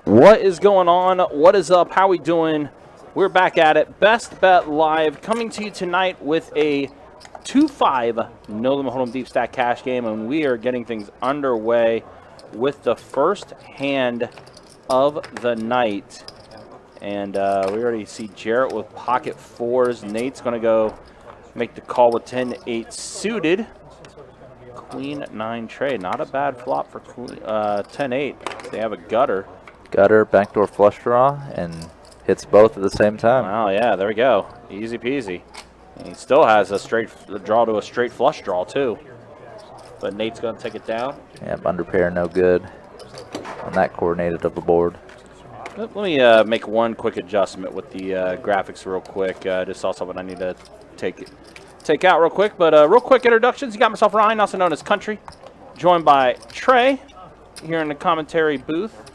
What is going on? What is up? How we doing? We're back at it. Best Bet Live coming to you tonight with a 2-5 No Limit Hold'em Deep Stack cash game, and we are getting things underway with the first hand of the night. And we already see Jarrett with pocket fours. Nate's going to go make the call with 10-8 suited. Queen 9 tray. Not a bad flop for 10-8. They have a gutter. Gutter, backdoor flush draw, and hits both at the same time. Oh, yeah, there we go. Easy peasy. And he still has a straight draw to a straight flush draw, too. But Nate's going to take it down. Yep, under pair, no good on that coordinated of the board. Let me make one quick adjustment with the graphics real quick. Just saw something I need to take out real quick. But real quick introductions. You got myself, Ryan, also known as Country, joined by Trey here in the commentary booth,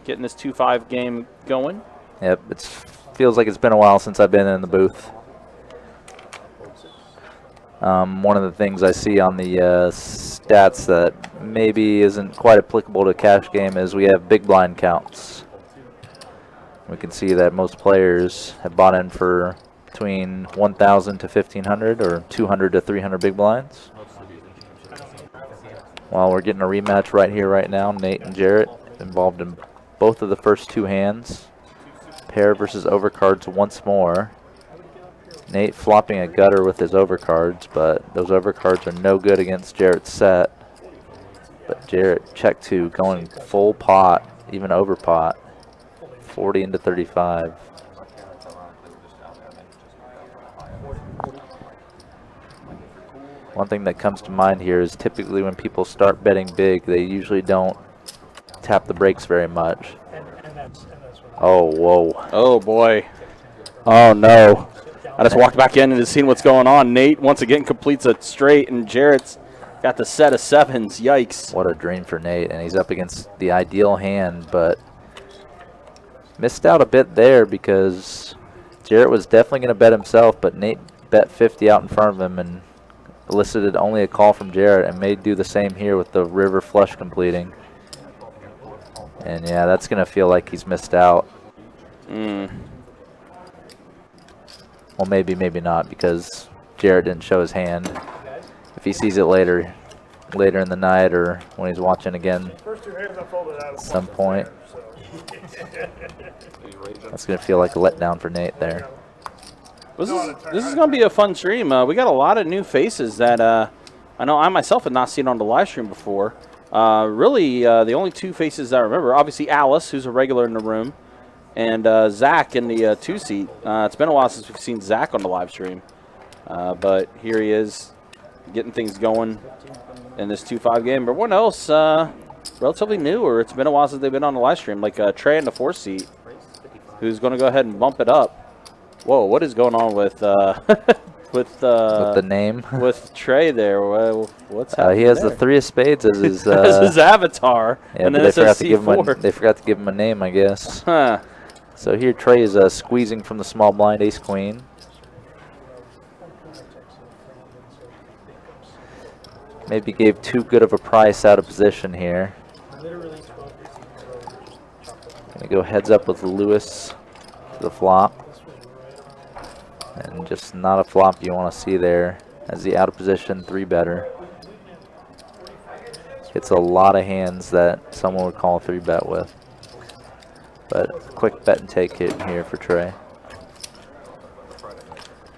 getting this 2-5 game going. Yep, it feels like it's been a while since I've been in the booth. One of the things I see on the stats that maybe isn't quite applicable to cash game is we have big blind counts. We can see that most players have bought in for between 1,000 to 1,500 or 200 to 300 big blinds. While we're getting a rematch right here, right now, Nate and Jarrett involved in both of the first two hands. Pair versus overcards once more. Nate flopping a gutter with his overcards, but those overcards are no good against Jarrett's set. But Jarrett check two, going full pot, even over pot. 40 into 35. One thing that comes to mind here is typically when people start betting big, they usually don't tap the brakes very much. Oh, whoa. Oh, boy. Oh, no. I just walked back in and just seen what's going on. Nate once again completes a straight, and Jarrett's got the set of sevens. Yikes. What a drain for Nate, and he's up against the ideal hand, but missed out a bit there because Jarrett was definitely going to bet himself, but Nate bet 50 out in front of him and elicited only a call from Jarrett, and may do the same here with the river flush completing. And yeah, that's going to feel like he's missed out. Well, maybe, maybe not, because Jarrett didn't show his hand. If he sees it later in the night or when he's watching again at some point, that's going to feel like a letdown for Nate there. This is going to be a fun stream. We got a lot of new faces that I know I myself had not seen on the live stream before. Really, the only two faces I remember, obviously Alice, who's a regular in the room, and Zach in the two-seat. It's been a while since we've seen Zach on the live stream. But here he is, getting things going in this 2-5 game. But everyone else, relatively new, or it's been a while since they've been on the live stream, like Trey in the 4-seat, who's going to go ahead and bump it up. Whoa, what is going on with with the name? With Trey there? What's happening? He has there? the 3 of spades as his, as his avatar. Yeah, and but then it says C4. they forgot to give him a name, I guess. Huh. So here Trey is squeezing from the small blind, ace-queen. Maybe gave too good of a price out of position here. Gonna go heads up with Lewis to the flop. And just not a flop you want to see there as the out of position 3-better. It's a lot of hands that someone would call a 3-bet with. But quick bet and take it here for Trey.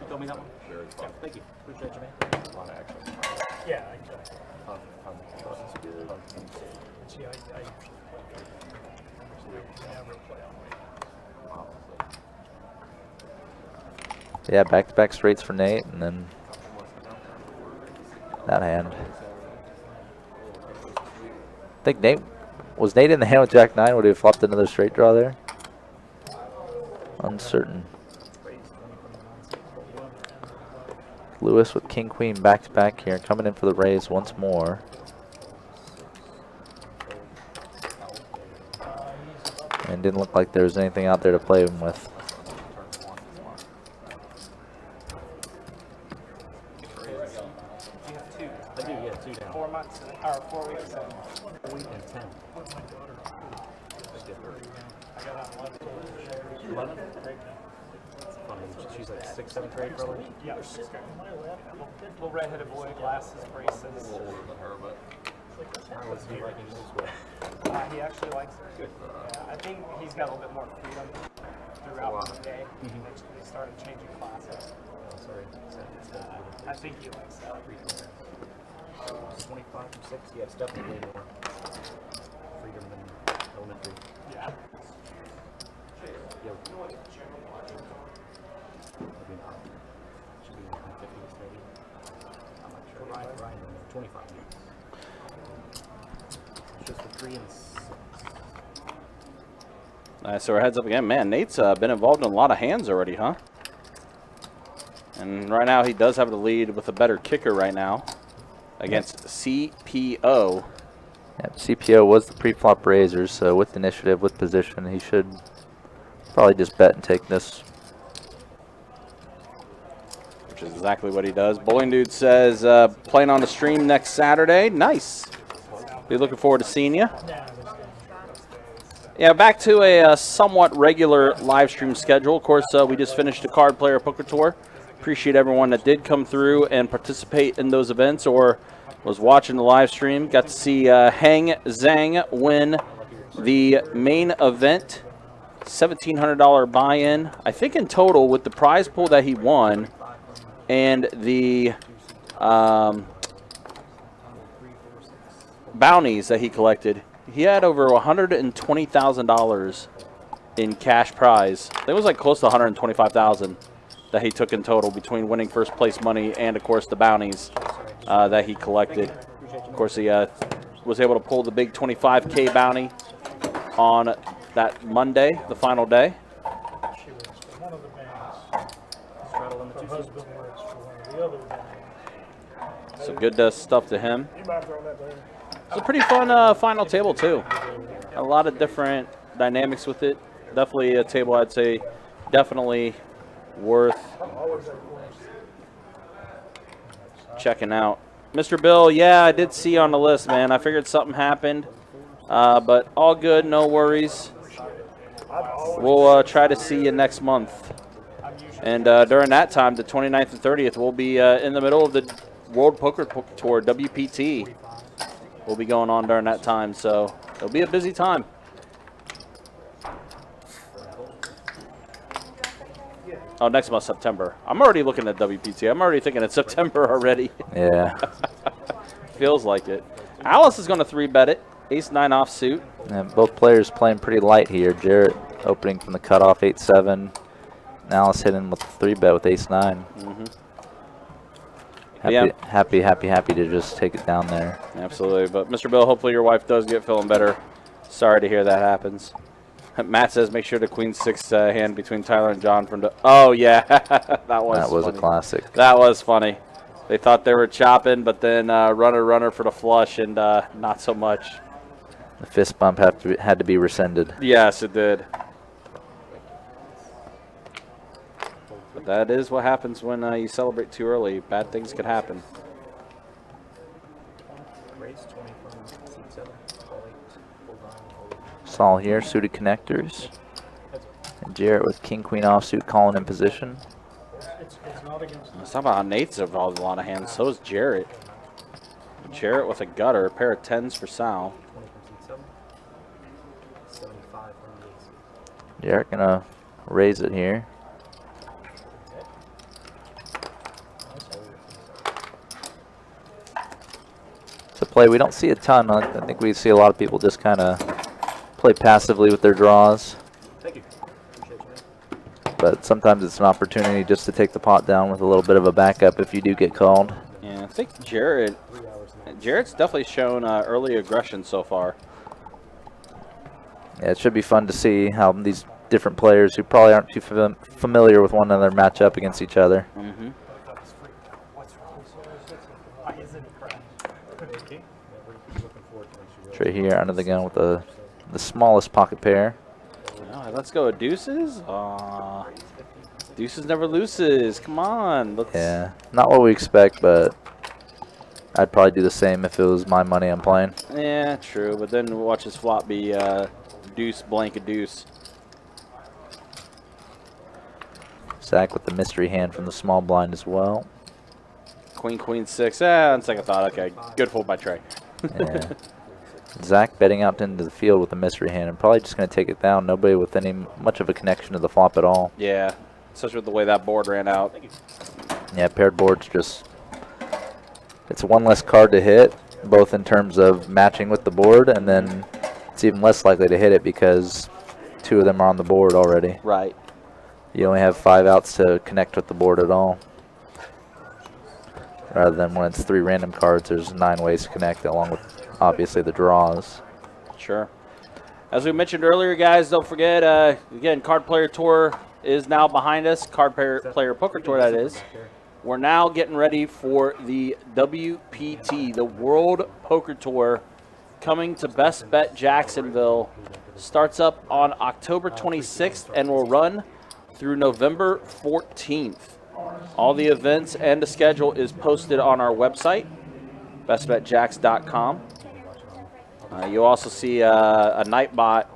Thank you. Appreciate you, man. Yeah, Yeah, back-to-back straights for Nate, and then that hand. I think was Nate in the hand with Jack 9? Would he have flopped another straight draw there? Uncertain. Lewis with king queen back to back here, coming in for the raise once more. And didn't look like there was anything out there to play him with. I do, yeah, 2 down. 4 months, or 4 weeks. A week and 10. I got on 11. 11? It's funny, she's like 6, 7th grade probably. Yeah, 6th grade. Little redheaded boy, glasses, braces. What's he liking this way? He actually likes it. Good. Yeah, I think he's got a little bit more freedom throughout the day. They started changing classes. Oh, sorry. I think he likes that. 25 from 6? Yeah, it's definitely way more freedom than elementary. Yeah. Yo. Should be in the 50s maybe. I'm not sure. Ryan, 25 minutes. It's just the 3 and 6. Nice, so our heads up again. Man, Nate's been involved in a lot of hands already, huh? And right now he does have the lead with a better kicker right now against CPO. Yep, CPO was the pre-flop raiser, so with initiative, with position, he should probably just bet and take this. Which is exactly what he does. Bowling Dude says playing on the stream next Saturday. Nice. Be looking forward to seeing you. Yeah, back to a somewhat regular live stream schedule. Of course, we just finished the Card Player Poker Tour. Appreciate everyone that did come through and participate in those events or was watching the live stream. Got to see Hang Zhang win the main event. $1,700 buy-in. I think in total with the prize pool that he won and the bounties that he collected, he had over $120,000 in cash prize. I think it was like close to $125,000 that he took in total between winning first place money and, of course, the bounties that he collected. Of course, he was able to pull the big 25K bounty on that Monday, the final day. She works for one of the banks. Her husband works for one of the other banks. So good stuff to him. You mind throwing that there? It's a pretty fun final table, too. A lot of different dynamics with it. Definitely a table I'd say definitely worth checking out. Mr. Bill, yeah, I did see on the list, man. I figured something happened, but all good, no worries. We'll try to see you next month. And during that time, the 29th and 30th, we'll be in the middle of the World Poker Tour, WPT. Will be going on during that time, so it'll be a busy time. Oh, next month, September. I'm already looking at WPT. I'm already thinking it's September already. Yeah. Feels like it. Alice is going to 3-bet it. Ace-9 offsuit. And both players playing pretty light here. Jarrett opening from the cutoff 8-7. And Alice hitting with the 3-bet with Ace-9. Happy to just take it down there. Absolutely. But, Mr. Bill, hopefully your wife does get feeling better. Sorry to hear that happens. Matt says make sure the Queen 6 hand between Tyler and John from the... Oh, yeah. that was funny. A classic. That was funny. They thought they were chopping, but then runner for the flush, and not so much. The fist bump had to be rescinded. Yes, it did. But that is what happens when you celebrate too early. Bad things could happen. Saul here, suited connectors. And Jarrett with king-queen offsuit calling in position. Let's talk about how Nate's involved in a lot of hands. So is Jarrett. Jarrett with a gutter, a pair of 10s for Sal. Jarrett gonna raise it here. It's a play we don't see a ton. I think we see a lot of people just kind of play passively with their draws. Thank you. Appreciate you. But sometimes it's an opportunity just to take the pot down with a little bit of a backup if you do get called. Yeah, I think Jarrett's definitely shown early aggression so far. Yeah, it should be fun to see how these different players who probably aren't too familiar with one another match up against each other. Straight here under the gun with the smallest pocket pair. All right, let's go with deuces. Deuces never loses. Come on. Let's. Yeah, not what we expect, but I'd probably do the same if it was my money I'm playing. Yeah, true. But then watch his flop be deuce, blank, a deuce. Zach with the mystery hand from the small blind as well. Queen, queen, six. On second thought, okay. Good fold by Trey. Yeah. Zach betting out into the field with the mystery hand and probably just going to take it down. Nobody with any much of a connection to the flop at all. Yeah, especially with the way that board ran out. Yeah, paired board's just, it's one less card to hit, both in terms of matching with the board, and then it's even less likely to hit it because two of them are on the board already. Right. You only have 5 outs to connect with the board at all. Rather than when it's 3 random cards, there's 9 ways to connect, along with obviously the draws. Sure. As we mentioned earlier, guys, don't forget, again, Card Player Tour is now behind us. Card Player Poker Tour, that is. We're now getting ready for the WPT, the World Poker Tour, coming to Best Bet Jacksonville. Starts up on October 26th and will run through November 14th. All the events and the schedule is posted on our website, bestbetjacks.com. You'll also see a Nightbot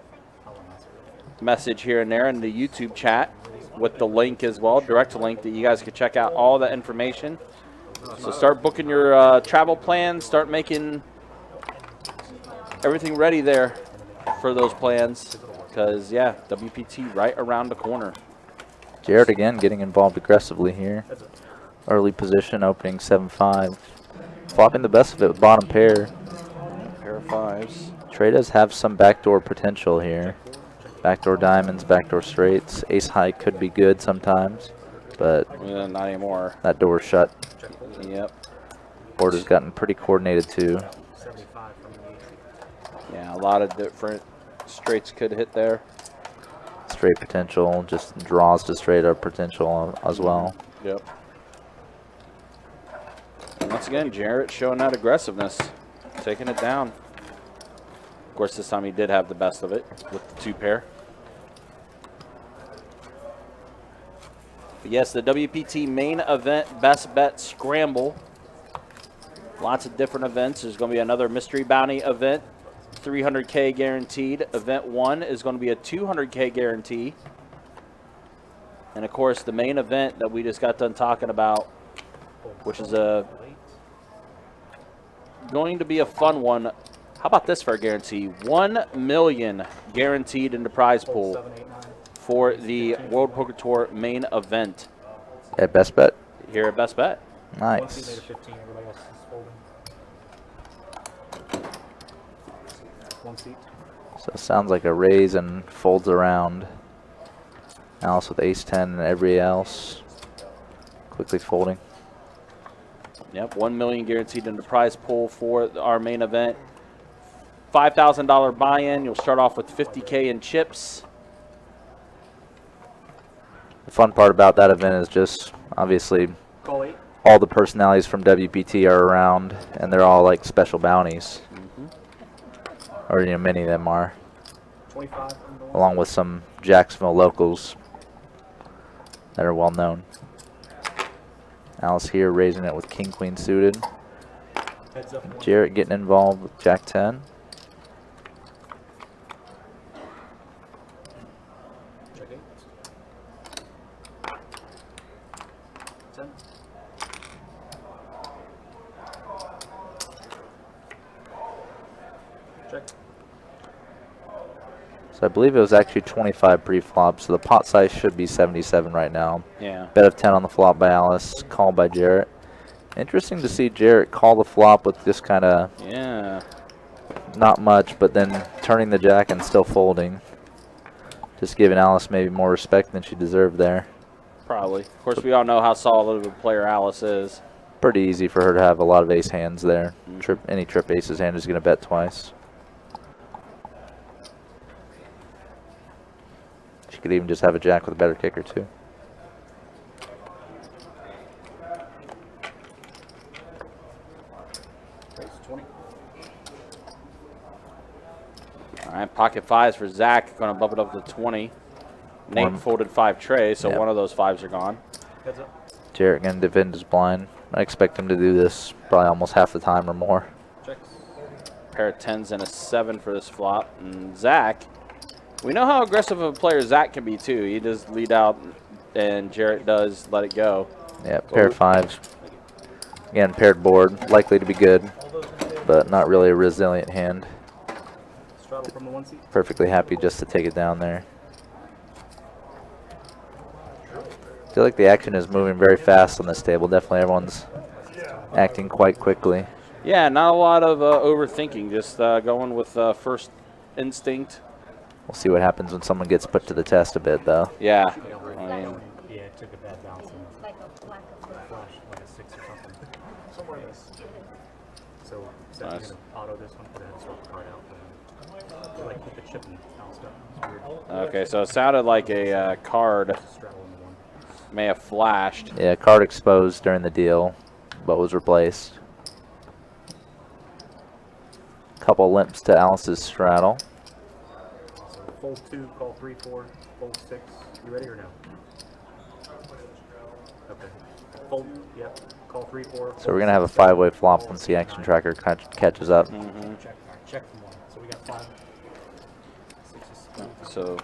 message here and there in the YouTube chat with the link as well, direct link that you guys can check out all the information. So start booking your travel plans, start making everything ready there for those plans because, yeah, WPT right around the corner. Jarrett again getting involved aggressively here. Early position, opening 7-5. Flopping the best of it with bottom pair. Pair of fives. Trey does have some backdoor potential here. Backdoor diamonds, backdoor straights. Ace high could be good sometimes, but Not anymore. that door's shut. Yep. Board has gotten pretty coordinated too. Yeah, a lot of different straights could hit there. Straight potential, just draws to straight up potential as well. Yep. And once again, Jarrett showing that aggressiveness, taking it down. Of course, this time he did have the best of it with the 2 pair. But yes, the WPT main event, Best Bet Scramble. Lots of different events. There's going to be another mystery bounty event, 300K guaranteed. Event 1 is going to be a 200K guarantee. And of course, the main event that we just got done talking about, which is going to be a fun one. How about this for a guarantee? $1 million guaranteed in the prize pool for the World Poker Tour main event At Best Bet? here at Best Bet. Nice. So it sounds like a raise and folds around. Alice with ace 10 and every else. Quickly folding. Yep, $1 million guaranteed in the prize pool for our main event. $5,000 buy-in. You'll start off with $50K in chips. The fun part about that event is just obviously all the personalities from WPT are around, and they're all like special bounties. Or many of them are. Along with some Jacksonville locals that are well known. Alice here raising it with king queen suited. Jarrett getting involved with jack 10. So I believe it was actually 25 pre-flop, so the pot size should be 77 right now. Yeah. Bet of 10 on the flop by Alice, called by Jarrett. Interesting to see Jarrett call the flop with just kind of not much, but then turning the jack and still folding. Just giving Alice maybe more respect than she deserved there. Probably. Of course, we all know how solid of a player Alice is. Pretty easy for her to have a lot of ace hands there. Any trip aces hand is going to bet twice. She could even just have a jack with a better kicker too. All right, pocket fives for Zach. Going to bump it up to 20. Nate folded 5 trays, so one of those 5s are gone. Heads up. Jarrett going to defend his blind. I expect him to do this probably almost half the time or more. Checks. Pair of 10s and a 7 for this flop. And Zach, we know how aggressive of a player Zach can be too. He does lead out, and Jarrett does let it go. Yeah, pair of 5s. Again, paired board, likely to be good, but not really a resilient hand. Straddle from the 1 seat. Perfectly happy just to take it down there. I feel like the action is moving very fast on this table. Definitely everyone's acting quite quickly. Yeah, not a lot of overthinking, just going with first instinct. We'll see what happens when someone gets put to the test a bit, though. Yeah, I mean, Yeah, it took a bad bounce and flash like a 6 or something. Somewhere in this. So, is that Nice. gonna auto this one? Put a sort the card out. Or like put the chip and bounced up. It's weird. okay, so it sounded like a card Straddle in the 1. may have flashed. Yeah, card exposed during the deal, but was replaced. Couple limps to Alice's straddle. So fold 2, call 3, 4, fold 6. You ready or no? Okay. Fold, yep. Call 3, 4. So we're going to have a 5-way flop once the action tracker catches up. Check. Check from 1. So we got 5. 6 is So,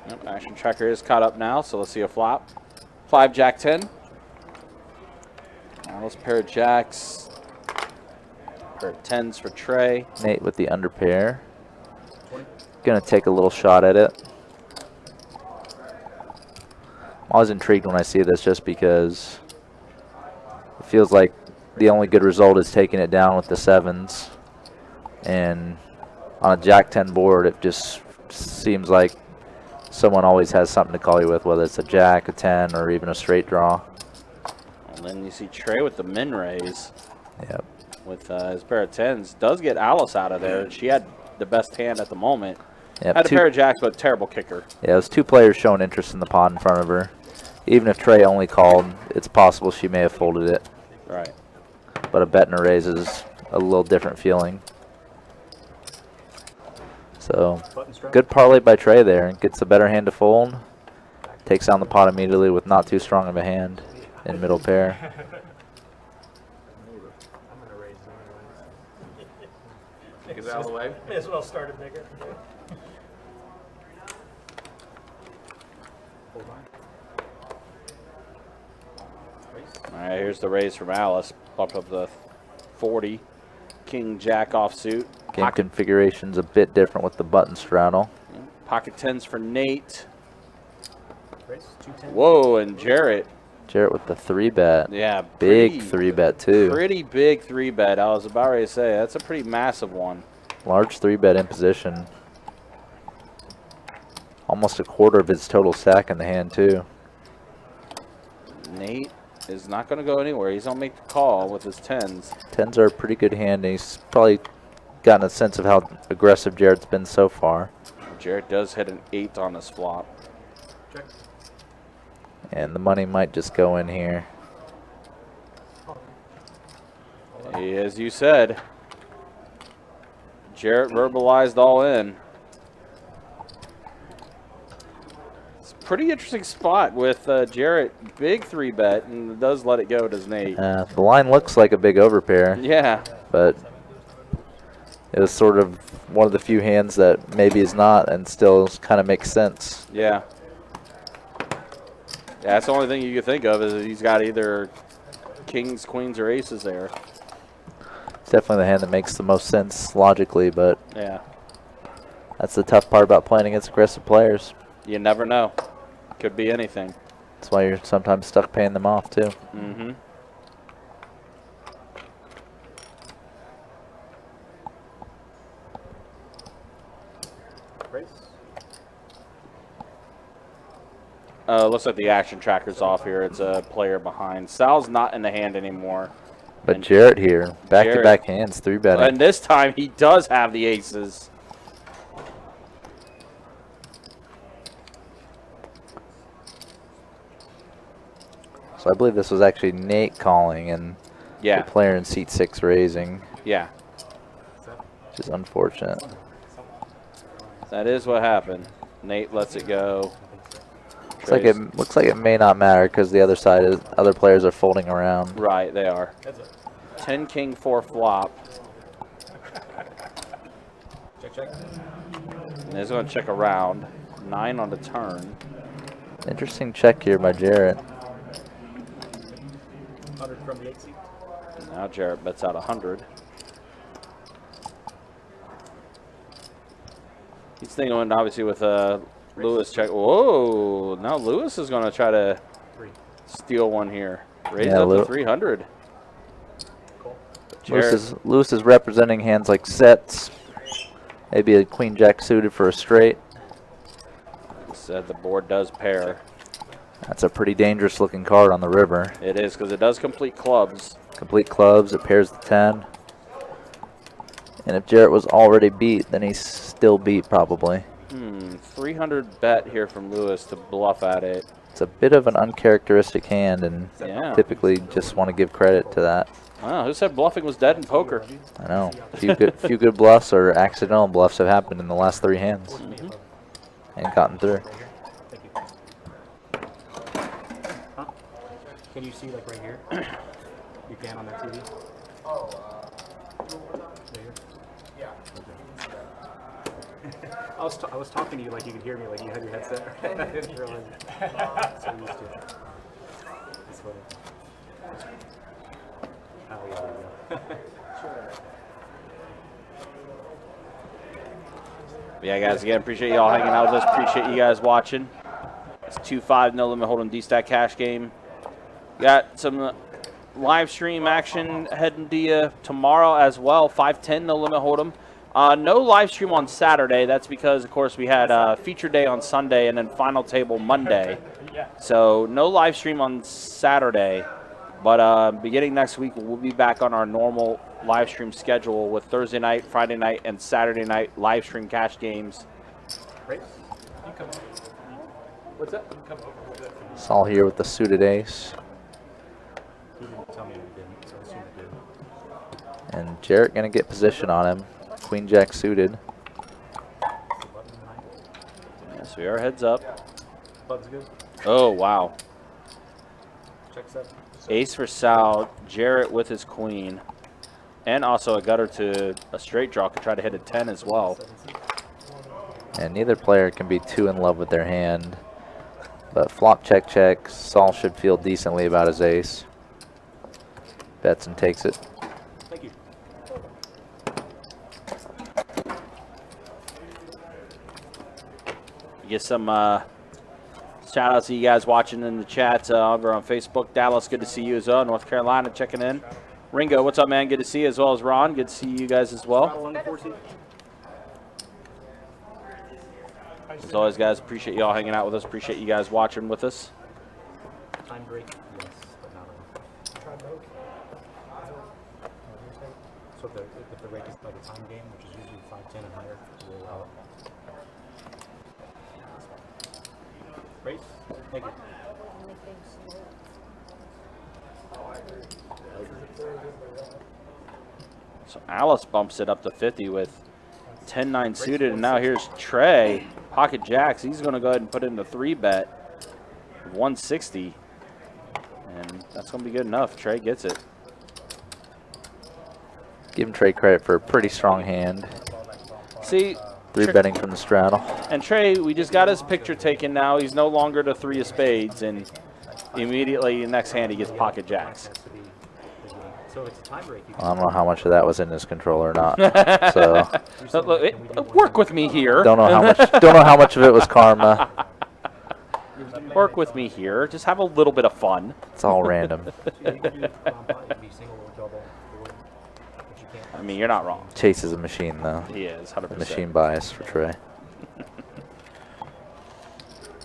yep, action tracker is caught up now, so let's see a flop. 5 Jack 10. Alice pair of jacks. Pair of 10s for Trey. Nate with the under pair. Going to take a little shot at it. I'm always intrigued when I see this just because it feels like the only good result is taking it down with the 7s. And on a Jack 10 board, it just seems like someone always has something to call you with, whether it's a Jack, a 10, or even a straight draw. And then you see Trey with the min raise. Yep. With his pair of 10s. Does get Alice out of there. She had the best hand at the moment. Yep. Had a pair of jacks, but terrible kicker. Yeah, it was 2 players showing interest in the pot in front of her. Even if Trey only called, it's possible she may have folded it. Right. But a bet and a raise is a little different feeling. So, good parlay by Trey there. Gets a better hand to fold. Takes down the pot immediately with not too strong of a hand in middle pair. I'm going to raise anyways. Take it out of the way. May as well start it bigger. Hold on. All right, here's the raise from Alice. Bumped up the 40. King Jack offsuit. Game configuration's a bit different with the button straddle. Pocket 10s for Nate. Raise 210. Whoa, and Jarrett. Jarrett with the 3-bet. Yeah, Big 3-bet too. Pretty big 3-bet. I was about ready to say, that's a pretty massive one. Large 3-bet in position. Almost a quarter of his total stack in the hand too. Nate is not going to go anywhere. He's going to make the call with his 10s. 10s are a pretty good hand. And he's probably gotten a sense of how aggressive Jarrett's been so far. Jarrett does hit an 8 on this flop. Check. And the money might just go in here. As you said, Jarrett verbalized all in. It's a pretty interesting spot with Jarrett, big 3-bet, and does let it go, does Nate. The line looks like a big overpair, Yeah. but it was sort of one of the few hands that maybe is not and still kind of makes sense. Yeah. Yeah, that's the only thing you can think of is that he's got either kings, queens, or aces there. It's definitely the hand that makes the most sense logically, but Yeah. that's the tough part about playing against aggressive players. You never know. Could be anything. That's why you're sometimes stuck paying them off too. Mm-hmm. Raise. Looks like the action tracker's off here. It's a player behind. Sal's not in the hand anymore. But And Jarrett here, back-to-back hands, 3-betting. And this time he does have the aces. So I believe this was actually Nate calling and Yeah. the player in seat 6 raising, Yeah. which is unfortunate. That is what happened. Nate lets it go. Looks like it may not matter because the other players are folding around. Right, they are. 10 king 4 flop. Check, check. And he's going to check around. 9 on the turn. Interesting check here by Jarrett. 100 from the 8 seat. Now Jarrett bets out 100. He's thinking, obviously, with Lewis check. Whoa! Now Lewis is going to try to steal one here. Raise up to 300. Cool. Lewis is representing hands like sets. Maybe a queen jack suited for a straight. Said the board does pair. That's a pretty dangerous looking card on the river. It is, because it does complete clubs. Complete clubs, it pairs the 10. And if Jarrett was already beat, then he's still beat probably. 300 bet here from Lewis to bluff at it. It's a bit of an uncharacteristic hand, and Yeah. typically just want to give credit to that. Wow, who said bluffing was dead in poker? I know. Few good bluffs or accidental bluffs have happened in the last 3 hands and gotten through. Thank you. Huh? Can you see like right here? You can on that TV? Right here? Yeah. I was talking to you like you could hear me, like you had your headset. I didn't realize it. So used to it. That's funny. Oh yeah, there you go. Yeah, guys, again, appreciate y'all hanging out with us. Appreciate you guys watching. It's 2-5, no limit hold'em D-stack cash game. Got some live stream action heading to you tomorrow as well. 5-10, no limit hold'em. No live stream on Saturday. That's because, of course, we had feature day on Sunday and then final table Monday. So no live stream on Saturday. But beginning next week, we'll be back on our normal live stream schedule with Thursday night, Friday night, and Saturday night live stream cash games. Right? You come. What's that? Come over with it. Saul here with the suited ace. He didn't tell me he didn't, so I assume he did. And Jarrett going to get position on him. Queen jack suited. Yes, we are heads up. Button's good. Oh, wow. Check set. Ace for Sal, Jarrett with his queen. And also a gutter to a straight draw. Could try to hit a 10 as well. And neither player can be too in love with their hand. But flop check check, Saul should feel decently about his ace. Bets and takes it. Thank you. Get some shout outs to you guys watching in the chat over on Facebook. Dallas, good to see you as well. North Carolina checking in. Ringo, what's up, man? Good to see you, as well as Ron. Good to see you guys as well. As always, guys, appreciate y'all hanging out with us. Appreciate you guys watching with us. Time break? Yes, but not on. So if the rake is like a time game, which is usually 5-10 and higher, we'll allow it. Race? Thank you. So Alice bumps it up to 50 with 10-9 suited, and now here's Trey. Pocket jacks. He's going to go ahead and put in the 3-bet. 160. And that's going to be good enough. Trey gets it. Give Trey credit for a pretty strong hand. See, 3-betting from the straddle. and Trey, we just got his picture taken now. He's no longer the 3 of spades, and immediately the next hand he gets pocket jacks. So it's a time break. I don't know how much of that was in his control or not. So Work with me here. don't know how much of it was karma. Work with me here. Just have a little bit of fun. It's all random. I mean, you're not wrong. Chase is a machine though. He is, 100%. Machine bias for Trey.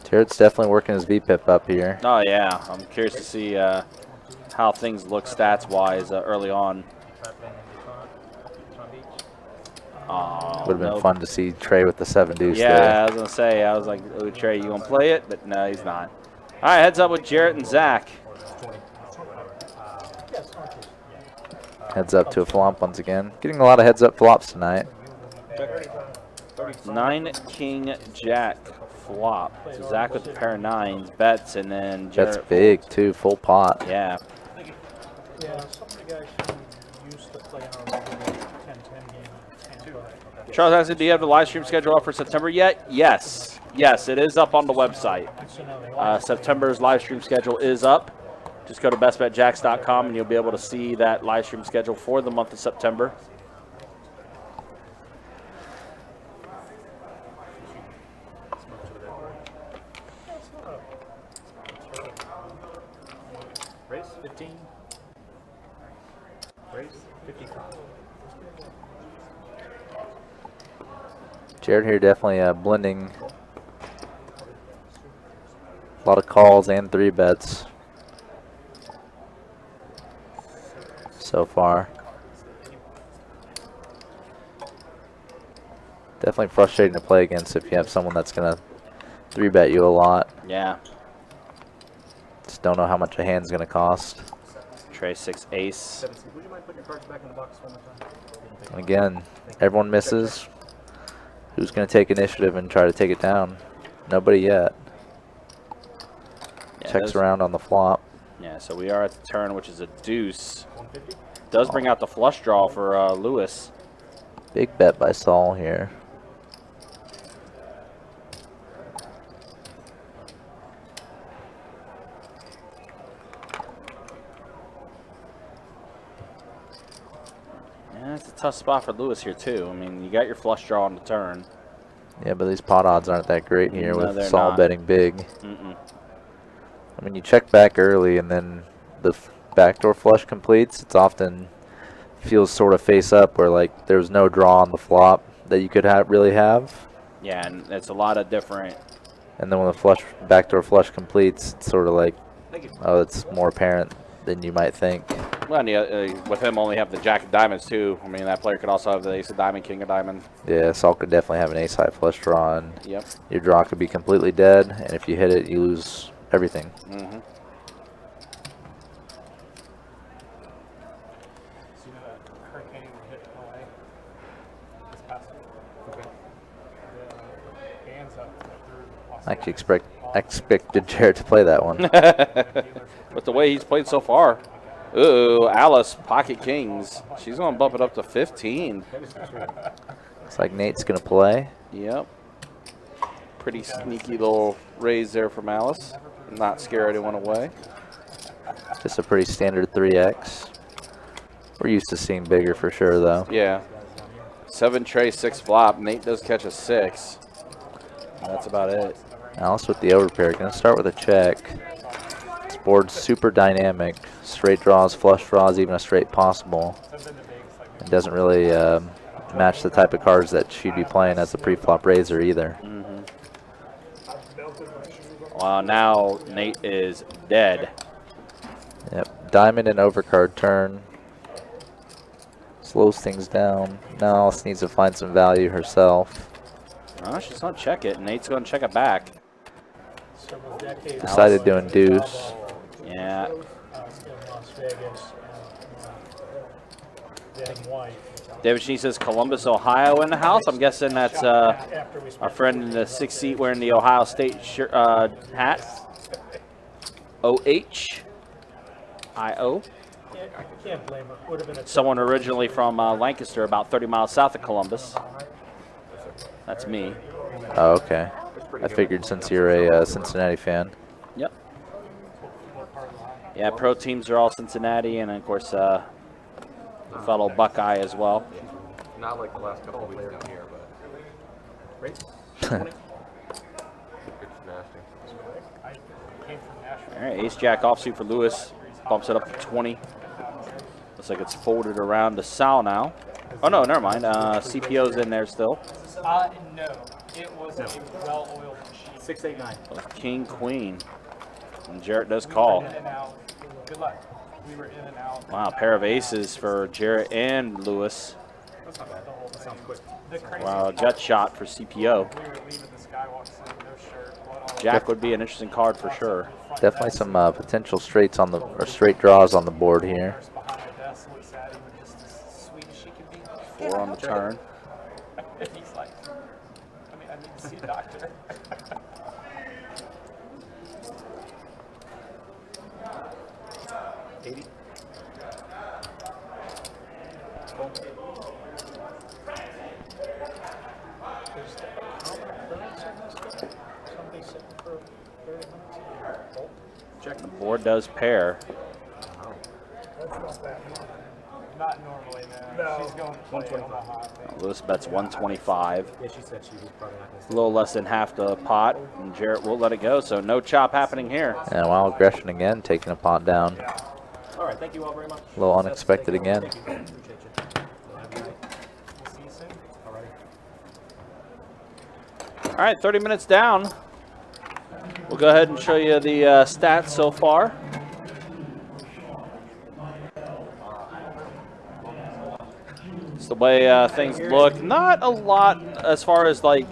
Jarrett's definitely working his VPIP up here. Oh, yeah. I'm curious to see how things look stats-wise early on. Would have been fun to see Trey with the 7 deuce Yeah, there. I was going to say, I was like, oh, Trey, you going to play it? But no, he's not. All right, heads up with Jarrett and Zach. Heads up to a flop once again. Getting a lot of heads up flops tonight. 9 King Jack flop. So Zach with the pair of nines, bets, and then Jarrett. That's big too, full pot. Yeah. Yeah, some of the guys who used to play in our regular 10-10 game in Tampa. Charles asks, do you have the live stream schedule up for September yet? Yes. Yes, it is up on the website. September's live stream schedule is up. Just go to bestbetjacks.com and you'll be able to see that live stream schedule for the month of September. Raise 15. Raise 55. Jared here definitely blending a lot of calls and 3-bets so far. Definitely frustrating to play against if you have someone that's going to 3-bet you a lot. Yeah. Just don't know how much a hand's going to cost. Tray 6 ace. 17. Would you mind putting your cards back in the box one more time? And again, everyone misses. Who's going to take initiative and try to take it down? Nobody yet. Yeah, Checks around on the flop. Yeah, so we are at the turn, which is a deuce. Does bring out the flush draw for Lewis. Big bet by Saul here. Yeah, it's a tough spot for Lewis here, too. I mean, you got your flush draw on the turn. Yeah, but these pot odds aren't that great here No, with they're Saul not. betting big. Mm-mm. I mean, you check back early and then the backdoor flush completes. It's often feels sort of face up where like there's no draw on the flop that you could really have. Yeah, and it's a lot of different. And then when the backdoor flush completes, it's sort of like, oh, it's more apparent than you might think. Well, and with him only have the jack of diamonds, too. I mean, that player could also have the ace of diamond, king of diamond. Yeah, Saul could definitely have an ace high flush draw, and Yep. your draw could be completely dead. And if you hit it, you lose everything. Mm-hmm. See that hurricane hit LA this past week? Okay. The bands up through I actually expected Jared to play that one. With the way he's played so far. Ooh, Alice, pocket kings. She's going to bump it up to 15. Looks like Nate's going to play. Yep. Pretty sneaky little raise there from Alice. Not scare anyone away. Just a pretty standard 3x. We're used to seeing bigger for sure, though. Yeah. 7 tray, 6 flop. Nate does catch a 6. And that's about it. Alice with the overpair. Going to start with a check. This board's super dynamic. Straight draws, flush draws, even a straight possible. It doesn't really match the type of cards that she'd be playing as a pre-flop raiser either. Mm-hmm. Well, now Nate is dead. Yep, diamond and overcard turn. Slows things down. Now Alice needs to find some value herself. Oh, she's going to check it. Nate's going to check it back. several decades. Decided doing deuce. Yeah. In Las Vegas, getting white. David Sheen says Columbus, Ohio in the house. I'm guessing that's After we our friend in the 6th seat wearing the Ohio State shirt, hat. O-H-I-O. I can't blame her. Would have been a Someone originally from Lancaster, about 30 miles south of Columbus. That's me. Oh, okay. I figured since you're a Cincinnati fan. Yep. Yeah, pro teams are all Cincinnati, and of course, fellow Buckeye as well. Not like the last couple of weeks down here, but Raise. it's nasty. I came from Nashville. All right, ace jack offsuit for Lewis. Bumps it up to 20. Looks like it's folded around to Sal now. Oh, no, never mind. CPO's in there still. No. It was a well-oiled machine. 6, 8, 9. King, queen. And Jarrett does call. In and out. Good luck. We were in and out. Wow, pair of aces for Jarrett and Lewis. That's not bad. That sounds quick. The crazy Wow, part, gut shot for CPO. we were leaving, this guy walks in, no shirt, blood all Jack would be an interesting card for sure. Definitely some potential straights on the or straight draws on the board here. behind the desk, looks at him, just as sweet as she can be. 4 on the turn. And he's like, doctor. There's the clearance in this guy. Somebody sitting for 30 minutes. Bolt. Check the board does pair. That's not that much. Not normally, no. She's going to play Omaha, I think. Lewis bets 125. Yeah, she said she was probably not going to A little less than half the pot, and Jarrett will let it go, so no chop happening here. And Wild Aggression again, taking a pot down. All right, thank you all very much. A little unexpected again. Thank you. Appreciate you. Have a good night. We'll see you soon. All right. All right, 30 minutes down. We'll go ahead and show you the stats so far. It's the way things look. Not a lot as far as like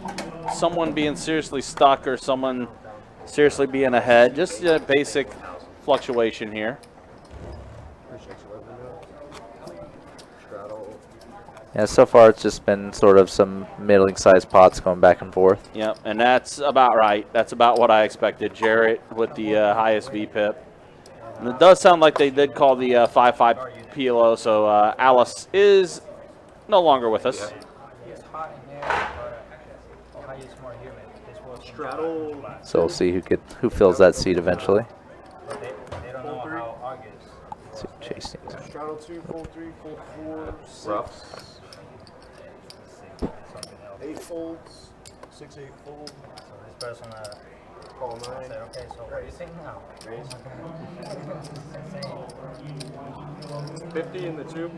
someone being seriously stuck or someone seriously being ahead. Just a basic fluctuation here. Yeah, so far it's just been sort of some middling-sized pots going back and forth. Yep, and that's about right. That's about what I expected. Jarrett with the highest VPIP. And it does sound like they did call the 5-5 PLO, so Alice is no longer with us. It's hot in there, but Ohio's more humid. This was straddle. So we'll see who fills that seat eventually. But they don't know how August. Let's see what Chase thinks. Straddle 2, fold 3, fold 4, 6. Rough. 8 folds, 6, 8 folds. So this person Call 9. said, okay, so what do you think now? Raise. 50 in the 2.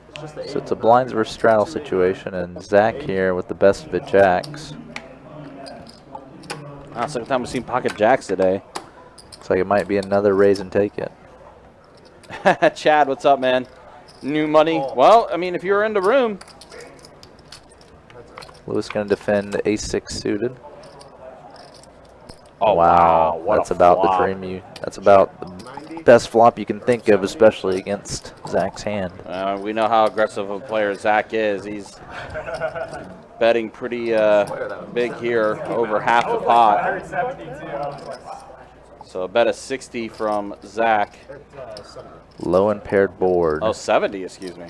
It's just the 8. So it's a blinds versus straddle situation, and Zach here with the best of it jacks. Second time we've seen pocket jacks today. Looks like it might be another raise and take it. Chad, what's up, man? New money? Well, I mean, if you're in the room. Lewis going to defend ace-6 suited. Oh, wow. What That's a about flop. the dream that's about the best flop you can think of, especially against Zach's hand. We know how aggressive a player Zach is. He's betting pretty big here, over half the pot. 72. So a bet of 60 from Zach. Low impaired board. Oh, 70, excuse me.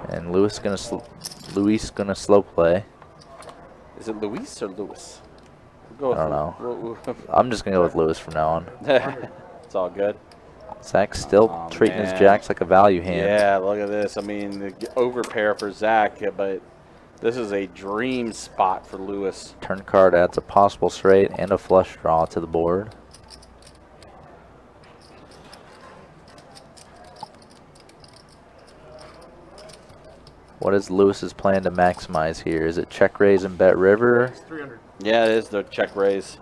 And Luis gonna slow play. Is it Luis or Lewis? We'll go I don't know. I'm just gonna go with Lewis from now on. It's all good. Zach's still Oh, treating man. his jacks like a value hand. Yeah, look at this. I mean, the overpair for Zach, but this is a dream spot for Lewis. Turn card adds a possible straight and a flush draw to the board. What is Lewis's plan to maximize here? Is it check raise and bet river? It's 300. Yeah, it is the check raise.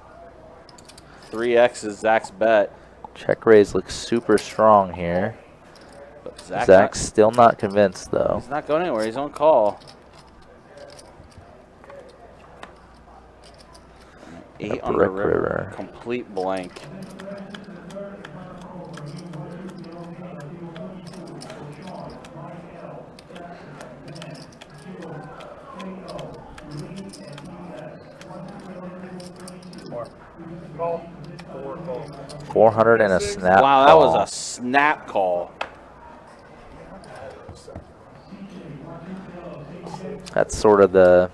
3x is Zach's bet. Check raise looks super strong here. But Zach Zach's still not convinced though. he's not going anywhere. He's on call. 8 on the brick river. river. Complete blank. Call. 400 and a snap. Wow, that was call. a snap call. That's sort of the,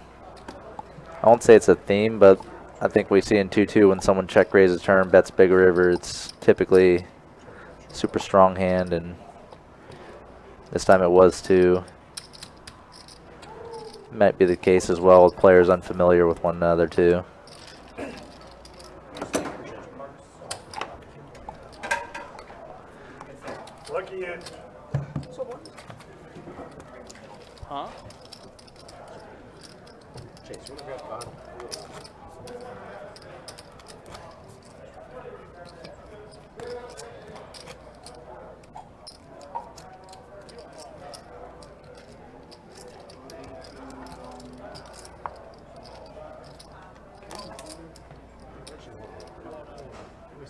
I won't say it's a theme, but I think we see in 2-2 when someone check raises turn, bets big river, it's typically super strong hand, and this time it was too. Might be the case as well with players unfamiliar with one another too. Lucky it. Huh? Chase, you want to grab bottom?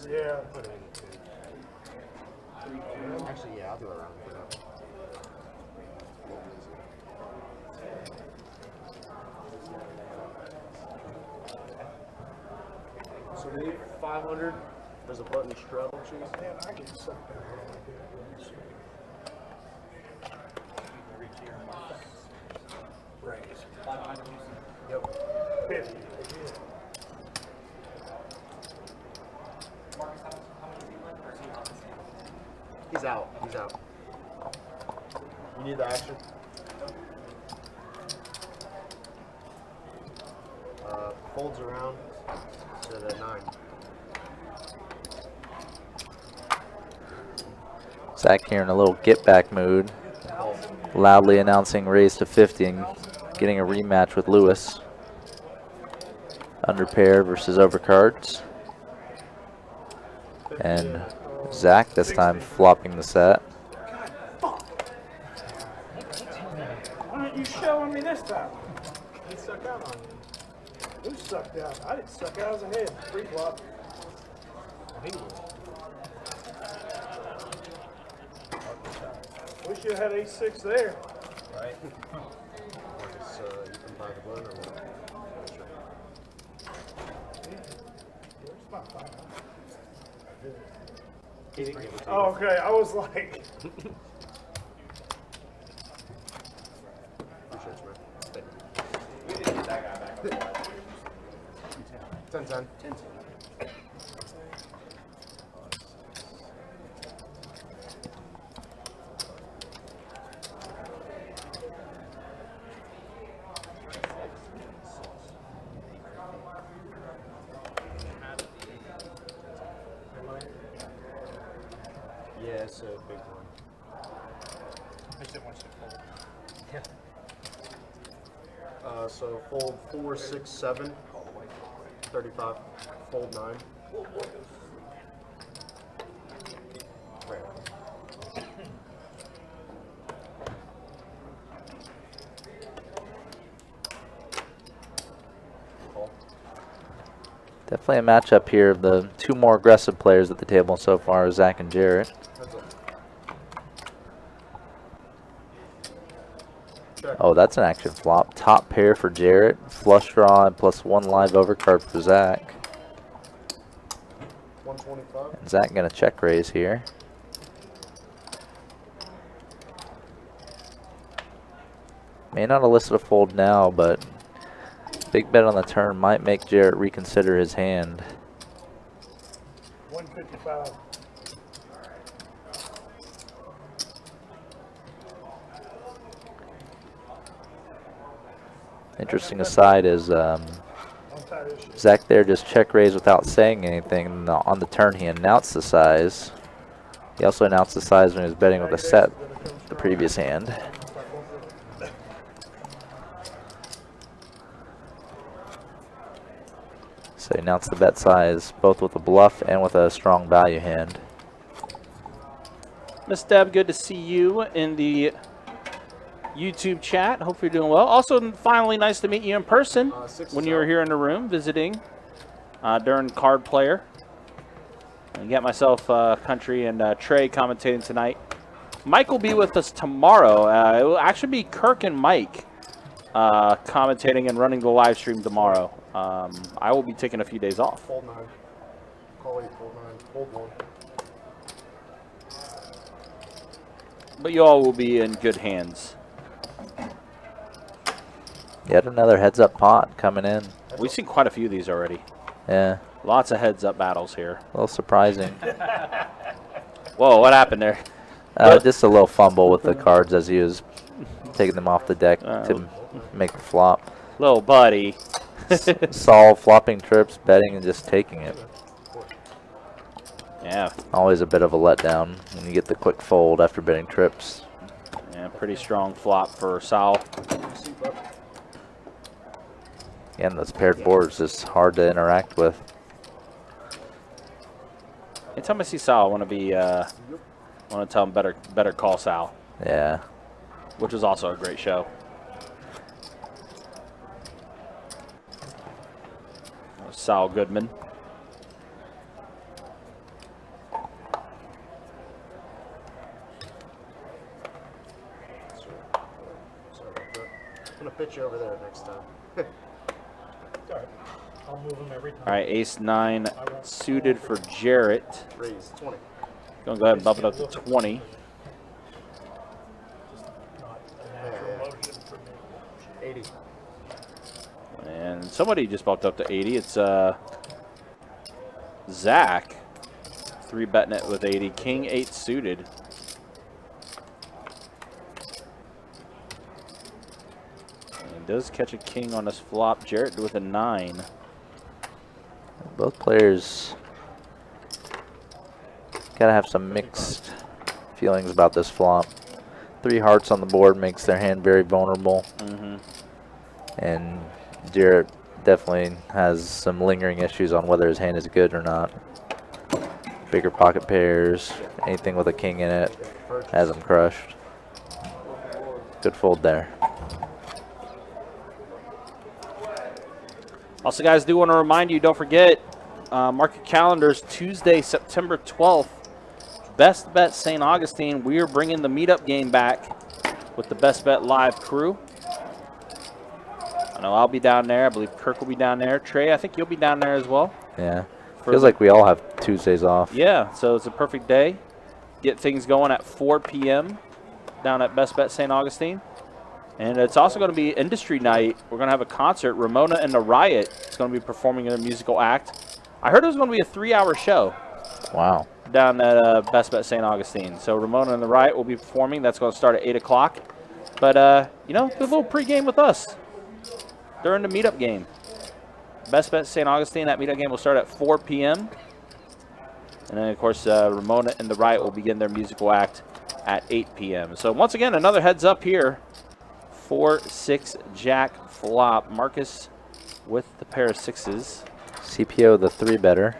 Yeah, put it Actually, yeah, I'll do it around for that. 500. There's a button straddle chase. Man, I get sucked down when I do it. Raise. Yep. 50. He's out. He's out. You need the action. Folds around to the 9. Zach here in a little get back mood, loudly announcing raise to 50 and getting a rematch with Lewis. Under pair versus overcards. And Zach this time flopping the set. Why aren't you showing me this time? He stuck out on you. Who sucked out? I didn't suck out as a head. Free flop. We should have had ace-6 there. Right. You can buy the button or what? Where's my 500? Oh, okay. I was like, Appreciate you, man. Thank you. 10-10. Yeah, it's a big one. I just didn't want you to fold. So fold 4, 6, 7, 35. Fold 9. Right. Call. Definitely a matchup here of the two more aggressive players at the table so far, Zach and Jarrett. Heads up. Check. Oh, that's an action flop. Top pair for Jarrett, flush draw, and +1 live overcard for Zach. 125. And Zach gonna check raise here. May not elicit a fold now, but big bet on the turn might make Jarrett reconsider his hand. 155. Interesting aside is Untie this shit. Zach there just check raise without saying anything. And on the turn he announced the size. He also announced the size when he was betting with a set the previous hand. So he announced the bet size both with a bluff and with a strong value hand. Miss Deb, good to see you in the YouTube chat. Hope you're doing well. Also, finally, nice to meet you in person 6 when is you were out. here in the room visiting during Card Player. And get myself, Country, and Trey commentating tonight. Mike will be with us tomorrow. It will actually be Kirk and Mike commentating and running the live stream tomorrow. I will be taking a few days off. Fold 9. Call 8, fold 9. Fold 1. But you all will be in good hands. Yet another heads-up pot coming in. We've seen quite a few of these already. Yeah, Lots of heads-up battles here. a little surprising. Whoa, what happened there? Just a little fumble with the cards as he was taking them off the deck to make the flop. Little buddy. Saul flopping trips, betting, and just taking it. Yeah, Always a bit of a letdown when you get the quick fold after betting trips. yeah, pretty strong flop for Sal. Soup up. Again, those paired boards is hard to interact with. Anytime I see Sal, I want to be, want to tell him better call Sal, Yeah. which was also a great show. That was Sal Goodman. Sorry about that. I'm going to pitch you over there next time. Sorry. I'll move them every time. All right, ace-9 suited for Jarrett. Raise 20. Gonna go ahead and bump it up to 20. Not a natural motion for me. 80. And somebody just bumped up to 80. It's Zach. 3-betting it with 80. King 8 suited. And does catch a king on this flop. Jarrett with a 9. Both players gotta have some mixed feelings about this flop. 3 hearts on the board makes their hand very vulnerable. And Jarrett definitely has some lingering issues on whether his hand is good or not. Bigger pocket pairs, anything with a king in it, has him crushed. Good fold there. Also, guys, do want to remind you, don't forget, mark your calendars, Tuesday, September 12th, Best Bet St. Augustine. We are bringing the meetup game back with the Best Bet Live crew. I know I'll be down there. I believe Kirk will be down there. Trey, I think you'll be down there as well. Yeah. Feels like we all have Tuesdays off. Yeah, so it's a perfect day. Get things going at 4 p.m. down at Best Bet St. Augustine. And it's also going to be industry night. We're going to have a concert. Ramona and the Riot is going to be performing in a musical act. I heard it was going to be a 3-hour show. Wow. Down at Best Bet St. Augustine. So Ramona and the Riot will be performing. That's going to start at 8 o'clock. But, you know, do a little pregame with us during the meetup game. Best Bet St. Augustine, that meetup game will start at 4 p.m. And then, of course, Ramona and the Riot will begin their musical act at 8 p.m. So, once again, another heads up here. 4-6 jack flop. Marcus with the pair of 6s. CPO the 3-better.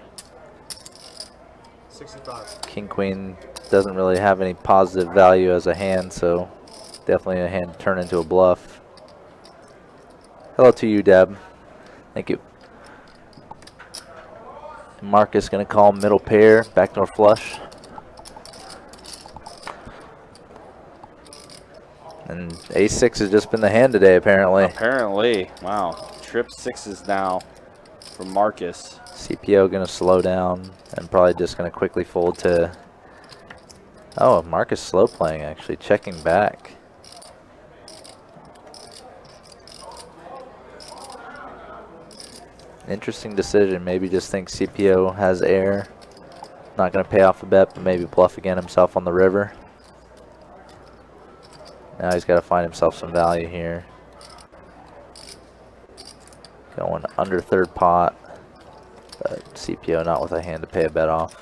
65. King Queen doesn't really have any positive value as a hand, so definitely a hand to turn into a bluff. Hello to you, Deb. Thank you. Marcus going to call middle pair, backdoor flush. And ace-6 has just been the hand today, apparently. Apparently. Wow. Trip 6s now for Marcus. CPO going to slow down and probably just going to quickly fold to... Oh, Marcus slow playing, actually. Checking back. Interesting decision. Maybe just think CPO has air. Not going to pay off the bet, but maybe bluff again himself on the river. Now he's got to find himself some value here. Going under 3rd pot. But CPO not with a hand to pay a bet off.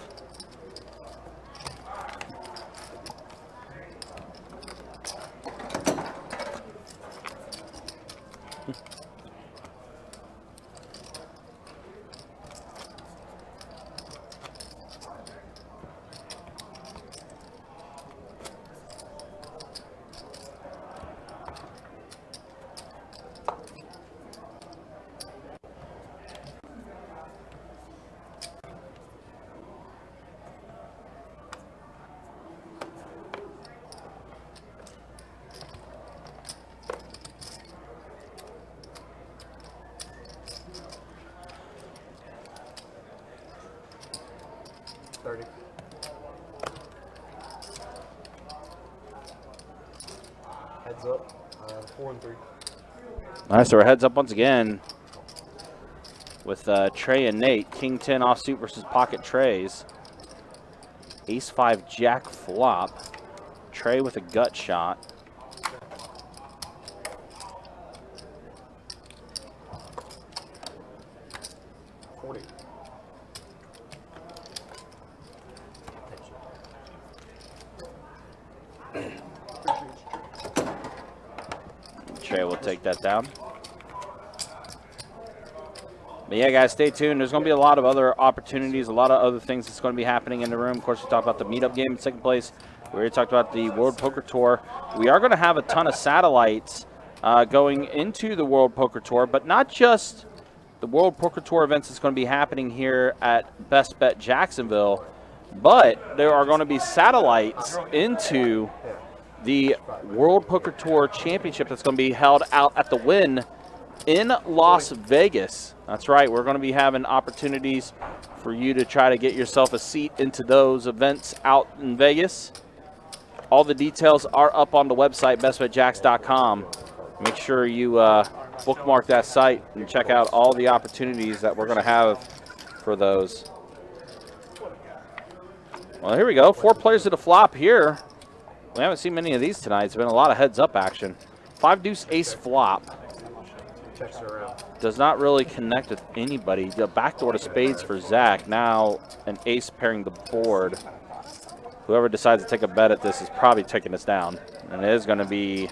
Heads up. 4 and 3. All right, so we're heads up once again with Trey and Nate. King 10 offsuit versus pocket trays. Ace 5 jack flop. Trey with a gut shot. Trey will take that down. But yeah, guys, stay tuned. There's going to be a lot of other opportunities, a lot of other things that's going to be happening in the room. Of course, we talked about the meetup game in second place. We already talked about the World Poker Tour. We are going to have a ton of satellites going into the World Poker Tour, but not just the World Poker Tour events that's going to be happening here at Best Bet Jacksonville, but there are going to be satellites into the World Poker Tour Championship that's going to be held out at the Wynn in Las Vegas. That's right. We're going to be having opportunities for you to try to get yourself a seat into those events out in Vegas. All the details are up on the website, bestbetjacks.com. Make sure you bookmark that site and check out all the opportunities that we're going to have for those. Well, here we go. 4 players to the flop here. We haven't seen many of these tonight. It's been a lot of heads-up action. 5 deuce ace flop. Checks it around. Does not really connect with anybody. The backdoor to spades for Zach. Now an ace pairing the board. Whoever decides to take a bet at this is probably taking us down. And it is going to be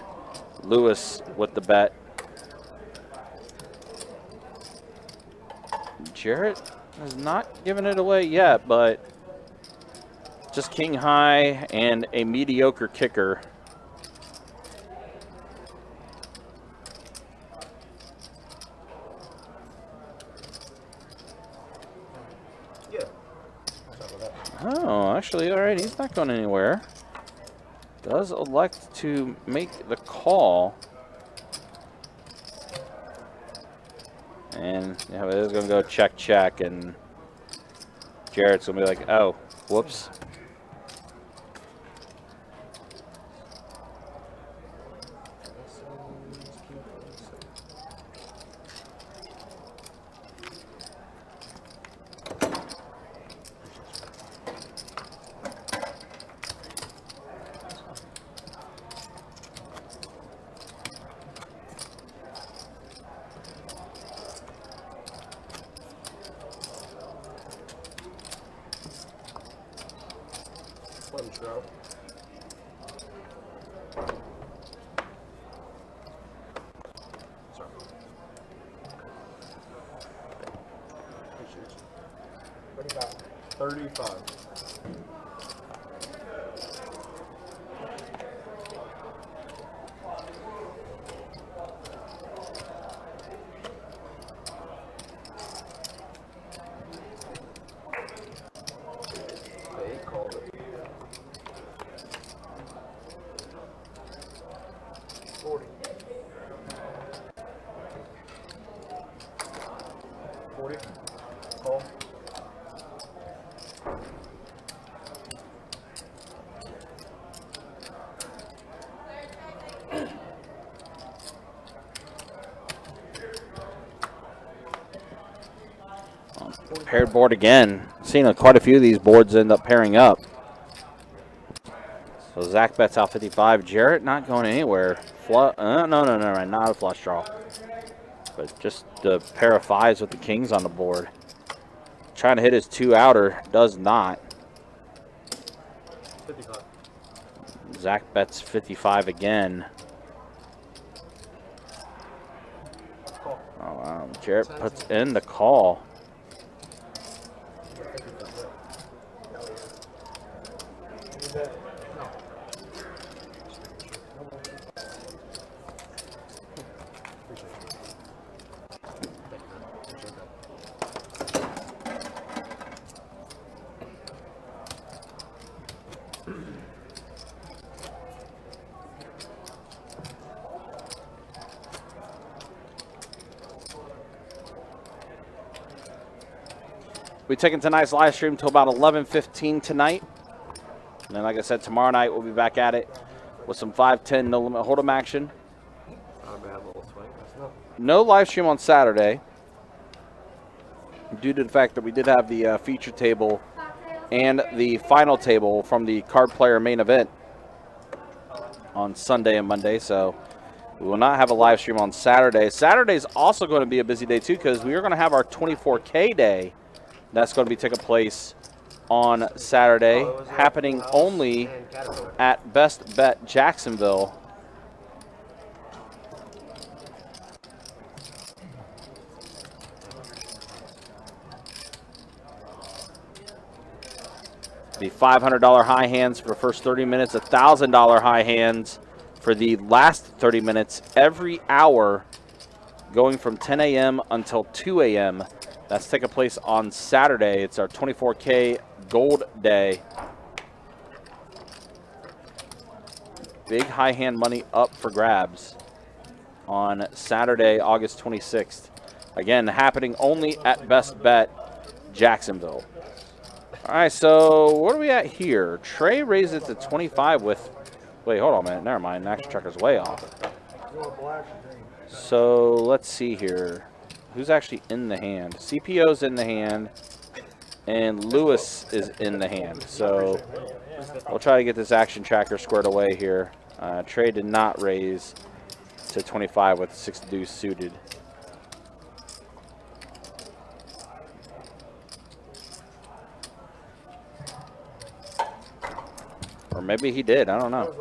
Lewis with the bet. Jarrett has not given it away yet, but just king high and a mediocre kicker. Yeah. Oh, actually, all right, he's not going anywhere. Does elect to make the call. And yeah, it is going to go check, check, and Jarrett's going to be like, oh, whoops. Let him throw. Sorry. Appreciate you. 35. They called it. 40. 40. Call. Paired board again. Seen quite a few of these boards end up pairing up. So Zach bets out 55. Jarrett not going anywhere. No, not a flush draw. But just the pair of 5s with the kings on the board. Trying to hit his 2 outer. Does not. 55. Zach bets 55 again. Call. Oh, wow. Jarrett puts in the call. We're taking tonight's live stream till about 11:15 tonight. And then, like I said, tomorrow night we'll be back at it with some 5-10 no limit hold'em action. Not a bad little swing. That's not. No live stream on Saturday due to the fact that we did have the feature table and the final table from the card player main event on Sunday and Monday. So we will not have a live stream on Saturday. Saturday's also going to be a busy day too because we are going to have our 24K day. That's going to be taking place on Saturday, happening only at Best Bet Jacksonville. The $500 high hands for the first 30 minutes, $1,000 high hands for the last 30 minutes every hour, going from 10 a.m. until 2 a.m. That's taking place on Saturday. It's our 24K Gold Day. Big high hand money up for grabs. on Saturday, August 26th. Again, happening only at Best Bet Jacksonville. All right, so what are we at here? Trey raised it to 25 with, wait, hold on a minute. Never mind. Action Tracker's way off. So let's see here. Who's actually in the hand? CPO's in the hand, and Lewis is in the hand. So we'll try to get this Action Tracker squared away here. Trey did not raise to 25 with 6 deuce suited. Or maybe he did. I don't know.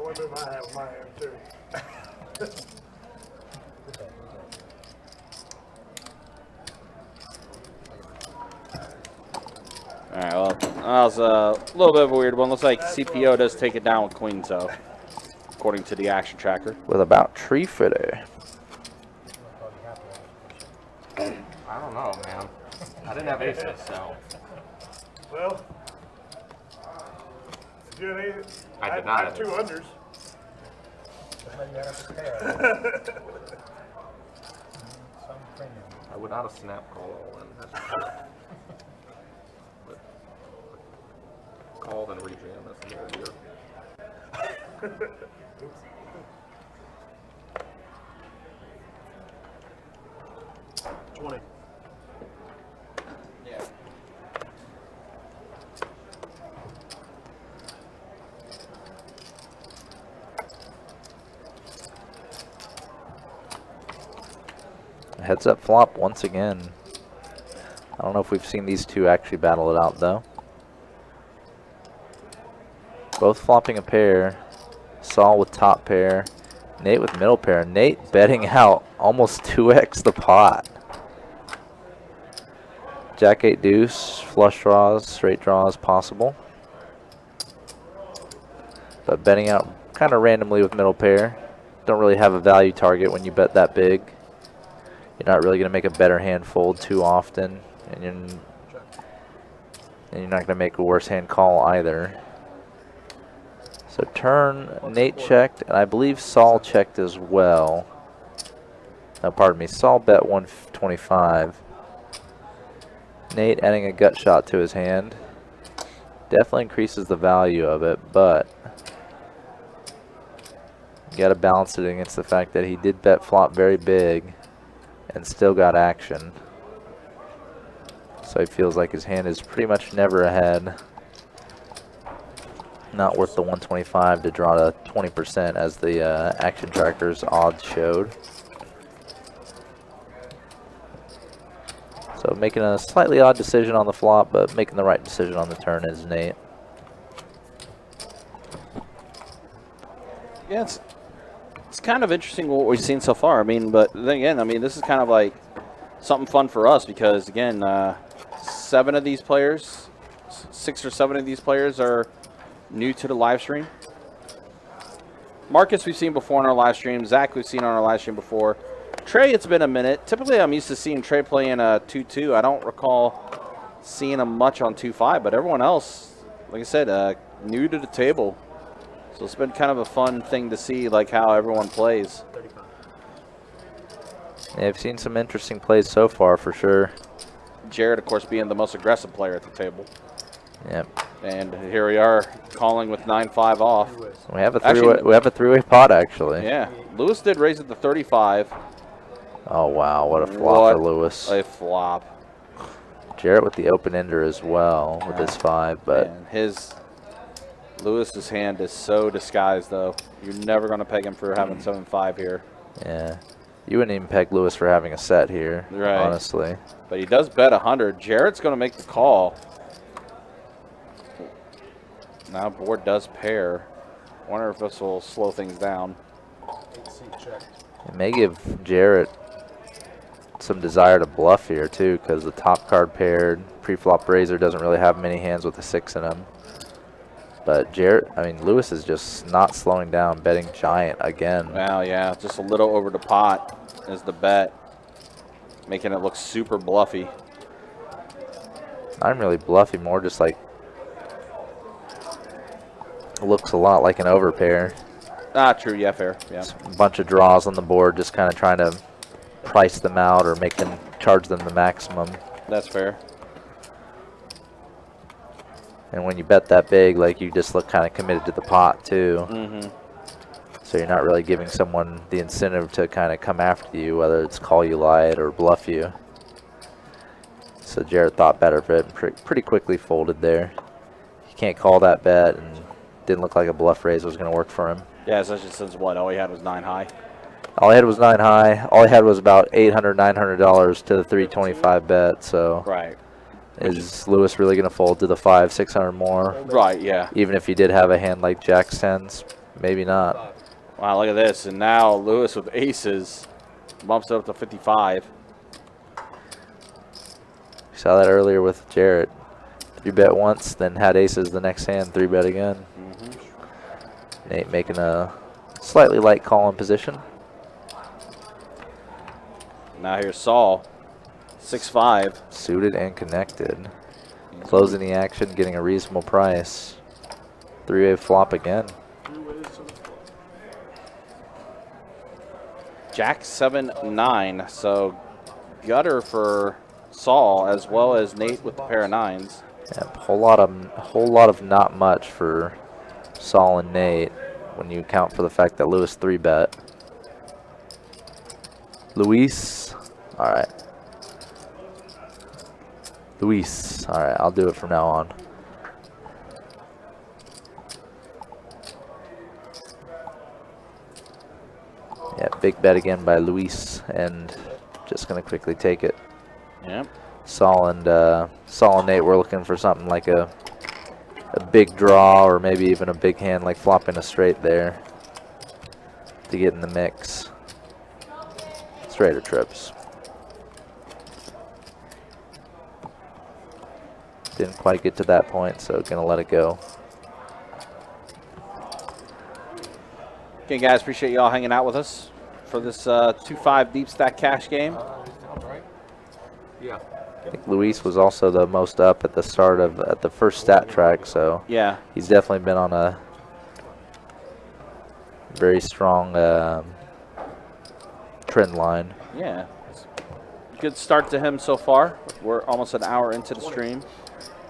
All right, well, that was a little bit of a weird one. Looks like CPO does take it down with queens, though, according to the Action Tracker. With about tree footer. I don't know, man. I didn't have aces, so. Well, did you have any? I did not I have have 2 aces. unders. I would not have snapped call all in. That's for sure. But called and rejam this whole year. 20. Heads up flop once again. I don't know if we've seen these two actually battle it out though. Both flopping a pair. Saul with top pair. Nate with middle pair. Nate betting out almost 2x the pot. Jack 8 deuce, flush draws, straight draws possible. But betting out kind of randomly with middle pair. Don't really have a value target when you bet that big. You're not really going to make a better hand fold too often, and you're not going to make a worse hand call either. So turn, Nate checked, and I believe Saul checked as well. No, pardon me, Saul bet 125. Nate adding a gut shot to his hand. Definitely increases the value of it, but you got to balance it against the fact that he did bet flop very big and still got action. So he feels like his hand is pretty much never ahead. Not worth the 125 to draw to 20% as the Action Tracker's odds showed. So making a slightly odd decision on the flop, but making the right decision on the turn is Nate. Yeah, it's kind of interesting what we've seen so far. I mean, but then again, I mean, this is kind of like something fun for us because, again, 7 of these players, 6 or 7 of these players are new to the live stream. Marcus we've seen before on our live stream. Zach we've seen on our live stream before. Trey, it's been a minute. Typically, I'm used to seeing Trey playing 2-2. I don't recall seeing him much on 2-5, but everyone else, like I said, new to the table. So it's been kind of a fun thing to see, like how everyone plays. Yeah, I've seen some interesting plays so far for sure. Jared, of course, being the most aggressive player at the table. Yep. And here we are calling with 9-5 off. We have a three-way pot actually. Yeah. Lewis did raise it to 35. Oh wow, what a flop for Lewis. A flop. Jarrett with the open ender as well with his 5, but and Lewis's hand is so disguised though. You're never going to peg him for having 7-5 here. yeah. You wouldn't even peg Lewis for having a set here, Right. honestly. But he does bet 100. Jarrett's going to make the call. Now board does pair. Wonder if this will slow things down. It may give Jarrett some desire to bluff here too, because the top card paired, pre-flop raiser doesn't really have many hands with a 6 in them. But Lewis is just not slowing down, betting giant again. Well, yeah, just a little over the pot is the bet, making it look super bluffy. I'm really bluffy, more just like looks a lot like an overpair. Ah, true. Yeah, fair. Yeah. A bunch of draws on the board, just kind of trying to price them out or charge them the maximum. That's fair. And when you bet that big, like, you just look kind of committed to the pot too. Mm-hmm. So you're not really giving someone the incentive to kind of come after you, whether it's call you light or bluff you. So Jarrett thought better of it and pretty quickly folded there. He can't call that bet, and didn't look like a bluff raise was going to work for him. Yeah, especially since what? All he had was 9 high. All he had was 9 high. All he had was about $800, $900 to the 325 bet. So Right. is Lewis really going to fold to the 500, 600 more? Right, yeah. Even if he did have a hand like Jack's tens, maybe not. Wow, look at this. And now Lewis with aces bumps it up to 55. We saw that earlier with Jarrett. 3-bet once, then had aces the next hand, 3-bet again. Nate making a slightly light call in position. Now here's Saul. 6-5. Suited and connected. Closing the action, getting a reasonable price. 3-way flop again. Jack 7-9. So gutter for Saul as well as Nate with the pair of 9s. Yep, whole lot of not much for Saul and Nate when you account for the fact that Lewis 3-bet. Luis, all right. Luis, all right, I'll do it from now on. Yeah, big bet again by Luis, and just gonna quickly take it. Yep. Saul and Nate were looking for something like a big draw, or maybe even a big hand like flopping a straight there to get in the mix. Straight or trips. Didn't quite get to that point, so gonna let it go. Okay, guys, appreciate you all hanging out with us for this 2-5 deep stack cash game. Yeah. I think Luis was also the most up at the start of at the first stat track, so Yeah. he's definitely been on a very strong trend line. Yeah. Good start to him so far. We're almost an hour into the stream.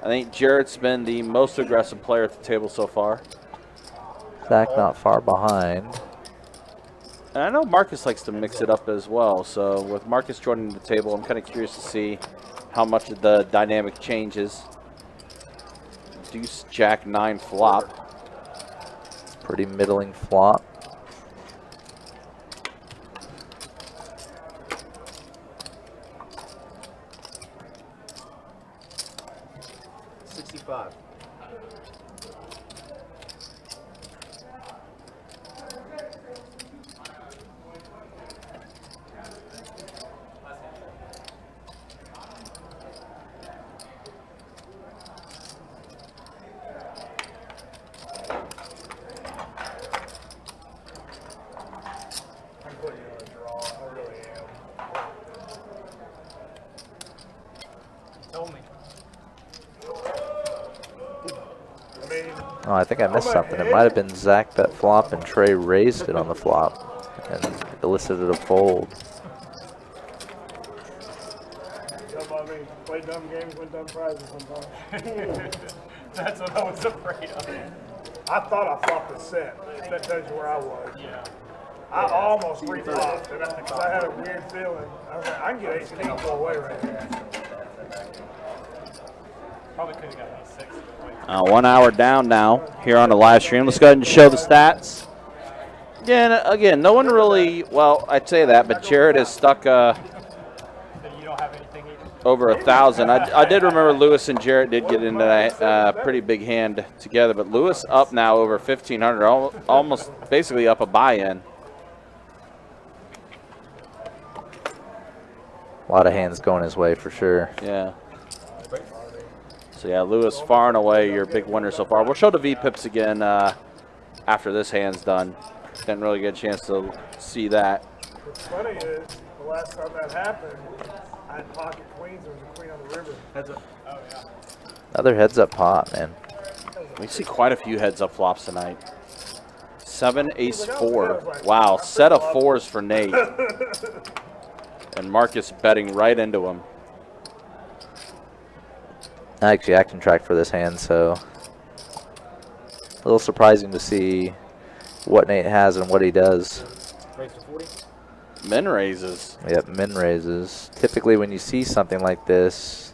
I think Jarrett's been the most aggressive player at the table so far. Zach not far behind. And I know Marcus likes to mix it up as well. So with Marcus joining the table, I'm kind of curious to see how much of the dynamic changes. Deuce, Jack, 9 flop. Pretty middling flop. Oh, I think I missed something. It might have been Zach bet flop and Trey raised it on the flop and elicited a fold. Play dumb games, win dumb prizes sometimes. That's what I was afraid of. I thought I flopped a set. That tells you where I was. Yeah. I almost re-flopped because I had a weird feeling. I was like, I can get ace king go away right here. Probably could have gotten a 6. 1 hour down now here on the live stream. Let's go ahead and show the stats. Again, no one really, well, I'd say that, but Jarrett is stuck You don't have anything either? over 1,000. I did remember Lewis and Jarrett did get into that pretty big hand together, but Lewis up now over 1,500, almost basically up a buy-in. A lot of hands going his way for sure. Yeah. So yeah, Lewis far and away your big winner so far. We'll show the V-pips again after this hand's done. Didn't really get a chance to see that. What's funny is, the last time that happened, I had pocket queens, there was a queen on the river. Oh, yeah. Another heads up pot, man. We see quite a few heads up flops tonight. 7, ace, 4. Wow, set of 4s for Nate. And Marcus betting right into him. I actually action tracked for this hand, so a little surprising to see what Nate has and what he does. Raise to 40. Min raises. Yep, min raises. Typically when you see something like this,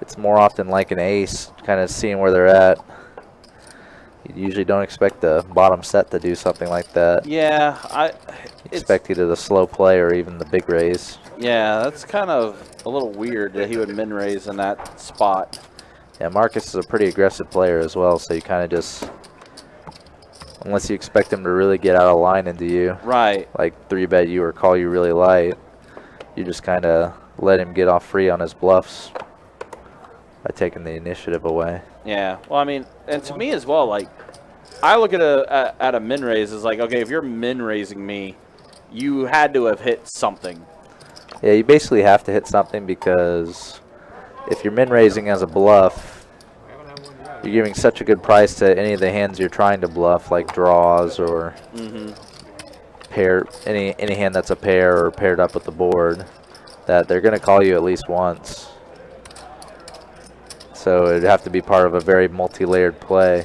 it's more often like an ace, kind of seeing where they're at. You usually don't expect the bottom set to do something like that. Yeah, Expect either the slow play or even the big raise. yeah, that's kind of a little weird that he would min raise in that spot. Yeah, Marcus is a pretty aggressive player as well, so you kind of just, unless you expect him to really get out of line into you, Right. like 3-bet you or call you really light, you just kind of let him get off free on his bluffs by taking the initiative away. Yeah. Well, I mean, and to me as well, like, I look at a min raise as like, okay, if you're min raising me, you had to have hit something. Yeah, you basically have to hit something, because if you're min raising as a bluff, you're giving such a good price to any of the hands you're trying to bluff, like draws or pair, any hand that's a pair or paired up with the board, that they're going to call you at least once. So it'd have to be part of a very multi-layered play,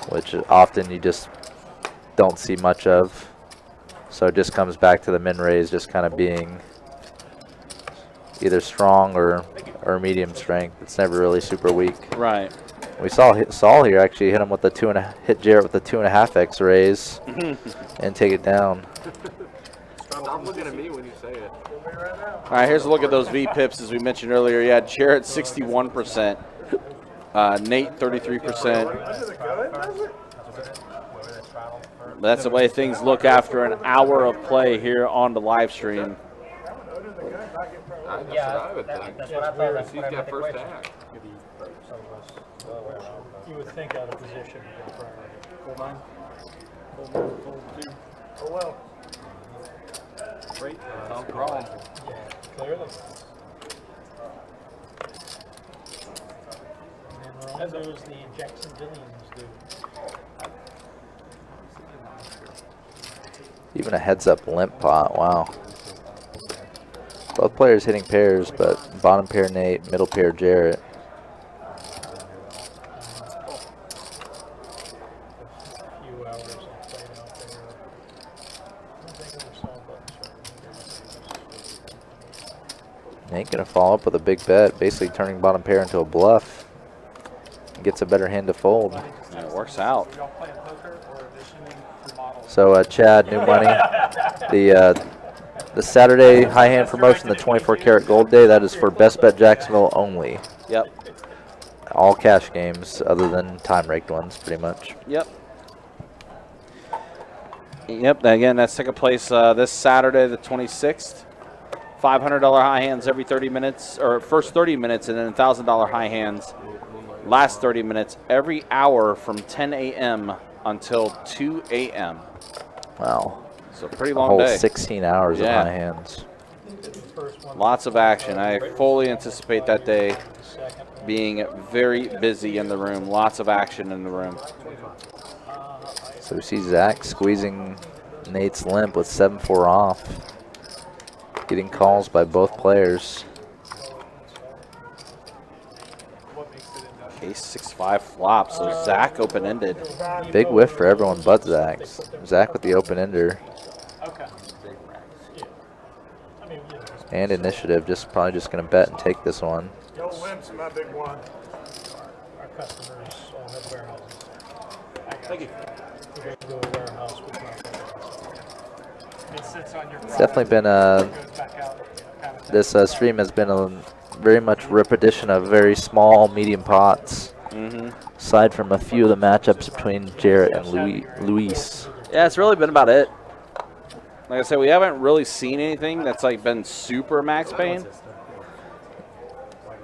which often you just don't see much of. So it just comes back to the min raise just kind of being either strong or medium strength. It's never really super weak. Right. We saw Saul here actually hit him with the hit Jarrett with a 2.5x raise and take it down. Stop looking at me when you say it. All right, here's a look at those V pips as we mentioned earlier. Yeah, Jarrett 61%, Nate 33%. That's the way things look after an hour of play here on the live stream. That's what I would think. That's what I thought. That's He's what I got meant the first question. act. You would think out of position. You get priority. Full 9. Full 2. Oh well. Great. Clear them. As those the Jacksonvillians do. Even a heads-up limp pot. Wow. Both players hitting pairs, but bottom pair Nate, middle pair Jarrett. Few hours of playing out there. I don't think I ever saw buttons. Nate gonna follow up with a big bet, basically turning bottom pair into a bluff. Gets a better hand to fold. And it works out. Y'all playing poker or auditioning for models? So Chad, new money. The Saturday high hand promotion, the 24 karat gold day, that is for Best Bet Jacksonville only. Yep. All cash games other than time raked ones, pretty much. Yep. Yep. Again, that's second place this Saturday, the 26th. $500 high hands every 30 minutes, or first 30 minutes, and then $1,000 high hands last 30 minutes every hour from 10 a.m. until 2 a.m. Wow. So pretty A long whole day. 16 hours Yeah. of high hands. Lots of action. I fully anticipate that day being very busy in the room. Lots of action in the room. So we see Zach squeezing Nate's limp with 7-4 off. Getting calls by both players. Ace 6-5 flop, so Zach open-ended. Big whiff for everyone but Zach. Zach with the open-ender. Okay. Yeah. I mean, you know, And initiative, probably just going to bet and take this one. Yo, Limp's my big one. our customers all have warehouses. Thank you. You go to a warehouse with my It sits on your It's definitely been goes back out. Kind of this stream has been a very much repetition of very small, medium pots. Aside from a few of the matchups between Jarrett and Luis. Yeah, it's really been about it. Like I said, we haven't really seen anything that's like been super max pain.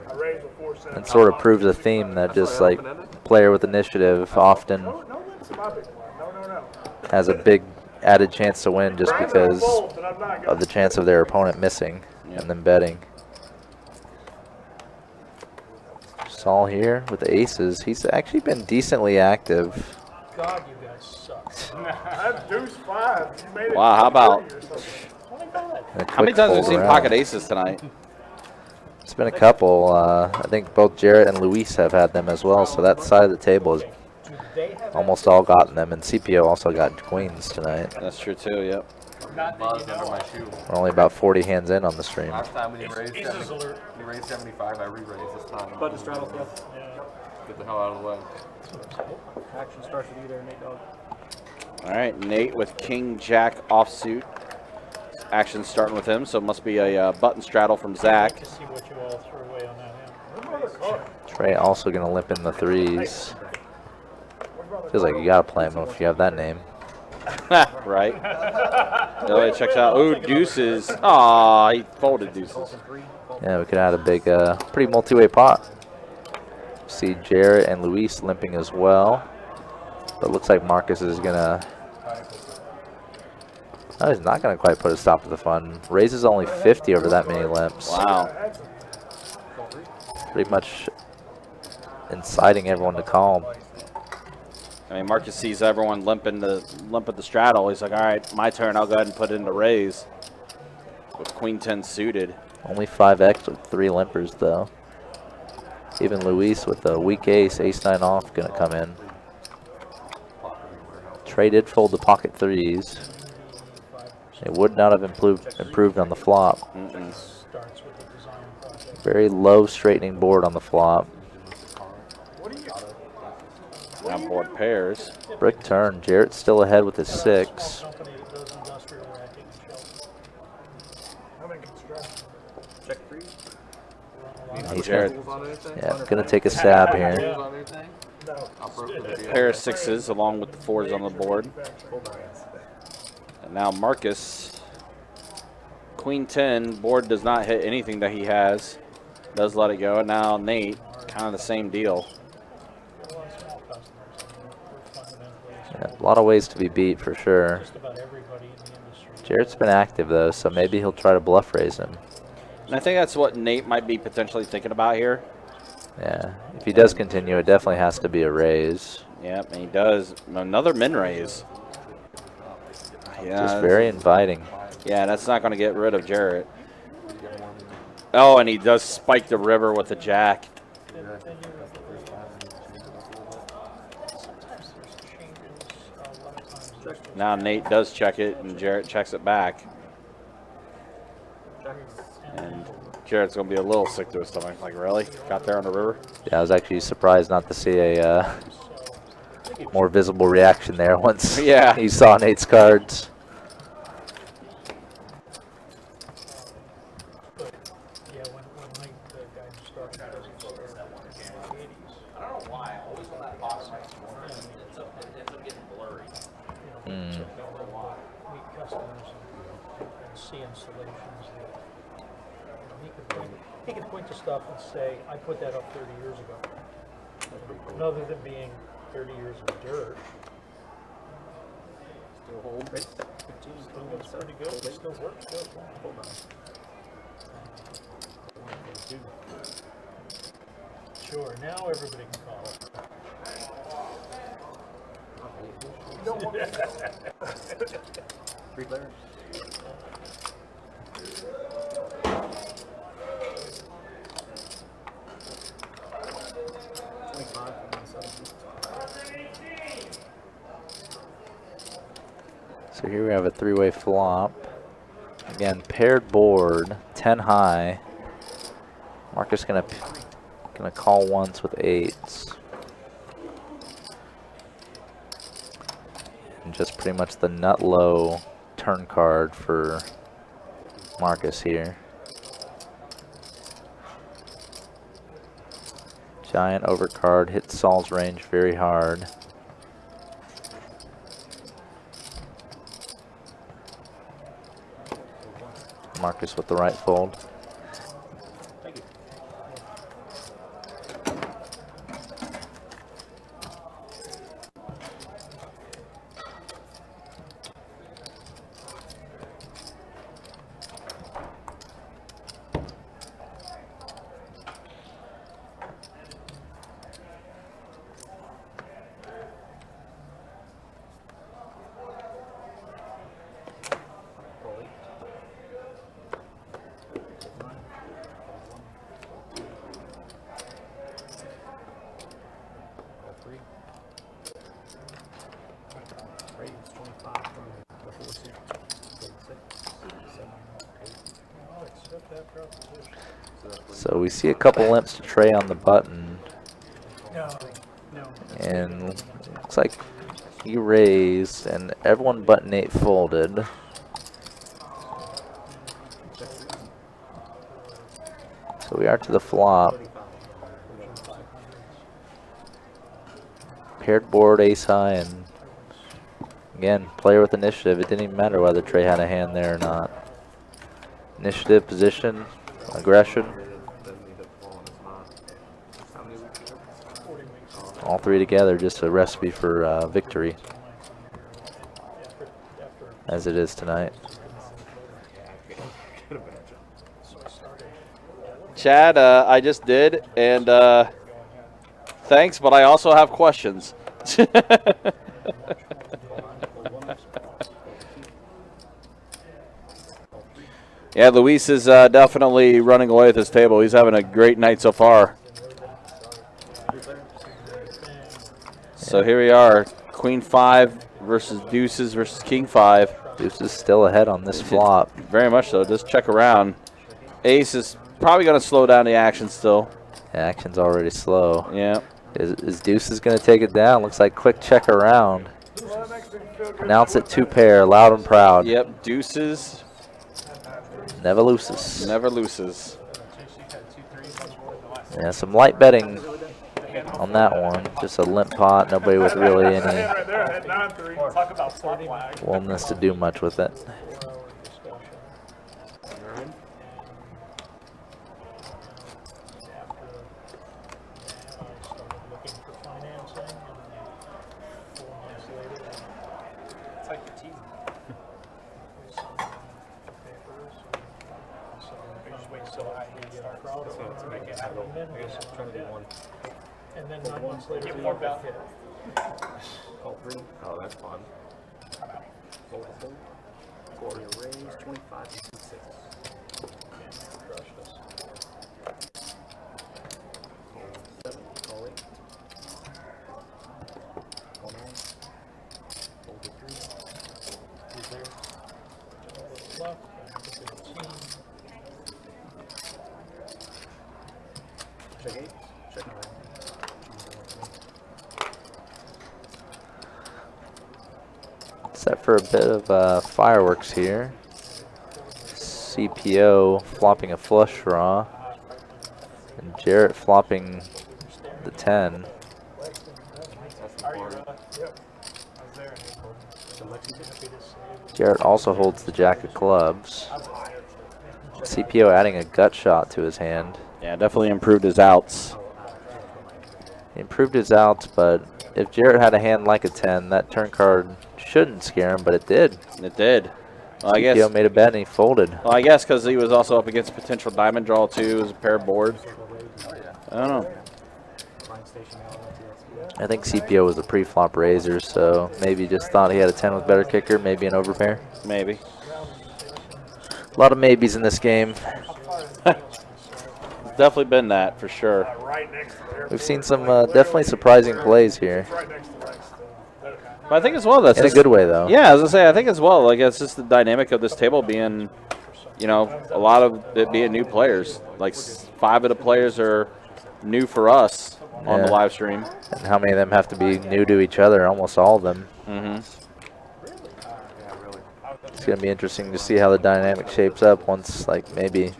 I raised a 4 cent. And sort of proves a theme that just like player with initiative often No, Limp's my big one. No. has a big added chance to win just because Folds, and I'm not of gonna- the chance of their opponent missing and then betting. Saul here with the aces. He's actually been decently active. God, you guys guys suck. That's deuce 5. You made it. Wow, how about- 30 or something. Oh my god. And a How many quick times have we fold seen around. pocket aces tonight? It's been a couple. I think both Jarrett and Luis have had them as well, so that side of the table has Do they have almost all gotten them, and CPO also got queens tonight. That's true too. Yep. Buzzed under my shoe. We're only about 40 hands in on the stream. Last time when you raised Aces 70, alert. you raised 75, I re-raised this time. Button straddles, yeah. Get the hell out of the way. Action starts with you there, Nate Dog. All right, Nate with King Jack offsuit. Action starting with him, so it must be a button straddle from Zach. To see what you all threw away on that hand. What about the card? Trey also going to limp in the threes. Feels like you got to play him if you have that name. Right. Elliot checks out. Ooh, deuces. Aw, he folded deuces. Yeah, we could have had a big, pretty multi-way pot. See Jarrett and Luis limping as well. But looks like Marcus is going to... No, he's not going to quite put a stop to the fun. Raises only 50 over that many limps. Wow. Pretty much inciting everyone to call. I mean, Marcus sees everyone limp at the straddle. He's like, all right, my turn. I'll go ahead and put it in the raise. With Queen 10 suited. Only 5x with 3 limpers, though. Even Luis with the weak ace, ace-9 off, going to come in. Trey did fold the pocket threes. It would not have improved on the flop. Starts with the design project. Very low straightening board on the flop. Now board pairs. Brick turn. Jarrett's still ahead with his 6. Company that does industrial racking and shelving. I'm in construction. Check 3. He's Jarrett. gonna take a stab here. Rules on anything? I'll broker the deal. Pair of sixes along with the fours on the board. And now Marcus. Queen 10. Board does not hit anything that he has. Does let it go. And now Nate. Kind of the same deal. A lot of small customers. I mean, we're fundamentally Yeah, a lot of ways to be beat for sure. just about everybody in the industry. Jarrett's been active though, so maybe he'll try to bluff raise him. And I think that's what Nate might be potentially thinking about here. Yeah, if he does continue, it definitely has to be a raise. Yep, and he does. Another min raise. Yeah, Just very inviting. yeah, that's not going to get rid of Jarrett. Oh, and he does spike the river with the jack. Sometimes there's changes. A lot of times there's Now Nate does check it, and Jarrett checks it back. And Jarrett's going to be a little sick to his stomach. Like, really? Got there on the river? Yeah, I was actually surprised not to see a more visible reaction there once Yeah. he saw Nate's cards. But yeah, when Mike, the guy who started as he started in the 80s. I don't know why. Always when that box ends up getting blurry. You know, so meet customers and see installations that he could point to stuff and say, I put that up 30 years ago. And other than being 30 years of dirt. Still hold. Still looks pretty good. It still works good. Hold on. Sure, now everybody can call it. Three players. So here we have a 3-way flop. Again, paired board, 10 high. Marcus gonna call once with 8s. And just pretty much the nut low turn card for Marcus here. Giant overcard hits Saul's range very hard. Marcus with the right fold. Thank you. So we see a couple limps to Trey on the button. No, no. And looks like he raised, and everyone but Nate folded. So we are to the flop. Paired board, ace high, and again, player with initiative. It didn't even matter whether Trey had a hand there or not. Initiative, position, aggression. All three together, just a recipe for victory, as it is tonight. Chad, I just did, and thanks, but I also have questions. Yeah, Luis is definitely running away with his table. He's having a great night so far. So here we are, Queen 5 versus Deuces versus King 5. Deuces still ahead on this flop. Very much so. Just check around. Ace is probably going to slow down the action still. The action's already slow. Yeah. Is Deuces going to take it down? Looks like quick check around. Announce it 2 pair, loud and proud. Yep, Deuces. Never loses. Never loses. Yeah, some light betting on that one. Just a limp pot. Nobody with really any Right there, I had 9-3. Talk about flop lag. willingness to do much with it. And then 9 months later, we get hit. Call 3. Oh, that's fun. Fold the fold. Quarter raise, 25 and 6. Crushed us. Call 7. Call 8. Call 9. Fold the 3. Who's there? Left, and 15. Check 8. Check 9. Set for a bit of fireworks here. CPO flopping a flush draw. And Jarrett flopping the 10. Jarrett also holds the jack of clubs. CPO adding a gut shot to his hand. Yeah, definitely improved his outs. He improved his outs, but if Jarrett had a hand like a 10, that turn card shouldn't scare him, but it did. It did. Well, I CPO guess. made a bet and he folded. Well, I guess because he was also up against potential diamond draw too, as a pair board. I don't know. I think CPO was a pre-flop raiser, so maybe just thought he had a 10 with better kicker, maybe an overpair. Maybe. A lot of maybes in this game. Definitely been that for sure. Right next to there. We've seen some definitely surprising plays here. Right next to Lex. But I think as well that's In a just- good way, though. Yeah, as I say, I think as well. Like it's just the dynamic of this table being, you know, a lot of it being new players. Like 5 of the players are new for us on the Yeah. live stream. And how many of them have to be new to each other? Almost all of them. Mm-hmm. It's going to be interesting to see how the dynamic shapes up once, like, maybe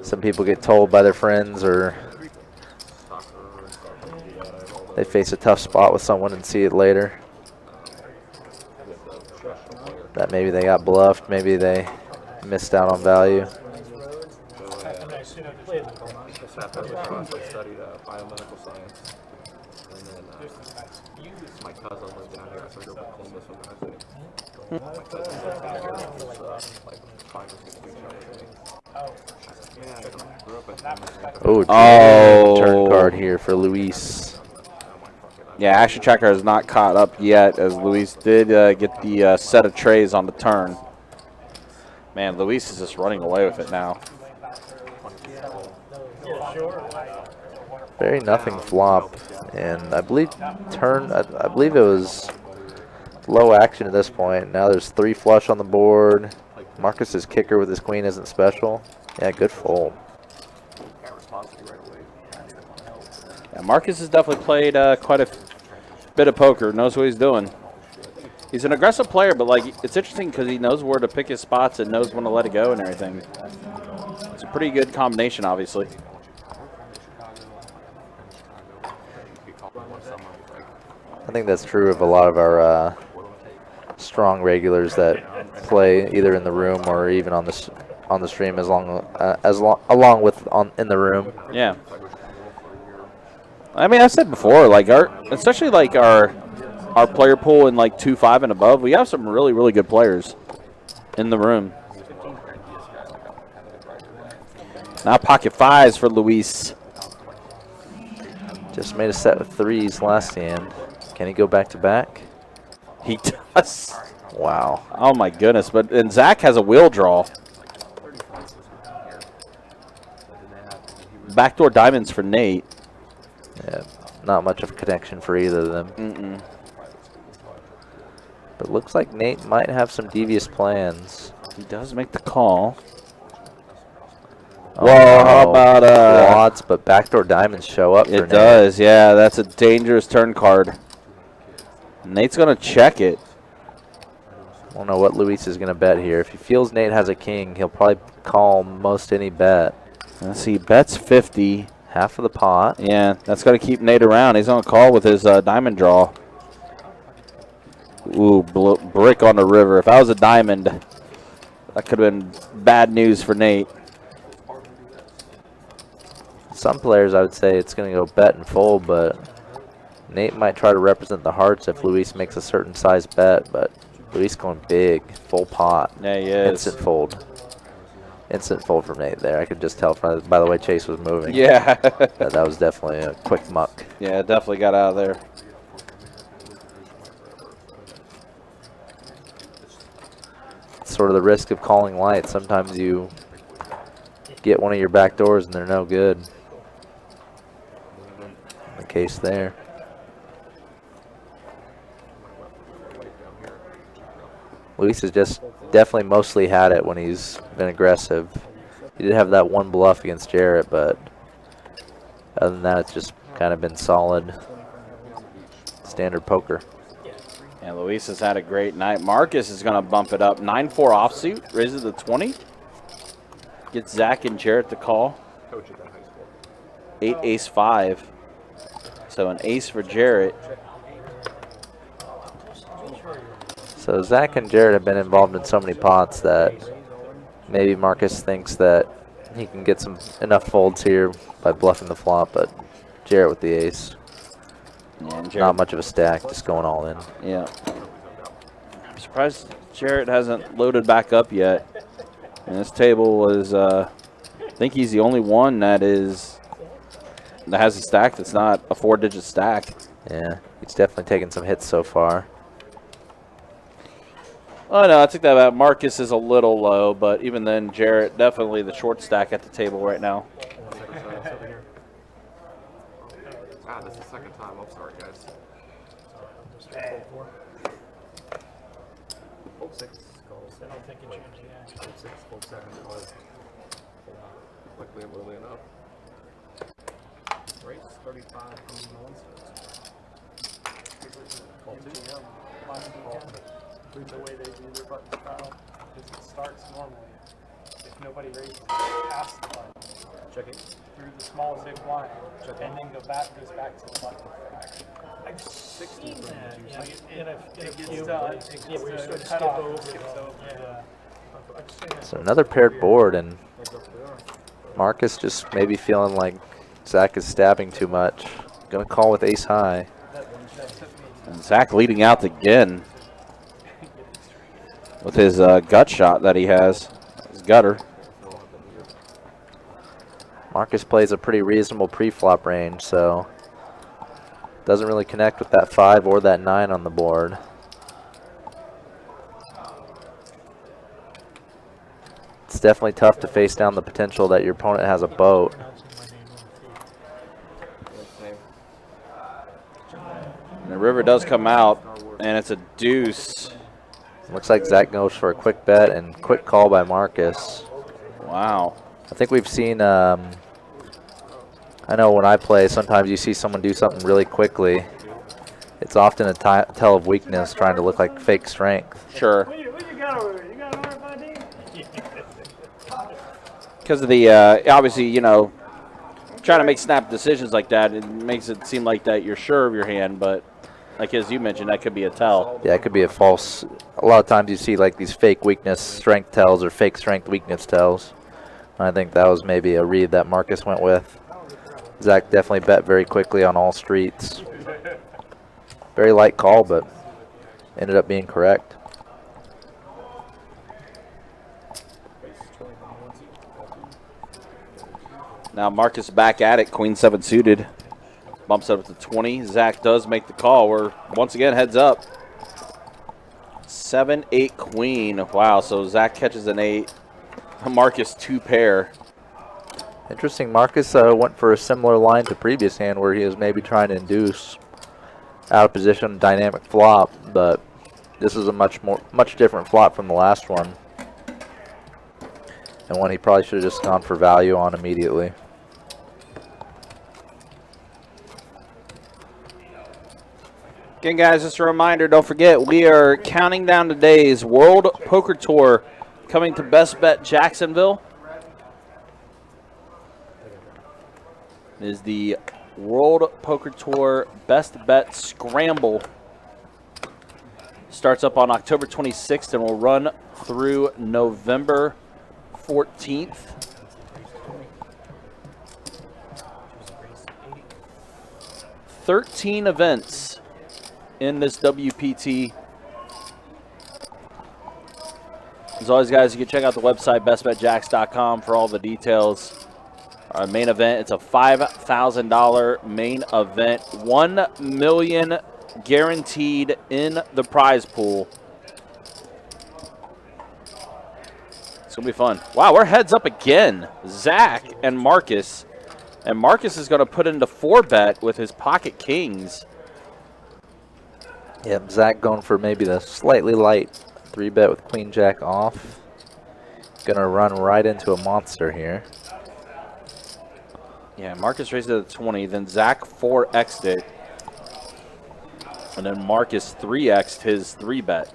some people get told by their friends or they face a tough spot with someone and see it later. That maybe they got bluffed, maybe they missed out on value. And I assume you played the I studied biomedical science. And then my cousin lived down here. So I grew up in Columbus, Ohio. My cousin lived down here. Was, like 5 or 6 years younger than me. Yeah, I grew up in Oh, Oh. turn card here for Luis. Yeah, Action Tracker has not caught up yet, as Luis did get the set of trays on the turn. Man, Luis is just running away with it now. Very nothing flop, and I believe I believe it was low action at this point. Now there's 3 flush on the board. Marcus's kicker with his queen isn't special. Yeah, good fold. Got response to me right away. Yeah, Marcus has definitely played quite a bit of poker. Knows what he's doing. He's an aggressive player, but like it's interesting because he knows where to pick his spots and knows when to let it go and everything. It's a pretty good combination, obviously. I think that's true of a lot of our strong regulars that play either in the room or even on the stream along with in the room. Yeah. I mean, I said before, like especially like our player pool in like 2-5 and above, we have some really, really good players in the room. Now pocket fives for Luis. Just made a set with threes last hand. Can he go back to back? He does. Wow. Oh my goodness! And Zach has a wheel draw. Backdoor diamonds for Nate. Yeah, not much of a connection for either of them. But looks like Nate might have some devious plans. He does make the call. Oh, Whoa, how about quads, but backdoor diamonds show up for It Nate. does, yeah. That's a dangerous turn card. Nate's gonna check it. I don't know what Luis is gonna bet here. If he feels Nate has a king, he'll probably call most any bet. Let's see, bets 50. Half of the pot. Yeah, that's gonna keep Nate around. He's gonna call with his diamond draw. Ooh, brick on the river. If I was a diamond, that could have been bad news for Nate. Some players, I would say it's going to go bet and fold, but Nate might try to represent the hearts if Luis makes a certain size bet, but Luis going big, full pot. Yeah, he is. Instant fold. Instant fold from Nate there. I could just tell by the way Chase was moving. Yeah. that was definitely a quick muck. Yeah, definitely got out of there. It's sort of the risk of calling light. Sometimes you get one of your back doors and they're no good. The case there. Luis has just definitely mostly had it when he's been aggressive. He did have that one bluff against Jarrett, but other than that, it's just kind of been solid standard poker. And Luis has had a great night. Marcus is going to bump it up. 9-4 offsuit, raises to 20. Gets Zach and Jarrett to call. 8 ace 5. So an ace for Jarrett. So Zach and Jarrett have been involved in so many pots that maybe Marcus thinks that he can get enough folds here by bluffing the flop, but Jarrett with the ace. Yeah, and Not much of a stack, just going all in. Yeah. I'm surprised Jarrett hasn't loaded back up yet. And this table was, I think he's the only one that has a stack that's not a 4-digit stack. Yeah, he's definitely taken some hits so far. Oh, no, I think that Marcus is a little low, but even then, Jarrett definitely the short stack at the table right now. Ah, this is the second time. I'm sorry, guys. Fold 6. I don't think it changed the action. Fold 6, fold 7. Luckily, I'm early enough. Rates 35 from no one's. Fold 2. The way they do their button style is it starts normally. If nobody raises past the button, Check it. through the smallest big blind, and then goes back to the button. I've seen that. In a few, Yeah, where you sort of cut skip off, over. skips over. Yeah. I've seen that. So another paired board, and Marcus just maybe feeling like Zach is stabbing too much. Gonna call with ace high. And Zach leading out again with his gut shot that he has, his gutter. Marcus plays a pretty reasonable pre-flop range, so doesn't really connect with that 5 or that 9 on the board. It's definitely tough to face down the potential that your opponent has a boat. And the river does come out, and it's a deuce. Looks like Zach goes for a quick bet and quick call by Marcus. Wow. I think we've seen, I know when I play, sometimes you see someone do something really quickly. It's often a tell of weakness, trying to look like fake strength. Sure. What you got over there? You got an RFID? Because of the, obviously, you know, trying to make snap decisions like that, it makes it seem like that you're sure of your hand, but like as you mentioned, that could be a tell. Yeah, it could be a false. A lot of times you see like these fake weakness strength tells or fake strength weakness tells. I think that was maybe a read that Marcus went with. Zach definitely bet very quickly on all streets. Very light call, but ended up being correct. Now Marcus back at it, queen 7 suited. Bumps up to 20. Zach does make the call. We're once again heads up. 7-8 queen. Wow, so Zach catches an 8. Marcus 2 pair. Interesting, Marcus went for a similar line to previous hand where he was maybe trying to induce out of position dynamic flop, but this is a much different flop from the last one. And one he probably should have just gone for value on immediately. Again, guys, just a reminder, don't forget, we are counting down today's World Poker Tour coming to Best Bet Jacksonville. It is the World Poker Tour Best Bet Scramble. Starts up on October 26th and will run through November 14th. $13 events in this WPT. As always, guys, you can check out the website, bestbetjacks.com, for all the details. Our main event, it's a $5,000 main event. $1 million guaranteed in the prize pool. It's going to be fun. Wow, we're heads up again. Zach and Marcus. And Marcus is going to put into 4-bet with his pocket kings. Yep, Zach going for maybe the slightly light 3-bet with queen jack off. Gonna run right into a monster here. Yeah, Marcus raised it to 20, then Zach 4x'd it. And then Marcus 3x'd his 3-bet.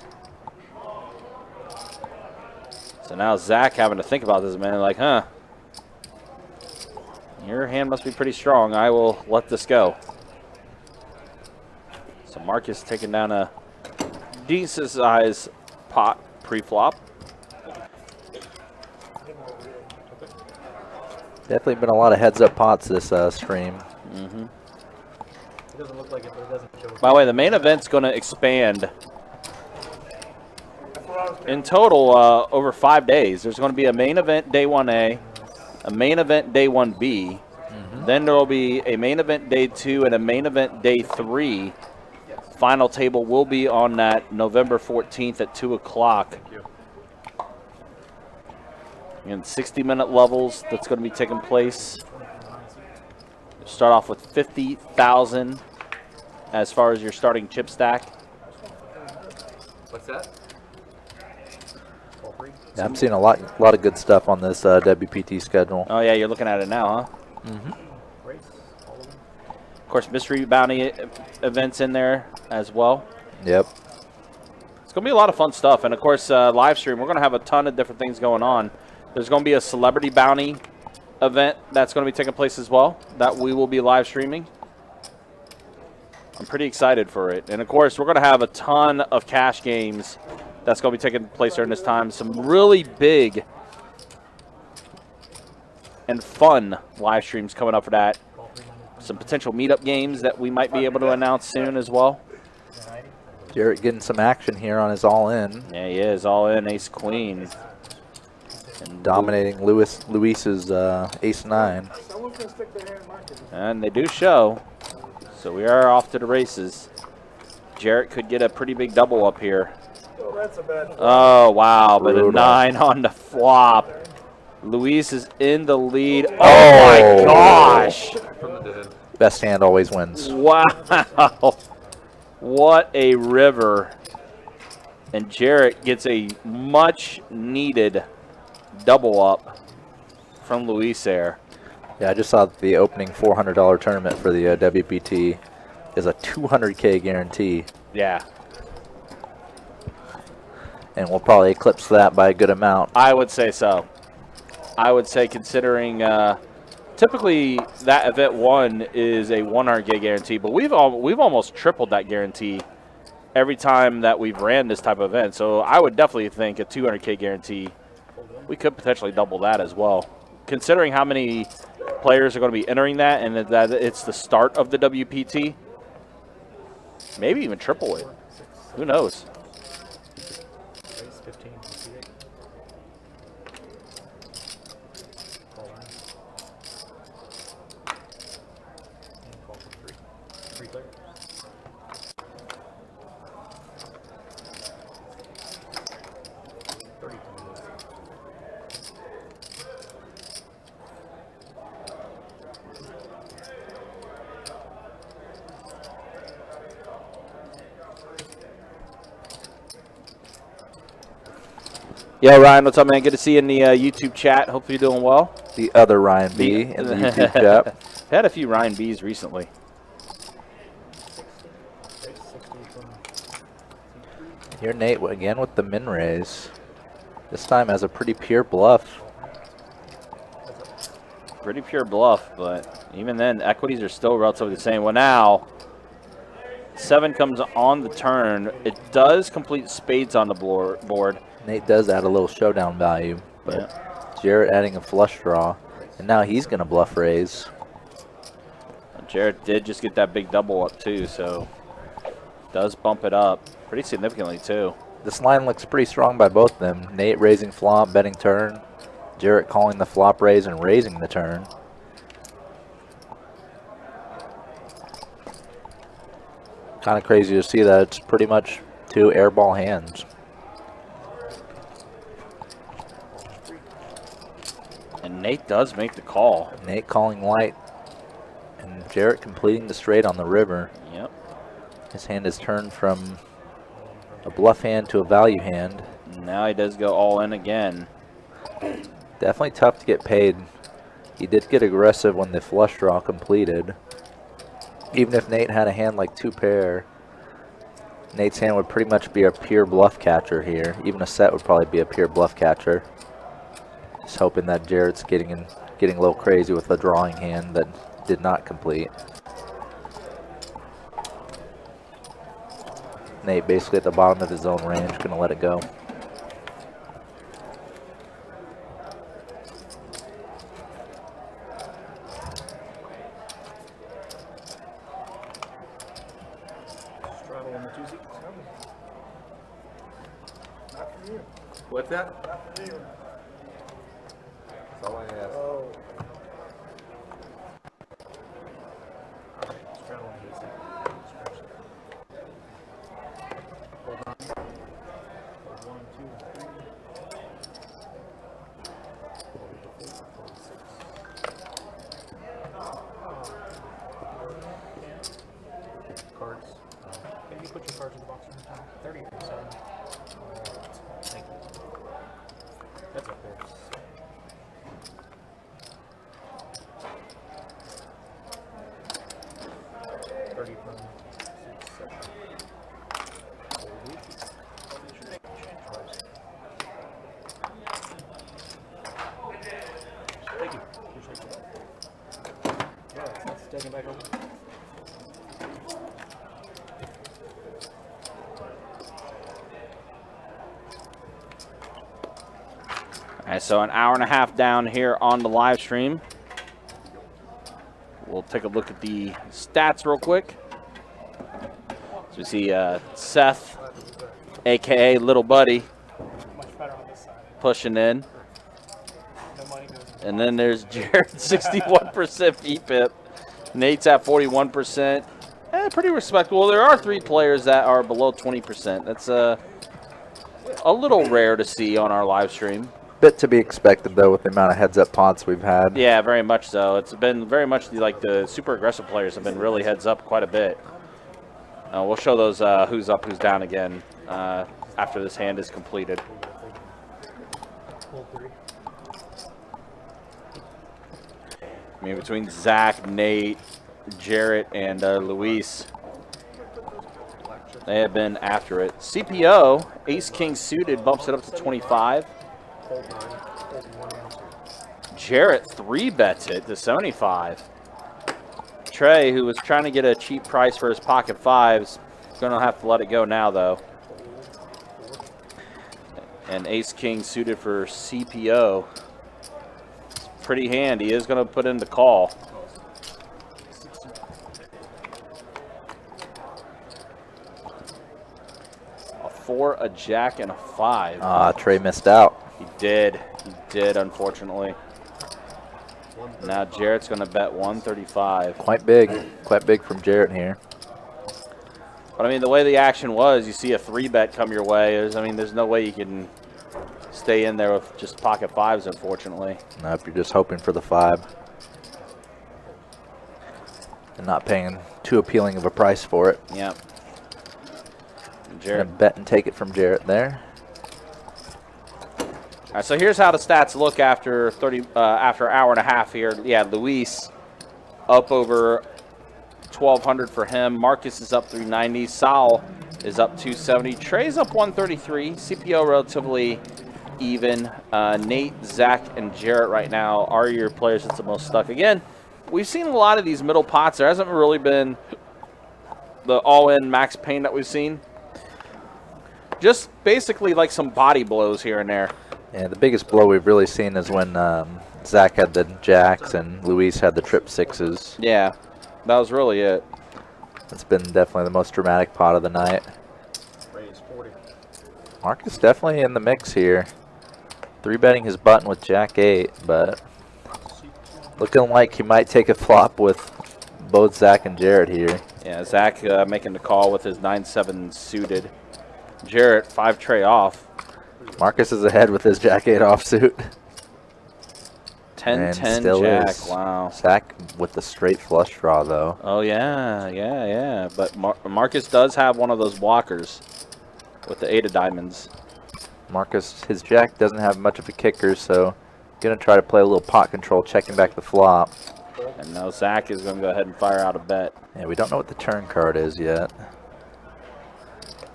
So now Zach having to think about this, man, like, huh, your hand must be pretty strong. I will let this go. So Marcus taking down a decent size pot pre-flop. Definitely been a lot of heads-up pots this stream. Mm-hmm. It doesn't look like it, but it doesn't show. By the way, the main event's going to expand in total over 5 days. There's going to be a main event day 1A, a main event day 1B, then there will be a main event day 2 and a main event day 3. Final table will be on that November 14th at 2 o'clock. And 60-minute levels that's going to be taking place. Start off with 50,000 as far as your starting chip stack. What's that? Yeah, I'm seeing a lot of good stuff on this WPT schedule. Oh yeah, you're looking at it now, huh? Mm-hmm. Of course, mystery bounty events in there as well. Yep. It's going to be a lot of fun stuff. And, of course, live stream, we're going to have a ton of different things going on. There's going to be a celebrity bounty event that's going to be taking place as well that we will be live streaming. I'm pretty excited for it. And, of course, we're going to have a ton of cash games that's going to be taking place during this time. Some really big and fun live streams coming up for that. Some potential meetup games that we might be able to announce soon as well. Jarrett getting some action here on his all-in. Yeah, he is. All in, ace-queen. And dominating Luis's ace-9. Someone's gonna stick their hand in Marcus. And they do show. So we are off to the races. Jarrett could get a pretty big double up here. Oh, that's a bad flop. Oh, wow. But a Brutal. 9 on the flop. Luis is in the lead. Oh, Oh. my gosh. From the dead. Best hand always wins. Wow. What a river. And Jarrett gets a much needed double up from Luis there. Yeah, I just saw that the opening $400 tournament for the WPT is a 200K guarantee, Yeah, and we'll probably eclipse that by a good amount. I would say so. I would say considering typically that event 1 is a 100K guarantee, but we've almost tripled that guarantee every time that we've ran this type of event. So I would definitely think a 200K guarantee, we could potentially double that as well. Considering how many players are going to be entering that and that it's the start of the WPT, maybe even triple it. Who knows? Raise 15. See it? Call line. And call for 3. 3 players. Yo, Ryan, what's up, man? Good to see you in the YouTube chat. Hope you're doing well. The other Ryan B in the YouTube chat. Had a few Ryan B's recently. Here, Nate, again with the min raise. This time as a pretty pure bluff. Pretty pure bluff, but even then, equities are still relatively the same. Well, now, 7 comes on the turn. It does complete spades on the board. Nate does add a little showdown value, but Jarrett adding a flush draw, and now he's going to bluff raise. Jarrett did just get that big double up too, so does bump it up pretty significantly too. This line looks pretty strong by both of them. Nate raising flop, betting turn. Jarrett calling the flop raise and raising the turn. Kind of crazy to see that. It's pretty much 2 airball hands. And Nate does make the call. Nate calling light, and Jarrett completing the straight on the river. Yep. His hand is turned from a bluff hand to a value hand. Now he does go all in again. Definitely tough to get paid. He did get aggressive when the flush draw completed. Even if Nate had a hand like 2 pair, Nate's hand would pretty much be a pure bluff catcher here. Even a set would probably be a pure bluff catcher. Just hoping that Jarrett's getting a little crazy with the drawing hand that did not complete. Nate basically at the bottom of his own range, gonna let it go. Straddle on the 2Z. Not for you. What's that? Not for you. That's all I asked. Oh, Straddle on 2Z. Scratch it. Hold on. Hold 1, 2, 3. Hold 6. Cards. Can you put your cards in the box? 30 or 7. Thank you. That's up there. Thank you. Appreciate that. Yeah, let's take it back over. All right, so an hour and a half down here on the live stream. We'll take a look at the stats real quick. So we see Seth, a.k.a. Little Buddy, much better on this side. pushing in. No money goes. And then there's Jared, 61% VPIP. Nate's at 41%. Pretty respectable. There are 3 players that are below 20%. That's a little rare to see on our live stream. Bit to be expected though with the amount of heads up pots we've had. Yeah, very much so. It's been very much like the super aggressive players have been really heads up quite a bit. We'll show those who's up, who's down again after this hand is completed. Hold 3. mean, between Zach, Nate, Jarrett, and Luis, they have been after it. CPO, Ace King suited, bumps it up to 25. Hold 9. Hold 1 and 2. Jarrett 3-bets it to 75. Trey, who was trying to get a cheap price for his pocket fives, is going to have to let it go now, though. And Ace King suited for CPO. Pretty hand. He is going to put in the call. A 4, a jack, and a 5. Ah, Trey missed out. He did. He did, unfortunately. Now Jarrett's going to bet 135. Quite big from Jarrett here. But I mean, the way the action was, you see a 3-bet come your way. There's no way you can stay in there with just pocket fives, unfortunately. Nope, you're just hoping for the 5. And not paying too appealing of a price for it. Yep. Gonna Jarrett. bet and take it from Jarrett there. All right, so here's how the stats look after after an hour and a half here. Yeah, Luis up over 1,200 for him. Marcus is up 390. Sal is up 270. Trey's up 133. CPO relatively even. Nate, Zach, and Jarrett right now are your players that's the most stuck. Again, we've seen a lot of these middle pots. There hasn't really been the all-in max pain that we've seen. Just basically like some body blows here and there. Yeah, the biggest blow we've really seen is when Zach had the jacks and Luis had the trip 6s. Yeah, that was really it. It's been definitely the most dramatic pot of the night. Raise 40. Marcus definitely in the mix here. 3-betting his button with jack 8, but looking like he might take a flop with both Zach and Jarrett here. Yeah, Zach making the call with his 9-7 suited. Jarrett 5 tray off. Marcus is ahead with his jack 8 offsuit. 10-10 still jack. is. Wow. Zach with the straight flush draw though. Oh yeah. But Marcus does have one of those blockers with the 8 of diamonds. Marcus, his jack doesn't have much of a kicker, so gonna try to play a little pot control, checking back the flop. And now Zach is going to go ahead and fire out a bet. Yeah, we don't know what the turn card is yet.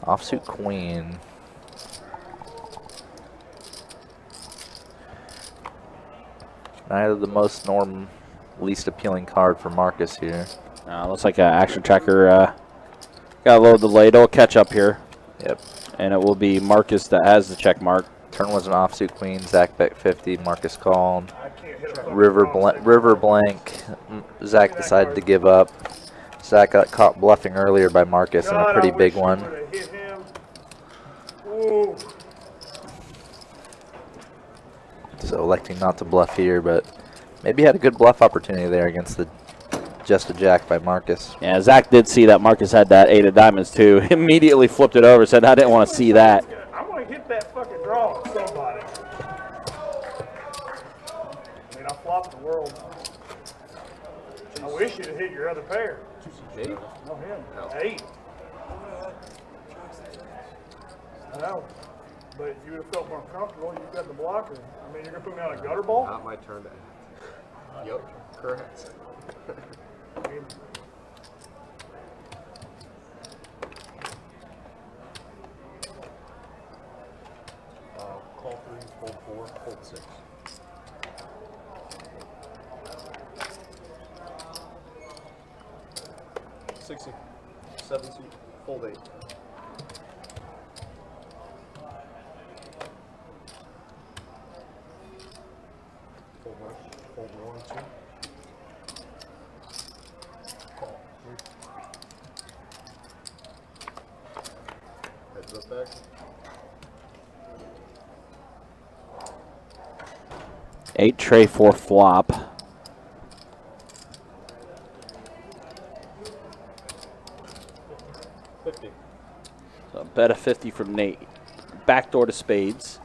Offsuit queen. Neither the most least appealing card for Marcus here. Looks like an action tracker got a little delayed. It'll catch up here. Yep. And it will be Marcus that has the check mark. Turn was an offsuit queen. Zach bet 50. Marcus called. I can't hit a River blank. Zach decided to give up. Zach got caught bluffing earlier by Marcus in a pretty big one. Hit him. Ooh. So electing not to bluff here, but maybe had a good bluff opportunity there against the just a jack by Marcus. Yeah, Zach did see that Marcus had that 8 of diamonds too. Immediately flipped it over, said I didn't want to see that. I'm going to hit that fucking draw with somebody. I mean, I flopped the world. I wish you'd have hit your other pair. 8? No, him. 8. I know. But if you would have felt more comfortable, you've got the blocker. I mean, you're going to put me on a gutter ball? Not my turn to act. Yup, correct. I mean, Call 3, hold 4, hold 6. $60. 7 suit, hold 8. Hold 1, hold 1, 2. Call 3. Heads up back. 8 tray 4 flop. So bet a 50 from Nate. Backdoor to spades.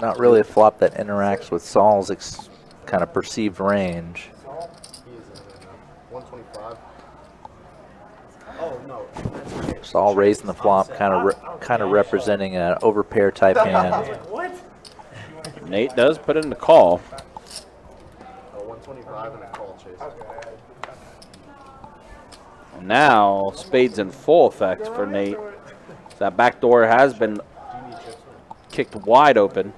Not really a flop that interacts with Saul's kind of perceived range. He is in 125. Oh, no. Saul raising the flop, kind of representing an overpair type hand. what? Nate does put in the call. 125 and a call chase. Now, spades in full effect for Nate. That back door has been kicked wide open.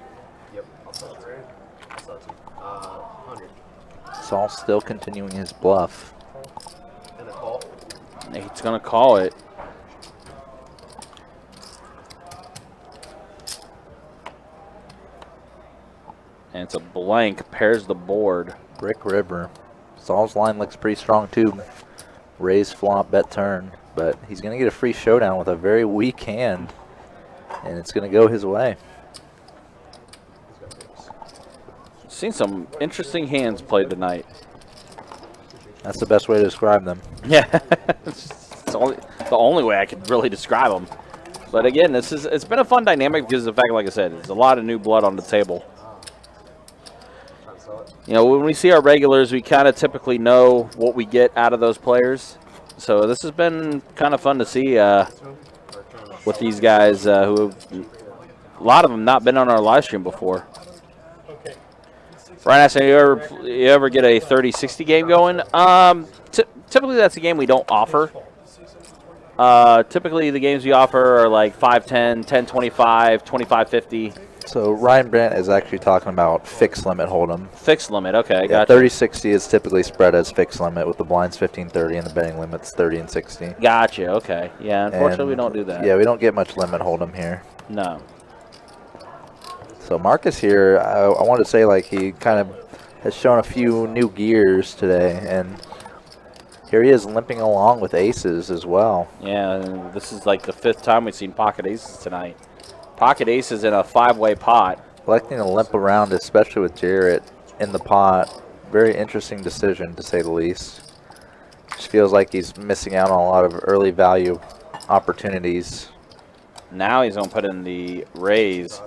Yep, I'll sell it to you. I'll sell it to you. 100. Saul still continuing his bluff. And a call. Nate's going to call it. And it's a blank, pairs the board. Brick River. Saul's line looks pretty strong too. Raise, flop, bet, turn. But he's going to get a free showdown with a very weak hand. And it's going to go his way. Seen some interesting hands played tonight. That's the best way to describe them. Yeah, it's the only way I could really describe them. But again, it's been a fun dynamic because of the fact, like I said, there's a lot of new blood on the table. You know, when we see our regulars, we kind of typically know what we get out of those players. So this has been kind of fun to see with these guys who have, a lot of them not been on our live stream before. Ryan asked, you ever get a 30-60 game going? Typically, that's a game we don't offer. Typically, the games we offer are like 5-10, 10-25, 25-50. So Ryan Brandt is actually talking about fixed limit hold'em. Fixed limit, okay, Yeah, gotcha. 30-60 is typically spread as fixed limit with the blinds 15-30 and the betting limits 30 and 60. Gotcha, okay. Yeah, unfortunately, And we don't do that. Yeah, we don't get much limit hold'em here. No. So Marcus here, I want to say like he kind of has shown a few new gears today, and here he is limping along with aces as well. Yeah, and this is like the 5th time we've seen pocket aces tonight. Pocket aces in a 5-way pot. Electing to limp around, especially with Jarrett in the pot, very interesting decision to say the least. Just feels like he's missing out on a lot of early value opportunities. Now he's going to put in the raise.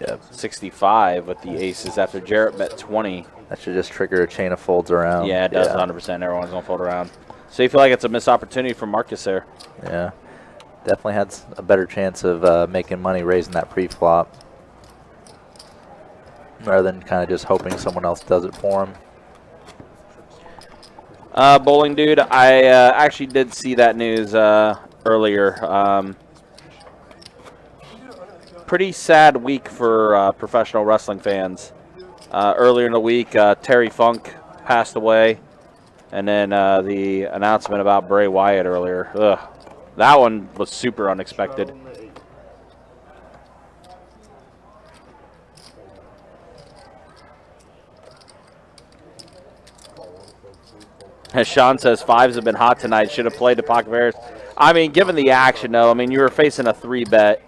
Yep. 65 with the aces after Jarrett bet 20. That should just trigger a chain of folds around. Yeah, it does 100%. Everyone's going to fold around. So you feel like it's a missed opportunity for Marcus there? Yeah. Definitely had a better chance of making money raising that pre-flop rather than kind of just hoping someone else does it for him. Bowling Dude, I actually did see that news earlier. Pretty sad week for professional wrestling fans. Earlier in the week, Terry Funk passed away, and then the announcement about Bray Wyatt earlier. Ugh, that one was super unexpected. As Sean says, 5s have been hot tonight. Should have played the pocket pairs. I mean, given the action, though, I mean, you were facing a 3-bet,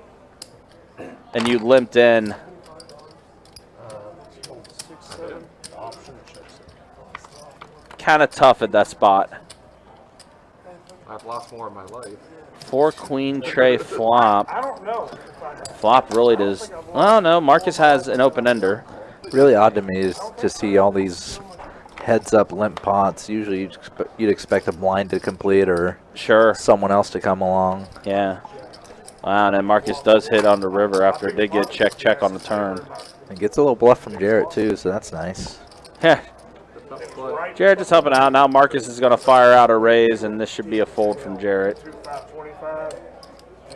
and you limped in. Kind of tough at that spot. I've lost more in my life. 4 queen tray flop. I don't know. Flop really does. Well, no, Marcus has an open ender. Really odd to me is to see all these heads-up limp pots. Usually you'd expect a blind to complete or Sure. someone else to come along. Yeah. Wow, and then Marcus does hit on the river after it did get check on the turn. And gets a little bluff from Jarrett too, so that's nice. Yeah. Jarrett just helping out. Now Marcus is going to fire out a raise, and this should be a fold from Jarrett. 2-5-25,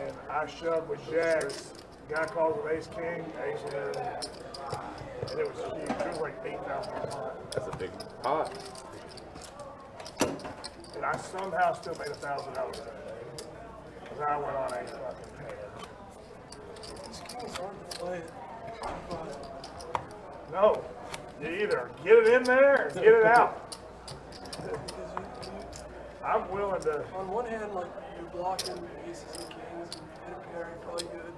and I shoved with jacks. Guy calls with ace king, ace and it was huge. It was like 8,000 pot. That's a big pot. And I somehow still made $1,000 because I went on ace fucking pair. No, you either get it in there or get it out. I'm willing to. On one hand, like, you're blocking aces and kings and hit a pair, you're probably good.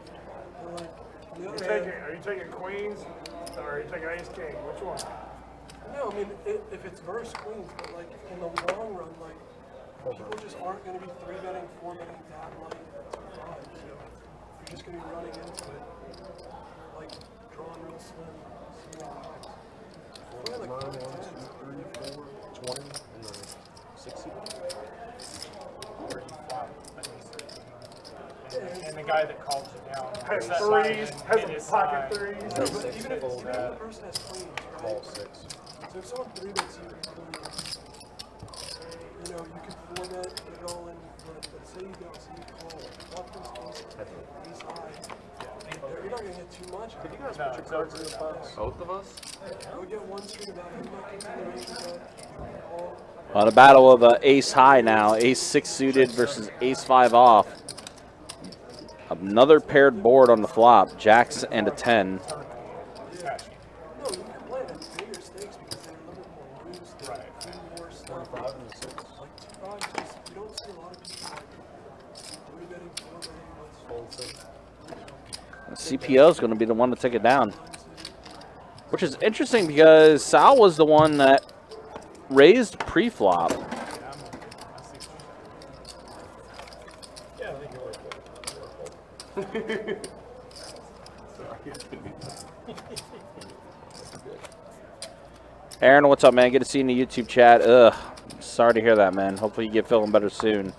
And, like, on the other hand, Are you taking queens or are you taking ace king? Which one? no, I mean, if it's versus queens, but, like, in the long run, like, people just aren't going to be 3-betting, 4-betting that light to 5. So you're just going to be running into it, like, drawing real slim. Probably like 10. 20, and then 60. And the guy that calls it down Has that threes, side has and a his pocket side. threes. Even if the person has queens, right? Ball 6. So if someone 3-bets you, 4-bet, you're going, let's say you go, so you call, bluff is ace high. You're not gonna get too much. Could you guys put your cards in the box? Both of us? I would get one stream about it, you might continue raising bet, call. On a battle of ace high now, ace 6 suited versus ace 5 off. Another paired board on the flop, jacks and a 10. No, you can play it at bigger stakes because they're a little bit more loose. They do more stuff. 5 and the 6. Like 2-5, just, you don't see a lot of people like 3-betting, 4-betting, what's CPO is going to be the one to take it down. Which is interesting because Sal was the one that raised pre-flop. Yeah, I think you're right. Aaron, what's up, man? Good to see you in the YouTube chat. Ugh, sorry to hear that, man. Hopefully you get feeling better soon.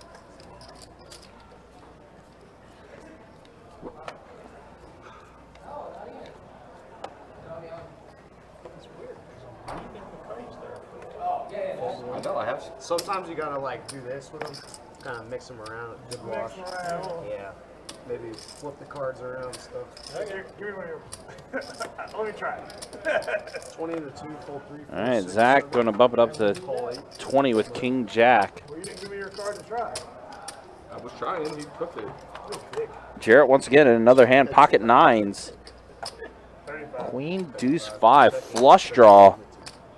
I know, I have. Sometimes you gotta like do this with them, kind of mix them around. Good wash. Yeah. Maybe flip the cards around and stuff. Give me one of your. Let me try it. 20 and the 2, full 3. All right, Zach going to bump it up to 20 with King Jack. Well, you didn't give me your card to try. I was trying, he took it. Jarrett once again in another hand, pocket nines. 35. Queen, deuce, 5, flush draw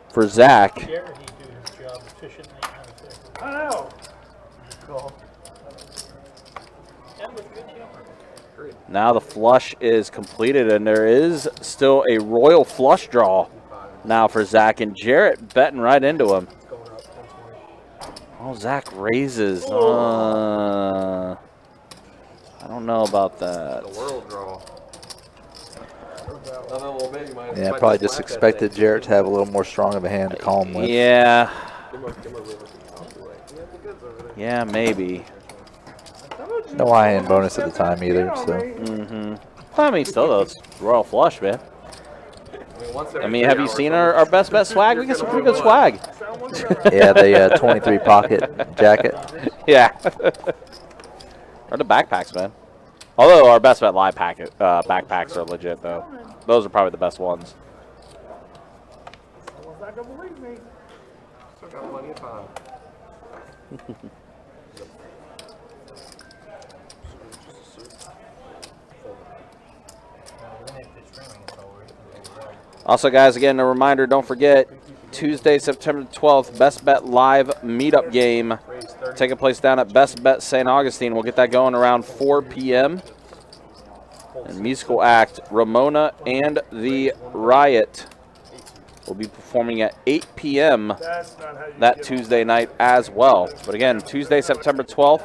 for Zach. Jared, he do his job efficiently and effectively. I know. And with good humor. Now the flush is completed, and there is still a royal flush draw now for Zach, and Jarrett betting right into him. Oh, Zach raises. I don't know about that. The world draw. Another little big, Yeah, probably just expected Jarrett to have a little more strong of a hand to call him with. Yeah. Give him a river. I'll do it. Yeah, maybe. No high-hand bonus at the time either, so. Well, I mean, still though, it's royal flush, man. I mean, have you seen our best bet swag? We get some pretty good swag. Yeah, the 23 pocket jacket. Yeah. Or the backpacks, man. Although our best bet live packet backpacks are legit, though. Those are probably the best ones. Someone's not gonna believe me. Still got plenty of time. Also, guys, again, a reminder, don't forget, Tuesday, September 12th, Best Bet Live meetup game taking place down at Best Bet St. Augustine. We'll get that going around 4 p.m. And musical act Ramona and the Riot will be performing at 8 p.m. That's not how you that get Tuesday night as well. But again, Tuesday, September 12th.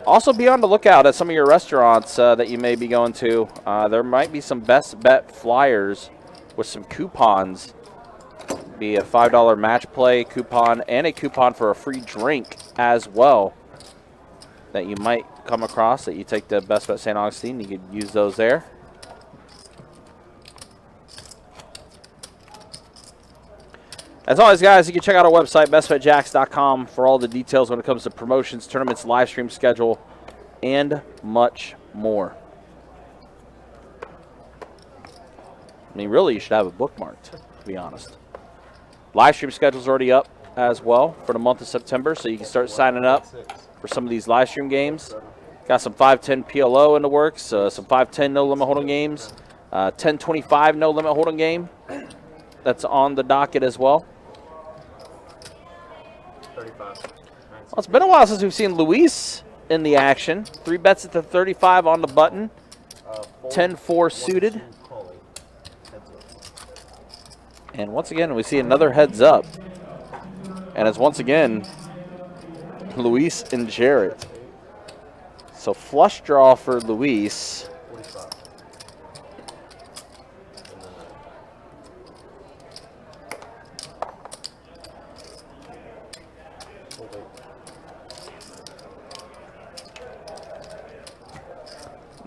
Also, be on the lookout at some of your restaurants that you may be going to. There might be some Best Bet flyers with some coupons. Be a $5 match play coupon and a coupon for a free drink as well that you might come across that you take to Best Bet St. Augustine. You could use those there. As always, guys, you can check out our website, bestbetjacks.com, for all the details when it comes to promotions, tournaments, live stream schedule, and much more. I mean, really, you should have it bookmarked, to be honest. Live stream schedule's already up as well for the month of September, so you can start signing up for some of these live stream games. Got some 5-10 PLO in the works, some 5-10 no-limit hold'em games, 10-25 no-limit hold'em game that's on the docket as well. 35. Well, it's been a while since we've seen Luis in the action. 3 bets at the 35 on the button, 10-4 suited. And once again, we see another heads up. And it's once again Luis and Jarrett. So flush draw for Luis. 45.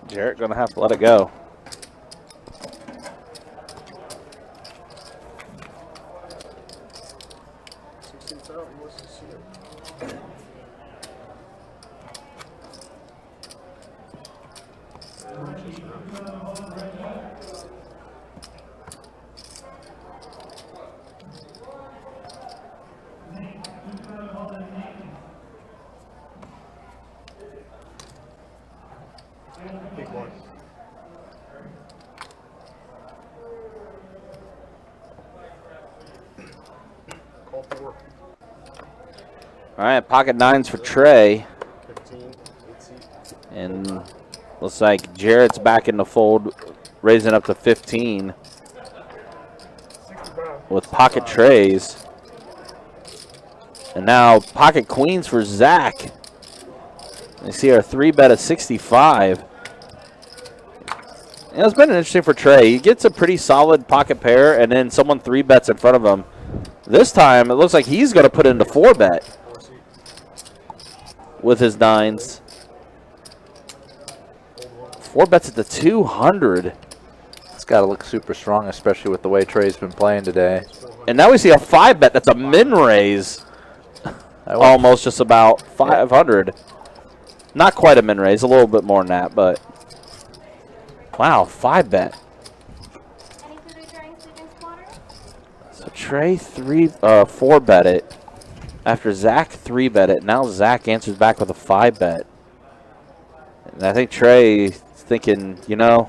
Jarrett gonna have to let it go. Big one. Call 4. All right, pocket nines for Trey. 15. 8 seat. And looks like Jarrett's back in the fold, raising up to 15 with pocket trays. And now pocket queens for Zach. You see our 3-bet of 65. And it's been interesting for Trey. He gets a pretty solid pocket pair, and then someone 3-bets in front of him. This time, it looks like he's going to put into 4-bet with his nines. 4-bets at the 200. It's got to look super strong, especially with the way Trey's been playing today. And now we see a 5-bet. That's a min raise. Almost just about 500. Not quite a min raise, a little bit more than that, but wow, 5-bet. So Trey 4-bet it after Zach 3-bet it. Now Zach answers back with a 5-bet. And I think Trey thinking, you know,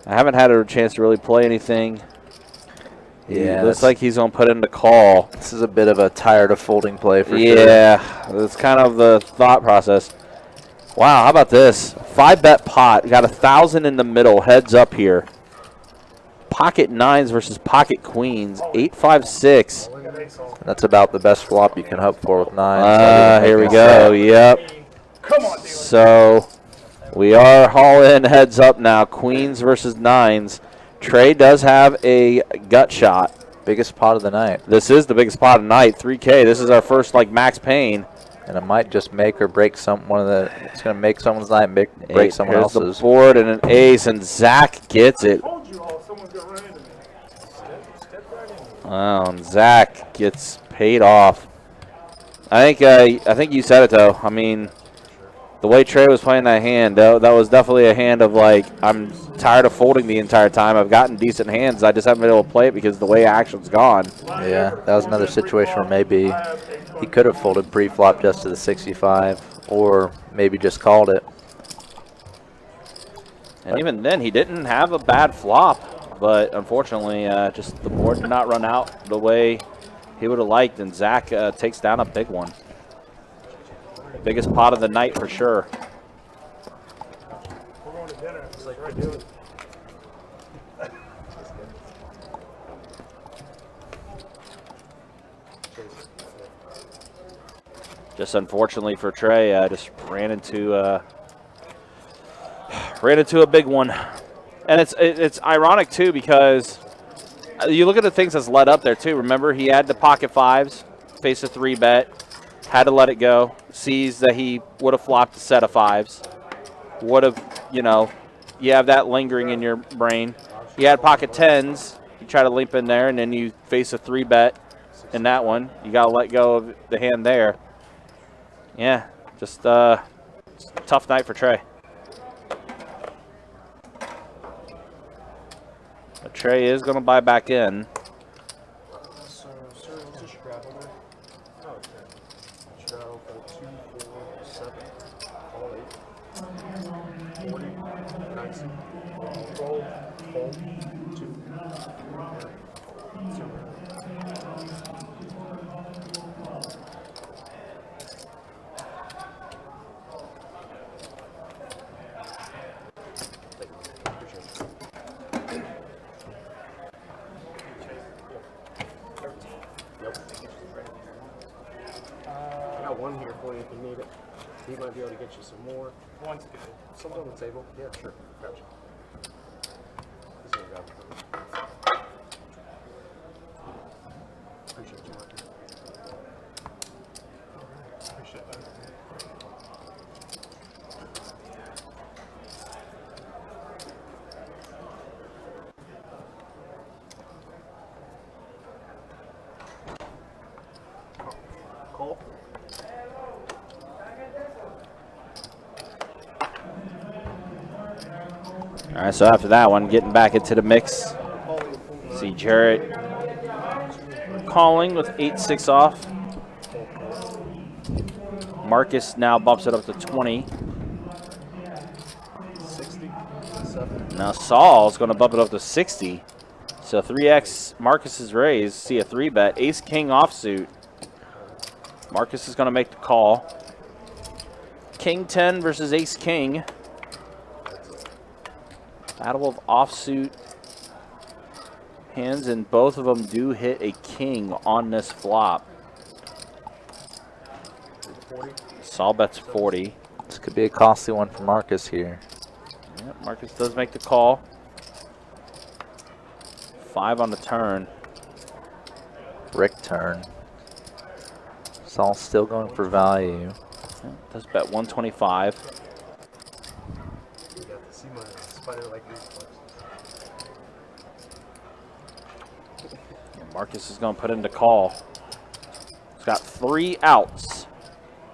I haven't had a chance to really play anything. Yeah, looks like he's going to put in the call. This is a bit of a tired of folding play for sure. Yeah, that's kind of the thought process. Wow, how about this? 5-bet pot. Got 1,000 in the middle. Heads up here. Pocket nines versus pocket queens. 8-5-6. That's about the best flop you can hope for with nines. Here we go. Yep. Come on, dude. So we are all in heads up now. Queens versus nines. Trey does have a gut shot. Biggest pot of the night. This is the biggest pot of the night. 3K. This is our first like max pain. And it might just make or break it's going to make someone's night, break someone Here's else's. the board and an ace, and Zach gets it. Told you all, someone's gonna run into me. Wow, and Zach gets paid off. I think you said it though. I mean, the way Trey was playing that hand, that was definitely a hand of like, I'm tired of folding the entire time. I've gotten decent hands. I just haven't been able to play it because the way action's gone. Yeah, that was another situation where maybe he could have folded pre-flop just to the 65 or maybe just called it. And even then, he didn't have a bad flop, but unfortunately, just the board did not run out the way he would have liked, and Zach takes down a big one. Biggest pot of the night for sure. We're going to dinner. It's like, right, do it. Just unfortunately for Trey, just ran into a big one, and it's ironic too because you look at the things that's led up there too. Remember, he had the pocket fives, face a 3-bet, had to let it go. Sees that he would have flopped a set of fives, would have, you know, you have that lingering in your brain. You had pocket tens, you try to limp in there, and then you face a 3-bet in that one. You got to let go of the hand there. Yeah, just tough night for Trey. But Trey is going to buy back in. So, sir, what's your straddle there? Oh, okay. Straddle for 2, 4, 7, all 8. 40, 90. Roll, fold, 2. I got one here for you if you need it. He might be able to get you some more. One's good. Something on the table? Yeah, sure. Gotcha. This one got it. Appreciate you, Mark. Appreciate that. Call. All right, so after that one, getting back into the mix. See Jarrett calling with 8-6 off. Marcus now bumps it up to 20. 60. Now Saul's going to bump it up to 60. So 3x Marcus is raised. See a 3-bet. Ace-King offsuit. Marcus is going to make the call. King-10 versus Ace-King. Battle of offsuit hands, and both of them do hit a king on this flop. 40. Saul bets 40. This could be a costly one for Marcus here. Yep, Marcus does make the call. 5 on the turn. Rick turn. Saul's still going for value. Yep, does bet 125. You got to see my spider like reflex. And Marcus is going to put in the call. He's got 3 outs.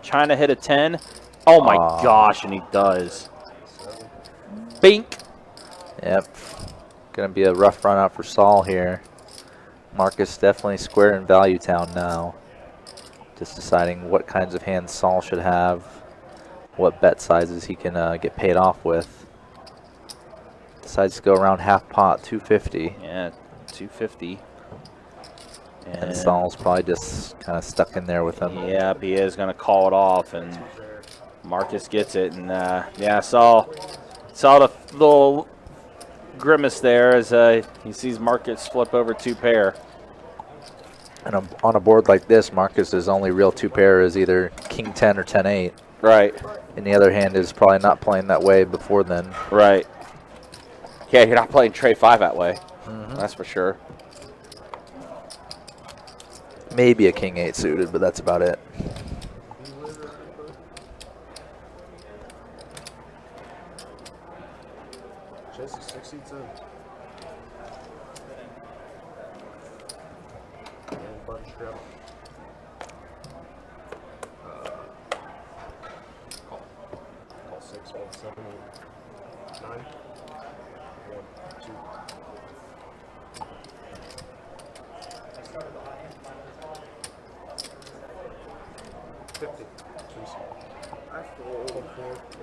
Trying to hit a 10. Oh my gosh, and he does. Bink. Yep. Going to be a rough run out for Saul here. Marcus definitely square in value town now. Just deciding what kinds of hands Saul should have, what bet sizes he can get paid off with. Decides to go around half pot, 250. Yeah, 250. And Saul's probably just kind of stuck in there with him. Yep, he is going to call it off, and Marcus gets it. And yeah, saw the little grimace there as he sees Marcus flip over 2 pair. And on a board like this, Marcus's only real 2 pair is either King 10 or 10-8. Right. And the other hand is probably not playing that way before then. Right. Yeah, you're not playing Trey 5 that way. That's for sure. Maybe a King 8 suited, but that's about it. Chase is 60 too. And button strap. Call 6, 1, 7, 8, 9. 1, 2.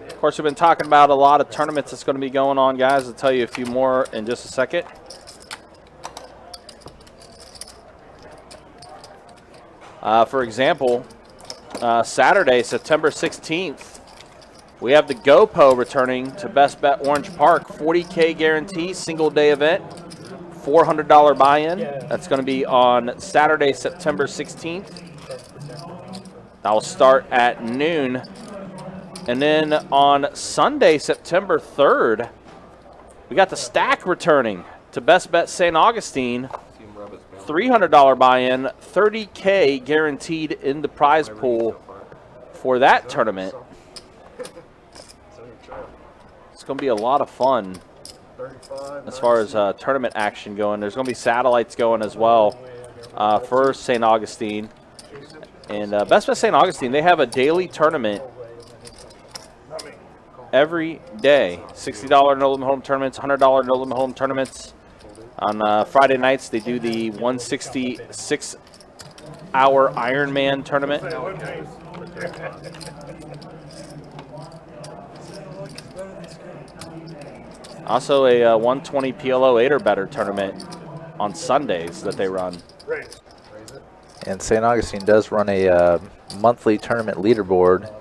Of course, we've been talking about a lot of tournaments that's going to be going on, guys. I'll tell you a few more in just a second. For example, Saturday, September 16th, we have the GoPo returning to Best Bet Orange Park. 40K guarantee, single-day event, $400 buy-in. That's going to be on Saturday, September 16th. That will start at noon. And then on Sunday, September 3rd, we got the Stack returning to Best Bet St. Augustine. $300 buy-in, $30K guaranteed in the prize pool for that tournament. It's going to be a lot of fun as far as tournament action going. There's going to be satellites going as well for St. Augustine. And Best Bet St. Augustine, they have a daily tournament every day. $60 no limit home tournaments, $100 no limit home tournaments. On Friday nights, they do the 166-hour Ironman tournament. Also a 120 PLO 8 or better tournament on Sundays that they run. And St. Augustine does run a monthly tournament leaderboard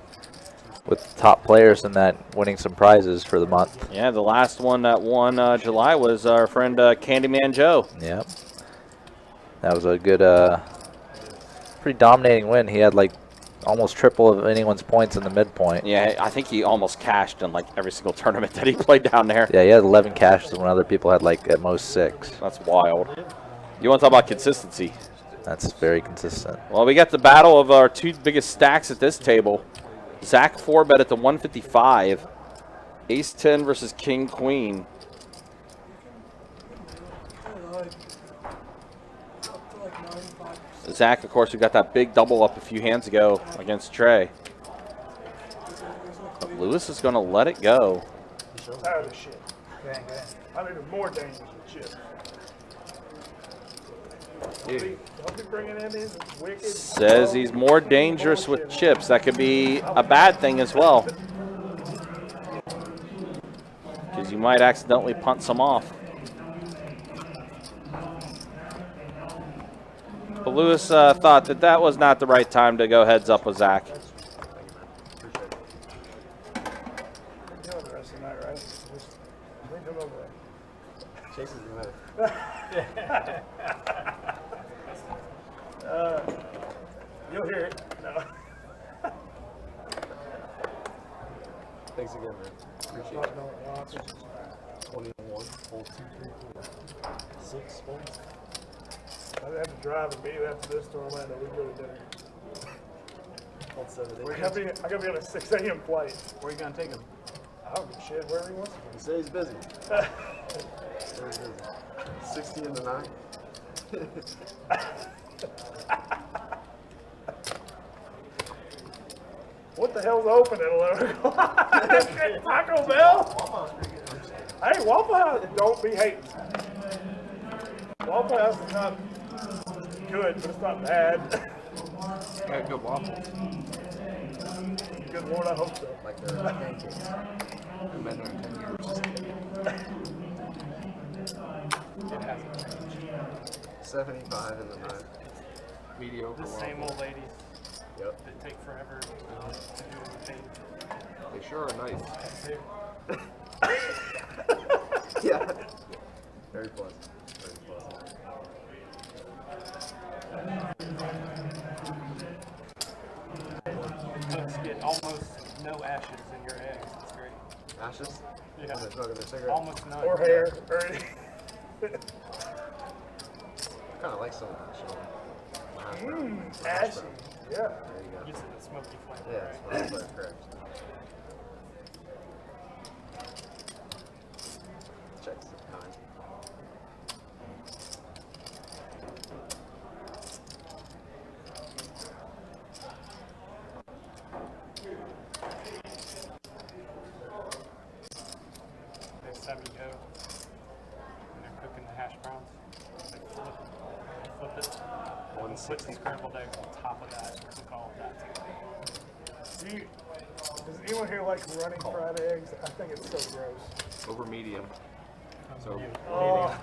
with top players in that winning some prizes for the month. Yeah, the last one that won July was our friend Candyman Joe. Yep. That was a good, pretty dominating win. He had like almost triple of anyone's points in the midpoint. Yeah, I think he almost cashed in like every single tournament that he played down there. Yeah, he had 11 cashes when other people had like at most 6. That's wild. You want to talk about consistency? That's very consistent. Well, we got the battle of our 2 biggest stacks at this table. Zach 4-bet at the 155. Ace 10 versus King Queen. Zach, of course, we got that big double up a few hands ago against Trey. But Lewis is going to let it go. Tired of shit. I'm even more dangerous with chips. Don't be bringing in these wicked. Says he's more dangerous with chips. That could be a bad thing as well. Because you might accidentally punt some off. But Lewis thought that that was not the right time to go heads up with Zach. Doing the rest of the night, right? Just leave him over there. Chases the You'll hear it. No. Thanks again, man. Appreciate it. 21, 4, 2, 3, 4. 6 points. I'd have to drive and be after this to Orlando. We go to dinner. On 7, I gotta be on a 6 a.m. flight. Where you gonna take him? I don't give a shit wherever he wants to He said he's busy. He's busy. 60 in the 9. What the hell's open at 11 o'clock? Taco Bell? Hey, Waffle House, don't be hating. Waffle House is not good, but it's not bad. Got good waffles. Good Lord, I hope so. Like they're pancakes. I've been there in 10 years. It hasn't changed. 75 in the 9. Mediocre The same waffles. old ladies Yep. that take forever to do the thing. They sure are nice. Yeah. Very pleasant. Very pleasant. Cooks get almost no ashes in your eggs. It's great. Ashes? Yeah. When they're smoking their cigarette? Almost none. Or hair. Or Kind of like some of that shit. ashy. Yeah. There you go. Gives it a smoky flavor. Yeah, right? that's what I correct. Checks the time. Next time you go, when they're cooking the hash browns, they flip it, put the scrambled eggs on top of that, and call it that. Does anyone here like running fried eggs? I think it's so gross. Over medium. So Oh,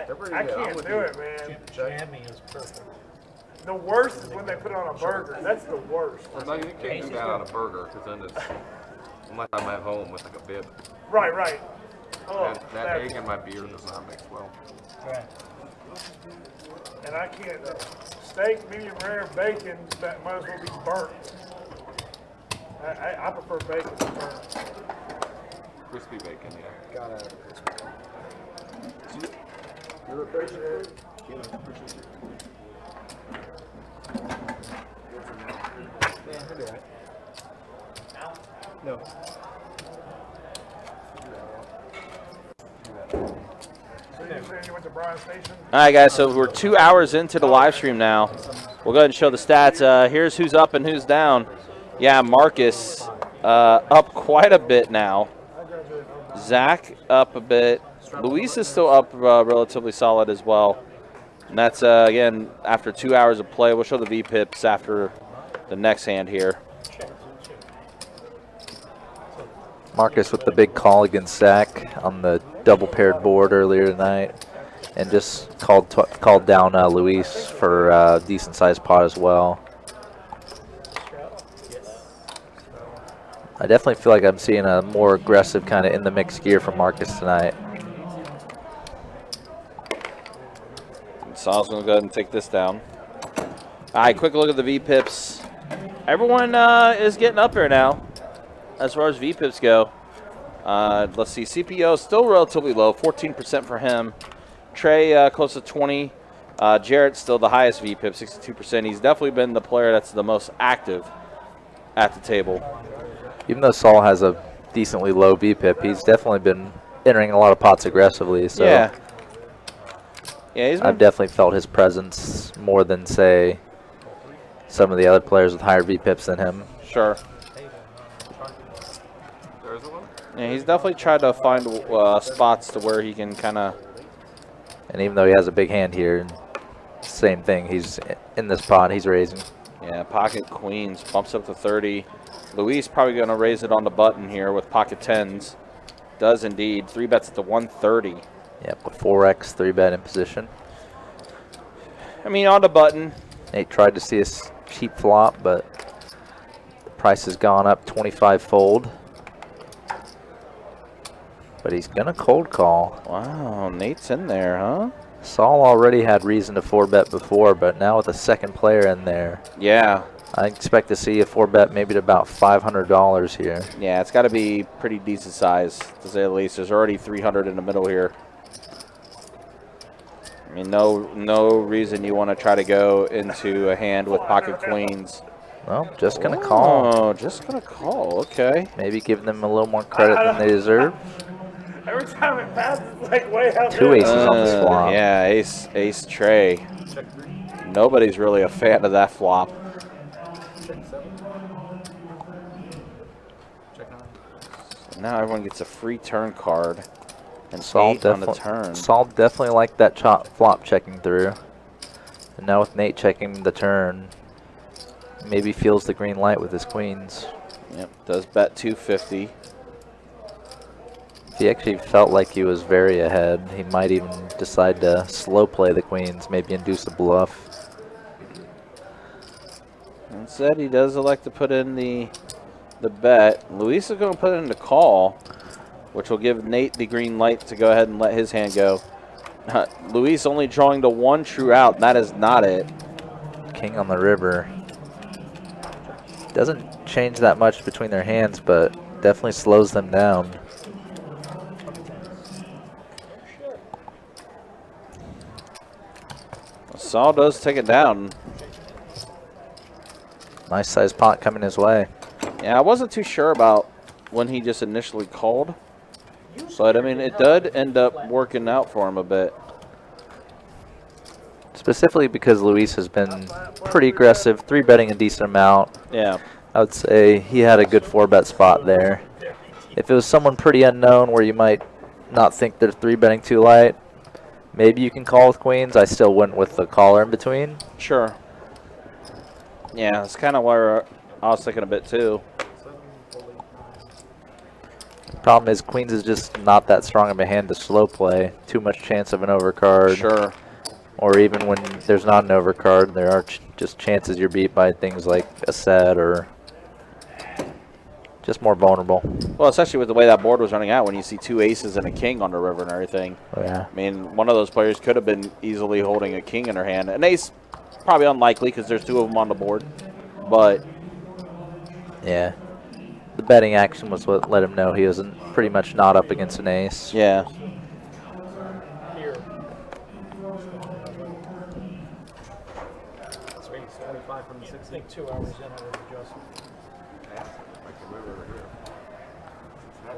They're pretty I good. I'm can't with do you. it, man. Jammy is perfect. The worst is when they put it on a burger. That's the worst. well, no, you can't do that on a burger because then it's unless I'm at home with like a bib. Right, right. Oh, That egg and my beer does not mix well. Right. and I can't. Steak, medium rare, bacon, that might as well be burnt. I prefer bacon to burnt. Crispy bacon, yeah. Gotta have it crispy. You appreciate it? Yeah, appreciate you. Yeah, we'll do it. No. So you saying you went to Bryan Station? All right, guys, so we're 2 hours into the live stream now. We'll go ahead and show the stats. Here's who's up and who's down. Yeah, Marcus up quite a bit now. Zach up a bit. Luis is still up relatively solid as well. And that's, again, after 2 hours of play. We'll show the VPIPs after the next hand here. Marcus with the big call against Zach on the double paired board earlier tonight, and just called down Luis for a decent sized pot as well. I definitely feel like I'm seeing a more aggressive kind of in the mix gear from Marcus tonight. Sal's going to go ahead and take this down. All right, quick look at the VPIPs. Everyone is getting up there now as far as VPIPs go. Let's see, CPO still relatively low, 14% for him. Trey close to 20. Jarrett still the highest VPIP, 62%. He's definitely been the player that's the most active at the table. Even though Saul has a decently low VPIP, he's definitely been entering a lot of pots aggressively. So Yeah, he's been, I've definitely felt his presence more than, say, some of the other players with higher VPIPs than him. sure. There's one. Yeah, he's definitely tried to find spots to where he can kind of. And even though he has a big hand here, same thing. He's in this pot. He's raising. Yeah, pocket queens bumps up to 30. Luis probably going to raise it on the button here with pocket tens. Does indeed. 3 bets at the 130. Yep, a 4x 3-bet in position. I mean, on the button. Nate tried to see a cheap flop, but the price has gone up 25-fold. But he's going to cold call. Wow, Nate's in there, huh? Saul already had reason to 4-bet before, but now with a second player in there, Yeah. I expect to see a 4-bet maybe to about $500 here. Yeah, it's got to be pretty decent size, to say the least. There's already 300 in the middle here. I mean, no reason you want to try to go into a hand with pocket queens. Well, just going to call. Oh, just going to call. Okay. Maybe give them a little more credit than they deserve. Every time it passes, it's like way out 2 there. aces on this flop. Yeah, ace tray. Nobody's really a fan of that flop. Check 7. Check 9. Now everyone gets a free turn card. And Saul 8 on the turn. Saul definitely liked that flop checking through. And now with Nate checking the turn, maybe feels the green light with his queens. Yep, does bet 250. If he actually felt like he was very ahead, he might even decide to slow play the queens, maybe induce a bluff. Instead, he does elect to put in the bet. Luis is going to put in the call, which will give Nate the green light to go ahead and let his hand go. Luis only drawing the 1 true out, and that is not it. King on the river. Doesn't change that much between their hands, but definitely slows them down. Saul does take it down. Nice sized pot coming his way. Yeah, I wasn't too sure about when he just initially called. But, I mean, it did end up working out for him a bit. Specifically because Luis has been pretty aggressive, 3-betting a decent amount. Yeah. I would say he had a good 4-bet spot there. If it was someone pretty unknown where you might not think they're 3-betting too light, maybe you can call with queens. I still wouldn't with the caller in between. Sure. Yeah, that's kind of where I was thinking a bit, too. Problem is queens is just not that strong of a hand to slow play. Too much chance of an overcard. Sure. Or even when there's not an overcard, there are just chances you're beat by things like a set or just more vulnerable. Well, especially with the way that board was running out when you see 2 aces and a king on the river and everything. Oh, yeah. I mean, one of those players could have been easily holding a king in her hand. An ace, probably unlikely because there's 2 of them on the board. But, Yeah. The betting action was what let him know he was pretty much not up against an ace. yeah. Here. Sweet, 25 from the 16. I think 2 hours in, I would adjust.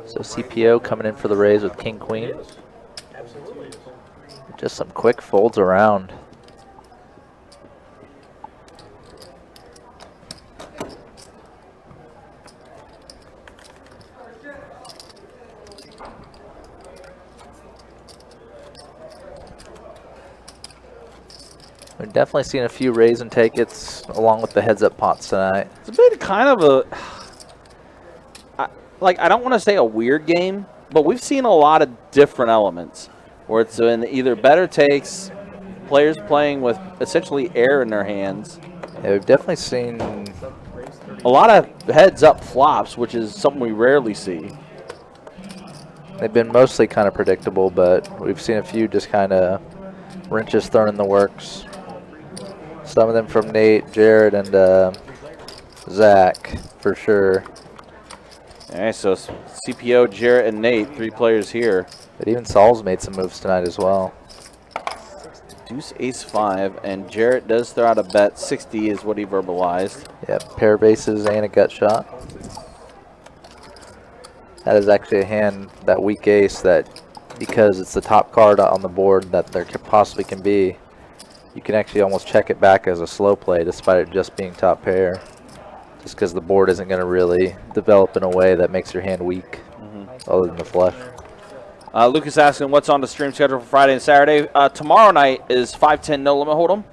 So CPO coming in for the raise with king queen. Absolutely. Just some quick folds around. We've definitely seen a few raise and take it's along with the heads up pots tonight. It's been kind of a, I don't want to say a weird game, but we've seen a lot of different elements where it's been either better takes, players playing with essentially air in their hands. Yeah, we've definitely seen A lot of heads up flops, which is something we rarely see. they've been mostly kind of predictable, but we've seen a few just kind of wrenches thrown in the works. Some of them from Nate, Jared, and Zach, for sure. All right, so CPO, Jarrett, and Nate, 3 players here. But even Saul's made some moves tonight as well. Deuce, ace, 5, and Jarrett does throw out a bet. 60 is what he verbalized. Yep, pair of aces and a gut shot. That is actually a hand, that weak ace, that because it's the top card on the board that there possibly can be, you can actually almost check it back as a slow play despite it just being top pair. Just because the board isn't going to really develop in a way that makes your hand weak. Mm-hmm. other than the flush. Lucas asking what's on the stream schedule for Friday and Saturday. Tomorrow night is 5-10 no limit hold'em.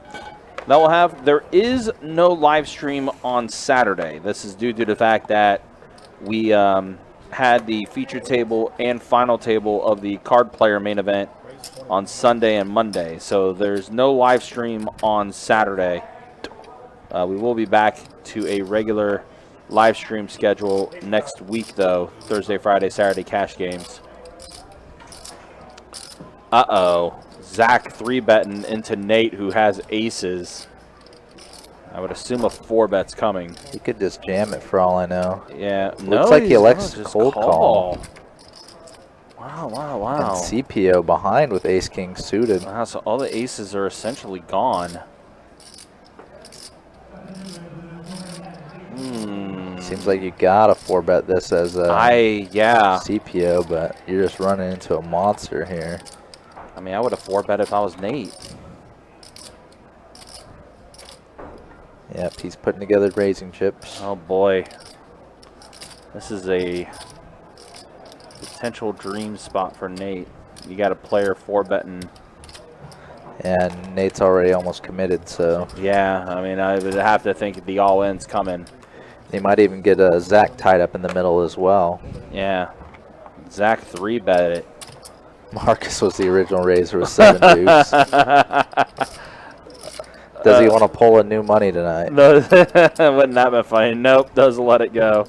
That will have. There is no live stream on Saturday. This is due to the fact that we had the feature table and final table of the card player main event on Sunday and Monday. So there's no live stream on Saturday. We will be back to a regular live stream schedule next week, though. Thursday, Friday, Saturday cash games. Uh-oh. Zach 3-betting into Nate, who has aces. I would assume a 4-bet's coming. He could just jam it for all I know. Yeah. Looks like he elects just cold call. Wow. And CPO behind with ace-king suited. Wow, so all the aces are essentially gone. Seems like you gotta 4-bet this as a CPO, but you're just running into a monster here. I mean, I would have 4-bet if I was Nate. Yep, he's putting together raising chips. Oh boy. This is a potential dream spot for Nate. You got a player 4-betting. And Nate's already almost committed, so. Yeah, I mean, I would have to think the all-in's coming. He might even get a Zach tied up in the middle as well. Yeah. Zach 3-bet it. Marcus was the original raiser with 7 deuce. Does he want to pull a new money tonight? No, wouldn't that be funny? Nope, doesn't let it go.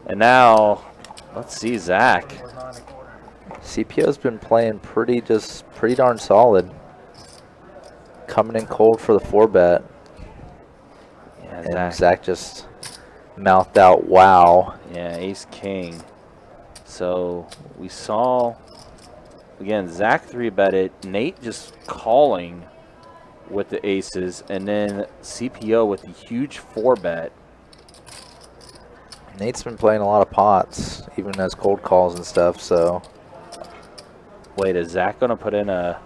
And now, let's see Zach. CPO's been playing pretty darn solid. Coming in cold for the 4-bet. Yeah, and Zach just mouthed out, wow. Yeah, ace-king. So we saw, again, Zach 3-betted, Nate just calling with the aces, and then CPO with the huge 4-bet. Nate's been playing a lot of pots, even as cold calls and stuff, so. Wait, is Zach going to put in a...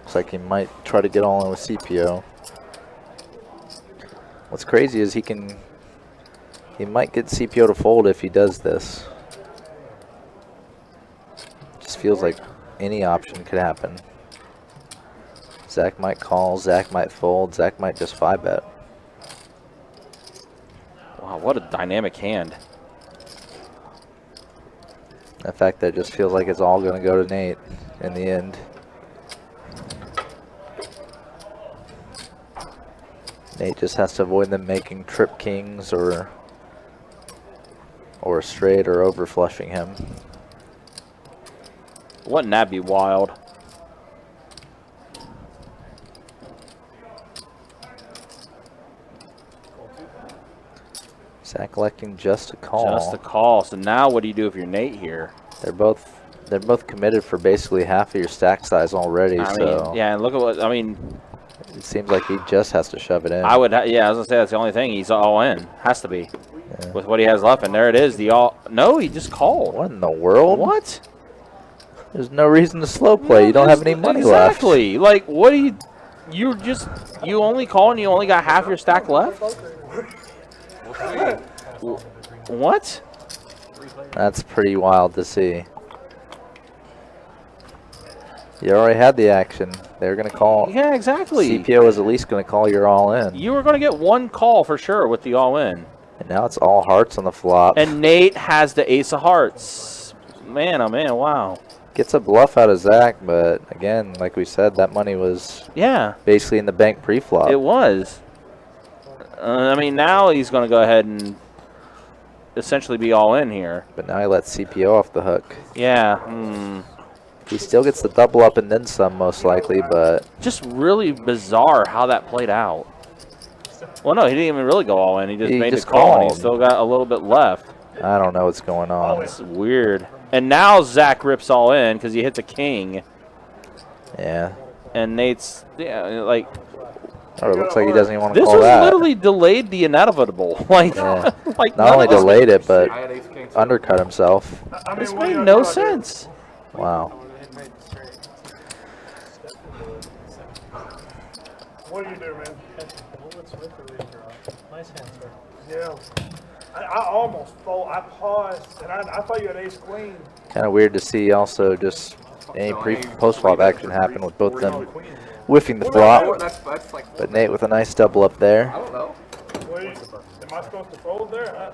Looks like he might try to get all in with CPO. What's crazy is he might get CPO to fold if he does this. Just feels like any option could happen. Zach might call, Zach might fold, Zach might just 5-bet. Wow, what a dynamic hand. In fact, that just feels like it's all going to go to Nate in the end. Nate just has to avoid them making trip kings or straight or over flushing him. Wouldn't that be wild? Zach electing just a call. Just a call. So now what do you do if you're Nate here? They're both committed for basically half of your stack size already. I so mean, yeah, and look at what, I mean. It seems like he just has to shove it in. I would, yeah, I was going to say that's the only thing. He's all in. Has to be. Yeah. With what he has left. And there it is. No, he just called. What in the world? What? There's no reason to slow play. You don't have any money left. Exactly. Like, what do you only call and you only got half your stack left? What? That's pretty wild to see. You already had the action. They're going to call. Yeah, exactly. CPO is at least going to call your all in. You were going to get one call for sure with the all in. And now it's all hearts on the flop. And Nate has the ace of hearts. Man, oh man, wow. Gets a bluff out of Zach, but again, like we said, that money was basically in the bank pre-flop. It was. I mean, now he's going to go ahead and essentially be all in here. But now he lets CPO off the hook. Yeah. He still gets the double up and then some, most likely, but... Just really bizarre how that played out. Well, no, he didn't even really go all in. He just made the call, and he still got a little bit left. I don't know what's going on. It's weird. And now Zach rips all in because he hits a king. Yeah. And Nate's, like... Oh, it looks like he doesn't even want to call that. This was literally delayed the inevitable. Like, yeah. like not only delayed it, but undercut himself. This made no sense. Wow. What do you do, man? Nice hand, sir. Yeah. I almost fold. I paused, and I thought you had ace queen. Kind of weird to see also just any post flop action happen with both them whiffing the flop. That's like. But Nate with a nice double up there. I don't know. Wait, am I supposed to fold there?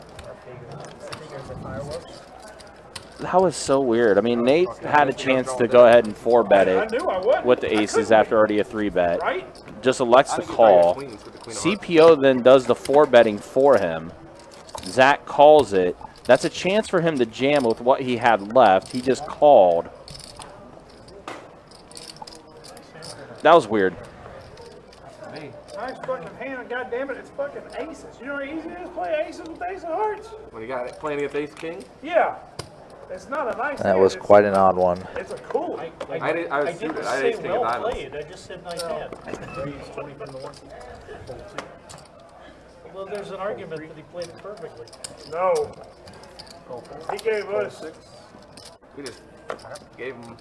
That was so weird. I mean, Nate had a chance to go ahead and 4-bet I it knew I wouldn't. with the aces after already a 3-bet. Right? Just elects to call. CPO then does the 4-betting for him. Zach calls it. That's a chance for him to jam with what he had left. He just called. That was weird. Nice fucking hand, God damn it, it's fucking aces. You know how easy it is to play aces with ace of hearts? When you got it playing against ace king. Yeah. It's not a nice That hand, was it's- quite an odd one. It's a cool. I was didn't suited. I say ace king well of diamonds. played. I just said nice hand. Well, there's an argument that he played it perfectly. No. He gave us. We just gave him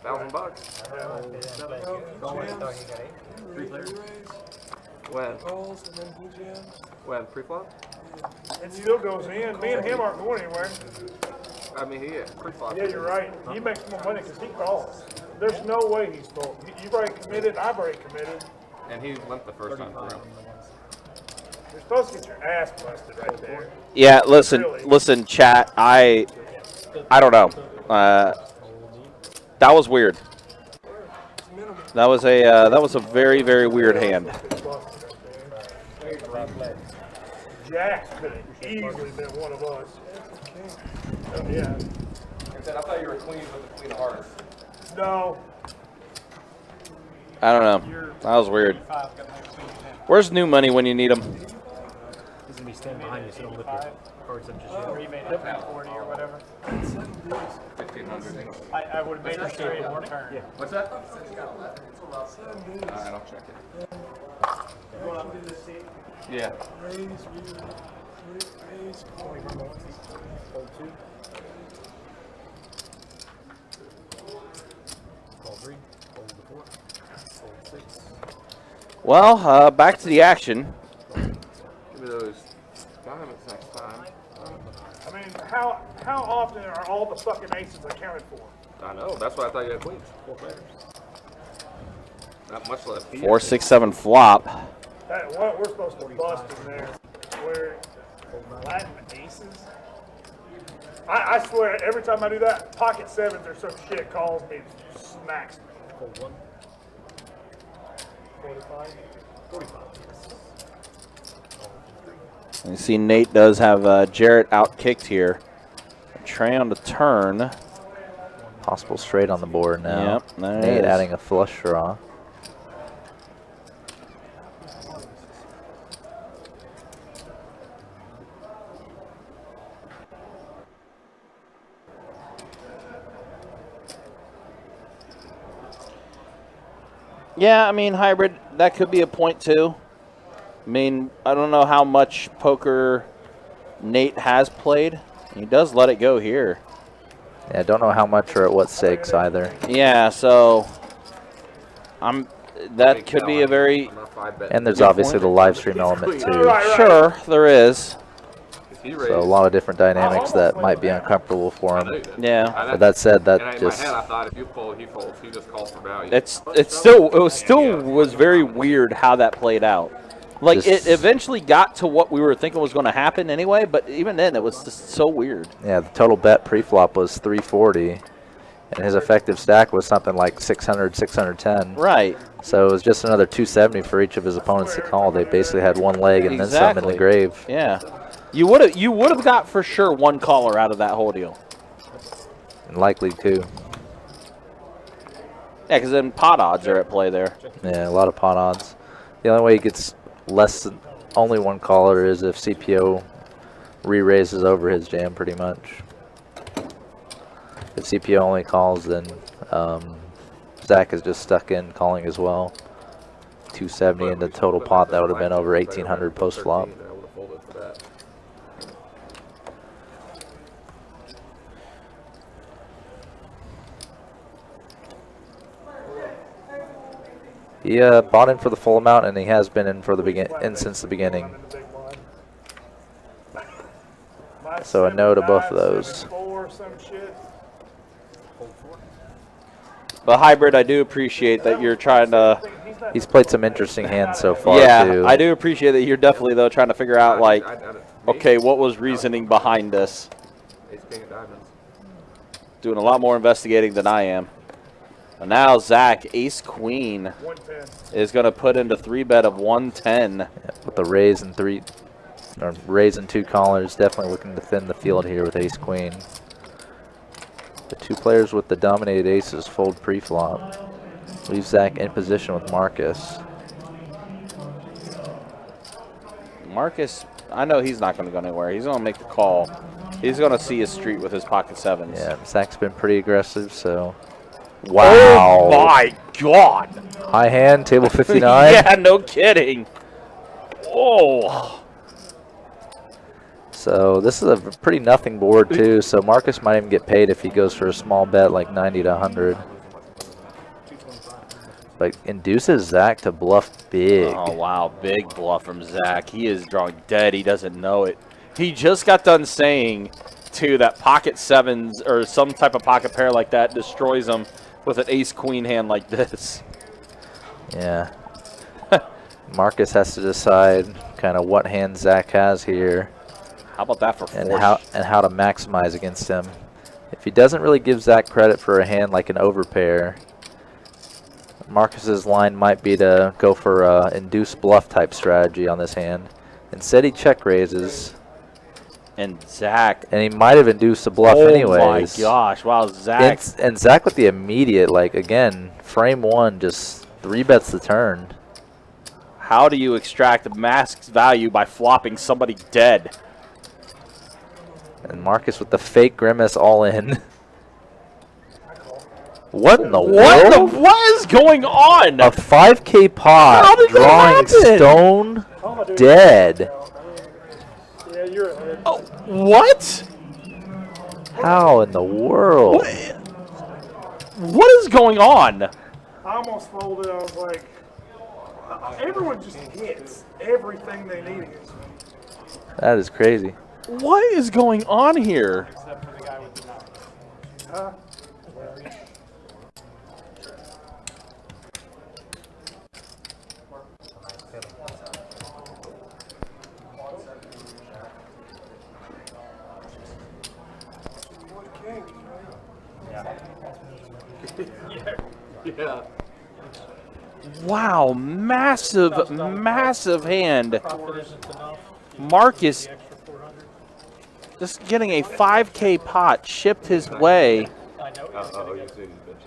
$1,000. When? Calls and then he jams. When? Pre-flop? It still goes in. Me and him aren't going anywhere. I mean, yeah, pre-flop. Yeah, you're right. He makes more money because he calls. There's no way he's full. You've already committed. I've already committed. And he went the first time through. You're supposed to get your ass busted right there. Yeah, listen, chat. I don't know. That was weird. That was a very, very weird hand. Jack could have easily been one of us. Oh, yeah. I thought you were queen with the queen of hearts. No. I don't know. That was weird. Where's new money when you need them? He's gonna be standing behind you, so don't lift your cards up just Or you made it 40 or whatever. 1,500. I would have made it straight one turn. What's that? Alright, I'll check it. Yeah. Raise, call. Fold 2. Call 3. Fold the 4. Fold 6. Well, back to the action. Give me those diamonds next time. I mean, how often are all the fucking aces accounted for? I know. That's why I thought you had queens. 4 players. Not much left. 4, 6, 7 flop. What we're supposed to bust in there? Where Latin aces? I swear, every time I do that, pocket sevens or some shit calls me, smacks me. Fold 1. 45. 45. Yes. You see Nate does have Jarrett out-kicked here. Trey on the turn. Possible straight on the board now. Yep, there it Nate is. adding a flush draw. Yeah, I mean, hybrid, that could be a point too. I mean, I don't know how much poker Nate has played. He does let it go here. Yeah, I don't know how much or at what stakes either. Yeah, so that could be a very And there's obviously the live stream element too. sure there is. So a lot of different dynamics that might be uncomfortable for him. Yeah. But that said, that In my just head, I thought if you fold, he folds. He just calls for value. It still was very weird how that played out. Like Just- it eventually got to what we were thinking was going to happen anyway, but even then it was just so weird. yeah, the total bet pre-flop was 340, and his effective stack was something like 600, 610. Right. So it was just another 270 for each of his opponents to call. They basically had one leg and then some in the Exactly. grave. Yeah. You would have got for sure one caller out of that whole deal. And likely two. Yeah, because then pot odds are at play there. Yeah, a lot of pot odds. The only way he gets less than only one caller is if CPO re-raises over his jam pretty much. If CPO only calls, then Zach is just stuck in calling as well. 270 in the total pot, that would have been over 1,800 post-flop. I would have folded for that. He bought in for the full amount, and he has been in for the since the beginning. So a no to both of those. 4, some shit. But Hybrid, I do appreciate that you're trying to. He's played some interesting hands so far, Yeah, too. I do appreciate that you're definitely though trying to figure out like, okay, what was reasoning behind this? Ace king of diamonds. Doing a lot more investigating than I am. And now Zach, ace queen, 110. is going to put into 3-bet of 110. Yeah, with the raise and two callers, definitely looking to thin the field here with ace queen. The two players with the dominated aces fold pre-flop. Leaves Zach in position with Marcus. Marcus, I know he's not going to go anywhere. He's going to make the call. He's going to see his street with his pocket sevens. Yeah, Zach's been pretty aggressive, so. Wow. Oh my God. High hand, table 59. Yeah, no kidding. Oh. So this is a pretty nothing board too, so Marcus might even get paid if he goes for a small bet like 90 to 100. But induces Zach to bluff big. Oh, wow. Big bluff from Zach. He is drawing dead. He doesn't know it. He just got done saying, too, that pocket sevens or some type of pocket pair like that destroys him with an ace-queen hand like this. Yeah. Marcus has to decide kind of what hand Zach has here. How about that for and four? how to maximize against him. If he doesn't really give Zach credit for a hand like an overpair, Marcus's line might be to go for a induce bluff type strategy on this hand. Instead, he check raises. And Zach. And he might have induced a bluff anyways. Oh my gosh. Wow, Zach. And Zach with the immediate, like, again, frame one, just 3-bets the turn. How do you extract max value by flopping somebody dead? And Marcus with the fake grimace all in. What in the world? What is going on? A 5K pot How did that drawing happen? stone dead. Yeah, you're ahead. Oh, what? How in the world? What is going on? I almost folded. I was like, everyone just hits everything they need against me. That is crazy. What is going on here? Except for the guy with the nine. Huh? Yeah. Wow, massive, massive hand. Marcus just getting a 5K pot chipped his way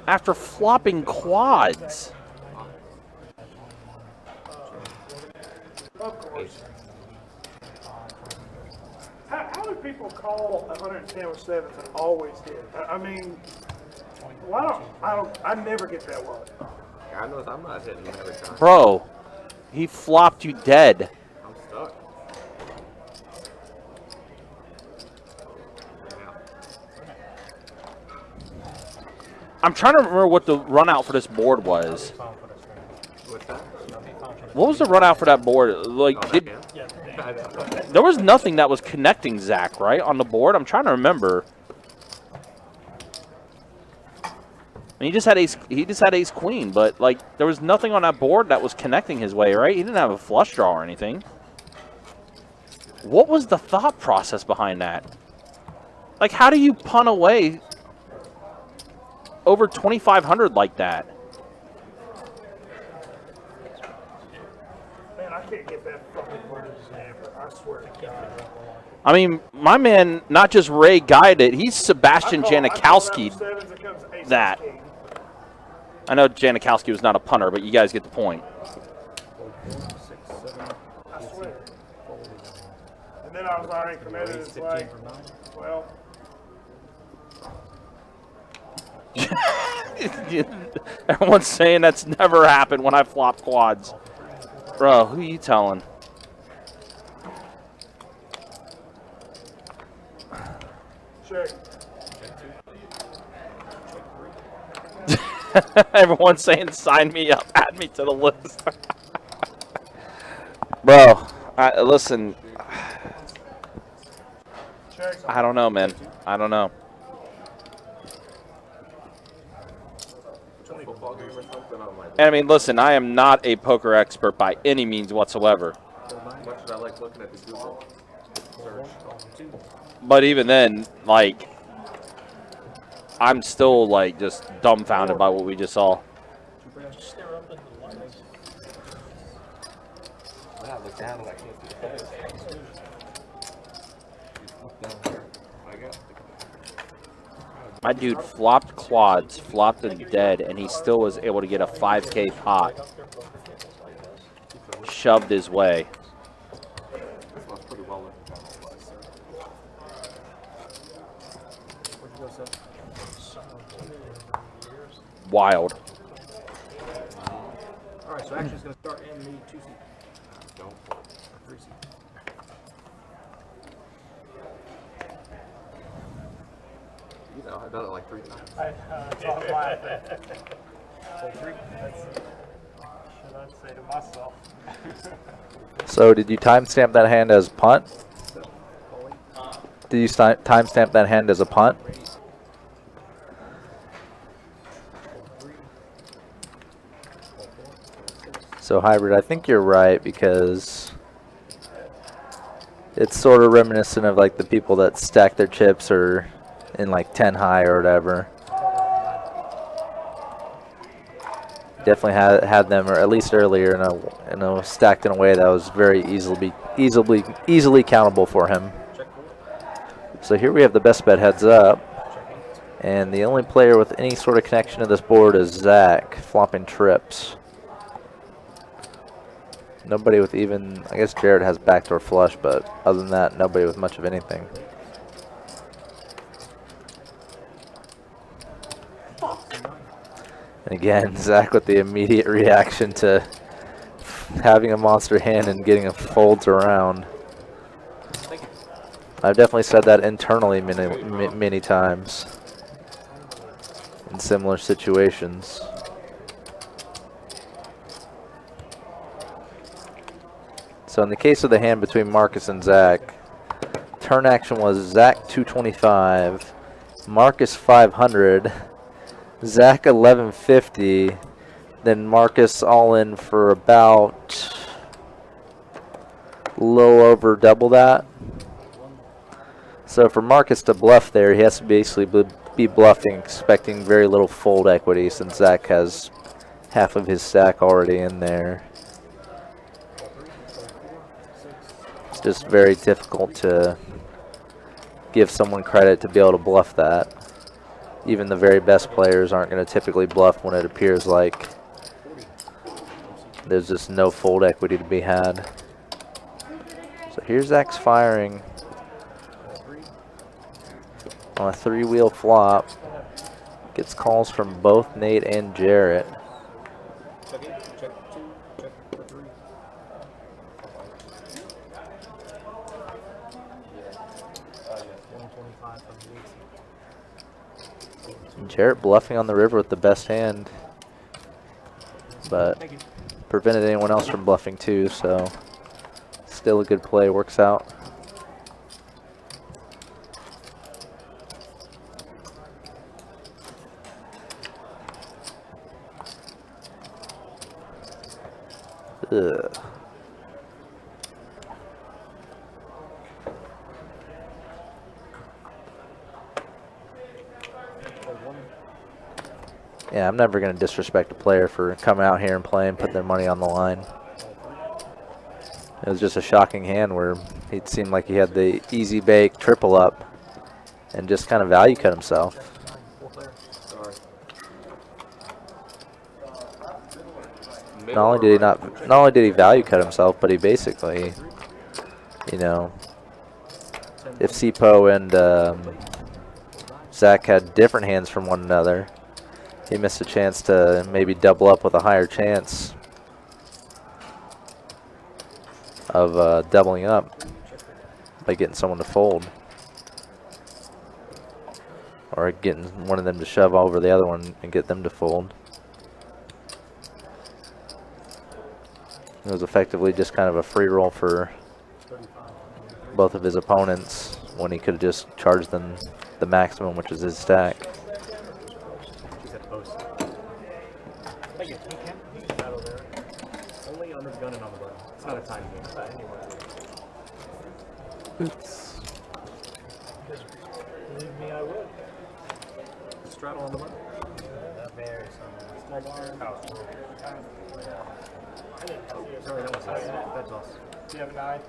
after flopping quads. Of course. How do people call 110 with sevens and always hit? I mean, why I never get that one. I know I'm not hitting every time. Bro, he flopped you dead. I'm stuck. I'm trying to remember what the run out for this board was. What's that? What was the run out for that board? Like, there was nothing that was connecting Zach, right, on the board? I'm trying to remember. I mean, he just had ace queen, but like there was nothing on that board that was connecting his way, right? He didn't have a flush draw or anything. What was the thought process behind that? Like, how do you punt away over 2,500 like that? Man, I can't get that fucking board ever. I swear to God. I mean, my man, not just Ray guided, he's Sebastian Janikowski. That. I know Janikowski was not a punter, but you guys get the point. I swear. And then I was already committed. It's like, well. Everyone's saying that's never happened when I flop quads. Bro, who are you telling? Check. Everyone's saying sign me up, add me to the list. Bro, listen. Checks. I don't know, man. I don't know. Football game or something on my. And I mean, listen, I am not a poker expert by any means whatsoever. Much as I like looking at the Google search. But even then, like, I'm still like just dumbfounded by what we just saw. Just stare up into the lights. Yeah, look down and I can't see the players. Look down here. I got. My dude flopped quads, flopped and dead, and he still was able to get a 5K pot shoved his way. This one's pretty well looking down the place. Wild. All right, so action's going to start in the 2 seat. Don't. 3 seat. You know, I've done it like 3 times. That's all I'm laughing. So 3. Should I say to myself? So did you timestamp that hand as punt? Did you timestamp that hand as a punt? So hybrid, I think you're right because it's sort of reminiscent of like the people that stack their chips or in like 10 high or whatever. Definitely had them, or at least earlier, stacked in a way that was very easily countable for him. So here we have the best bet heads up, and the only player with any sort of connection to this board is Zach, flopping trips. Nobody with even, I guess Jared has backdoor flush, but other than that, nobody with much of anything. And again, Zach with the immediate reaction to having a monster hand and getting a folds around. I've definitely said that internally many times in similar situations. So in the case of the hand between Marcus and Zach, turn action was Zach 225, Marcus 500, Zach 1150, then Marcus all in for about a little over double that. So for Marcus to bluff there, he has to basically be bluffing, expecting very little fold equity since Zach has half of his stack already in there. It's just very difficult to give someone credit to be able to bluff that. Even the very best players aren't going to typically bluff when it appears like there's just no fold equity to be had. So here's Zach's firing on a 3-wheel flop. Gets calls from both Nate and Jarrett. Check 2, check for 3. Jarrett bluffing on the river with the best hand, but prevented anyone else from bluffing too, so still a good play, works out. Ugh. Yeah, I'm never going to disrespect a player for coming out here and playing, putting their money on the line. It was just a shocking hand where it seemed like he had the easy bake triple up and just kind of value cut himself. Not only did he value cut himself, but he basically, you know, if Sipo and Zach had different hands from one another, he missed a chance to maybe double up with a higher chance of doubling up by getting someone to fold. Or getting one of them to shove over the other one and get them to fold. It was effectively just kind of a free roll for both of his opponents. when he could have just charged them the maximum, which is his stack. She's at post. Thank you. He can battle there. Only under the gun and on the button. It's not a time game. Oops. Believe me, I would. Straddle on the button. That varies. Small bar. Sorry, that was us. That's us. Do you have a 9?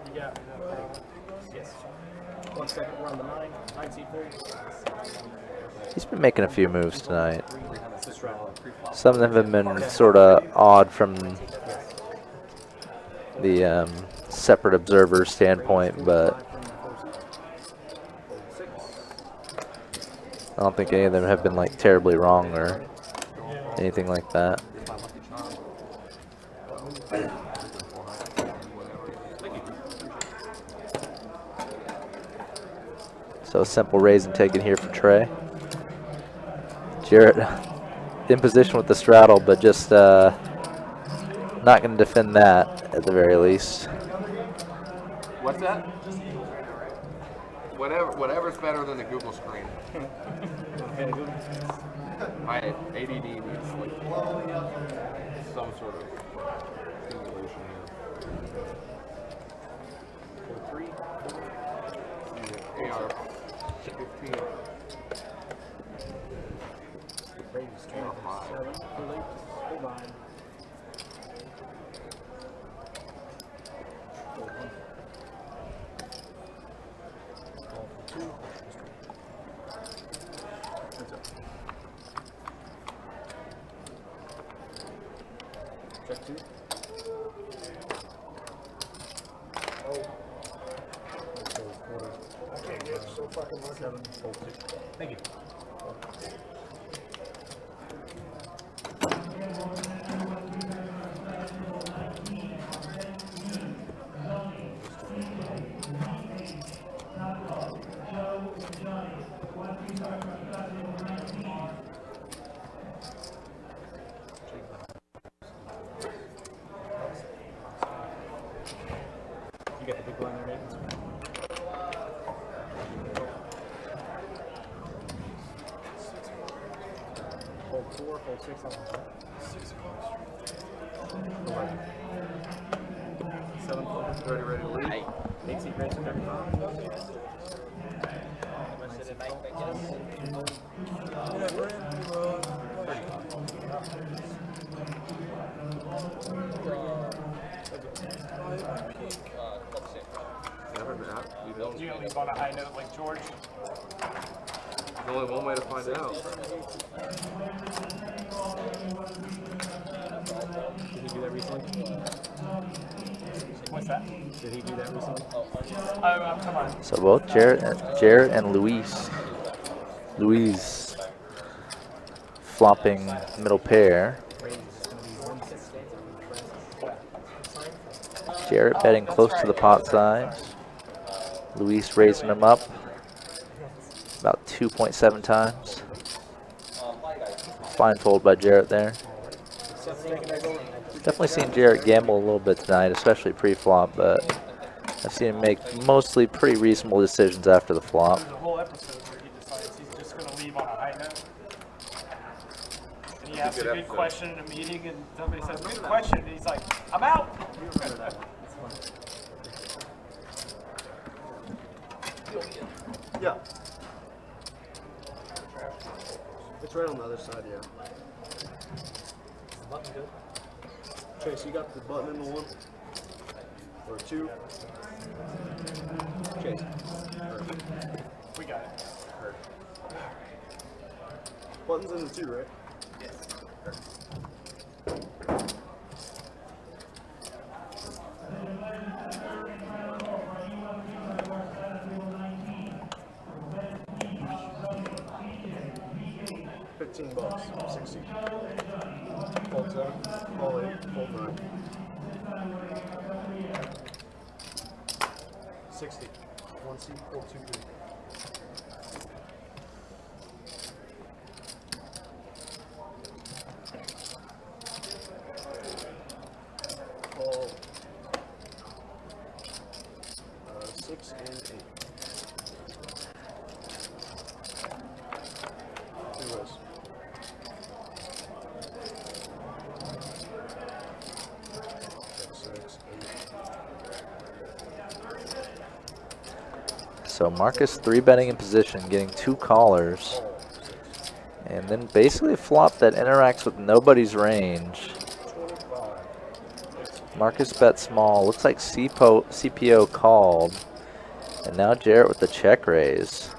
You got Yes. 1 second, we're on the 9. 9 seat full. He's been making a few moves tonight. It's a straddle. Some of them have been sort of odd from the separate observer standpoint, but I don't think any of them have been like terribly wrong or anything like that. So a simple raise and take it here for Trey. Jarrett in position with the straddle, but just not going to defend that at the very least. What's that? Whatever's better than the Google screen. My ADD needs like some sort of stimulation here. 3, AR 15. Check 2. I can't get so fucking lucky. 7, fold 2. Thank you. You got the big blind there, Nathan? Fold 4, fold 6 on the top. 11. 7 fold. Ready to leave? 8 seat raise to 35. Never been out. We don't. you leave on a high note like George? There's only one way to find out. Did he do that recently? What's that? Did he do that recently? Oh, come on. So both Jarrett and Louise flopping middle pair. Jarrett betting close to the pot size. Luis raising him up about 2.7 times. Fine fold by Jarrett there. Definitely seen Jarrett gamble a little bit tonight, especially pre-flop, but I've seen him make mostly pretty reasonable decisions after the flop. There's a whole episode where he decides he's just going to leave on a high note. And he asks a good question in a meeting, and somebody says, good question, and he's like, I'm out. Yeah. It's right on the other side, yeah. Button good. Chase, you got the button in the 1? Or 2? Chase. We got it. Button's in the 2, right? Yes. 15 bucks, 60. Fold 7, fold 8, fold 9. 60. 1 seat, fold 2, 3. Fold So Marcus 3-betting in position, getting 2 callers. And then basically a flop that interacts with nobody's range. Marcus bet small. Looks like CPO called. And now Jarrett with the check raise.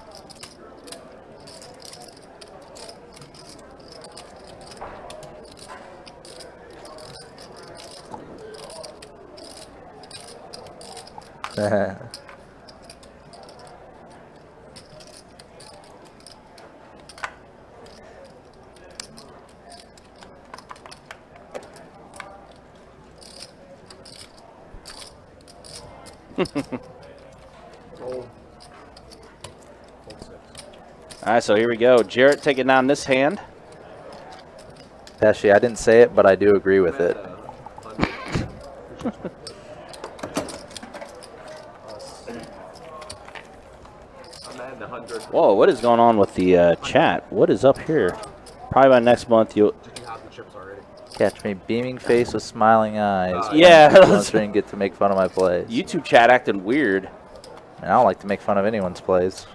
All right, so here we go. Jarrett taking down this hand. Pesci, I didn't say it, but I do agree with it. Whoa, what is going on with the chat? What is up here? Probably by next month you'll... Did you have the chips already? Catch me beaming face with smiling eyes. Yeah. Didn't get to make fun of my plays. YouTube chat acting weird. And I don't like to make fun of anyone's plays.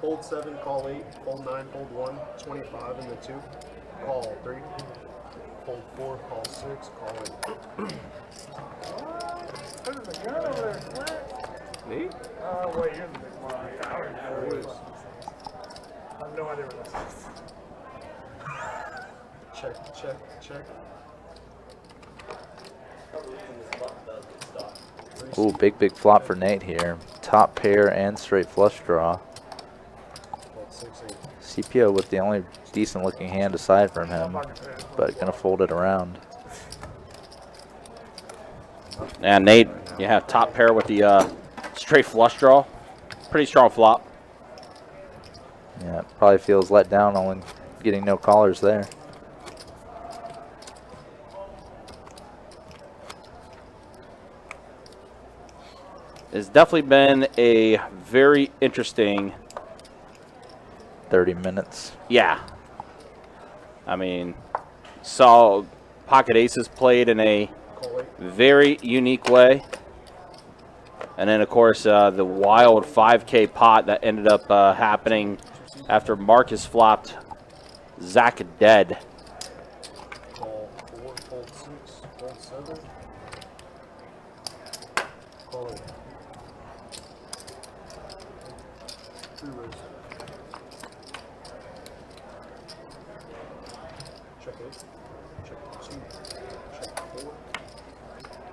Fold 7, call 8, fold 9, fold 1, 25 in the 2, call 3, fold 4, call 6, call 8. There's a gun over there, Clint. Me? Wait, you're the big one. I don't even know who it is. I have no idea what this is. Check, check, check. Ooh, big flop for Nate here. Top pair and straight flush draw. Fold 6, 8. CPO with the only decent looking hand aside from him, but gonna fold it around. And Nate, you have top pair with the straight flush draw. Pretty strong flop. Yeah, probably feels let down only getting no callers there. It's definitely been a very interesting 30 minutes. Yeah. I mean, saw pocket aces played in a very unique way. And then, of course, the wild 5K pot that ended up happening after Marcus flopped Zach dead. Call 4, fold 6, fold 7. Call 8. 3 rows. Check 8. Check 2. Check 4.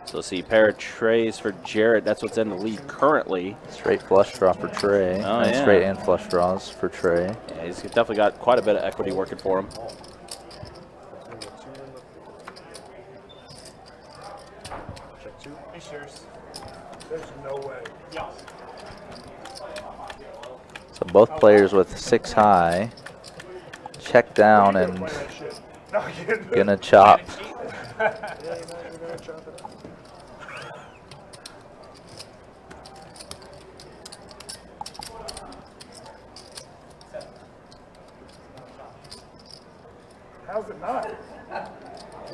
So see, pair of trays for Jarrett. That's what's in the lead currently. Straight flush draw for Trey. Oh, And yeah. straight and flush draws for Trey. Yeah, he's definitely got quite a bit of equity working for him. Check 2. He shares. There's no way. Yeah. So both players with 6 high. Check down and gonna chop. How's it not?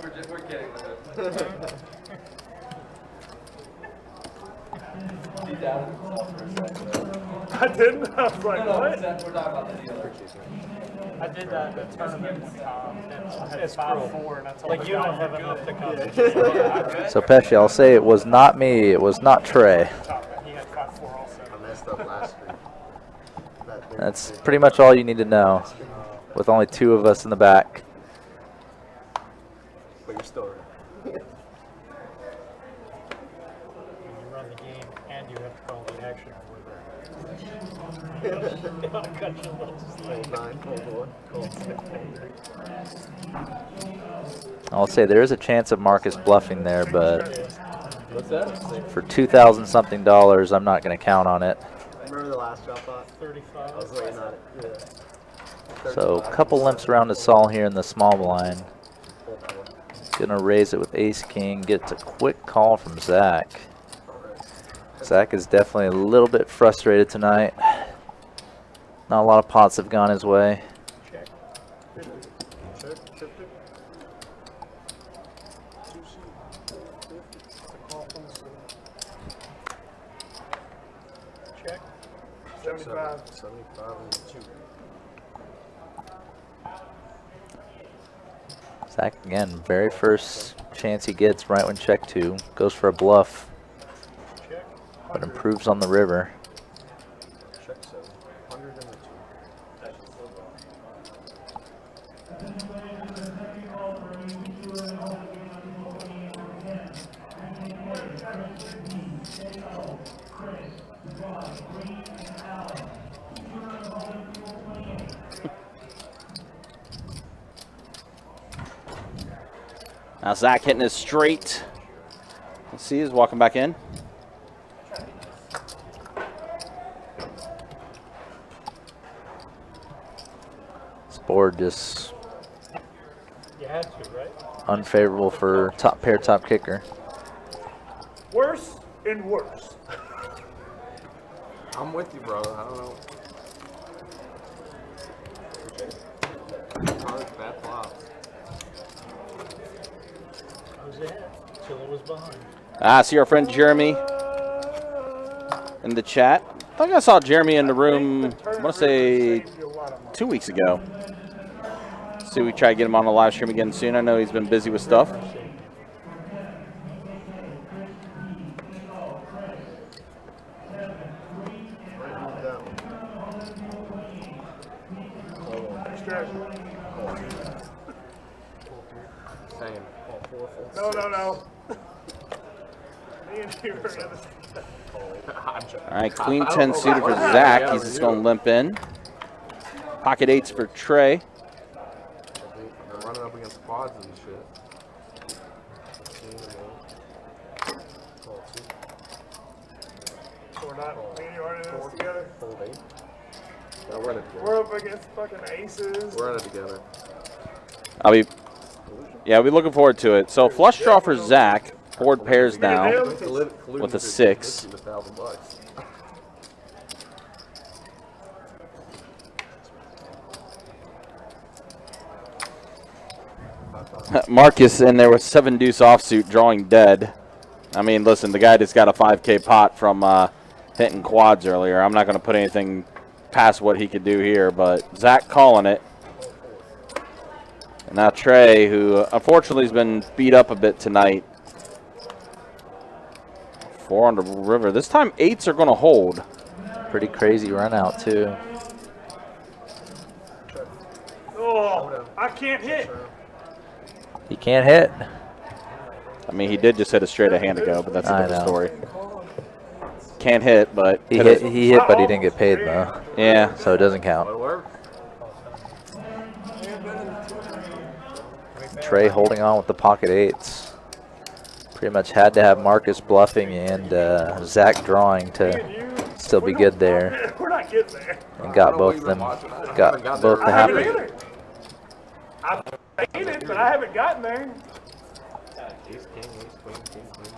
We're kidding with it. I didn't. I was like, what? We're talking about the dealer. I did that at the tournament one time. I had 5-4, and I told Like the you guy, don't have "You're enough good." to come. So Pesci, I'll say it was not me. It was not Trey. He had 5-4 also. I messed up last week. That's pretty much all you need to know. With only 2 of us in the back. But you're still right. You run the game and you have to call the action Fold 9, fold 1, call 10. I'll say there is a chance of Marcus bluffing there, but What's that? for $2,000 something, I'm not going to count on it. Remember the last drop pot? 35. I was waiting on it. Yeah. So a couple limps around to Saul here in the small blind. Gonna raise it with ace king. Gets a quick call from Zach. Zach is definitely a little bit frustrated tonight. Not a lot of pots have gone his way. Check. 50. Check. 75. 75 and 2. Zach again, very first chance he gets right when check 2. Goes for a bluff, Check. but improves on the river. Check 7. 100 and the 2. Now Zach hitting his straight. Let's see, he's walking back in. This board just You had to, right? unfavorable for top pair, top kicker. Worse and worse. I'm with you, bro. I don't know. Cards, bad flops. I was ahead till it was behind. I see our friend Jeremy in the chat. I think I saw Jeremy in the room, I want to say 2 weeks ago. See, we try to get him on the live stream again soon. I know he's been busy with stuff. Same. No. Me and you are in the All right, queen 10 suited for Zach. He's just going to limp in. Pocket 8s for Trey. They're running up against quads and shit. We're not, me and you aren't in this together. Yeah, we're in it together. We're up against fucking aces. We're in it together. I'll be looking forward to it. So flush draw for Zach. Board pairs now with a 6. Marcus in there with 7 deuce offsuit drawing dead. I mean, listen, the guy just got a 5K pot from hitting quads earlier. I'm not going to put anything past what he could do here, but Zach calling it. And now Trey, who unfortunately has been beat up a bit tonight. 4 on the river. This time 8s are going to hold. Pretty crazy run out too. Oh, I can't hit. He can't hit. I mean, he did just hit a straight a hand ago, but that's a I different know. story. Can't hit, but He hit, but he didn't get paid though. yeah. So it doesn't count. Trey holding on with the pocket 8s. Pretty much had to have Marcus bluffing and Zach drawing to still be good there. We're not getting there. And got both of them. Got both to I haven't happen. either. I've made it, but I haven't gotten there. Ace, king, ace, queen, king, queen.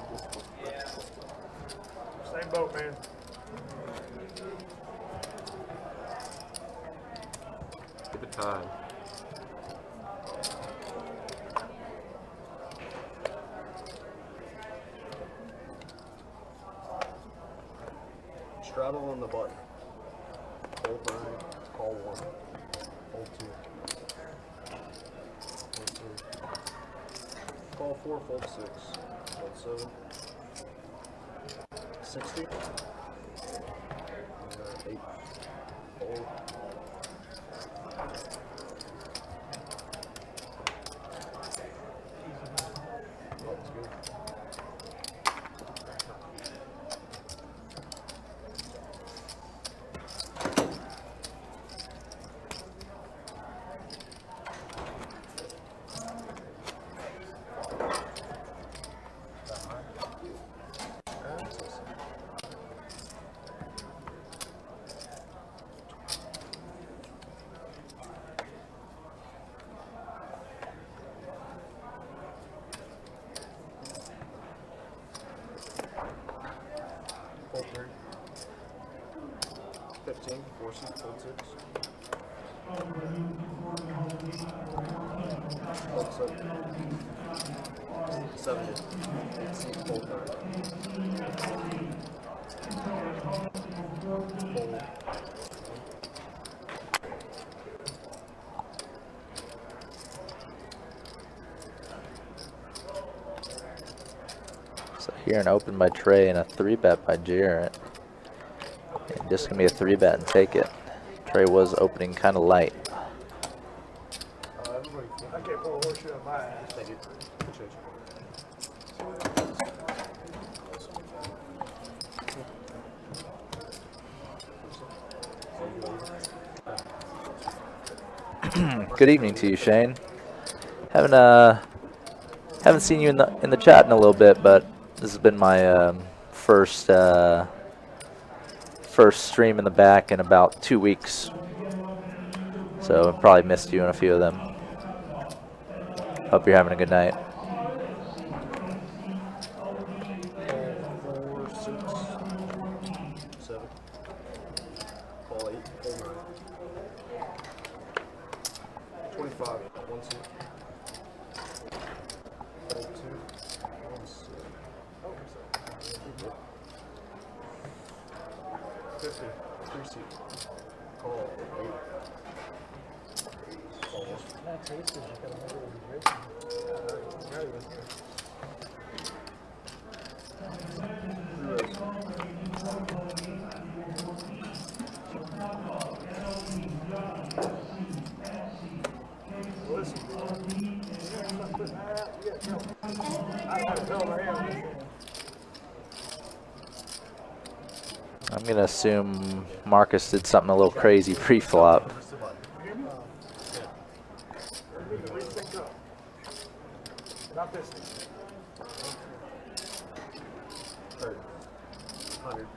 Same boat, man. Give it time. Straddle on the button. Hold 9, call 1. Hold 2. Hold 3. Call 4, fold 6. Hold 7. 60. 8. Hold. Oh, that's good. 7. 8 seat, fold 9. Fold. So here an open by Trey and a 3-bet by Jarrett. And just gonna be a 3-bet and take it. Trey was opening kind of light. I can't pull a horseshoe on my ass. Thank you. Appreciate Good evening to you, Shane. Haven't seen you in the chat in a little bit, but this has been my first stream in the back in about 2 weeks. So I probably missed you in a few of them. Hope you're having a good night. 4, 6, 7. Call 8, fold 9. 25, 1 suit. Fold 2, 1 suit. 50, 3 suit. Call 8. Call 1. Max aces, you gotta remember what he's racing. I'm gonna assume Marcus did something a little crazy pre-flop. Not this. 100.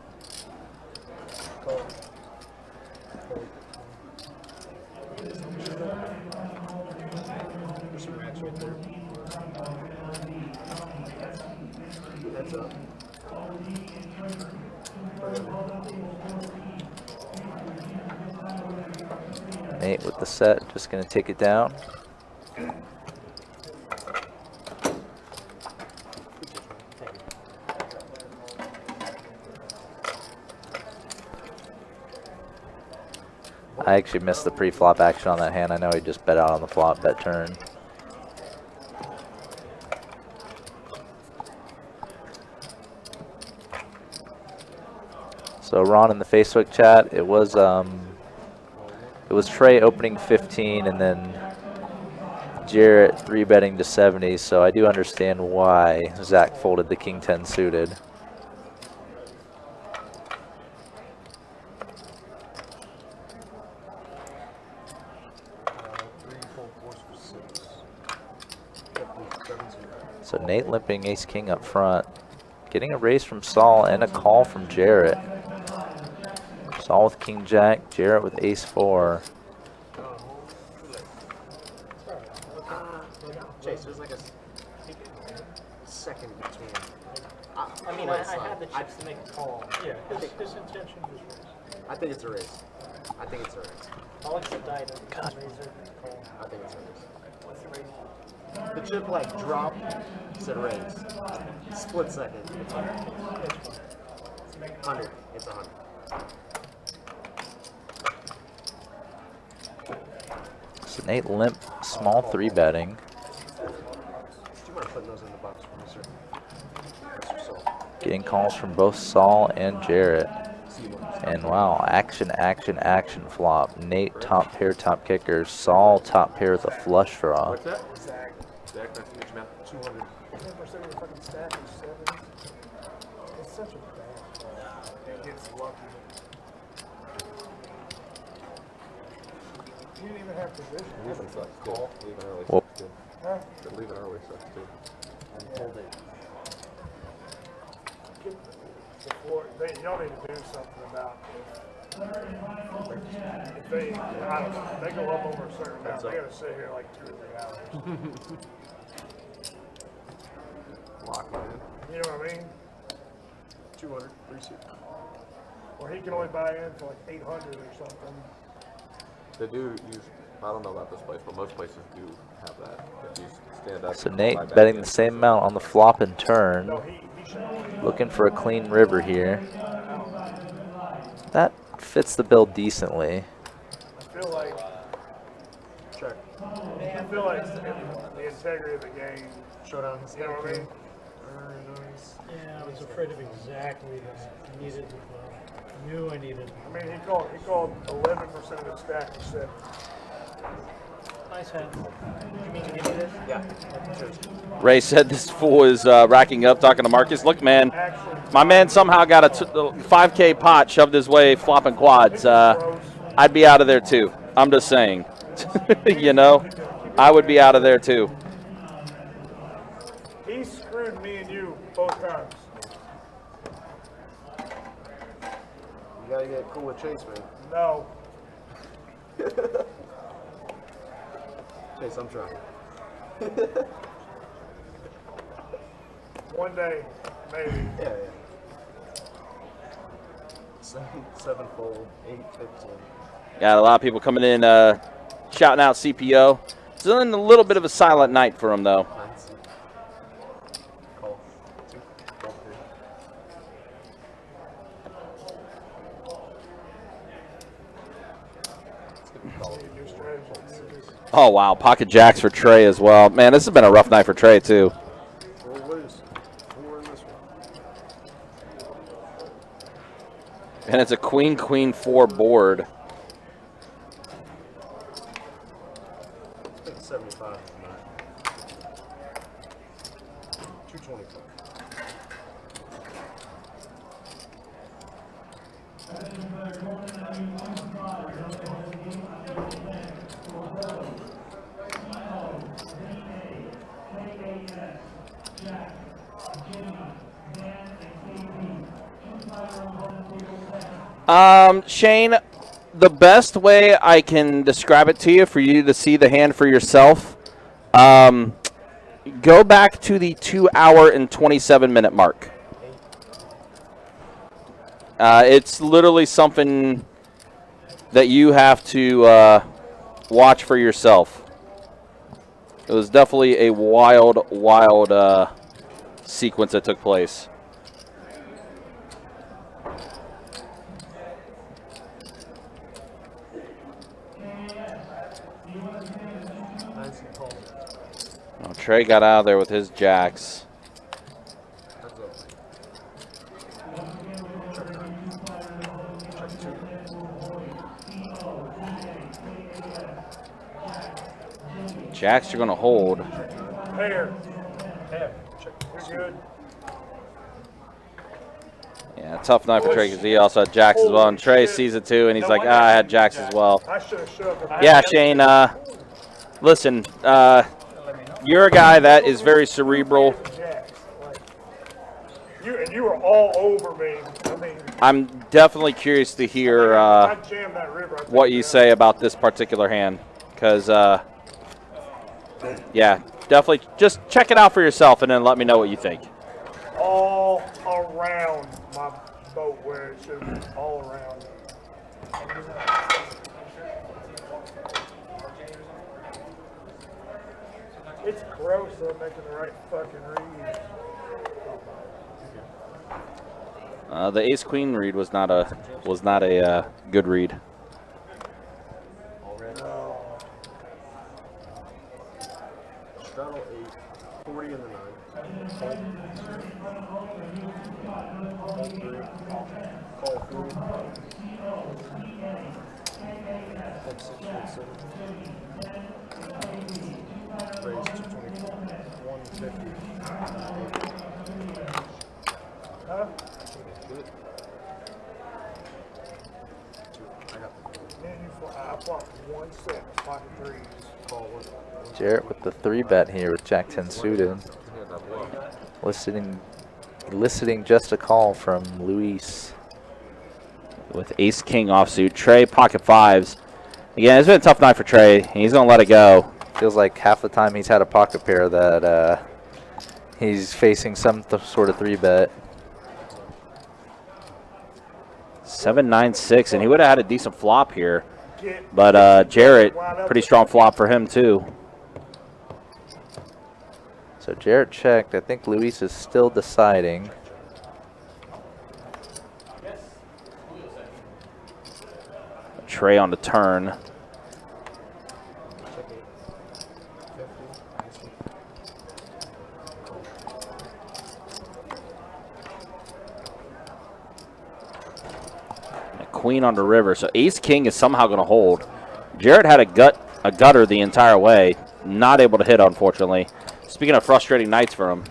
Call. Fold. There's some rats right there. Heads up. Nate with the set, just gonna take it down. I actually missed the pre-flop action on that hand. I know he just bet out on the flop bet turn. So Ron in the Facebook chat, it was Trey opening 15 and then Jarrett 3-betting to 70. So I do understand why Zach folded the king 10 suited. So Nate limping ace king up front, getting a raise from Saul and a call from Jarrett. Saul with king jack, Jarrett with ace 4. Chase, there's like a second between. I mean, I had the chips to make a call. Yeah, his intention was raise. I think it's a race. I think it's a race. I'll accept either. God. I think it's a race. The chip like dropped, said raise. Split second. It's 100. 100. It's 100. So Nate limp, small 3-betting. Do you mind putting those in the box for me, sir? Mr. Saul. Getting calls from both Saul and Jarrett. And wow, action flop. Nate top pair, top kickers. Saul top pair with a flush draw. What's that? Zach, nice to meet you, man. 200. 10% of your fucking stack is 7. It's such a bad call. It gets lucky. You didn't even have position. Leaving sucks too. Leaving early Well- sucks too. Huh? Leaving early sucks too. Hold it. Before, y'all need to do something about if they, I don't know, if they go up over a certain amount, they gotta sit here like 2 or 3 hours. Lock mine in. You know what I mean? 200. 3 suit. Or he can only buy in for like 800 or something. They do use, I don't know about this place, but most places do have that. If you So Nate betting the same amount on the flop and turn. Looking for a clean river here. That fits the bill decently. I feel like the integrity of the game. Showdown his You know what I mean? Yeah, I was afraid of exactly that. I needed, knew I needed. I mean, he called 11% of the stack except. Nice hand. You mean to give me this? Yeah. Cheers. Ray said this fool is racking up, talking to Marcus. Look, man, my man somehow got a 5K pot shoved his way, flopping quads. I'd be out of there too. I'm just saying. You know, I would be out of there too. He screwed me and you both times. You gotta get cool with Chase, man. No. Chase, I'm trying. One day, maybe. Yeah. 7 fold, 8, 15. Got a lot of people coming in, shouting out CPO. It's been a little bit of a silent night for him, though. Call 2, call 3. Oh, wow. Pocket jacks for Trey as well. Man, this has been a rough night for Trey, too. We'll lose. We'll win this one. And it's a queen, queen, 4 board. It's 75 tonight. 225. Shane, the best way I can describe it to you for you to see the hand for yourself, go back to the 2 hour and 27-minute mark. It's literally something that you have to watch for yourself. It was definitely a wild, wild sequence that took place. Oh, Trey got out of there with his jacks. Jacks you're going to hold. Pair. You're good. Yeah, tough night for Trey because he also had jacks as well. And Trey sees it too, and he's like, I had jacks as well. I should have shoved him. Yeah, Shane, listen, you're a guy that is very cerebral. You were all over me. I mean, I'm definitely curious to hear I jammed that river. I think what you say about this particular hand. Because, yeah, definitely just check it out for yourself and then let me know what you think. All around my boat where it should be. All around. It's gross though, making the right fucking read. The ace queen read was not a good read. Straddle 8, 40 in the 9. Fold. Fold 3. Call 3. Fold 6, fold 7. Raise 224. 150. Huh? Good. 2. I got the Man, I flopped 1 6, pocket 3s. call 1. Jarrett with the 3-bet here with Jack 10 suited. Eliciting just a call from Luis. With ace king offsuit, Trey pocket 5s. Again, it's been a tough night for Trey. He's going to let it go. Feels like half the time he's had a pocket pair that he's facing some sort of 3-bet. 7-9-6, and he would have had a decent flop here. But Jarrett, pretty strong flop for him too. So Jarrett checked. I think Luis is still deciding. Trey on the turn. Queen on the river, so ace king is somehow going to hold. Jarrett had a gutter the entire way, not able to hit, unfortunately. Speaking of frustrating nights for him,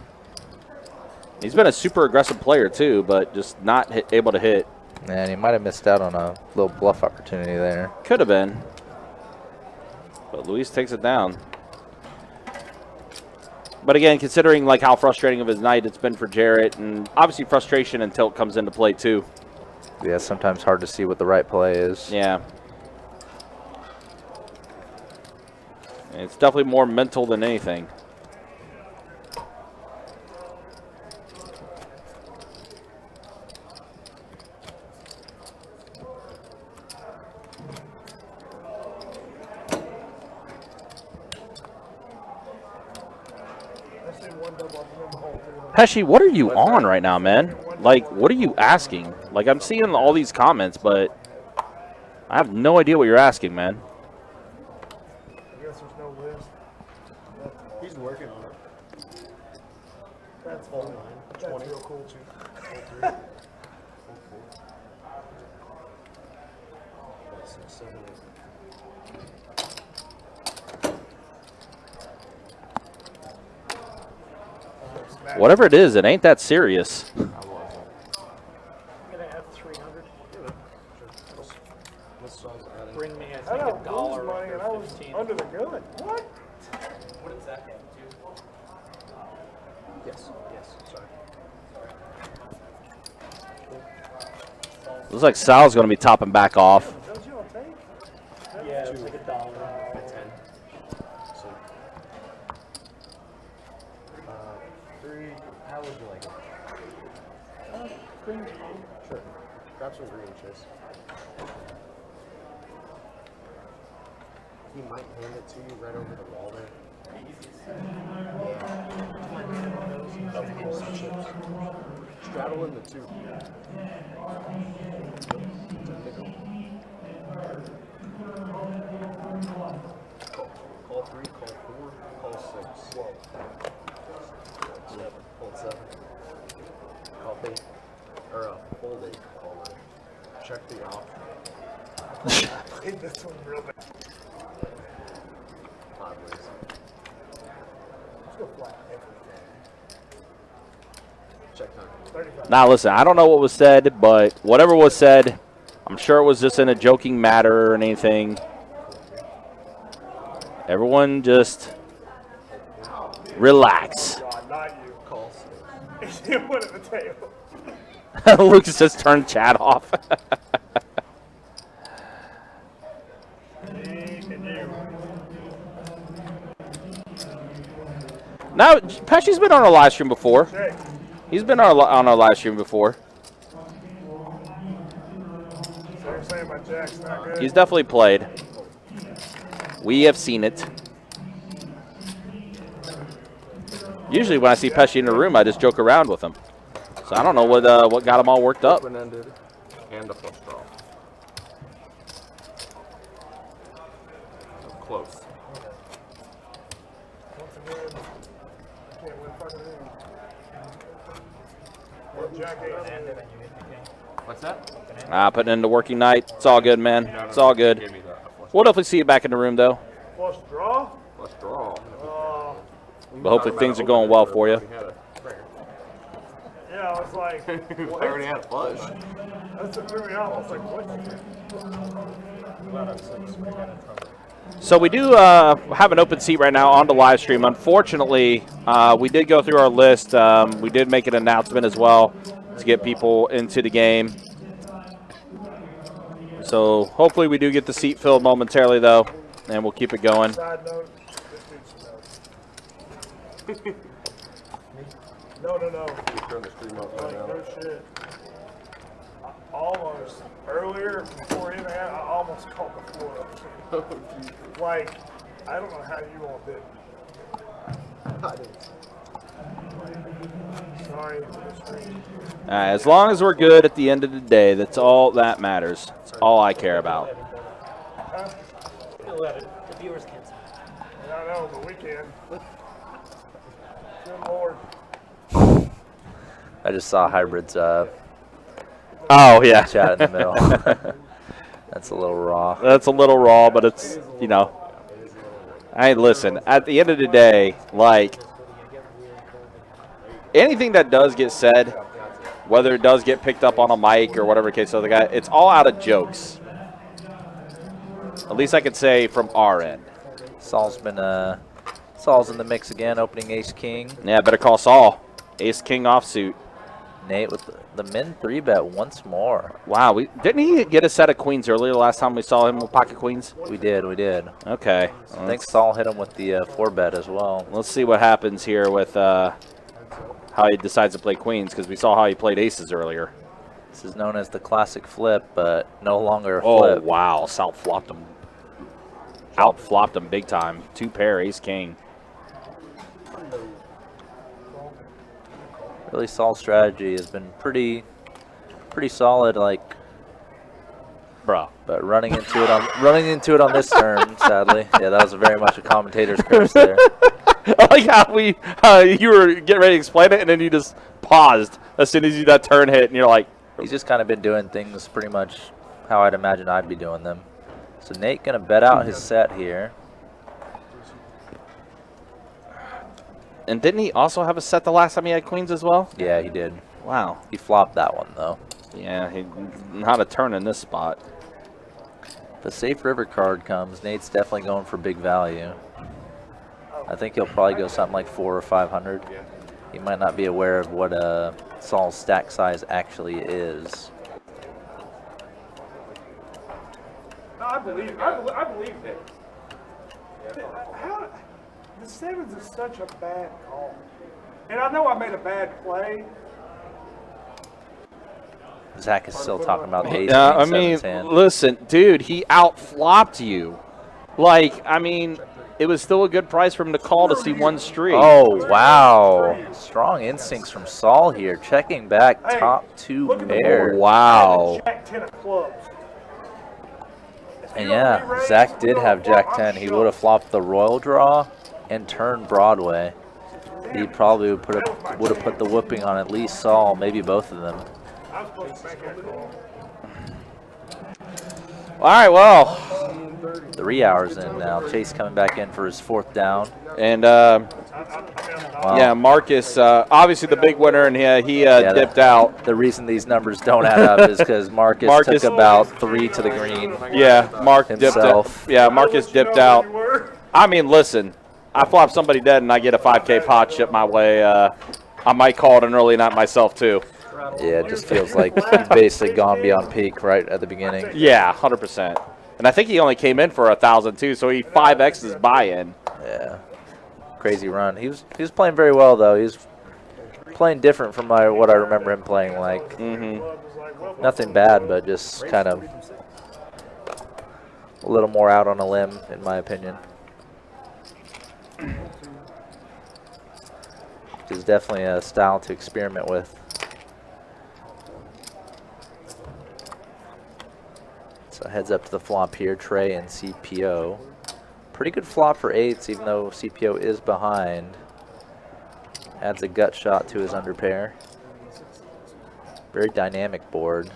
he's been a super aggressive player too, but just not able to hit. And he might have missed out on a little bluff opportunity there. Could have been, but Luis takes it down. But again, considering like how frustrating of his night it's been for Jarrett, and obviously frustration and tilt comes into play too. Yeah, sometimes hard to see what the right play is. Yeah. And it's definitely more mental than anything. Pesci, what are you on right now, man? Like, what are you asking? Like, I'm seeing all these comments, but I have no idea what you're asking, man. I guess there's no list. He's working on it. That's fine. That's real cool too. Whatever it is, it ain't that serious. I'm gonna have 300. Bring me, I I think, don't a dollar lose money and I or was 15. under the gun. What? What does that have to? Yes, sorry. Looks like Sal's going to be topping back off. Don't you on tape? Yeah, it's like a dollar. 10. So, 3. How would you like it? Green. Sure. Grab some green, Chase. He might hand it to you right over the wall there. Straddle in the 2. Call 3, call 4, call 6. Whoa. 7, hold 7. Call 8. Or hold 8, call 9. Check the off. I hate this one real bad. 5 ways. Let's go flat. Check time. 35. Now, listen, I don't know what was said, but whatever was said, I'm sure it was just in a joking matter or anything. Everyone just relax. God, not you. Call 6. You went at the table. Lucas just turned chat off. Now, Pesci's been on our live stream before. Check. He's been on our live stream before. So you're saying my jack's not good? He's definitely played. We have seen it. Usually when I see Pesci in the room, I just joke around with him. So I don't know what got him all worked up. Open-ended and a flush draw. Close. Once again, I can't win fucking anything. Well, Jack eight. What's that? Putting in the working night. It's all good, man. It's all good. Give me that. We'll definitely see you back in the room, though. Flush draw? Flush draw. But hopefully things are going well for you. Yeah, I was like, I what? already had a flush. That's what threw me off. I was like, what? So we do have an open seat right now on the live stream. Unfortunately, we did go through our list. We did make an announcement as well to get people into the game. So hopefully we do get the seat filled momentarily, though, and we'll keep it going. Side note, this dude's no. No. Turn the stream up right Like, now. no shit. Almost. Earlier, before anything, I almost called the floor up. Like, I don't know how you all did. I didn't. ready for the stream. As long as we're good at the end of the day, that's all that matters. That's all I care about. The viewers can't see. Yeah, I know, but we can. Good Lord. I just saw Hybrid's Oh, yeah. chat in the middle. That's a little raw. That's a little raw, but it's, you know. Hey, listen, at the end of the day, like, anything that does get said, whether it does get picked up on a mic or whatever case of the guy, it's all out of jokes. At least I could say from our end. Saul's in the mix again, opening ace-king. Yeah, better call Saul. Ace-king offsuit. Nate with the min 3-bet once more. Wow, didn't he get a set of queens earlier last time we saw him with pocket queens? We did. Okay. I think Saul hit him with the 4-bet as well. Let's see what happens here with how he decides to play queens, because we saw how he played aces earlier. This is known as the classic flip, but no longer a Oh, flip. wow. Sal flopped him. Out-flopped him big time. 2-pair, ace-king. Really, Saul's strategy has been pretty solid, like, Bro. but running into it on this turn, sadly. Yeah, that was very much a commentator's curse there. I like how you were getting ready to explain it, and then you just paused as soon as that turn hit, and you're like, He's just kind of been doing things pretty much how I'd imagine I'd be doing them. So Nate gonna bet out his set here. and didn't he also have a set the last time he had queens as well? Yeah, he did. Wow. He flopped that one though. Yeah, not a turn in this spot. If a safe river card comes, Nate's definitely going for big value. I think he'll probably go something like 400 or 500. He might not be aware of what Saul's stack size actually is. No, I believe it. How, the sevens is such a bad call. And I know I made a bad play. Zach is still talking about the ace. I king mean, sevens hand. listen, dude, he out-flopped you. Like, I mean, it was still a good price for him to call to see one street. Oh, wow. Strong instincts from Saul here. Checking back Hey, top two look at the pairs. board. Wow. Jack 10 of clubs. And yeah, Zach did have Jack 10. He would have flopped the royal draw and turned Broadway. He probably would have put the whooping on at least Saul, maybe both of them. I was supposed to make that call. All right, well, 3 hours in now. Chase coming back in for his fourth down. and Wow. yeah, Marcus, obviously the big winner, and he dipped out. The reason these numbers don't add up is because Marcus took about 3 to the green. Yeah, Mark dipped out. Himself. Yeah, Marcus dipped out. I mean, listen, I flop somebody dead and I get a 5K pot shipped my way. I might call it an early night myself too. Yeah, it just feels like he's basically gone beyond peak right at the beginning. Yeah, 100%. And I think he only came in for 1,000 too, so he 5X'd his buy-in. Yeah, crazy run. He was playing very well though. He's playing different from what I remember him playing like. Nothing bad, but just kind of a little more out on a limb, in my opinion. Which is definitely a style to experiment with. So heads up to the flop here, Trey and CPO. Pretty good flop for eights, even though CPO is behind. Adds a gut shot to his underpair. Very dynamic board.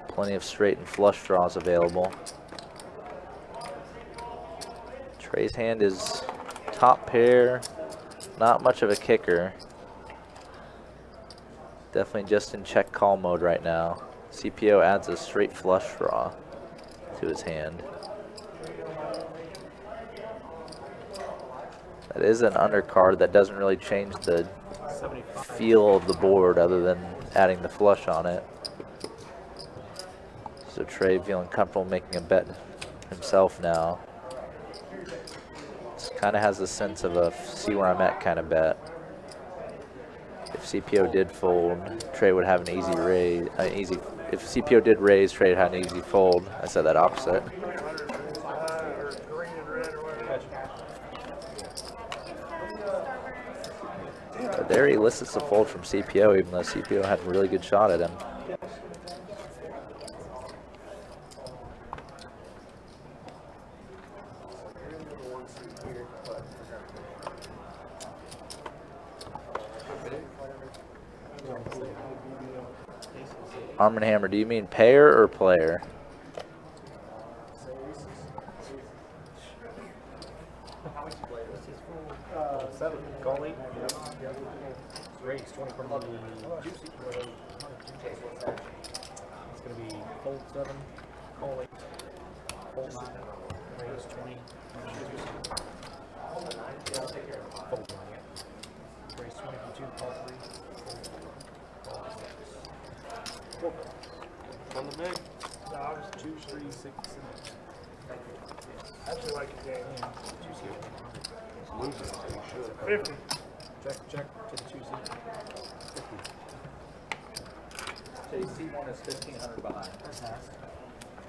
Plenty of straight and flush draws available. Trey's hand is top pair. Not much of a kicker. Definitely just in check call mode right now. CPO adds a straight flush draw to his hand. That is an undercard that doesn't really change the feel of the board other than adding the flush on it. So Trey feeling comfortable making a bet himself now. This kind of has a sense of a see where I'm at kind of bet. If CPO did fold, Trey would have an easy raise. If CPO did raise, Trey would have an easy fold. I said that opposite. But there he elicits a fold from CPO, even though CPO had a really good shot at him. Arm and Hammer, do you mean pair or player? Seven. Call 8. Raise 20 from the juicy. It's going to be fold 7. Call 8. Fold 9. Raise 20. Fold 9. Raise 20 from 2. Call 3. Call 6. On the big. No, I was 2, 3, 6, 7. I actually like the game. Juicy. Losing, so you should. 50. Check to the 2 seat. 50. JC1 is 1,500 behind.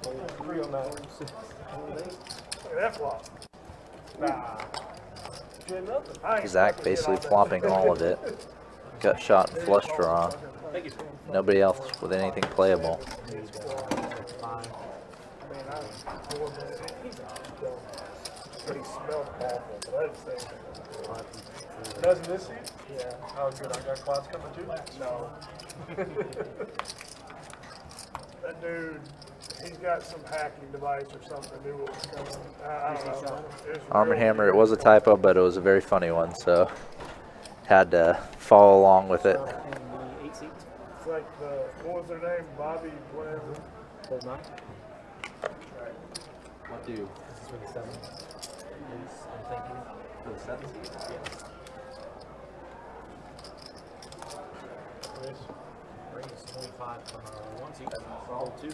Fold 3 on that one. Look at that flop. Nah. I ain't Zach fucking basically hit all flopping that. all of it. Gut shot and flush draw. Nobody else with anything playable. I mean, I wasn't. But he smelled awful, but I didn't say anything. Doesn't this seat? Yeah. Oh, good. I got class coming too? No. That dude, he's got some hacking device or something. Knew what was coming. I don't know. It was Arm and real Hammer, it weird. was a typo, but it was a very funny one, so had to follow along with it. In the 8 seat. It's like the, what was their name? Bobby, whatever. Fold 9. What do? This is for the 7. Ace, I'm thinking. For the 7 seat? Yes. Raise 25 from 1 seat. Fold 2.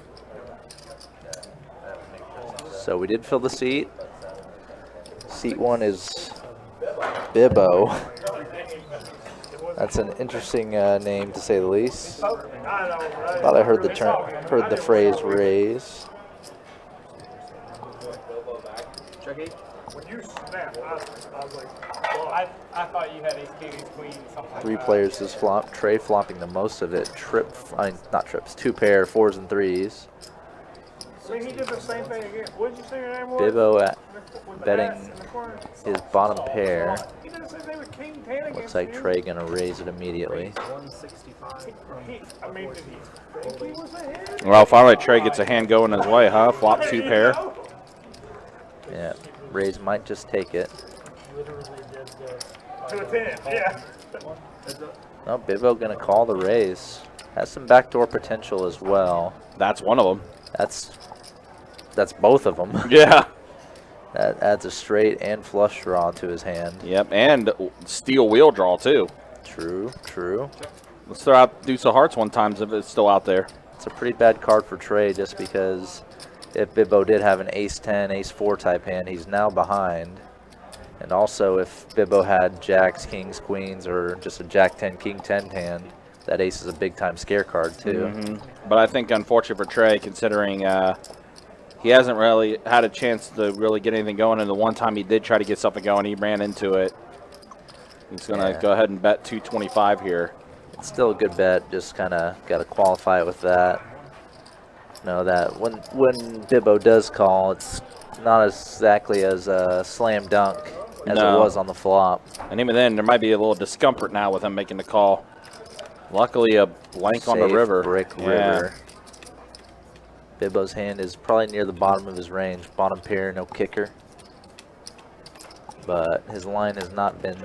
So we did fill the seat. Seat 1 is Bibbo. That's an interesting name to say the least. I know, right? Thought I heard heard the phrase raise. Check 8. When you snapped, I was like, I thought you had ace king, ace queen, something like 3 that. players this flop. Trey flopping the most of it. Not trips. 2 pair, 4s and 3s. I mean, he did the same thing again. What did you say your name was? Bibbo at With the betting ass in the corner? his bottom pair. He did the same thing with king 10 against Looks like you. Trey gonna raise it immediately. 165 from I mean, did he think he was ahead? Well, finally Trey gets a hand going his way, huh? Flop 2 pair. Yeah, raise might just take it. To the 10, yeah. No, Bibbo gonna call the raise. Has some backdoor potential as well. That's one of them. That's both of them. Yeah. That adds a straight and flush draw to his hand. Yep, and steel wheel draw too. True, true. Let's throw out Deuce of Hearts one time if it's still out there. It's a pretty bad card for Trey just because if Bibbo did have an ace-10, ace-4 type hand, he's now behind. And also if Bibbo had jacks, kings, queens, or just a jack-10, king-10 hand, that ace is a big-time scare card too. But I think unfortunate for Trey considering he hasn't really had a chance to really get anything going, and the one time he did try to get something going, he ran into it. He's going to go ahead and bet 225 here. It's still a good bet, just kind of got to qualify it with that. Know that when Bibbo does call, it's not exactly as a slam dunk as it was on the flop. And even then, there might be a little discomfort now with him making the call. Luckily, a blank on the Safe river. Brick river. Bibbo's hand is probably near the bottom of his range. Bottom pair, no kicker. But his line has not been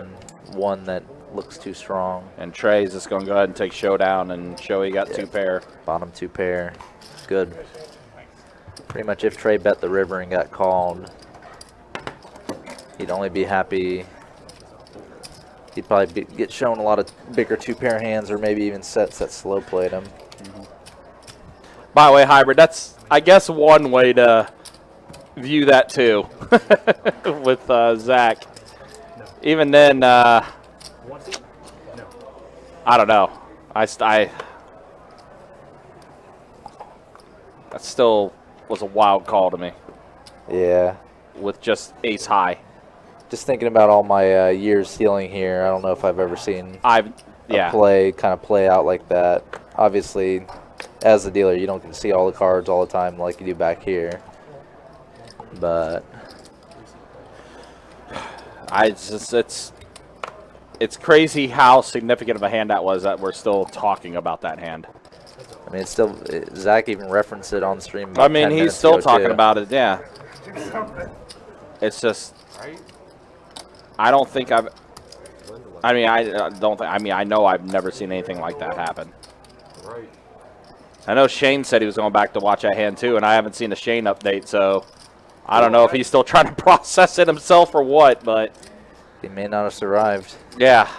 one that looks too strong. And Trey's just going to go ahead and take showdown and show he got 2 pair. Bottom 2 pair. Good. Pretty much if Trey bet the river and got called, he'd only be happy. He'd probably get shown a lot of bigger 2 pair hands or maybe even sets that slow played him. By the way, Hybrid, that's, I guess, one way to view that, too, with Zach. Even then, I don't know. That still was a wild call to me Yeah. with just ace high. Just thinking about all my years stealing here, I don't know if I've ever seen yeah. kind of play out like that. Obviously, as the dealer, you don't get to see all the cards all the time like you do back here. But it's crazy how significant of a hand that was that we're still talking about that hand. I mean, it's still Zach even referenced it on stream. I mean, he's still talking too. about it. Yeah. It's just. I don't think I've. I mean, I don't think. I mean, I know I've never seen anything like that happen. Right. I know Shane said he was going back to watch that hand too, and I haven't seen a Shane update, so I don't know if he's still trying to process it himself or what, but he may not have survived. Yeah.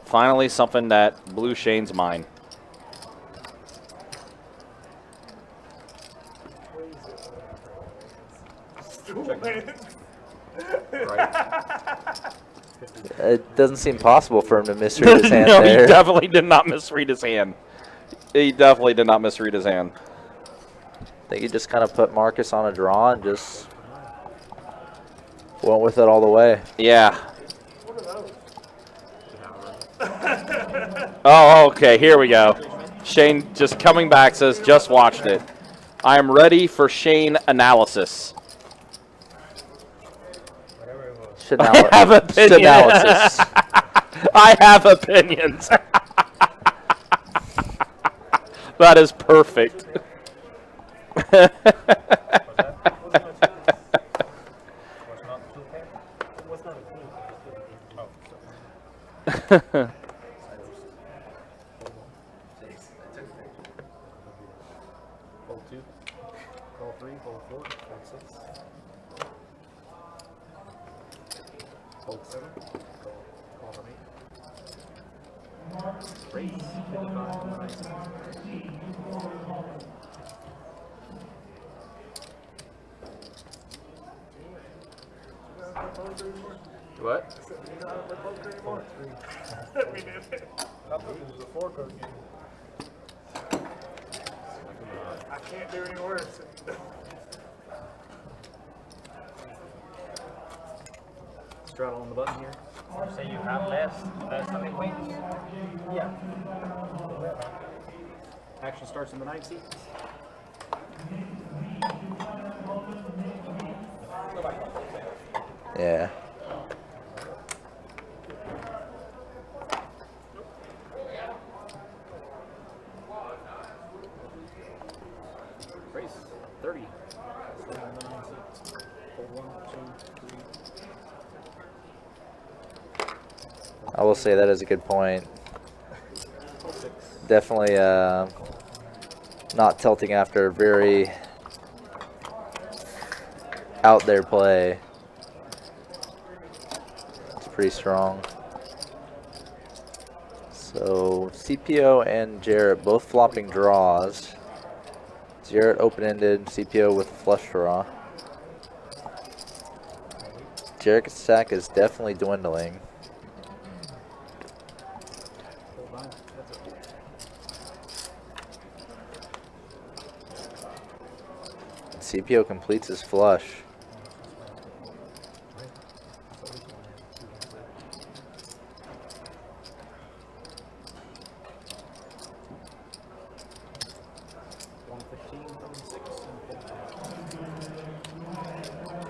Finally, something that blew Shane's mind. It doesn't seem possible for him to misread his hand No, there. he definitely did not misread his hand. He definitely did not misread his hand. I think he just kind of put Marcus on a draw and just went with it all the way. Yeah. Oh, okay, here we go. Shane just coming back says, just watched it. I am ready for Shane analysis. I have opinions. I have opinions. That is perfect. Hold 2. Call 3. Hold 4. Hold 6. Hold 7. Call from 8. Raise. 55. What? We did it. I thought this was a 4-card game. I can't do any worse. Straddle on the button here. So you have less on the wings? Yeah. Action starts in the 9 seat. Yeah. Race 30. Starting in the 9 seat. Hold 1, 2, 3. I will say that is a good point. Hold 6. Definitely not tilting after a very out there play. It's pretty strong. So CPO and Jarrett both flopping draws. Jarrett open-ended, CPO with a flush draw. Jarrett's stack is definitely dwindling. Hold 9. That's it. CPO completes his flush.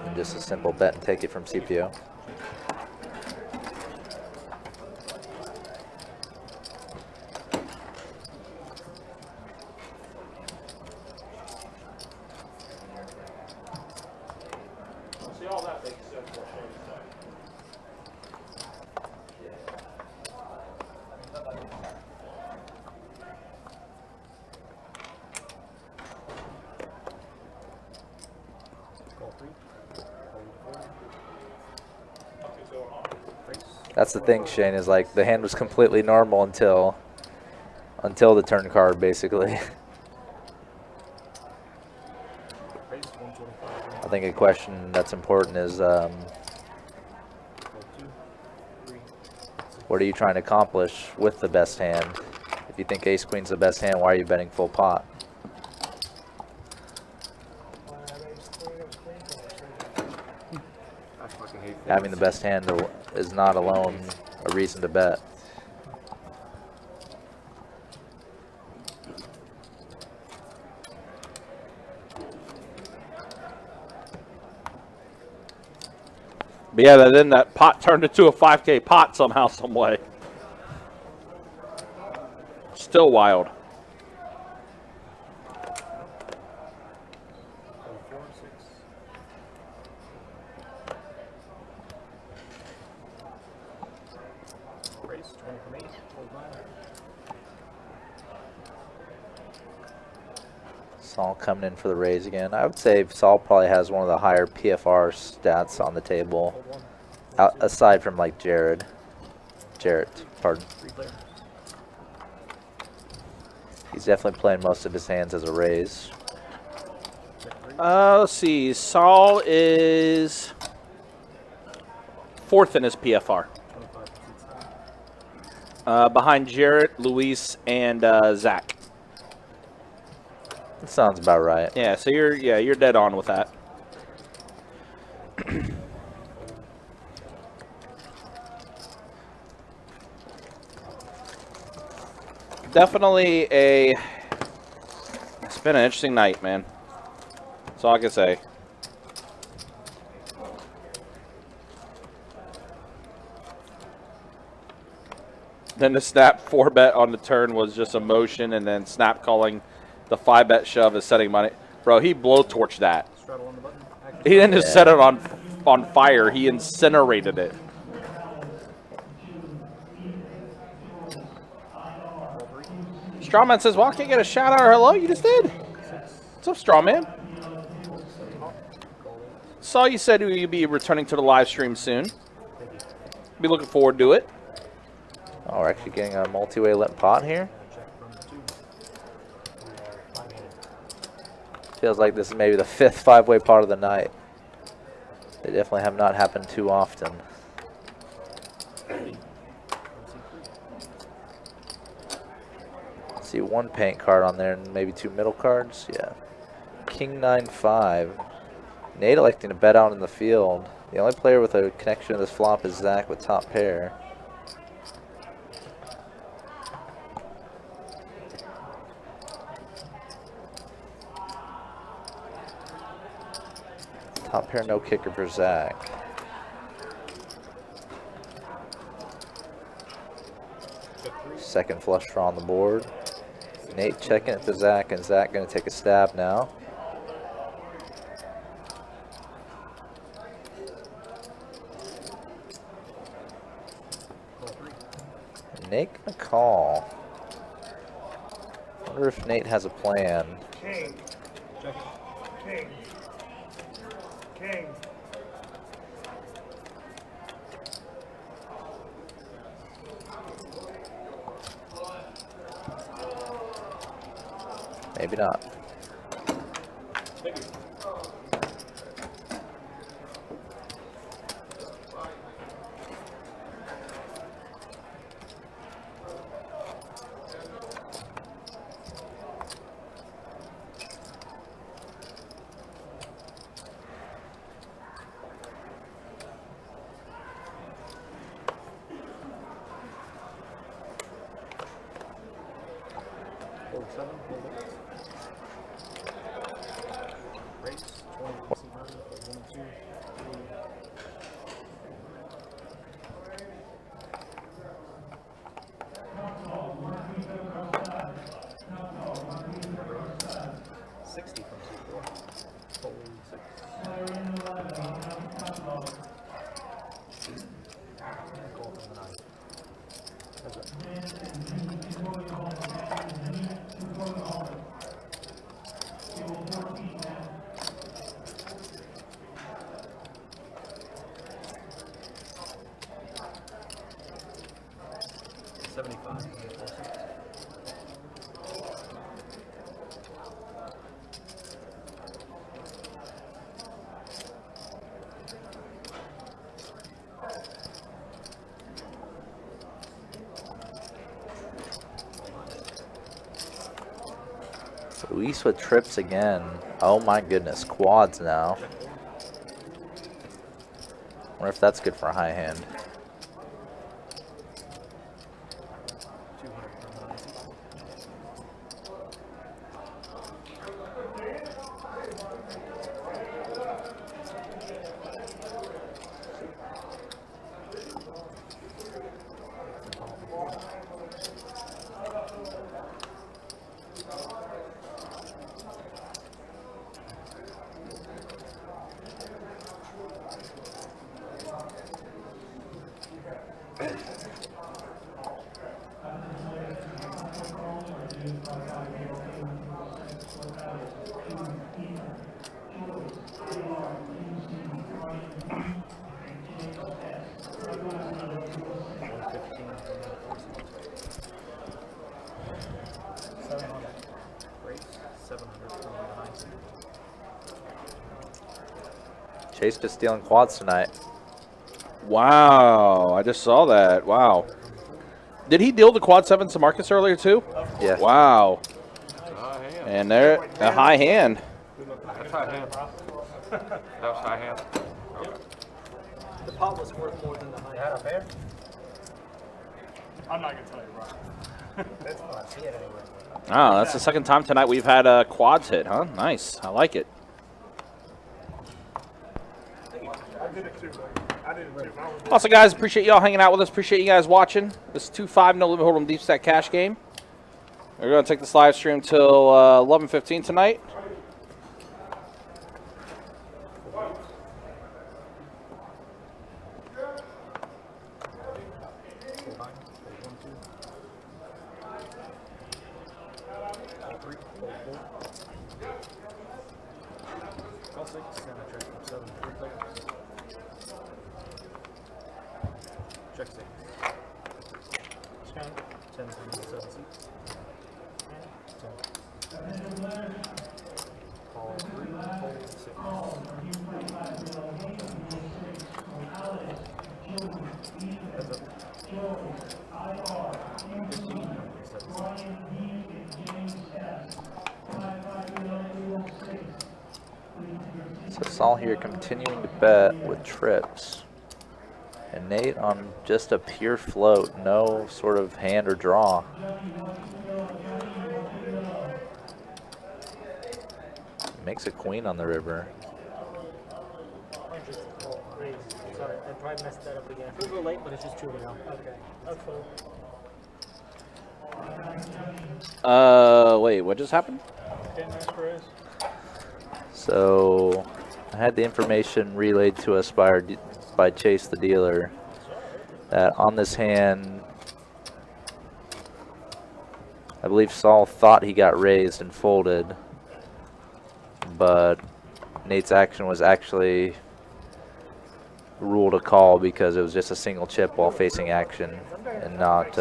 And just a simple bet and take it from CPO. See, all that makes sense for Shane's side. Call 3. Hold 4. Race. That's the thing, Shane, is like the hand was completely normal until the turn card, basically. Race 125. I think a question that's important is Hold 2, 3. what are you trying to accomplish with the best hand? If you think ace queen's the best hand, why are you betting full pot? I fucking having the best hand is not alone a reason to bet. But yeah, then that pot turned into a 5K pot somehow, some way. Still wild. Race 20 from 8. Hold 9. Saul coming in for the raise again. I would say Saul probably has one of the higher PFR stats on the table, aside from like Jarrett, pardon. He's definitely playing most of his hands as a raise. Let's see. Saul is 4th in his PFR. Behind Jarrett, Luis, and Zach. That sounds about right. Yeah, so you're dead on with that. Definitely it's been an interesting night, man. That's all I can say. Then the snap 4-bet on the turn was just a motion, and then snap calling the 5-bet shove is setting money. Bro, he blowtorched that. Straddle on the button. Action. He didn't just set it on fire. He incinerated it. Strawman says, well, I can't get a shout out or hello. You just did. What's up, Strawman? Saw you said you'd be returning to the live stream soon. Be looking forward to it. Oh, we're actually getting a multi-way limp pot here. Feels like this is maybe the 5th 5-way pot of the night. They definitely have not happened too often. See 1 paint card on there and maybe 2 middle cards. Yeah. King 9-5. Nate electing to bet out in the field. The only player with a connection to this flop is Zach with top pair. Top pair, no kicker for Zach. Second flush draw on the board. Nate checking it to Zach, and Zach going to take a stab now. Nate going to call. Wonder if Nate has a plan. King. King. King. Maybe not. Luis with trips again. Oh my goodness, quads now. Wonder if that's good for a high hand. 200 from 90. Chase just stealing quads tonight. Wow, I just saw that. Wow. Did he deal the quad 7 to Marcus earlier too? Yeah. Wow. High hand. And there, a high hand. That's high hand. That was high hand. Okay. The pot was worth more than the high. Had a pair? I'm not gonna tell you, Rob. That's fine. I see it anyway. Oh, that's the second time tonight we've had quads hit, huh? Nice. I like it. I did it too, buddy. I did it too. I was Also, guys, appreciate y'all hanging out with us. Appreciate you guys watching this 2-5 no limit hold'em deep stack cash game. We're going to take this live stream till 11:15 tonight. Check 6. 10 from the 7 seats. 10. Call 3, hold 6. Heads up. 15 from the 7 So Saul here continuing to bet with trips. And Nate on just a pure float, no sort of hand or draw. Makes a queen on the river. Sorry, I probably messed that up again. It feels a little late, but it's just 2 now. Okay. That's cool. Wait, what just happened? So I had the information relayed to us by Chase the dealer that on this hand, I believe Saul thought he got raised and folded, but Nate's action was actually ruled a call because it was just a single chip while facing action and not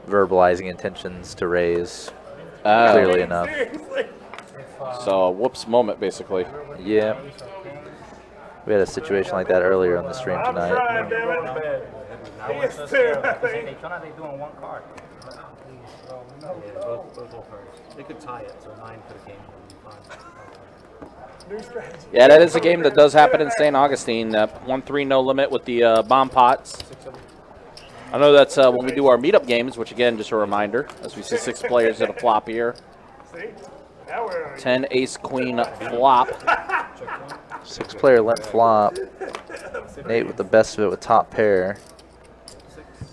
verbalizing intentions to raise clearly enough. So, a whoops moment, basically. Yeah. We had a situation like that earlier on the stream I'm tonight. trying, damn it. He is too, I think. They doing one card. They could tie it, so 9 could have came New strategy. Yeah, that is a game that does happen in St. Augustine. 1-3 no limit with the bomb pots. I know that's when we do our meetup games, which again, just a reminder, as we see 6 players at a flop here. See? Now we're 10 ace queen flop. 6-player limp flop. Nate with the best of it with top pair.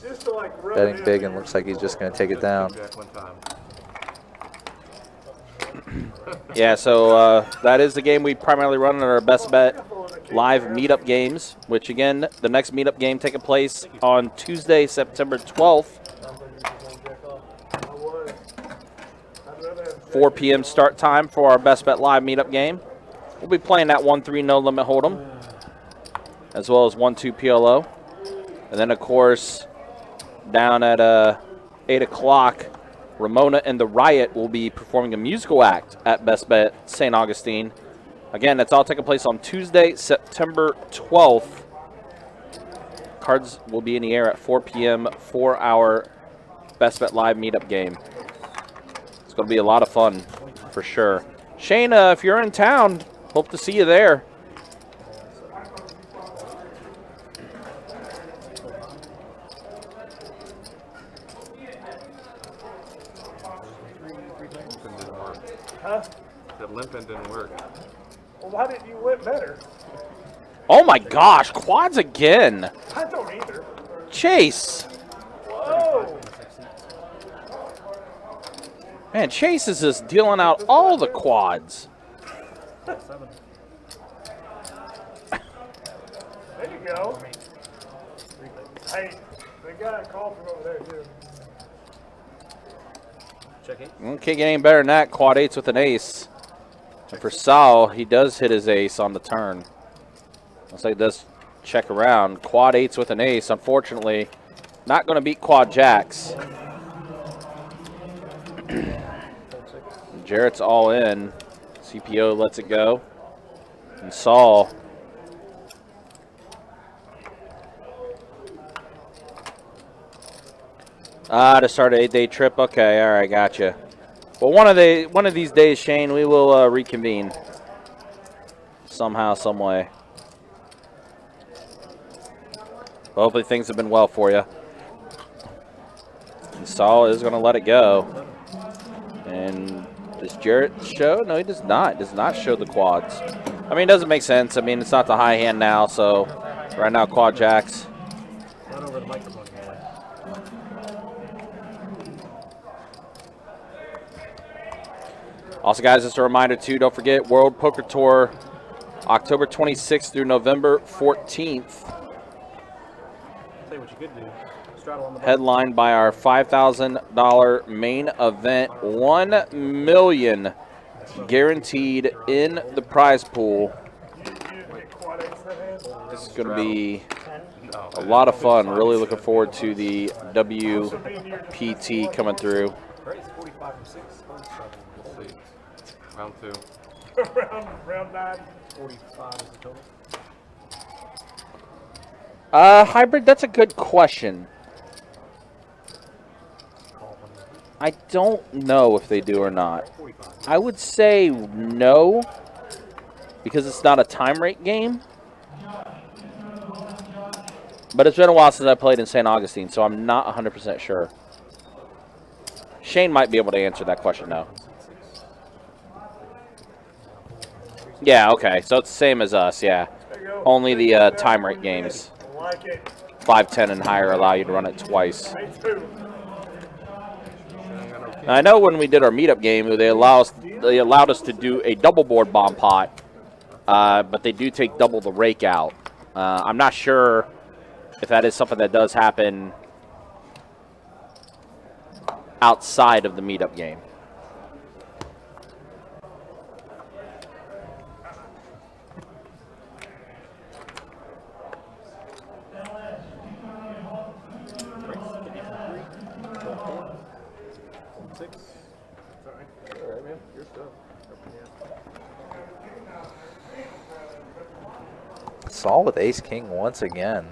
just to like rub Betting it big in. and looks like he's just going to take it down. Jack one time. Yeah, so that is the game we primarily run in our best bet live meetup games, which again, the next meetup game taking place on Tuesday, September 12th. 4 p.m. start time for our best bet live meetup game. We'll be playing that 1-3 no limit hold'em, as well as 1-2 PLO. And then, of course, down at 8 o'clock, Ramona and the Riot will be performing a musical act at Best Bet St. Augustine. Again, that's all taking place on Tuesday, September 12th. Cards will be in the air at 4 p.m. for our Best Bet Live meetup game. It's going to be a lot of fun, for sure. Shane, if you're in town, hope to see you there. Huh? The limping didn't work. Well, why didn't you limp better? Oh my gosh, quads again. I don't either. Chase. Whoa! Man, Chase is just dealing out all the quads. There you go. Hey, they got a call from over there, too. Check it. Can't get any better than that. Quad 8s with an ace. And for Sal, he does hit his ace on the turn. Looks like he does check around. Quad 8s with an ace. Unfortunately, not going to beat quad jacks. Jarrett's all in. CPO lets it go. And Saul. To start an 8-day trip. Okay, all right, gotcha. Well, one of these days, Shane, we will reconvene somehow, some way. But hopefully things have been well for you. And Saul is going to let it go. And does Jarrett show? No, he does not. Does not show the quads. I mean, it doesn't make sense. I mean, it's not the high hand now, so right now quad jacks. Run over the microphone here. Also, guys, just a reminder, too, don't forget World Poker Tour, October 26th through November 14th. Tell you what you could do. Straddle on the Headlined by our $5,000 main event. $1 million guaranteed in the prize pool. This is going to be a lot of fun. Really looking forward to the WPT coming through. It's 45 from 6. We'll see. Round 2. round 9. 45 is the total. Hybrid, that's a good question. I don't know if they do or not. I would say no, because it's not a time rate game. But it's been a while since I played in St. Augustine, so I'm not 100% sure. Shane might be able to answer that question, though. Yeah, okay. So it's the same as us, yeah. Only the time rate games. 5-10 and higher allow you to run it twice. Now, I know when we did our meetup game, they allowed us to do a double board bomb pot, but they do take double the rake out. I'm not sure if that is something that does happen outside of the meetup game. Saul with ace king once again.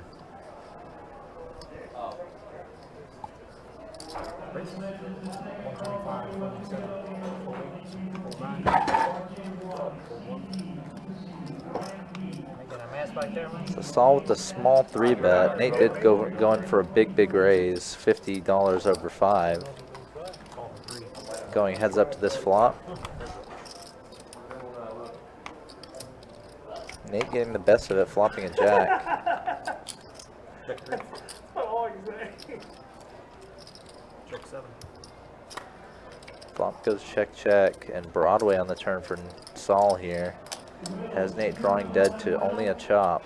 So Saul with the small 3-bet. Nate did go in for a big raise, $50 over 5. Going heads up to this flop. Nate getting the best of it, flopping a jack. Check 7. Flop goes check, and Broadway on the turn for Saul here. Has Nate drawing dead to only a chop.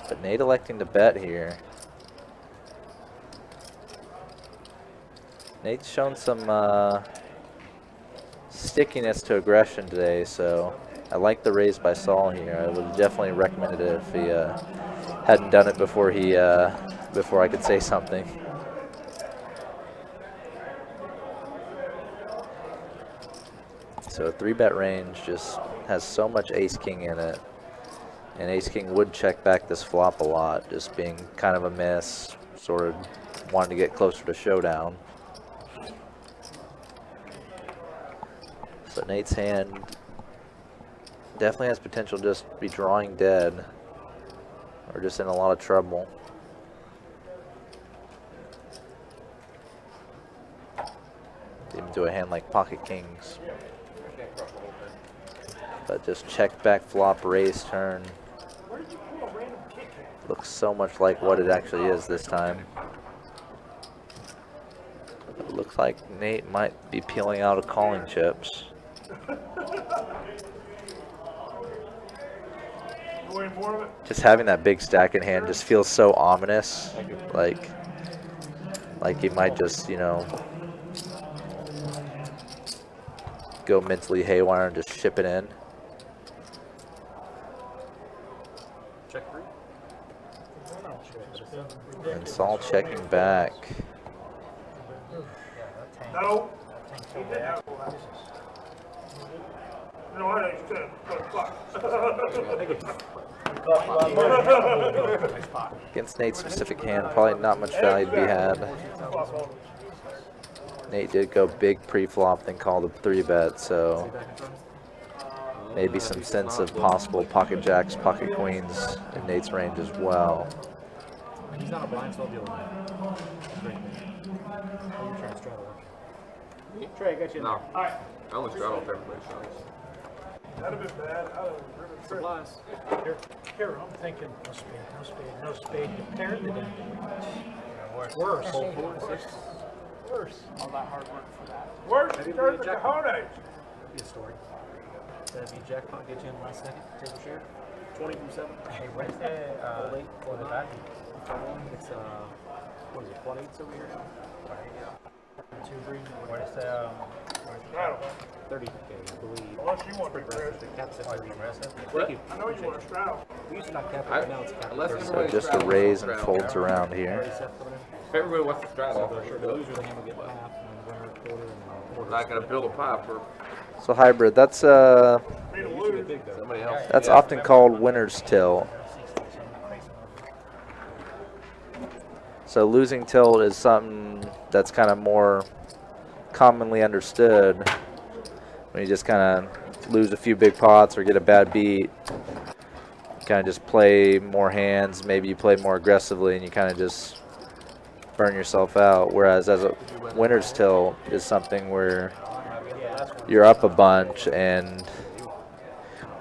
But Nate electing to bet here. Nate's shown some stickiness to aggression today, so I like the raise by Saul here. I would definitely recommend it if he hadn't done it before before I could say something. So a 3-bet range just has so much ace-king in it. And ace-king would check back this flop a lot, just being kind of a miss, sort of wanting to get closer to showdown. So Nate's hand definitely has potential to just be drawing dead, or just in a lot of trouble. Even into a hand like pocket kings. But just check back flop, raise turn. Looks so much like what it actually is this time. It looks like Nate might be peeling out of calling chips. Just having that big stack in hand just feels so ominous. Like he might just, you know, go mentally haywire and just ship it in. Check 3. And Saul checking back. No. He didn't have one. No, I ain't said, fuck. Against Nate's specific hand, probably not much value to be had. Nate did go big pre-flop, then call the 3-bet, so maybe some sense of possible pocket jacks, pocket queens in Nate's range as well. He's not a blind, so I'll deal with him. Great. How you trying to straddle? Trey, I got you in there. Alright. I only straddle if everybody's shots. That'd have been bad. I'd have driven straight. Supplies. Here, I'm thinking no spade, no spade. You paired it in. Worse. Hold 4 and 6. Worse. All that hard work for that. Where's Maybe the turn the jack- cojones? That'd be a story. That'd be jackpot, get you in last second, table share. 20 from 7. Hey, where's the Hold 8, for the back? It's, what is it, 1/8 over here? Where's the Straddle. 30K, I believe. Unless you want to Pretty press. aggressive. The cap's at 30. What? Thank you. I know you want to straddle. We used to not cap it, I- but now it's capped. unless at 30. So everybody just a straddles, raise I'll and straddle. folds around here. If everybody wants to straddle, So for sure. the loser of the hand will get half, and the winner a quarter, and a quarter. We're not going to build a pipe for So hybrid, that's Need to lose. Big though. somebody else. that's often called winner's tilt. So losing tilt is something that's kind of more commonly understood when you just kind of lose a few big pots or get a bad beat. You kind of just play more hands, maybe you play more aggressively, and you kind of just burn yourself out. Whereas as a winner's tilt is something where you're up a bunch and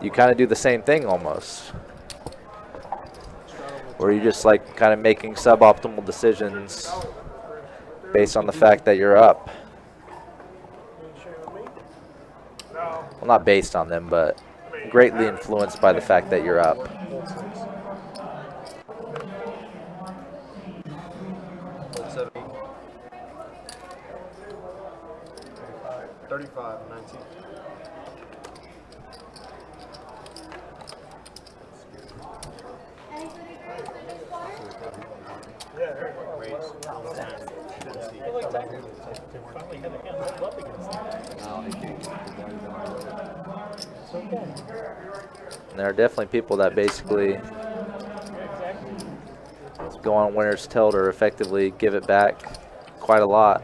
you kind of do the same thing almost, where you're just like kind of making suboptimal decisions based on the fact that you're up. No. Well, not based on them, but greatly influenced by the fact that you're up. Hold 7. 35, 19. Yeah, there you go. Raise. finally had a hand hold up against that. And there are definitely people that basically go on winner's tilt or effectively give it back quite a lot.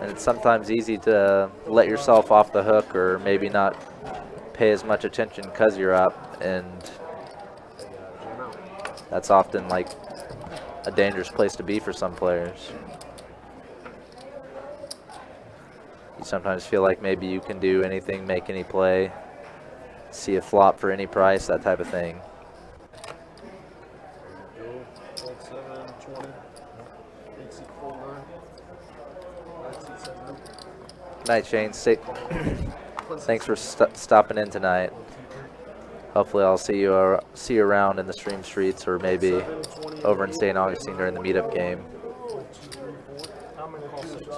And it's sometimes easy to let yourself off the hook or maybe not pay as much attention because you're up, and that's often like a dangerous place to be for some players. You sometimes feel like maybe you can do anything, make any play, see a flop for any price, that type of thing. Hold 7, 20. 8 seat 4, 9. 9 seat 7. Good night, Shane. Thanks for stopping in tonight. Hopefully I'll see you around in the stream streets or maybe over in St. Augustine during the meetup game.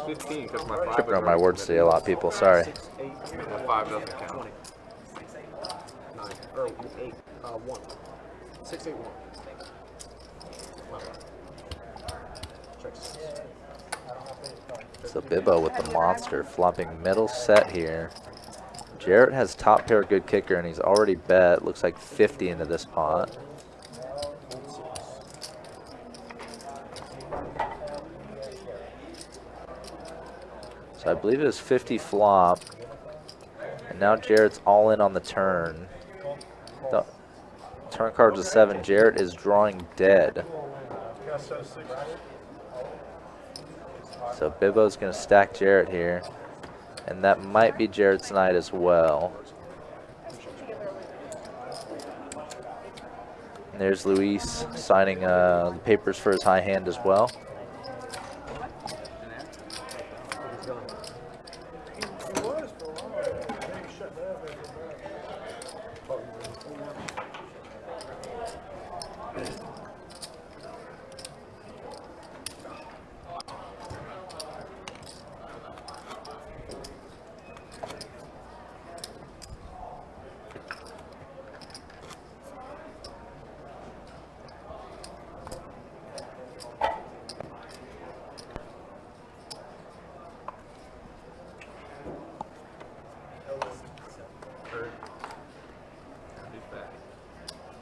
15 because my 5 Tripping on my words today, a lot of people. Sorry. 6, 8, My 5 doesn't count. 20. 9. Or 8, 1. 6, 8, 1. Check 6. So Bibbo with the monster flopping middle set here. Jarrett has top pair good kicker and he's already bet, looks like 50 into this pot. So I believe it was 50 flop. And now Jarrett's all in on the turn. The turn card's a 7. Jarrett is drawing dead. So Bibbo's going to stack Jarrett here. And that might be Jarrett's night as well. And there's Luis signing the papers for his high hand as well.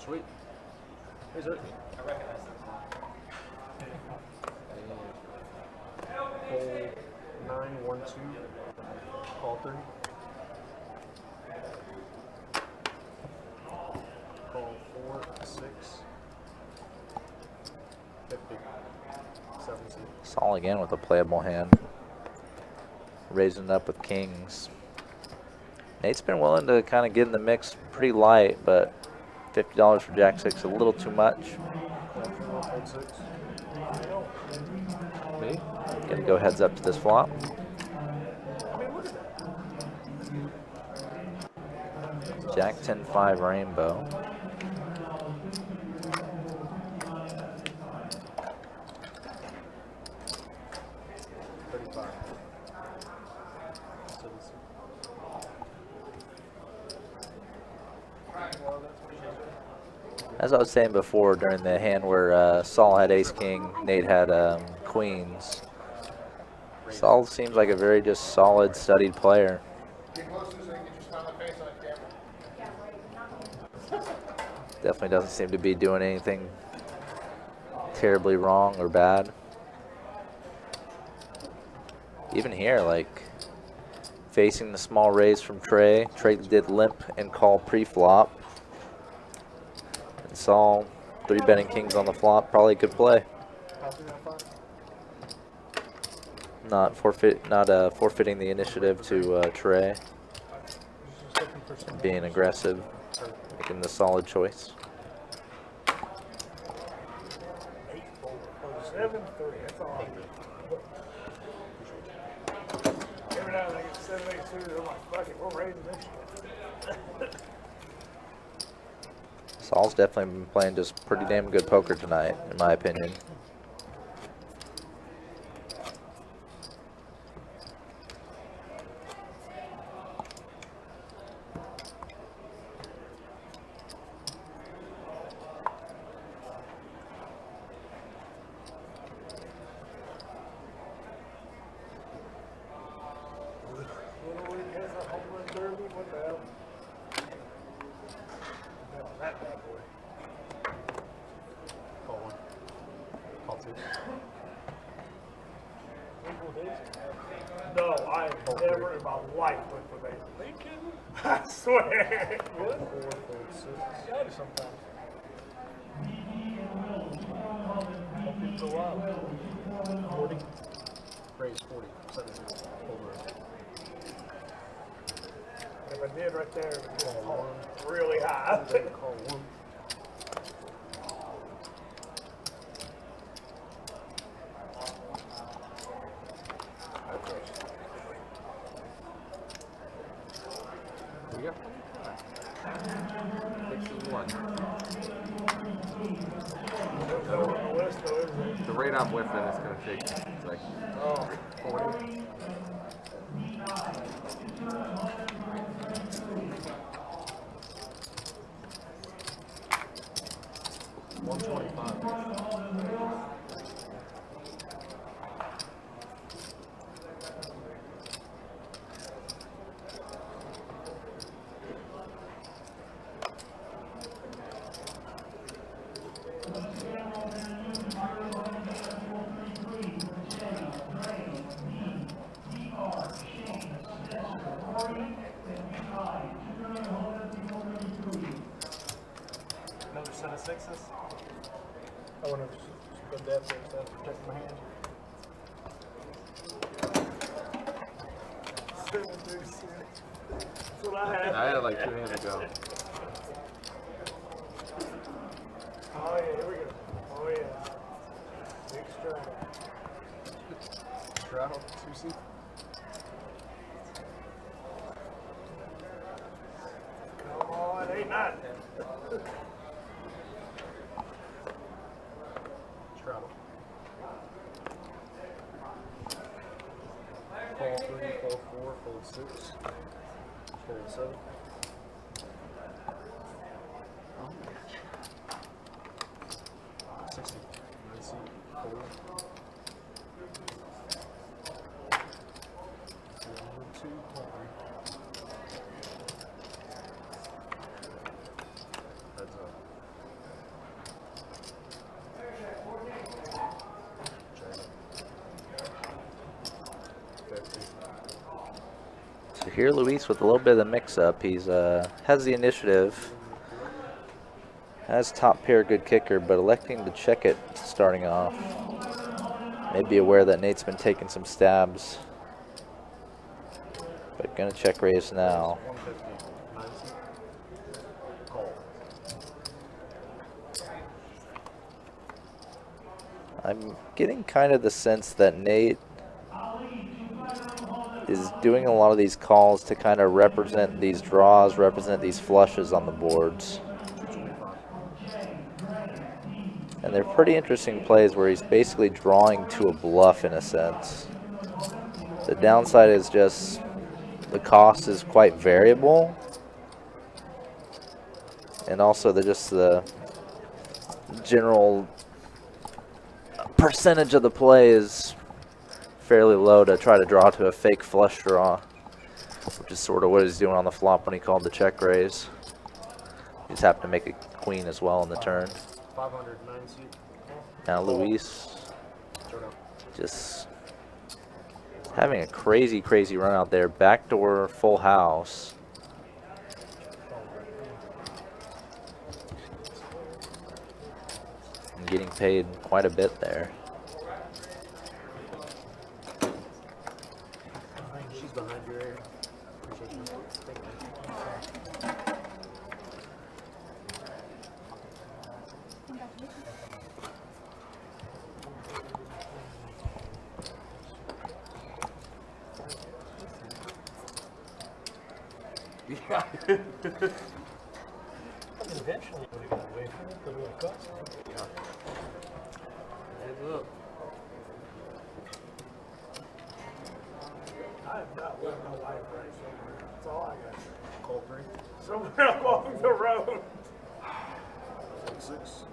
Sweet. Here's it. I recognize it. Hole 912. Call 3. Call 4, 6. 50. 17. Saul again with a playable hand. Raising it up with kings. Nate's been willing to kind of get in the mix pretty light, but $50 for Jack 6 a little too much. Me? Gonna go heads up to this flop. Jack 10-5 rainbow. As I was saying before, during the hand where Saul had ace-king, Nate had queens. Saul seems like a very just solid, studied player. Definitely doesn't seem to be doing anything terribly wrong or bad. Even here, like, facing the small raise from Trey. Trey did limp and call pre-flop. And Saul, 3-betting kings on the flop, probably a good play. Not forfeiting the initiative to Trey. Being aggressive, making the solid choice. 7-3. That's all. Every now and then I get 7-8 suited. I'm like, fuck it, we're raising this shit. Saul's definitely been playing just pretty damn good poker tonight, in my opinion. Little League has a home run derby. What the hell? No, that bad boy. Call 1. Call 2. No, I have never in my life went for that. Are you kidding me? I swear. What? 4, 6. Got it sometimes. Hope you go out. 40. Raise 40. 70. Over. If I did right there, it would get really high. Call 1. We got 6 is 1. The rate I'm whiffing is going to take, it's like, 40. up there instead of protecting my hand. That's what I had. I had like 2 hands ago. Oh yeah, here we go. Oh yeah. Big strike. Shroud, 2C. Come on, 8-9. Shroud. Call 3, call 4, fold 6, fold 7. Oh. 60. 9C. Fold. 2, call 3. Heads up. So here Luis with a little bit of the mix-up. He's has the initiative, has top pair good kicker, but electing to check it starting off. May be aware that Nate's been taking some stabs, but gonna check raise now. 150. 9C. Call. I'm getting kind of the sense that Nate is doing a lot of these calls to kind of represent these draws, represent these flushes on the boards. And they're pretty interesting plays where he's basically drawing to a bluff in a sense. The downside is just the cost is quite variable. And also the general percentage of the play is fairly low to try to draw to a fake flush draw, which is sort of what he's doing on the flop when he called the check raise. He just happened to make a queen as well in the turn. 500. 9C. Now Luis just having a crazy run out there. Backdoor full house. And getting paid quite a bit there. She's behind your area. Appreciate you. Thank you. I mean, eventually we're going to get away from it, but it'll cost. Heads up. I have not won my life right somewhere. That's all I got. Call 3. Somewhere along the road. Fold 6.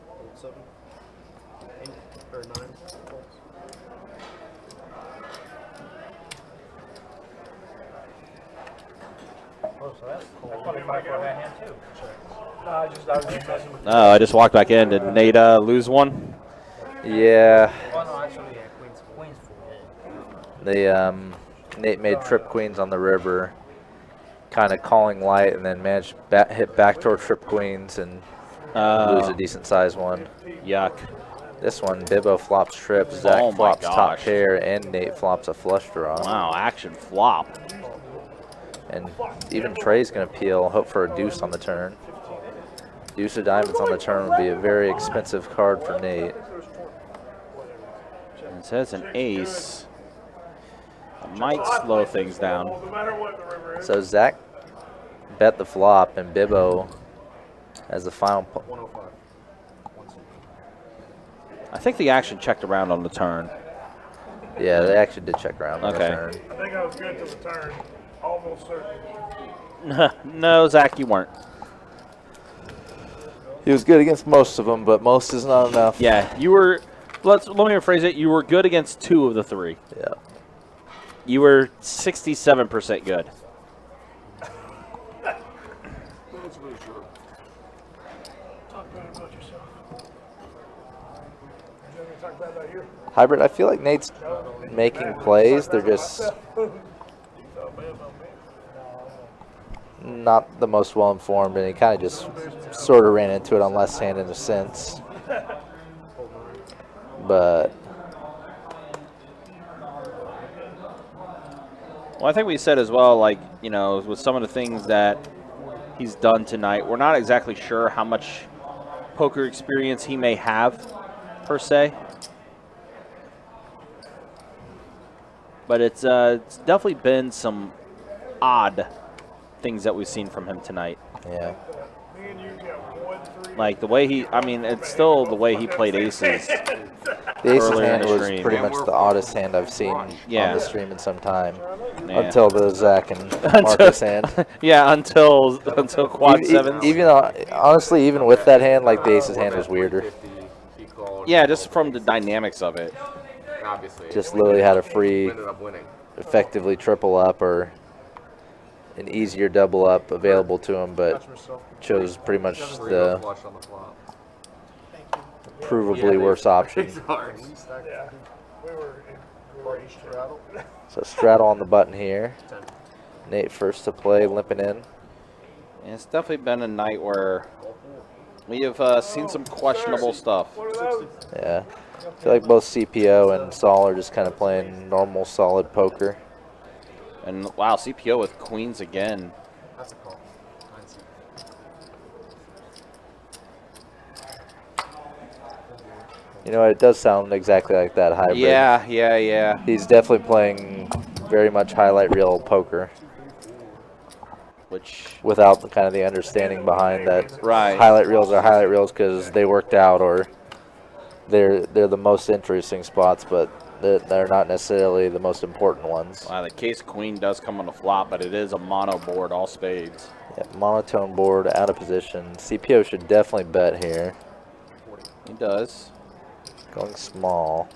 Fold 7. 8 or 9. Folds. Oh, so that's cool. I thought he might go that hand too. No, I was just messing with Oh, I just walked back in. Did Nate lose one? Yeah, Oh, no, actually, yeah, Queen's full. they Nate made trip queens on the river, kind of calling light, and then managed hit backdoor trip queens and lose a decent sized one. Yuck. This one, Bibbo flops trip, Zach Oh my flops top gosh. pair, and Nate flops a flush draw. Wow, action flop. And even Trey's going to peel, hope for a deuce on the turn. Deuce of diamonds on the turn would be a very expensive card for Nate. It says an ace. It might slow things down. No matter what the river is. So Zach bet the flop, and Bibbo as the final. 105. 1C. I think the action checked around on the turn. Yeah, they actually did check around on Okay. the turn. I think I was good till the turn. Almost certain. No, Zach, you weren't. He was good against most of them, but most is not enough. Yeah, you were. Let me rephrase it. You were good against 2 of the 3. Yeah. You were 67% good. That's really short. Talk bad about yourself. You want me to talk bad about you? Hybrid, I feel like Nate's making plays. They're just not the most well informed, and he kind of just sort of ran into it on left hand in a sense. Fold 9. but Well, I think we said as well, like, you know, with some of the things that he's done tonight, we're not exactly sure how much poker experience he may have, per se. But it's definitely been some odd things that we've seen from him tonight. yeah. Me and you got 1, 3. Like the way he, I mean, it's still the way he played aces. The aces Earlier in hand the was stream. pretty much the oddest hand I've seen Yeah. on the stream in some time. Yeah. Until the Zach and Marcus hand. Yeah, until quad sevens. Even honestly, even with that hand, like the aces hand was weirder. Yeah, just from the dynamics of it. Obviously. Just literally had a free, Ended up winning. effectively triple up or an easier double up available to him, but chose pretty much the Flush on the flop. provably worse option. It's hard. Yeah. We were in great straddle. So straddle on the button here. Nate first to play, limping in. And it's definitely been a night where we have seen some questionable stuff. What are those? Yeah. I feel like both CPO and Saul are just kind of playing normal, solid poker. And wow, CPO with queens again. That's a call. 9C. You know, it does sound exactly like that hybrid. Yeah. He's definitely playing very much highlight reel poker Which, without the kind of the understanding behind that right. highlight reels are highlight reels because they worked out or they're the most interesting spots, but they're not necessarily the most important ones. Wow, the case queen does come on the flop, but it is a mono board, all spades. Yeah, monotone board, out of position. CPO should definitely bet here. He does. Going small.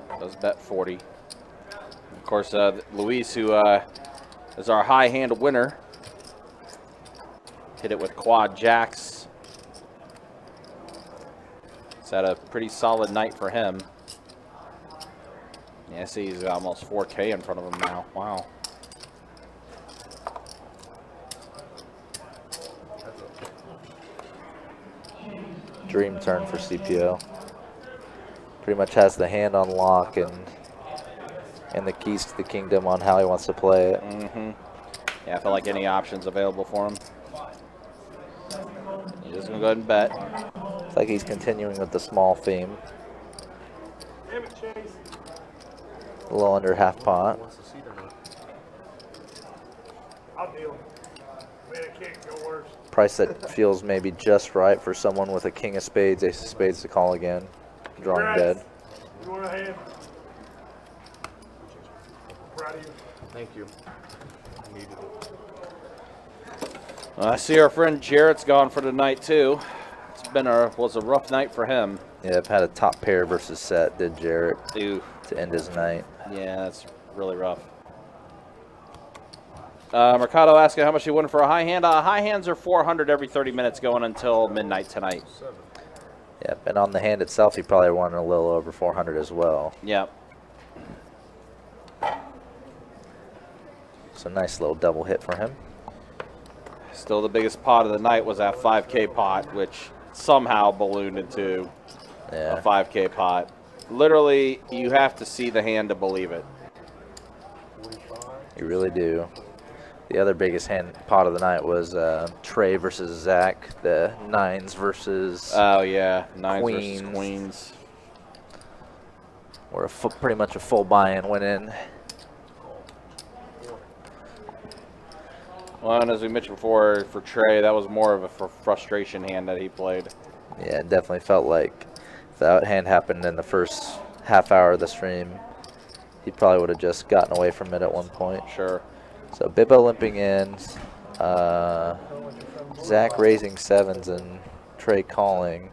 Yeah, does bet 40. Of course, Luis, who is our high hand winner, hit it with quad jacks. It's had a pretty solid night for him. Yeah, I see he's got almost 4K in front of him now. Wow. Dream turn for CPO. Pretty much has the hand on lock and the keys to the kingdom on how he wants to play it. Mm-hmm. Yeah, I feel like any options available for him. He's just going to go ahead and bet. It's like he's continuing with the small theme. Damn it, Chase. A little under half pot. Wants to see them. I'll deal. Man, it can't go worse. Price that feels maybe just right for someone with a king of spades, ace of spades to call again. Drawing Congrats. dead. You want a hand? Proud of you. Thank you. I needed it. I see our friend Jarrett's gone for the night too. It's been was a rough night for him. Yeah, I've had a top pair versus set, did Jarrett, Ooh, to end his night. yeah, that's really rough. Mercado asking how much he won for a high hand. High hands are 400 every 30 minutes going until midnight tonight. Yep, and on the hand itself, he probably won a little over 400 as well. Yep. So nice little double hit for him. Still the biggest pot of the night was that 5K pot, which somehow ballooned into a Yeah, 5K pot. Literally, you have to see the hand to believe it. you really do. The other biggest hand pot of the night was Trey versus Zach, the nines versus Oh yeah, nines Queens. versus queens. where pretty much a full buy-in went in. Well, and as we mentioned before, for Trey, that was more of a frustration hand that he played. Yeah, it definitely felt like if that hand happened in the first half hour of the stream, he probably would have just gotten away from it at one point. Sure. So Bibbo limping in, Zach raising sevens and Trey calling.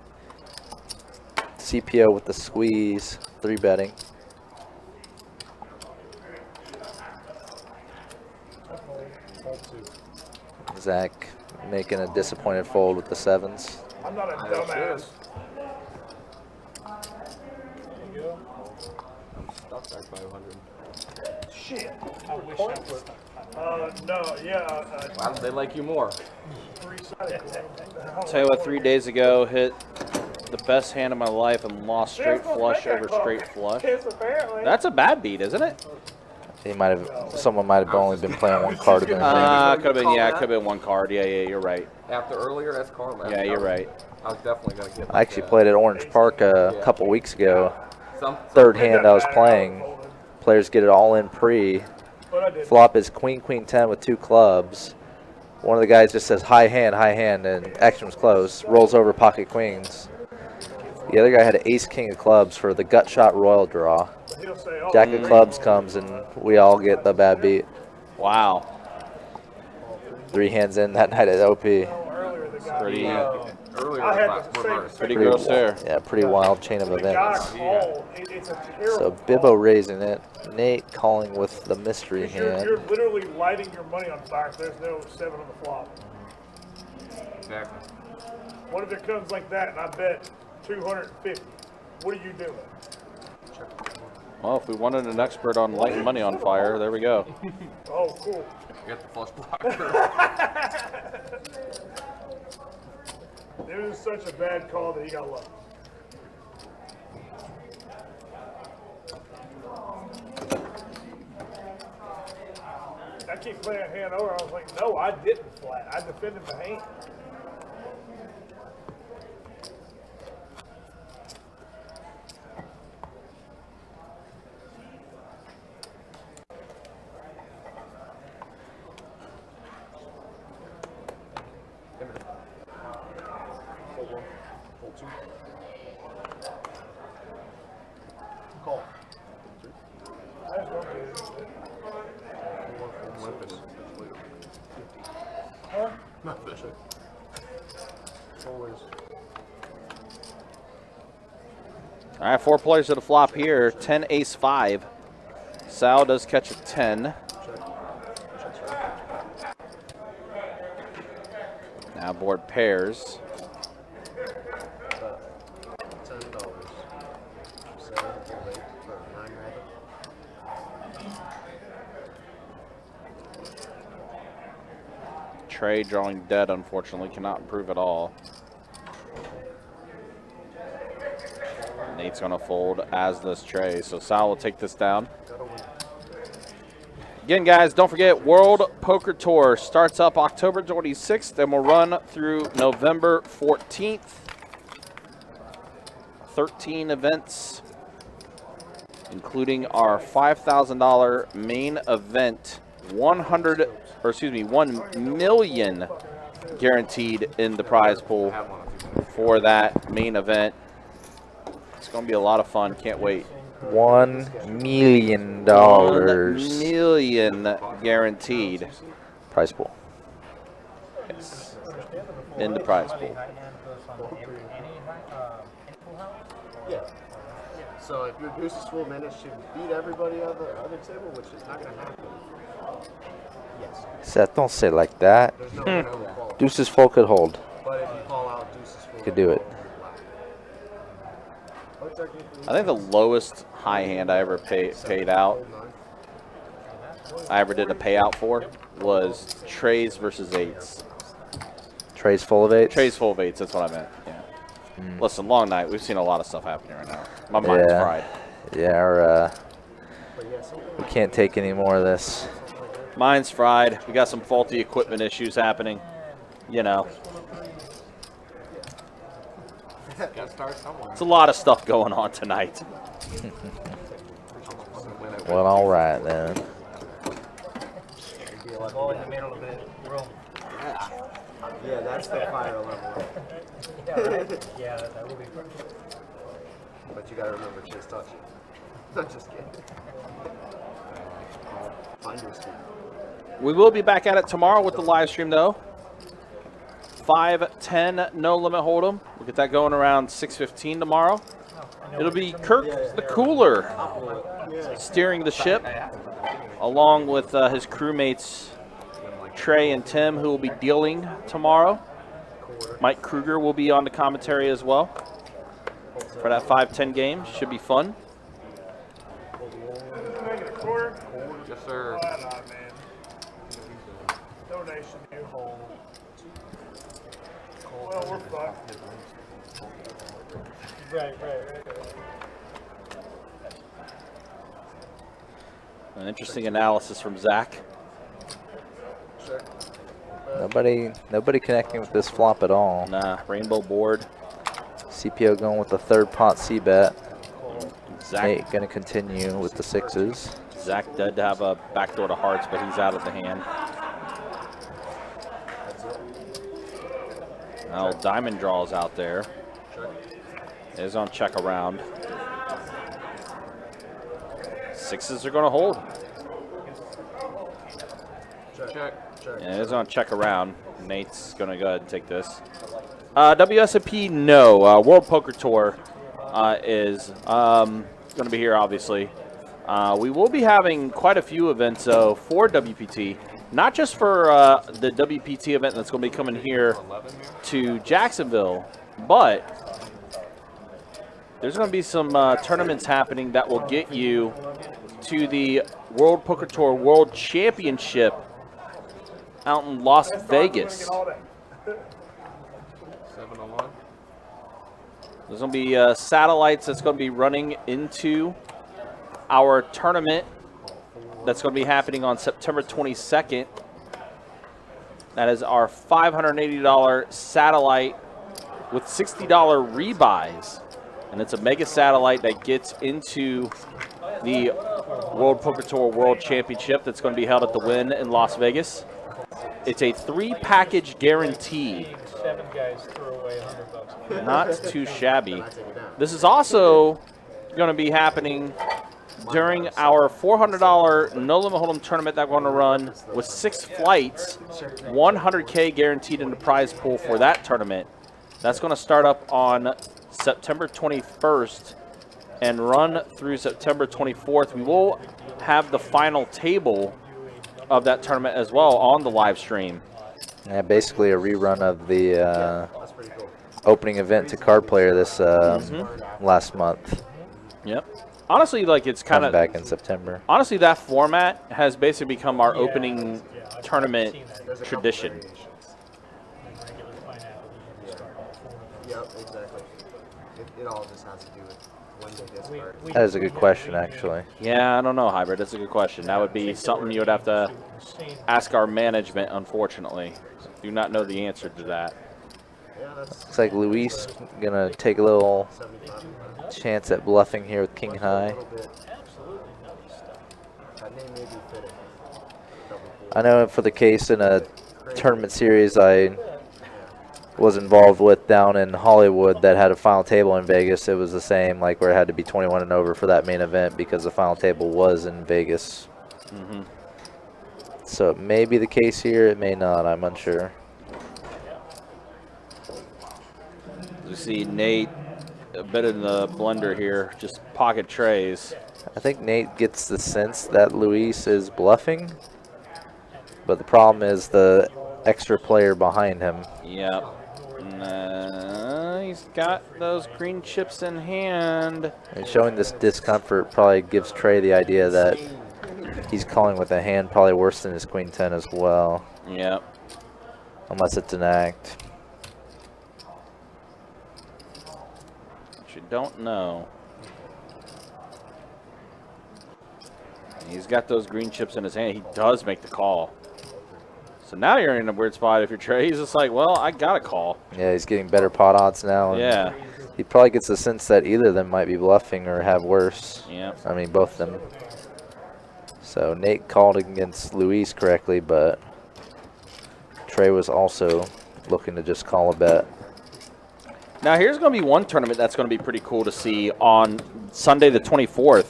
CPO with the squeeze, 3-betting. Zach making a disappointed fold with the sevens. I'm not a dumbass. Stuck that 500. Shit. I wish I was. No, yeah. Why did they like you more? Three-sided. Tell you what, 3 days ago hit the best hand of my life and lost straight flush over straight flush. Kiss, apparently. That's a bad beat, isn't it? He might have. Someone might have only been playing one card of the thing. Could have been. Yeah, it could have been one card. Yeah, you're right. After earlier, that's karma. Yeah, you're right. I was definitely going to get I actually played at Orange Park a couple weeks ago. some Third hand I was playing. Players get it all in pre. Flop is queen, queen 10 with 2 clubs. One of the guys just says high hand, and action was close. Rolls over pocket queens. The other guy had an ace king of clubs for the gut shot royal draw. Jack of clubs comes and we all get the bad beat. Wow. 3 hands in that night at OP. Pretty earlier. I had the same pretty gross there. Yeah, pretty wild chain of guy events. called. It's a terrible. So Bibbo raising it. Nate calling with the mystery hand. You're literally lighting your money on fire if there's no 7 on the flop. Exactly. What if it comes like that and I bet 250? What are you doing? Well, if we wanted an expert on lighting money on fire, there we go. Oh, cool. Get the flush blocker. It was such a bad call that he got lucky. I keep playing hand over. I was like, no, I didn't flat. I defended the hand. Call. That's what it is. Huh? Not fishing. Always. All right, 4 players at a flop here. 10, ace, 5. Sal does catch a 10. Now board pairs. $10. 7 or 8 or 9 rather. Trey drawing dead, unfortunately, cannot improve at all. Nate's going to fold, as does Trey. So Sal will take this down. Again, guys, don't forget, World Poker Tour starts up October 26th and will run through November 14th. 13 events, including our $5,000 main event. 1 million guaranteed in the prize pool for that main event. It's going to be a lot of fun. Can't wait. $1 million. $1 million guaranteed. Prize pool. Yes. In the prize pool. Yeah. So if your deuces full manage to beat everybody on the other table, which is not going to happen. Yes. Seth, don't say it like that. There's no way to call. Deuces full could hold. But if you call out deuces full, Could do it. I think the lowest high hand I ever paid out, I ever did a payout for, was Trey's versus 8s. Trey's full of 8s? Trey's full of 8s, that's what I meant. Yeah. Listen, long night. We've seen a lot of stuff happening right now. My mind's fried. Yeah, we can't take any more of this. Mine's fried. We got some faulty equipment issues happening. You know. Gotta start somewhere. It's a lot of stuff going on tonight. Well, all right then. Go in the middle of the room. Yeah, that's the fire level. Yeah, right. Yeah, that would be perfect. But you gotta remember Chase touching. I'm just kidding. Find your speed. We will be back at it tomorrow with the live stream, though. 5-10 no limit hold'em. We'll get that going around 6:15 tomorrow. It'll be Kirk the Cooler steering the ship, along with his crewmates Trey and Tim, who will be dealing tomorrow. Mike Kruger will be on the commentary as well for that 5-10 game. Should be fun. Make it a quarter. Yes, sir. Why not, man? Donation, you hold. Well, we're fucked. Right. An interesting analysis from Zach. Nobody connecting with this flop at all. Nah, rainbow board. CPO going with the third pot C-bet. Zach, Nate going to continue with the sixes. Zach did have a backdoor to hearts, but he's out of the hand. Now diamond draws out there. Is on check around. Sixes are going to hold. Check. Yeah, it is on check around. Nate's going to go ahead and take this. WSOP, no. World Poker Tour is going to be here, obviously. We will be having quite a few events, though, for WPT. Not just for the WPT event that's going to be coming here to Jacksonville, but there's going to be some tournaments happening that will get you to the World Poker Tour World Championship out in Las Vegas. 701. There's going to be satellites that's going to be running into our tournament that's going to be happening on September 22nd. That is our $580 satellite with $60 rebuys. And it's a mega satellite that gets into the World Poker Tour World Championship that's going to be held at the Wynn in Las Vegas. It's a 3-package guarantee. 7 guys threw away $100. Not too shabby. This is also going to be happening during our $400 No Limit Hold'em tournament that we're going to run with 6 flights, $100K guaranteed in the prize pool for that tournament. That's going to start up on September 21st and run through September 24th. We will have the final table of that tournament as well on the live stream. Yeah, basically a rerun of the opening event to Card Player this last month. Yep. Honestly, like it's kind of back in September. Honestly, that format has basically become our opening tournament tradition. Yep, exactly. It all just has to do with when they get started. That is a good question, actually. Yeah, I don't know, Hybrid. That's a good question. That would be something you would have to ask our management, unfortunately. Do not know the answer to that. Looks like Luis going to take a little chance at bluffing here with King High. I know for the case in a tournament series I was involved with down in Hollywood that had a final table in Vegas, it was the same, like where it had to be 21 and over for that main event because the final table was in Vegas. So it may be the case here, it may not, I'm unsure. You see Nate a bit in the blender here, just pocket trays. I think Nate gets the sense that Luis is bluffing, but the problem is the extra player behind him. Yep. He's got those green chips in hand. And showing this discomfort probably gives Trey the idea that he's calling with a hand probably worse than his queen 10 as well. Yep. Unless it's an act. Which you don't know. He's got those green chips in his hand. He does make the call. So now you're in a weird spot if you're Trey. He's just like, well, I got to call. Yeah, he's getting better pot odds now. Yeah. He probably gets the sense that either of them might be bluffing or have worse. Yeah. I mean, both of them. So Nate called against Luis correctly, but Trey was also looking to just call a bet. Now here's going to be one tournament that's going to be pretty cool to see on Sunday the 24th.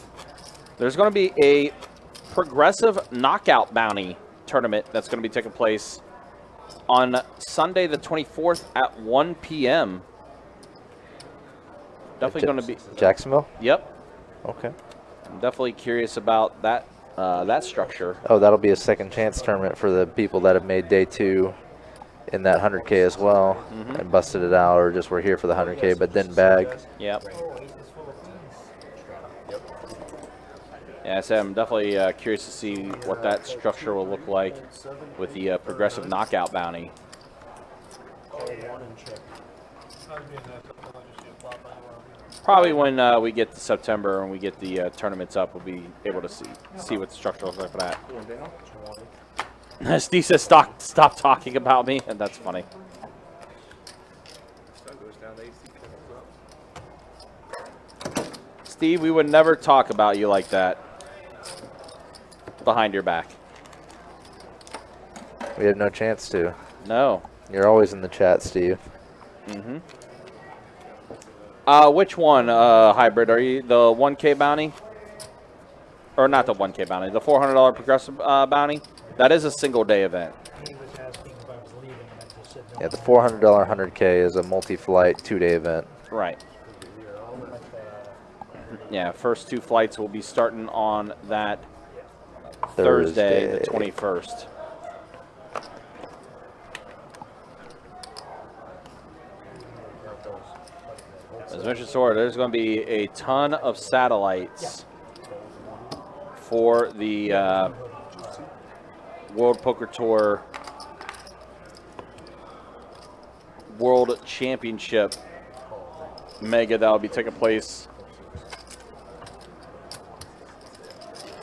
There's going to be a progressive knockout bounty tournament that's going to be taking place on Sunday the 24th at 1 p.m. Definitely going to be Jacksonville? Yep. Okay. I'm definitely curious about that that structure. Oh, that'll be a second chance tournament for the people that have made day 2 in that 100K as well and busted it out, or just were here for the 100K but didn't bag. Yep. Yeah, so I'm definitely curious to see what that structure will look like with the progressive knockout bounty. Probably when we get to September and we get the tournaments up, we'll be able to see what the structure looks like for that. Steve says, stop talking about me, and that's funny. Steve, we would never talk about you like that behind your back. We have no chance to. No. You're always in the chat, Steve. Mm-hmm. Which one, Hybrid? Are you the 1K bounty? Or not the 1K bounty, the $400 progressive bounty? That is a single-day event. He was asking if I was leaving, and I just said no. Yeah, the $400 100K is a multi-flight 2-day event. Right. Yeah, first 2 flights will be starting on that Thursday, the 21st. As mentioned before, there's going to be a ton of satellites for the World Poker Tour World Championship mega that will be taking place.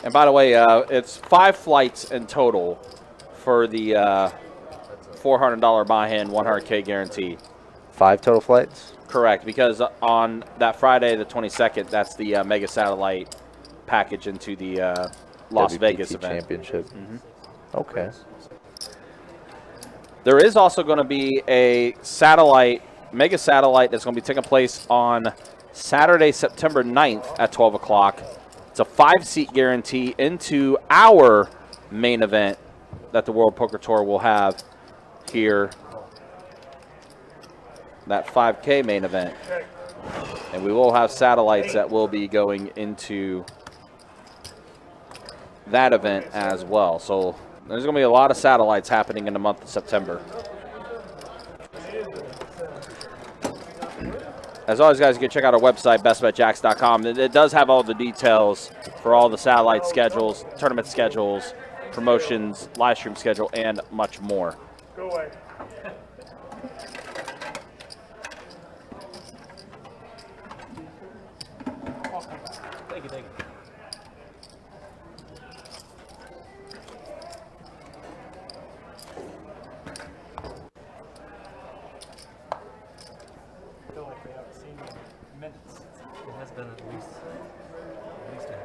And by the way, it's 5 flights in total for the $400 buy-in, 100K guarantee. 5 total flights? Correct, because on that Friday, the 22nd, that's the mega satellite package into the Las WPT Vegas event. Championship. Okay. There is also going to be a satellite, mega satellite, that's going to be taking place on Saturday, September 9th at 12 o'clock. It's a 5-seat guarantee into our main event that the World Poker Tour will have here. That 5K main event. And we will have satellites that will be going into that event as well. So there's going to be a lot of satellites happening in the month of September. As always, guys, you can check out our website, bestbetjacks.com. It does have all the details for all the satellite schedules, tournament schedules, promotions, live stream schedule, and much more. Go away. Thank you, thank you. I feel like we haven't seen you in minutes. It has been at least a half hour.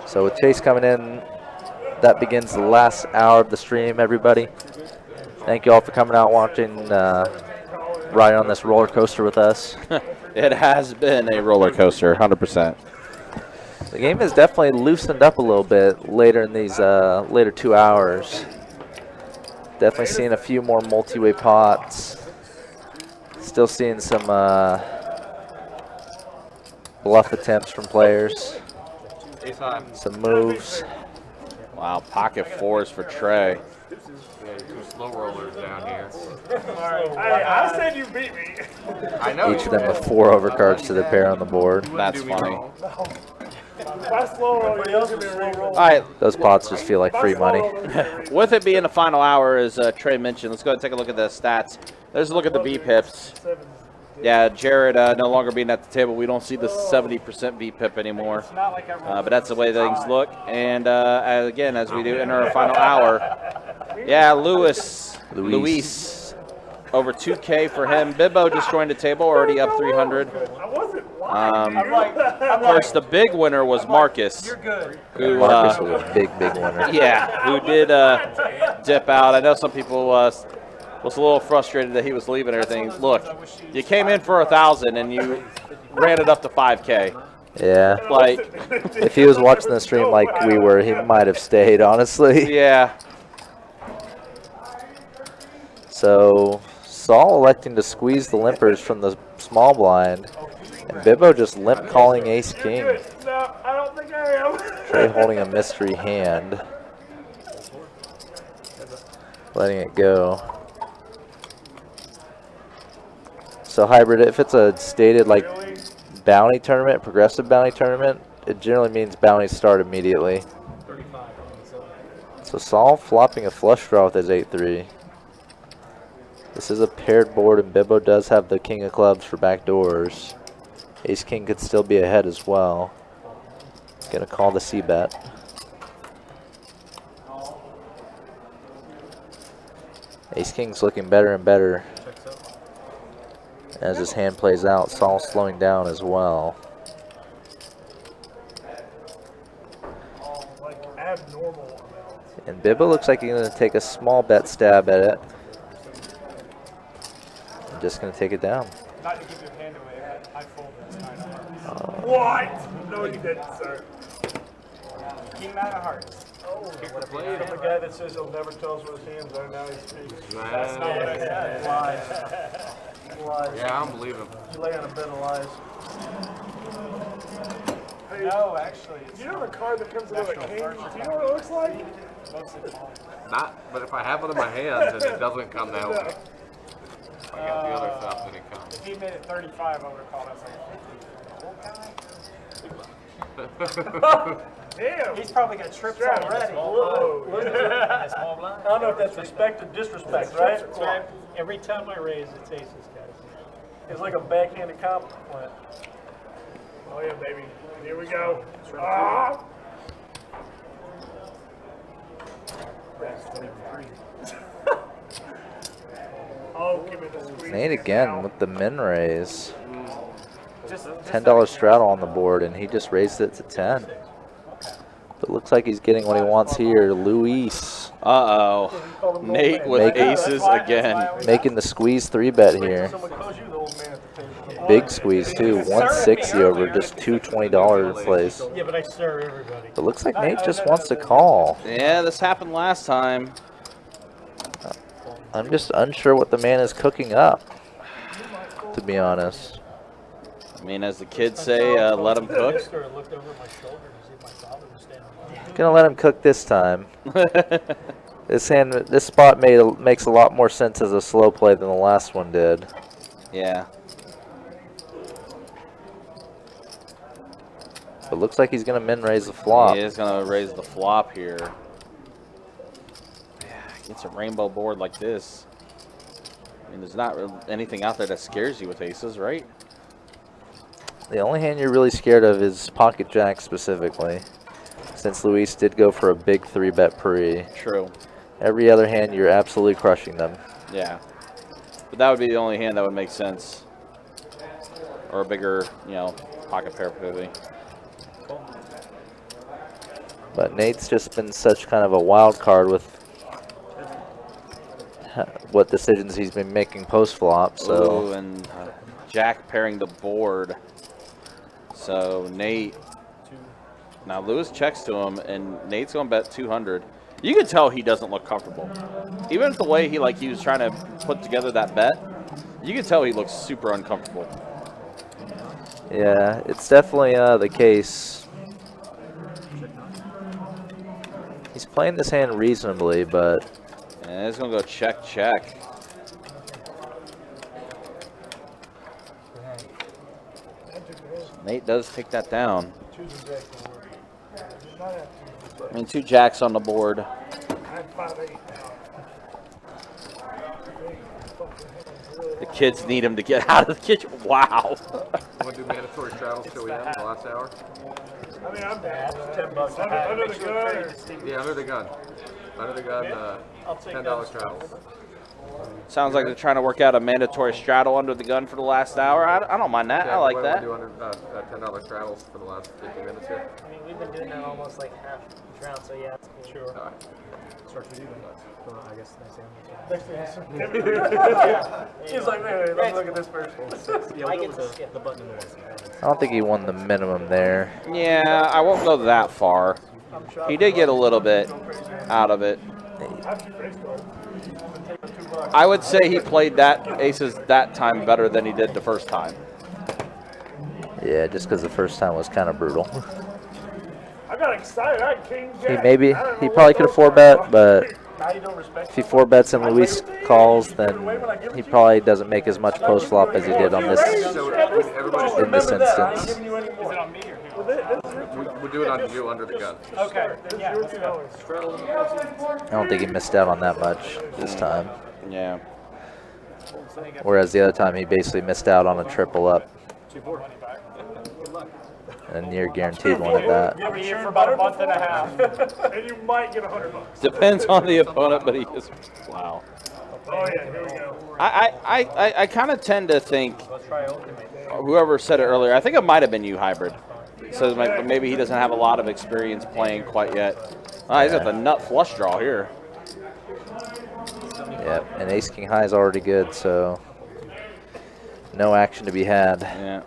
So with Chase coming in, that begins the last hour of the stream, everybody. Thank you all for coming out, watching, riding on this roller coaster with us. It has been a roller coaster, 100%. The game has definitely loosened up a little bit later in these later 2 hours. Definitely seeing a few more multi-way pots. Still seeing some bluff attempts from players. Some moves. Wow, pocket 4s for Trey. Yeah, 2 slow rollers down here. Hey, I said you beat me. I know. Each of them with 4 overcards to the pair on the board. That's funny. My slow roll, you else be a re-roll. All right, Those pots just feel like free money. with it being the final hour, as Trey mentioned, let's go ahead and take a look at the stats. Let's look at the VPIPs. Yeah, Jared no longer being at the table. We don't see the 70% VPIP anymore. It's not like I But that's the way things look. And again, as we do enter our final hour, yeah, Luis, over 2K for him. Bibbo just joined the table, already up 300. I wasn't lying. Of course, the big winner was Marcus. Who, Marcus was a big winner. yeah, who did dip out. I know some people was a little frustrated that he was leaving everything. Look, you came in for 1,000 and you ran it up to 5K. Yeah. Like, If he was watching the stream like we were, he might have stayed, honestly. yeah. So Saul electing to squeeze the limpers from the small blind. And Bibbo just limp calling ace king. No, I don't think I am. Trey holding a mystery hand. Letting it go. So Hybrid, if it's a stated like bounty tournament, progressive bounty tournament, it generally means bounties start immediately. 35. So Saul flopping a flush draw with his 8-3. This is a paired board, and Bibbo does have the king of clubs for backdoors. Ace king could still be ahead as well. Gonna call the C bet. Ace king's looking better and better as his hand plays out. Saul's slowing down as well. Like abnormal amounts. And Bibbo looks like he's gonna take a small bet stab at it. I'm just gonna take it down. Not to give your hand away, but I folded nine of hearts. What? No, you didn't, sir. King nine of hearts. The guy that says he'll never tell us what his hands are, now he speaks. That's not what I said. Lies. Lies. Yeah, I don't believe him. You lay on a bed of lies. Hey, No, actually, it's you know the card that comes with a king? Do you know what it looks like? mostly fine. Not, but if I have it in my hands and it doesn't come that way. If I got the other stuff, then it comes. If he made it 35, I would have called us like, Damn. he's probably got trips Strap. already. Whoa. I don't know if that's respect or disrespect, right? So I- every time I raise, it's aces, guys. It's like a backhanded compliment. Oh yeah, baby. Here we go. Ah! Oh, give me the squeeze. Nate again with the min raise. Just $10 straddle on the board, and he just raised it to 10. But looks like he's getting what he wants here. Luis Uh-oh. Nate with aces again. making the squeeze 3-bet here. Someone calls you the old man at the table. Big squeeze too. 160 over just $220 plays. Yeah, but I serve everybody. But looks like Nate just wants to call. Yeah, this happened last time. I'm just unsure what the man is cooking up, to be honest. I mean, as the kids say, let him cook. I looked over my shoulder to see if my father was standing by. Gonna let him cook this time. This spot makes a lot more sense as a slow play than the last one did. Yeah. But looks like he's gonna min raise the flop. He is going to raise the flop here. Yeah, against a rainbow board like this. I mean, there's not really anything out there that scares you with aces, right? The only hand you're really scared of is pocket jack specifically, since Luis did go for a big 3-bet pre. True. Every other hand, you're absolutely crushing them. Yeah. But that would be the only hand that would make sense. Or a bigger, pocket pair maybe. But Nate's just been such kind of a wild card with what decisions he's been making post-flop. So Ooh, and Jack pairing the board. So Nate, now Lewis checks to him, and Nate's going to bet 200. You can tell he doesn't look comfortable. Even if the way he was trying to put together that bet, you can tell he looks super uncomfortable. yeah, it's definitely the case. He's playing this hand reasonably, but And it's going to go check, check. Nate does take that down. I mean, 2 jacks on the board. I had 5-8. The kids need him to get out of the kitchen. Wow. Want to do mandatory travels till we end the last hour? I mean, I'm down. $10 a Under hat. the gun. Or, Yeah, under the gun. Under the gun, I'll take $10 travels. Sounds like they're trying to work out a mandatory straddle under the gun for the last hour. I don't mind that. I like we that. do under $10 travels for the last 15 minutes here. I mean, we've been doing that almost like half each round, so yeah, it's cool. Sure. All right. Starts with you then. I guess next time. He's like, wait, let's look at this first. Yeah, I we'll get go to with skip. the button in the way. I don't think he won the minimum there. Yeah, I won't go that far. He did get a little bit out of it. I would say he played that aces that time better than he did the first time. Yeah, just because the first time was kind of brutal. I got excited. I had king jack. He probably could have 4-bet, but Now you don't respect If he 4-bets and Luis calls, then he probably doesn't make as much post flop as he did on this in this instance. Is it on me or who? We do it on you under the gun. Okay. Yeah. Let's go. I don't think he missed out on that much this time. Yeah. Whereas the other time he basically missed out on a triple up. And a near guaranteed one at that. You'll be here for about a month and a half. And you might get $100. Depends on the opponent, but he is. Wow. Oh yeah, here we go. I kind of tend to think, whoever said it earlier, I think it might have been you, Hybrid. So maybe he doesn't have a lot of experience playing quite yet. He's got the nut flush draw here. Yep, and ace king high is already good, so no action to be had. Yeah.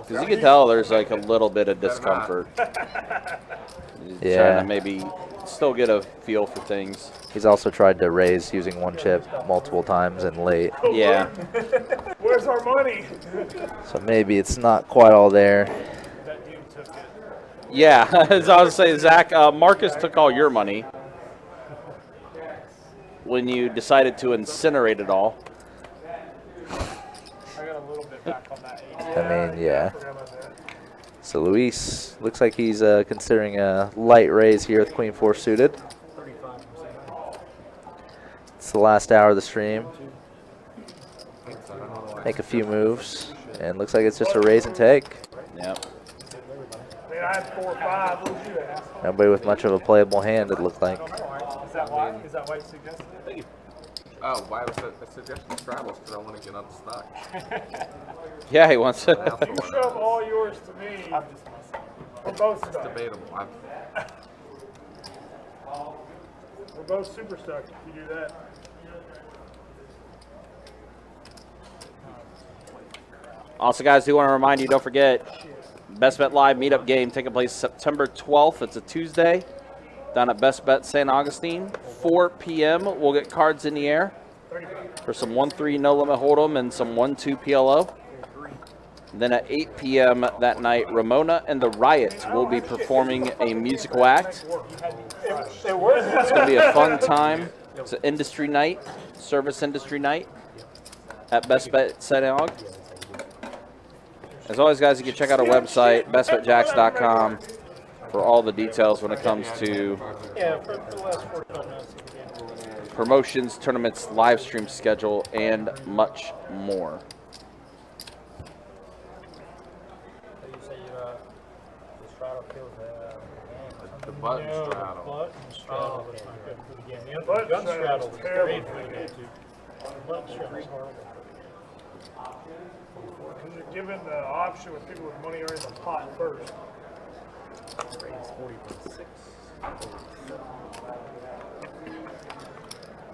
Because you can tell there's like a little bit of discomfort. He's trying to maybe still get a feel for things. He's also tried to raise using one chip multiple times and late. Yeah. Where's our money? So maybe it's not quite all there. That dude took it. Yeah, as I was saying, Zach, Marcus took all your money when you decided to incinerate it all. I got a little bit back on that 8. I mean, yeah. So Luis looks like he's considering a light raise here with Queen 4 suited. It's the last hour of the stream. Make a few moves, and looks like it's just a raise and take. Yep. I mean, I had 4 or 5. What was you at? Nobody with much of a playable hand, it looked like. Is that why? Is that why you suggested it? Oh, why was the suggestion straddles? Because I want to get unstuck. Yeah, he wants to. You shove all yours to me. We're both stuck. Debatable. We're both super stuck if you do that. Also, guys, do want to remind you, don't forget, Best Bet Live meetup game taking place September 12th. It's a Tuesday down at Best Bet St. Augustine. 4 p.m. We'll get cards in the air for some 1-3 no limit hold'em and some 1-2 PLO. Then at 8 p.m. that night, Ramona and the Riot will be performing a musical act. It's going to be a fun time. It's an industry night, service industry night at Best Bet St. Aug. As always, guys, you can check out our website, bestbetjacks.com, for all the details when it comes to promotions, tournaments, live stream schedule, and much more. The button straddle. Button straddle was not good for the game. The Button gun straddle was terrible. great for the game, too. Button straddle was horrible. Because you're given the option with people with money are in the pot first.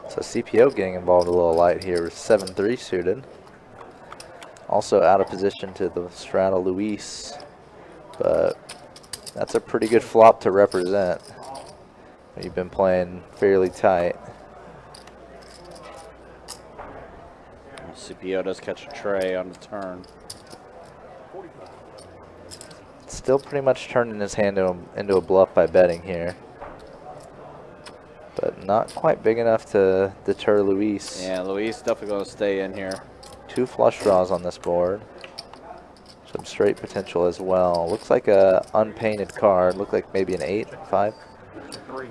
So CPO getting involved a little light here with 7-3 suited. Also out of position to the straddle Luis, but that's a pretty good flop to represent. You've been playing fairly tight. CPO does catch a tray on the turn. Still pretty much turning his hand into a bluff by betting here. But not quite big enough to deter Luis. Yeah, Luis definitely going to stay in here. 2 flush draws on this board. Some straight potential as well. Looks like a unpainted card. Looked like maybe an 8, 5. 3.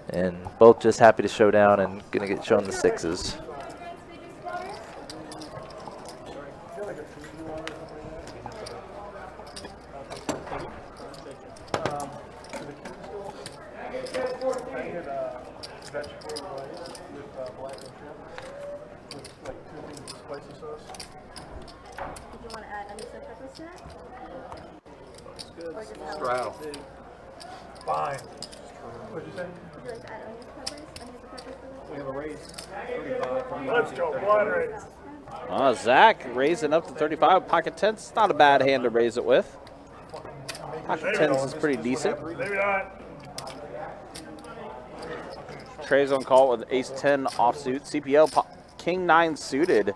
And both just happy to show down and gonna get shown the 6s. Straddle. Fine. What'd you say? Would you like to add onion peppers? Onions and peppers for this? We have a raise. Let's go. Blind raise. Zach raising up to 35. Pocket 10's not a bad hand to raise it with. Pocket 10's is pretty decent. Maybe not. Trey's on call with ace 10 offsuit. CPL king 9 suited.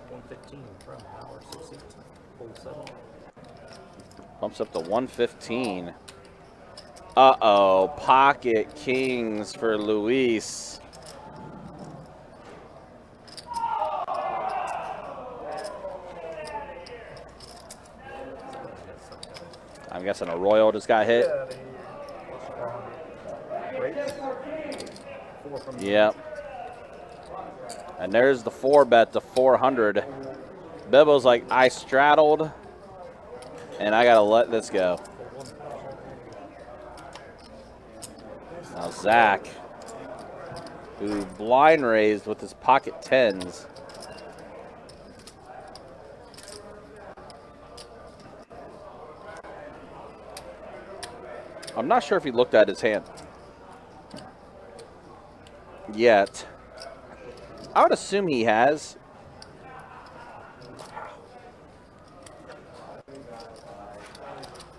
115 from hour 16. Full 7. Bumps up to 115. Uh-oh, pocket kings for Luis. I'm guessing a royal just got hit. Yep. And there's the 4-bet to 400. Bebo's like, I straddled, and I got to let this go. Now Zach, who blind raised with his pocket tens. I'm not sure if he looked at his hand yet. I would assume he has.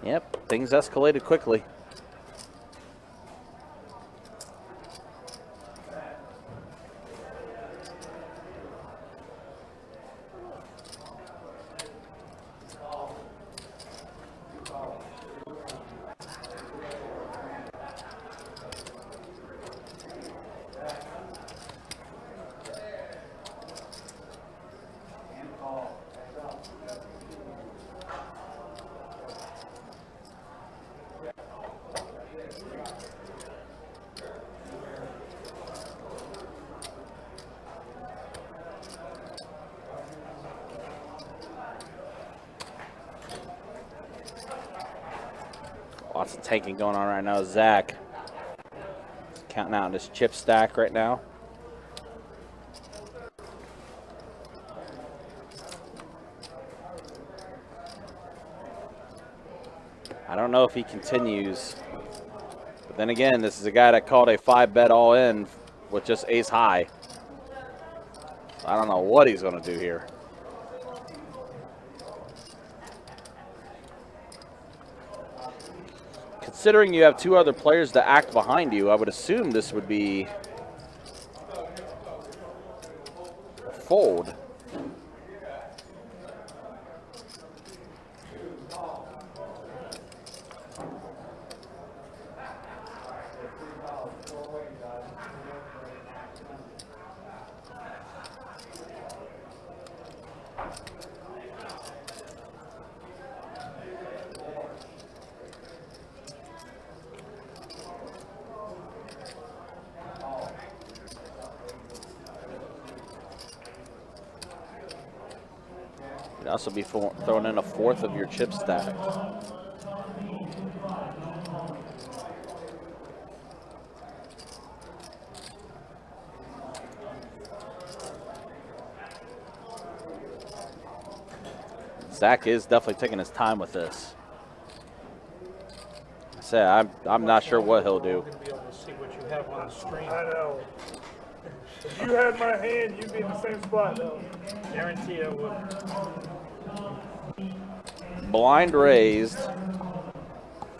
Yep, things escalated quickly. Lots of tanking going on right now. Zach counting out his chip stack right now. I don't know if he continues. But then again, this is a guy that called a 5-bet all in with just ace high. I don't know what he's going to do here. Considering you have two other players that act behind you, I would assume this would be a fold. You'd also be throwing in a fourth of your chip stack. Zach is definitely taking his time with this. I said, I'm not sure what he'll do. Be able to see what you have on the screen. I know. If you had my hand, you'd be in the same spot, though. Guarantee I would. Blind raised,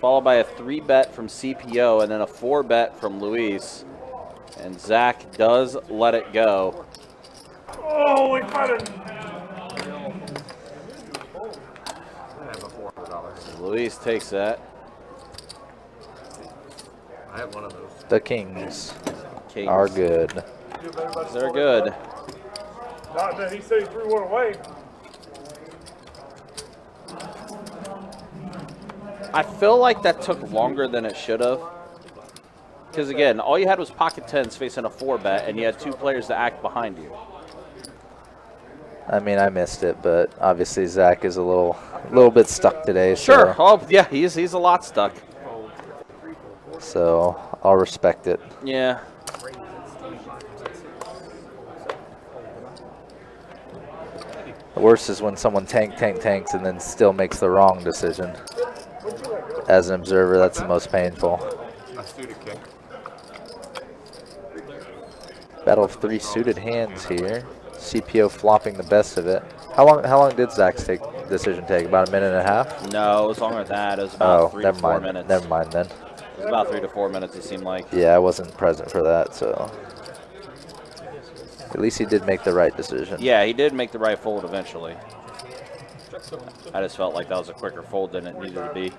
followed by a 3-bet from CPO, and then a 4-bet from Luis. And Zach does let it go. Oh, we got it. I have a $400. Luis takes that. I have one of those. The Kings Kings are good. They're good. Not that he said he threw one away. I feel like that took longer than it should have. Because again, all you had was pocket tens facing a 4-bet, and you had two players to act behind you. I mean, I missed it, but obviously Zach is a little bit stuck today. Sure. So, Oh yeah, he's a lot stuck. so I'll respect it. Yeah. The worst is when someone tanks and then still makes the wrong decision. As an observer, that's the most painful. A suited king. Battle of 3 suited hands here. CPO flopping the best of it. How long did Zach's decision take? About a minute and a half? No, it was longer than that. It was about 3 to 4 minutes. Never mind then. It was about 3 to 4 minutes, it seemed like. Yeah, I wasn't present for that, so at least he did make the right decision. Yeah, he did make the right fold eventually. I just felt like that was a quicker fold than it needed to be.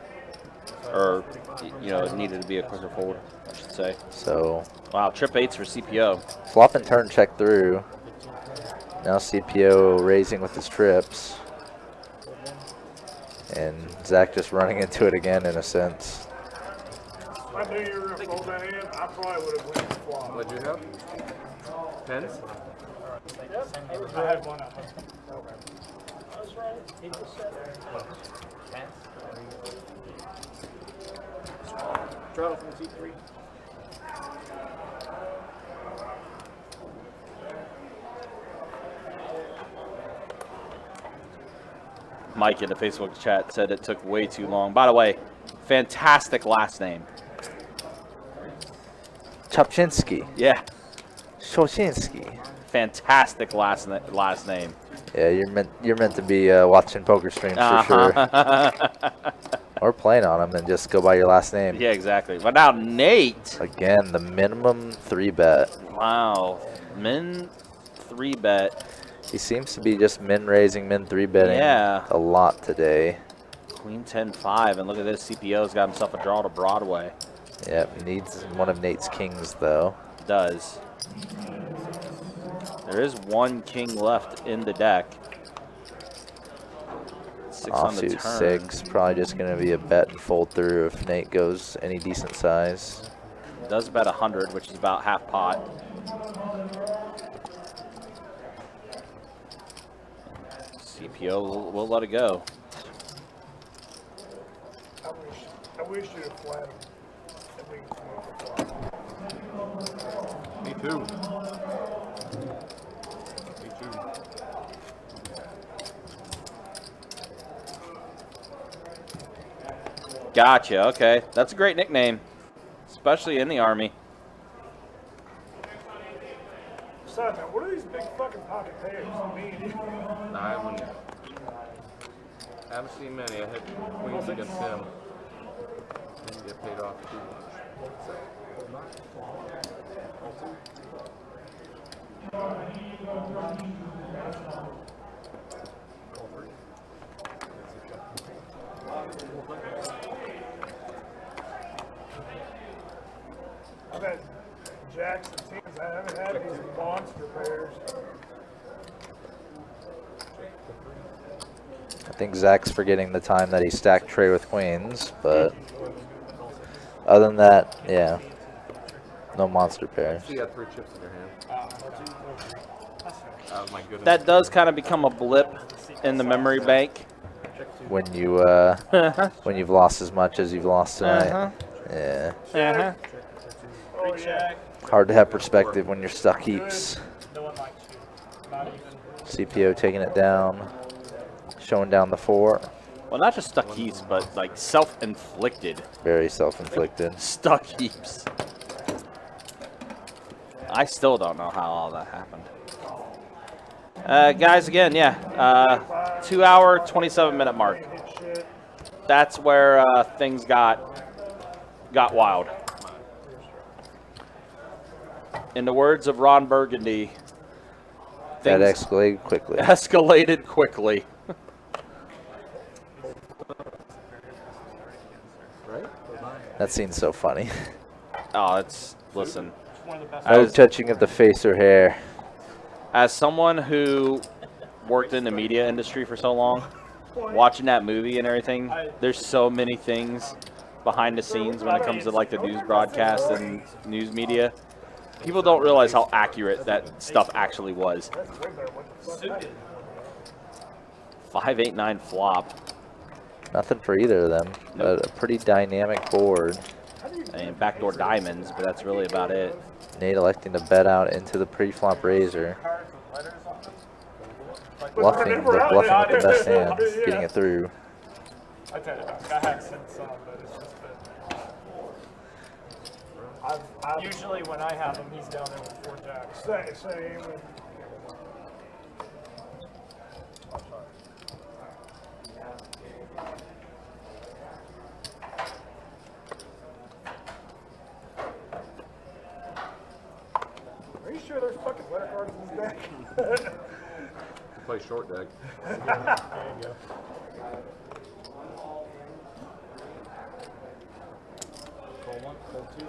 Or, you know, it needed to be a quicker fold, I should say. So, wow, trip 8s for CPO. flop and turn check through. Now CPO raising with his trips. And Zach just running into it again in a sense. If I knew you were going to fold that hand, I probably would have went to flop. What'd you have? Tens? I had one up. I was right. He just said Draw from the T3. Mike in the Facebook chat said it took way too long. By the way, fantastic last name. Chopchinsky. Yeah, Shoshinsky. fantastic last name. Yeah, you're meant to be watching poker streams for sure. Or playing on them and just go by your last name. Yeah, exactly. But now Nate. Again, the minimum 3-bet. Wow, min 3-bet. He seems to be just min raising, min 3-betting Yeah. a lot today. Queen 10-5, and look at this. CPO's got himself a draw to Broadway. Yep, needs one of Nate's kings though. Does. There is one king left in the deck. 6 on the Offsuit turn. 6, probably just going to be a bet and fold through if Nate goes any decent size. Does bet 100, which is about half pot. CPO will let it go. I wish you'd have flattened. At least Me too. Me too. Gotcha, okay. That's a great nickname, especially in the Army. Besides, man, what are these big fucking pocket pairs? Me and you. I haven't seen many. I had queens against him. Didn't get paid off too much. I've had jacks and tens. I haven't had these monster pairs. I think Zach's forgetting the time that he stacked Trey with queens, but other than that, yeah, no monster pairs. So you got 3 chips in your hand. Oh my goodness. That does kind of become a blip in the memory bank. When you when you've lost as much as you've lost tonight, yeah, Oh, yeah. hard to have perspective when you're stuck heaps. No one likes you. Not even. CPO taking it down, showing down the 4. Well, not just stuck heaps, but like self-inflicted Very self-inflicted. stuck heaps. I still don't know how all that happened. Guys, again, yeah, 2 hour, 27-minute mark. That's where things got wild. In the words of Ron Burgundy, That things escalated quickly. escalated quickly. That scene's so funny. Oh, it's, listen. One of the best. No touching of the face or hair. As someone who worked in the media industry for so long, watching that movie and everything, there's so many things behind the scenes when it comes to like the news broadcast and news media. People don't realize how accurate that stuff actually was. 5-8-9 flop. Nothing for either of them, but a pretty dynamic board. And backdoor diamonds, but that's really about it. Nate electing to bet out into the pre-flop razor. Bluffing, but bluffing with the best hand, getting it through. I tell you, I have seen some, but it's just that. Usually when I have him, he's down there with 4 jacks. Same. Are you sure there's fucking letter cards in this deck? Play short deck. There you go. Call one, call two.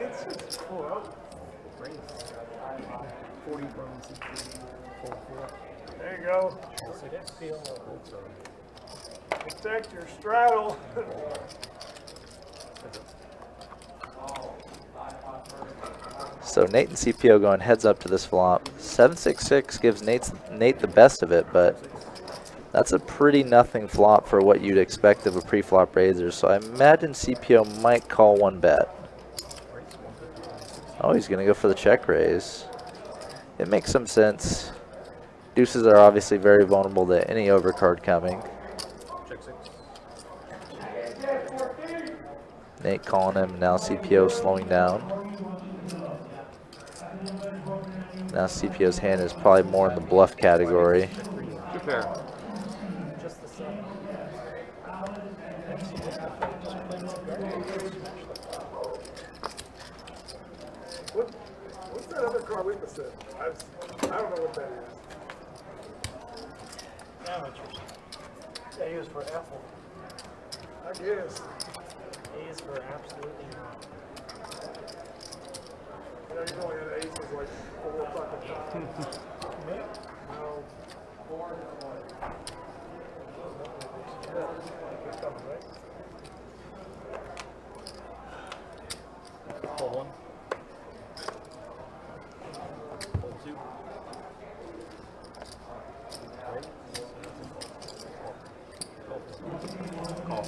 It's just cool. 40 from CP. Fold 4. There you go. Call 6. Fold 7. Protect your straddle. So Nate and CPO going heads up to this flop. 7-6-6 gives Nate the best of it, but that's a pretty nothing flop for what you'd expect of a pre-flop raiser. So I imagine CPO might call one bet. Oh, he's going to go for the check raise. It makes some sense. Deuces are obviously very vulnerable to any overcard coming. Check 6. Nate calling him, now CPO slowing down. Now CPO's hand is probably more in the bluff category. Two pair. Just the same. What's that other card with us? I don't know what that is. Amateurs. Yeah, he was for Apple. I guess. He is for absolutely not. You know, you've only had aces like 4 fucking times. No. 4. It's coming, right? Call 1. Fold 2. Call.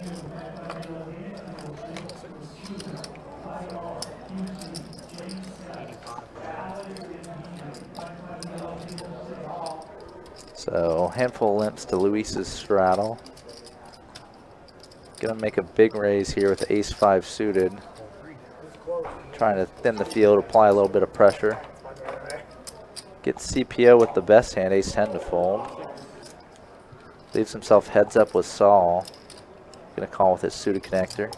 So handful of limps to Luis's straddle. Gonna make a big raise here with ace-5 suited. Trying to thin the field, apply a little bit of pressure. Get CPO with the best hand, ace-10 to fold. Leaves himself heads up with Saul. Gonna call with his suited connector.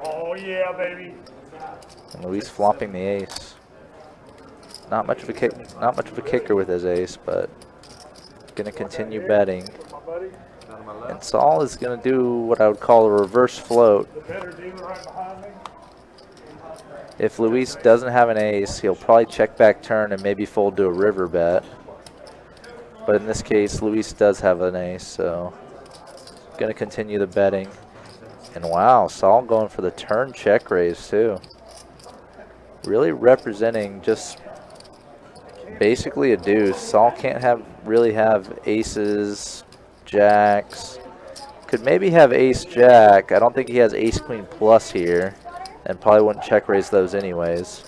Oh yeah, baby. And Luis flopping the ace. Not much of a kicker with his ace, but gonna continue betting. My buddy, Down to my left. And Saul is gonna do what I would call a reverse float. the better dealer right behind me. If Luis doesn't have an ace, he'll probably check back turn and maybe fold to a river bet. But in this case, Luis does have an ace, so gonna continue the betting. And wow, Saul going for the turn check raise too. Really representing just basically a deuce. Saul can't really have aces, jacks. Could maybe have ace jack. I don't think he has ace queen plus here, and probably wouldn't check raise those anyways.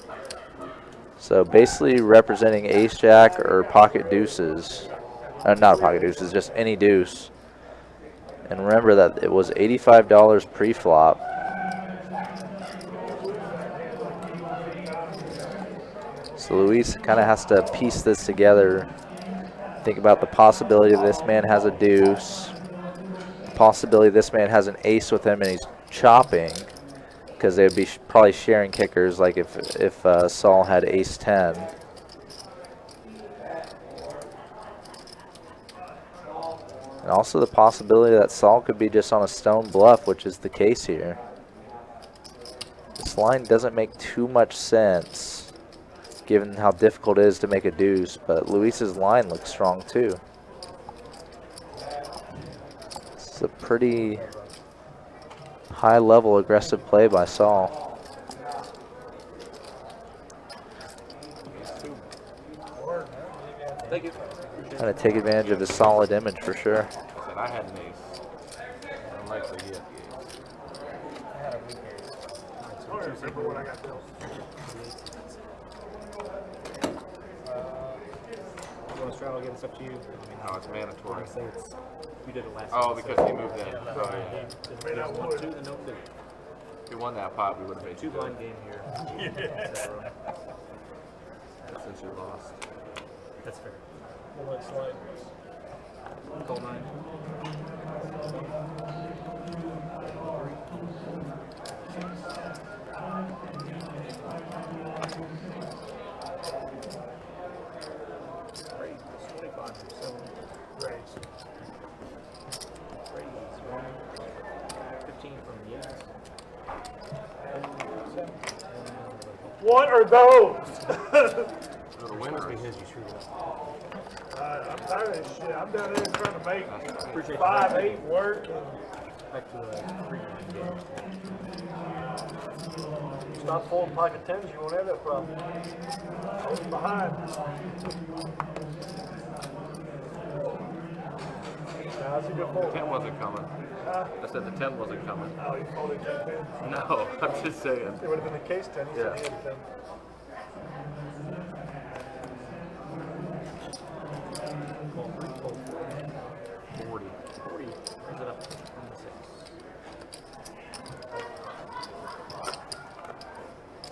So basically representing ace jack or pocket deuces. Not pocket deuces, just any deuce. And remember that it was $85 pre-flop. So Luis kind of has to piece this together. Think about the possibility this man has a deuce. The possibility this man has an ace with him and he's chopping. Because they'd be probably sharing kickers like if Saul had ace-10. And also the possibility that Saul could be just on a stone bluff, which is the case here. This line doesn't make too much sense, given how difficult it is to make a deuce, but Luis's line looks strong too. It's a pretty high-level aggressive play by Saul. Thank you. Trying to take advantage of his solid image for sure. I said I had an ace. Unlikely he had the ace. I had a weak ace. I don't remember what I got built. You want to straddle again? It's up to you. I mean, No, it's mandatory. I say it's. You did it last Oh, time, because so- he moved in. Oh, yeah. If there's 1-2, then no figure. If he won that pot, we would have made 2 blind game here. So, since you lost. that's fair. We'll let it slide. Call 9. What are those? For the winners. I'm tired of this shit. I'm down there trying to make 5-8 work. Back to the stop folding pocket tens, you won't have that problem. I was behind. That's a good The fold. 10 wasn't coming. I said the 10 wasn't coming. Oh, you folded 10 pins. No, I'm just saying. It would have been the case 10. He said he had a 10. Call 3, call 4. 40. 40. Brings it up to 26.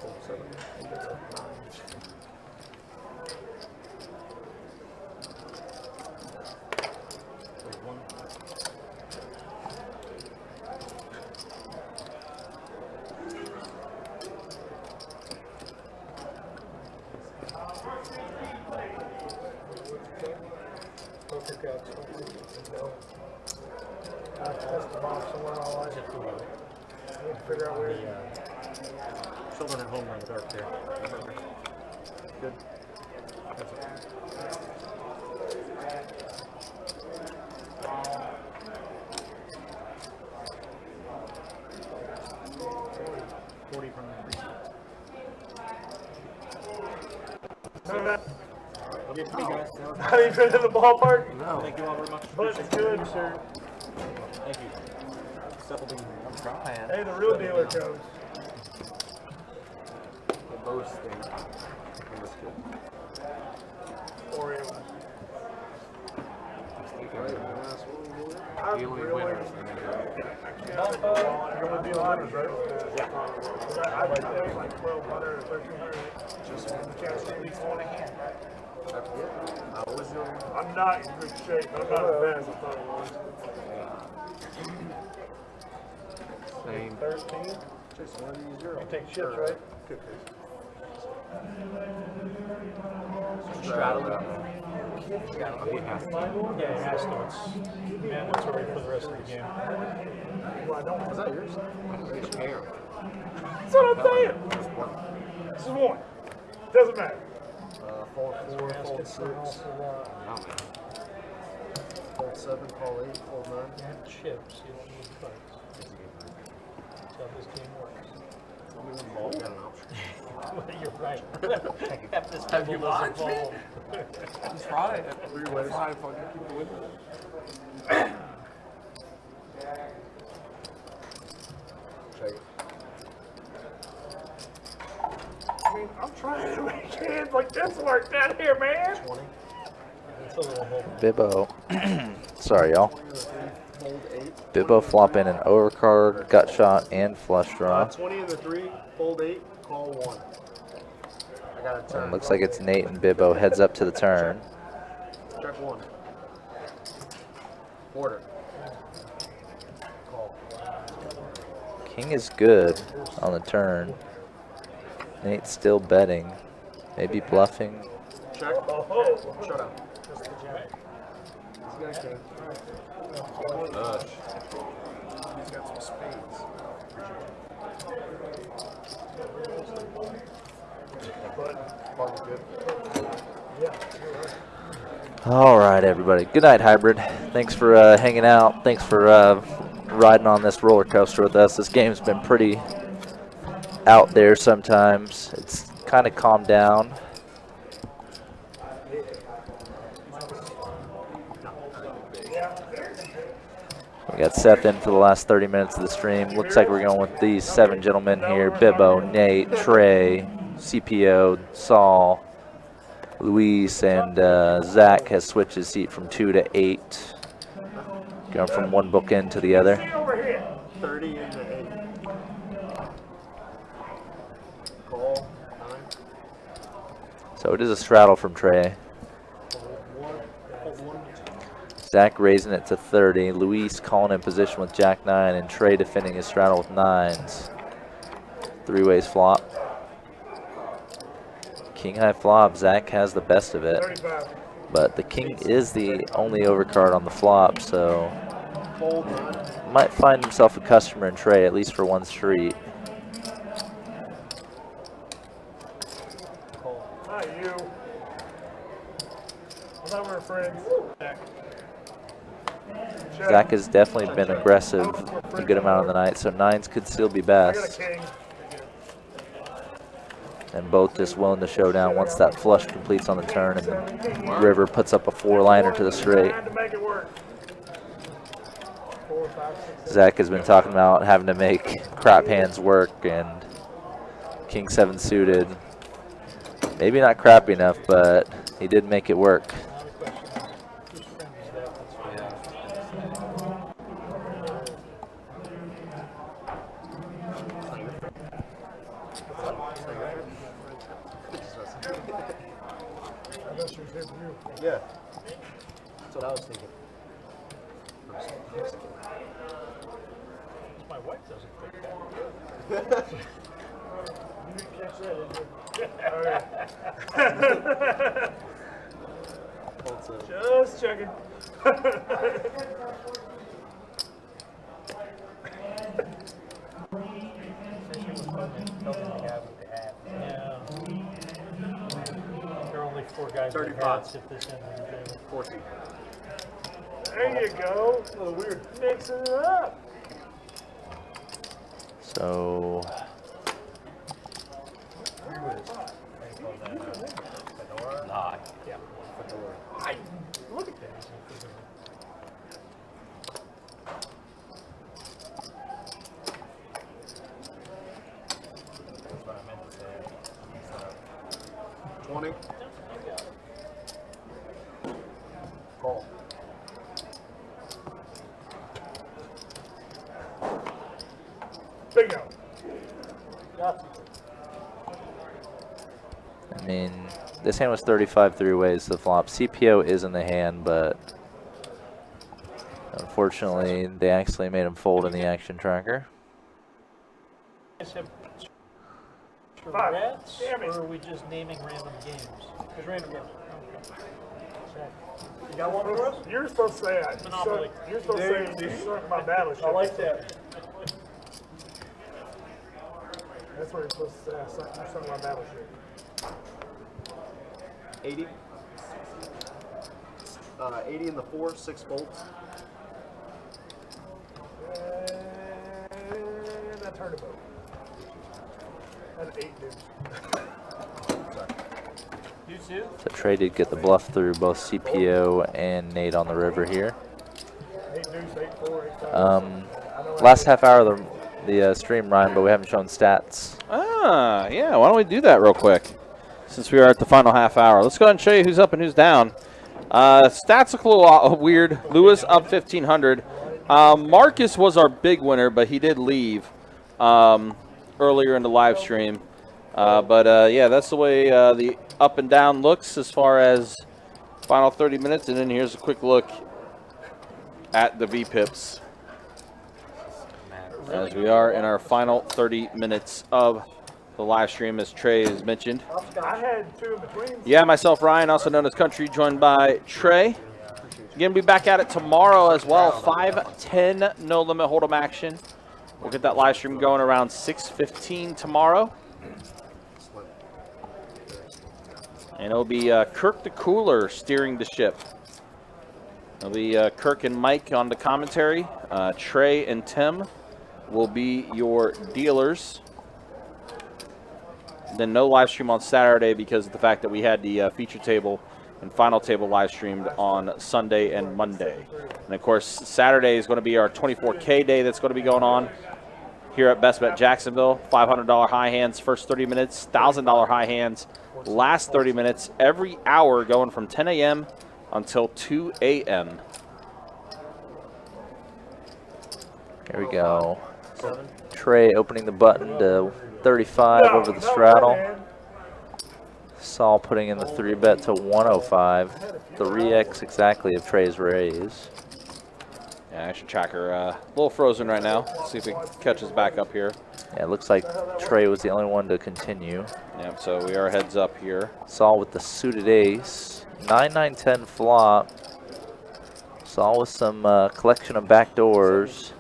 Call 7. Brings it up 9. Wait, 1. Poker caps. That's the box somewhere on I need to figure out where. Children at home run the dark there. Perfect. Good. That's it. 40 from the Okay, see you guys. Not even in the ballpark? No. Thank you all very much. But it's good, sir. Thank you. Settle the I'm trying. Hey, the real dealer comes. The both things. That's good. Orioles. Daily winners. You're going to deal winners, right? Yeah. I like that. Like 1,200 or 1,300. Just you can't see me going ahead. I'm not in good shape, but I'm not as bad as I thought I was. Same. 13. Just 1 0. You take shits, right? Straddling. Yeah, it has to. It's mandatory for the rest of the game. Is that yours? It's hair. That's what I'm saying. This is one. Doesn't matter. Fold 4, fold 6. No, man. Fold 7, call 8, fold 9. You have chips, you don't need cards. That's how this game works. You're right. Have you watched me? Try it. 3 ways. Try to fucking keep the winner. Check it. I mean, I'm trying to make hands like this work down here, man. 20. It's a little hold. Bibbo. Sorry, y'all. 20 in the 3, fold 8. Bibbo flopping an overcard, gut shot, and flush draw. 20 in the 3, fold 8, call 1. I got a turn. And looks like it's Nate and Bibbo heads up to the turn. Check 1. Quarter. Call. King is good on the turn. Nate's still betting. Maybe bluffing. Check. Shut up. He's got a king. He's got some spades. Button's good. All right, everybody. Good night, Hybrid. Thanks for hanging out. Thanks for riding on this roller coaster with us. This game's been pretty out there sometimes. It's kind of calmed down. We got Seth in for the last 30 minutes of the stream. Looks like we're going with these 7 gentlemen here. Bibbo, Nate, Trey, CPO, Saul, Luis, and Zach has switched his seat from 2 to 8. Going from one bookend to the other. 30 in the 8. Call 9. So it is a straddle from Trey. Zach raising it to 30. Luis calling in position with Jack 9, and Trey defending his straddle with 9s. 3 ways flop. King high flop. Zach has the best of it, but the king is the only overcard on the flop, so might find himself a customer in Trey, at least for one street. friends. Zach has definitely been aggressive a good amount of the night, so nines could still be I got a best. king. And both just willing to show down once that flush completes on the turn and the river puts up a 4-liner to the straight. Trying to make it work. 4, 5, 6, Zach has been talking about having to make crap hands work, and king 7 suited. Maybe not crappy enough, but he did make it work. Yeah. That's what I was thinking. My wife doesn't think that. You didn't catch that, did you? Just checking. Yeah. There are only 4 guys that 35. had sit this end of the table. 14. There you go. A little weird. Mixing it up. So Look at that. That's what I meant to say. 20. Call. Bingo. I mean, this hand was 35 3-ways to the flop. CPO is in the hand, but unfortunately, they actually made him fold in the action tracker. Tourette's, Damn it. or are we just naming random games? Just random games. Okay. You got one for us? You're supposed to say that. Monopoly. You're supposed to say you sunk my battleship. I like that. That's what you're supposed to say. You sunk my battleship. 80. 80 in the 4, 6 bolts. And that turnabout. That's 8 dudes. You too? So Trey did get the bluff through both CPO and Nate on the river here. 8 deuce, 8, 4, 8, 5. Last half hour of the stream, Ryan, but we haven't shown stats. Ah, yeah. Why don't we do that real quick? Since we are at the final half hour. Let's go ahead and show you who's up and who's down. Stats look a little weird. Lewis up 1,500. Marcus was our big winner, but he did leave earlier in the live stream. Yeah, that's the way the up and down looks as far as final 30 minutes. And then here's a quick look at the VPIPs as we are in our final 30 minutes of the live stream, as Trey has mentioned. I had 2 in between. Yeah, myself, Ryan, also known as Country, joined by Trey. Again, be back at it tomorrow as well. 5-10 no limit hold'em action. We'll get that live stream going around 6:15 tomorrow. And it'll be Kirk the Cooler steering the ship. It'll be Kirk and Mike on the commentary. Trey and Tim will be your dealers. Then no live stream on Saturday because of the fact that we had the feature table and final table live streamed on Sunday and Monday. And of course, Saturday is going to be our 24K day that's going to be going on here at Best Bet Jacksonville. $500 high hands, first 30 minutes, $1,000 high hands, last 30 minutes, every hour going from 10 a.m. until 2 a.m. Here we go. Trey opening the button to 35 over the straddle. Saul putting in the 3-bet to 105. 3x exactly of Trey's raise. Yeah, action tracker a little frozen right now. Let's see if it catches back up here. Yeah, it looks like Trey was the only one to continue. Yep, so we are heads up here. Saul with the suited ace. 9-9-10 flop. Saul with some collection of backdoors.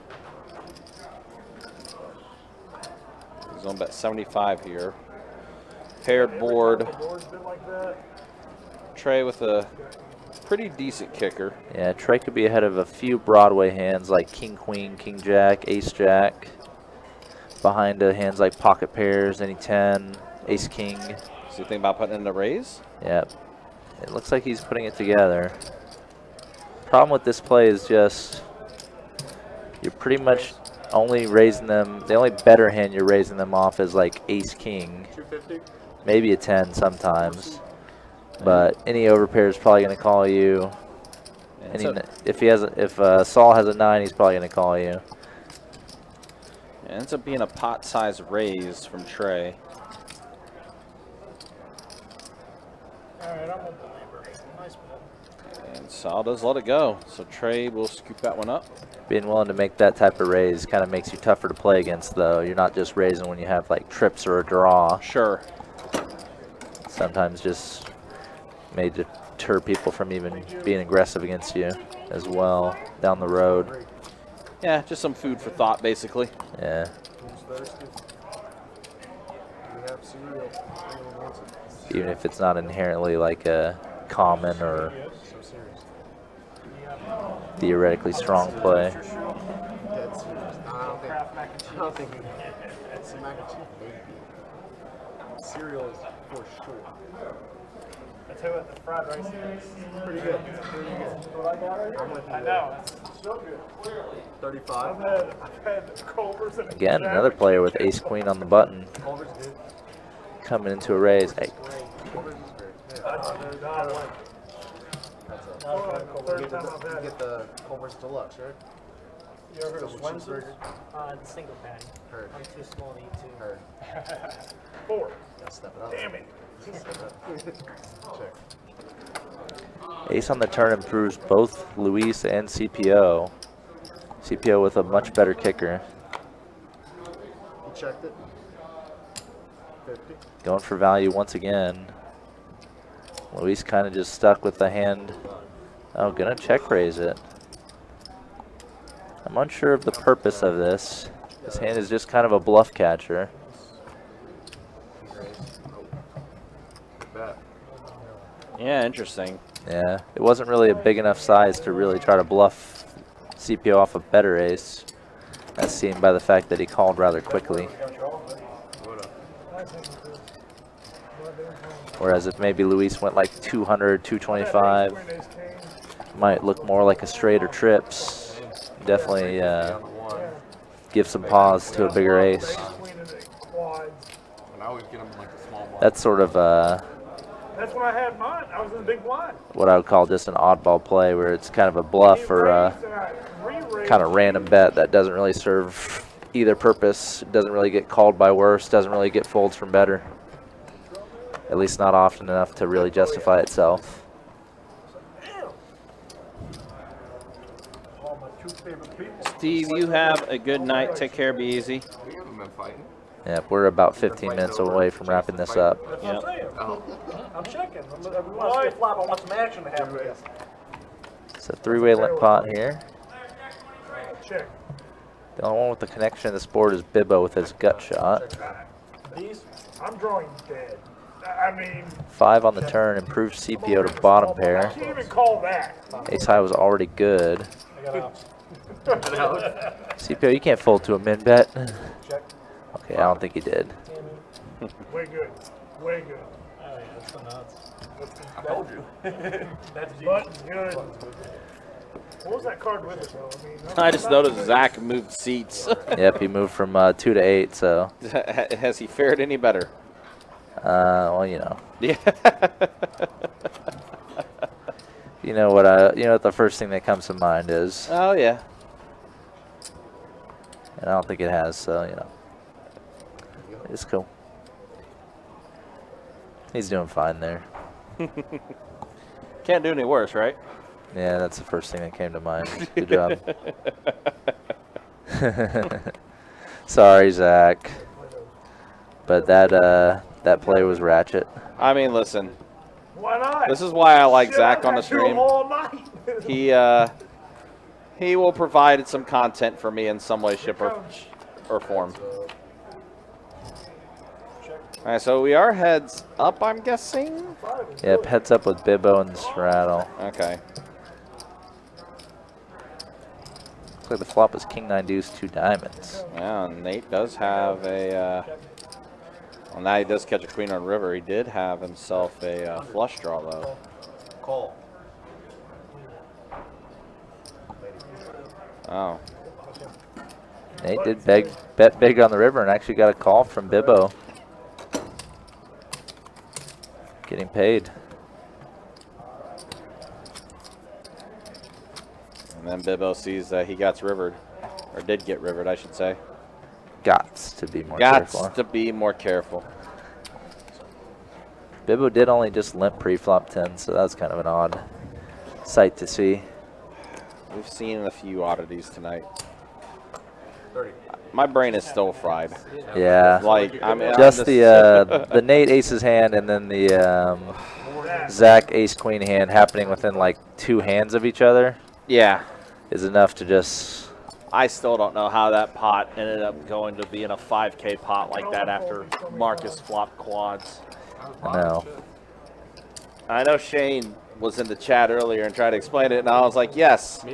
He's on bet 75 here. Paired board. Trey with a pretty decent kicker. Yeah, Trey could be ahead of a few Broadway hands like King Queen, King Jack, Ace Jack. Behind hands like Pocket Pairs, any 10, Ace King. So you think about putting in the raise? Yep. It looks like he's putting it together. Problem with this play is just you're pretty much only raising them. The only better hand you're raising them off is like Ace King. 250. Maybe a 10 sometimes. But any overpair is probably going to call you. If Saul has a 9, he's probably going to call you. It ends up being a pot-sized raise from Trey. All right, I'm a believer. Nice bet. And Saul does let it go. So Trey will scoop that one up. Being willing to make that type of raise kind of makes you tougher to play against, though. You're not just raising when you have like trips or a draw. Sure. Sometimes just may deter people from even being aggressive against you as well down the road. Yeah, just some food for thought, basically. Yeah. Who's thirsty? We have cereal. Anyone wants it? Even if it's not inherently like a common or So serious. theoretically strong play. Dead serious. I don't think it's mac and cheese. Maybe. Cereal is for sure. I tell you what, the fried rice is Pretty good. Pretty good. I'm with you. I know. It's so good. 35. I've had Culver's and Again, another player with Ace Queen on the button Culver's good. coming into a raise. Hey, Culver's is great. I do not like That's a third time I've you had it. get the Culver's Deluxe, right? You ever heard of Double Swenson's? cheeseburger. The single patty. Heard. I'm too small to eat two. Heard. 4. Gotta step it up. Damn it. Check. Ace on the turn improves both Luis and CPO. CPO with a much better kicker. You checked it. 50. Going for value once again. Luis kind of just stuck with the hand. Oh, gonna check raise it. I'm unsure of the purpose of this. This hand is just kind of a bluff catcher. Bet. Yeah, interesting. Yeah, it wasn't really a big enough size to really try to bluff CPO off a better ace, as seen by the fact that he called rather quickly. Whereas if maybe Luis went like 200, 225, might look more like a straight or trips. Definitely give some pause to a bigger ace. And I always get them in like the small one. That's sort of That's when I had mine. I was in the big blind. what I would call just an oddball play, where it's kind of a bluff or a kind of random bet that doesn't really serve either purpose. Doesn't really get called by worse. Doesn't really get folds from better. At least not often enough to really justify itself. Steve, you have a good night. Take care. Be easy. We haven't been fighting. Yep, we're about 15 minutes away from wrapping this up. Yep. Oh. I'm checking. We want to see a flop. I want some action to happen. It's a three-way limp pot here. Check. The only one with the connection to this board is Bibbo with his gut shot. These, I'm drawing dead. I mean, 5 on the turn, improved CPO to bottom I pair. can't even call that. Ace high was already good. I got out. CPO, you can't fold to a min bet. Check. Okay, I don't think he did. Way good. Way good. Oh, yeah, that's so nuts. I told you. That's deep. Button's good. What was that card with it, though? I mean, I just noticed Zach moved seats. Yep, he moved from 2 to 8, so Has he fared any better? well, you know. Yeah. You know what the first thing that comes to mind is, Oh, yeah. and I don't think it has, so you know. It's cool. He's doing fine there. Can't do any worse, right? Yeah, that's the first thing that came to mind. Good job. Sorry, Zach. But that play was ratchet. I mean, listen. why not? This is why I like Shit, Zach I on the got to do 'em stream. all night. He will provide some content for me in some way, shape, or form. All right, so we are heads up, I'm guessing. Yep, heads up with Bibbo and Straddle. Okay. Looks like the flop is king 9 deuce 2 diamonds. Yeah, Nate does have a. Well, now he does catch a queen on river. He did have himself a flush draw though. Call. Oh. Nate did bet big on the river and actually got a call from Bibbo. Getting paid. And then Bibbo sees that he got rivered, or did get rivered, I should say. Gots to be more careful. Got to be more careful. Bibbo did only just limp pre-flop 10, so that's kind of an odd sight to see. We've seen a few oddities tonight. 30. My brain is still fried. Yeah, Like I mean, just the Nate aces hand and then the Zach ace queen hand happening within like 2 hands of each other yeah. is enough to just. I still don't know how that pot ended up going to be in a 5K pot like that after Marcus flopped quads. I know Shane was in the chat earlier and tried to explain it, and I was like, yes,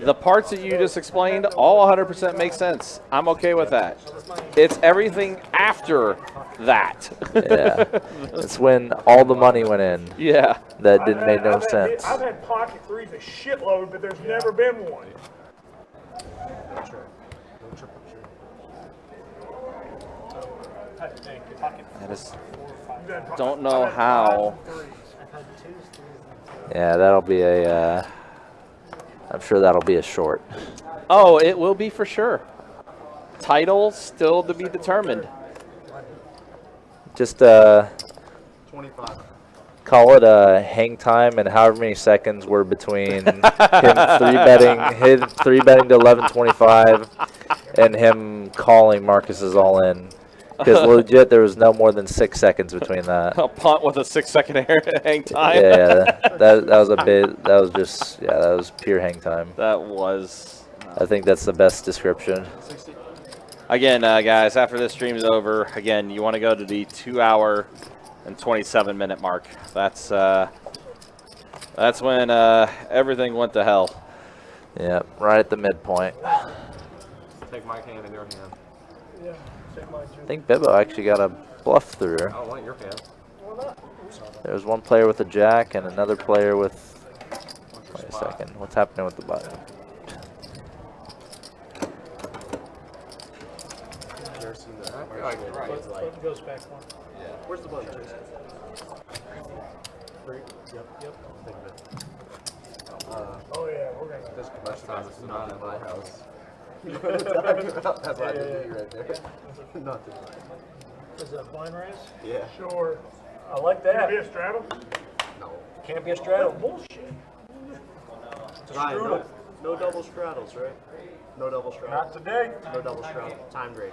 the parts that you just explained all 100% make sense. I'm okay with that. It's everything after that. Yeah, it's when all the money went in. Yeah. That didn't make no sense. I've had pocket threes a shitload, but there's never been one. I just don't know how. Yeah, that'll be a. I'm sure that'll be a short. Oh, it will be for sure. Title still to be determined. Just 25. call it a hang time, and however many seconds were between him three betting to 11:25 and him calling Marcus's all in. Because legit, there was no more than 6 seconds between that. A punt with a 6-second hang time. Yeah, that was a bit. That was just that was pure hang time. That was. I think that's the best description. Again, guys, after this stream is over, again, you want to go to the 2-hour and 27-minute mark. That's when everything went to hell. Yeah, right at the midpoint. Take my hand in your hand. Yeah, take mine too. I think Bibbo actually got a bluff through. I don't want your hand. There was one player with a jack and another player with. Wait a second. What's happening with the button? Button goes back one. Where's the button? Yep. Oh yeah, we're gonna. This commercial is not in my house. You know what I'm talking about? That's why I did right there. Nothing. Is that blind raise? Yeah. Sure. I like Can it that. be a straddle? No. Can't be a straddle. Bullshit. Ryan, no double straddles, right? No double straddles. Not today. No double straddle. Time break.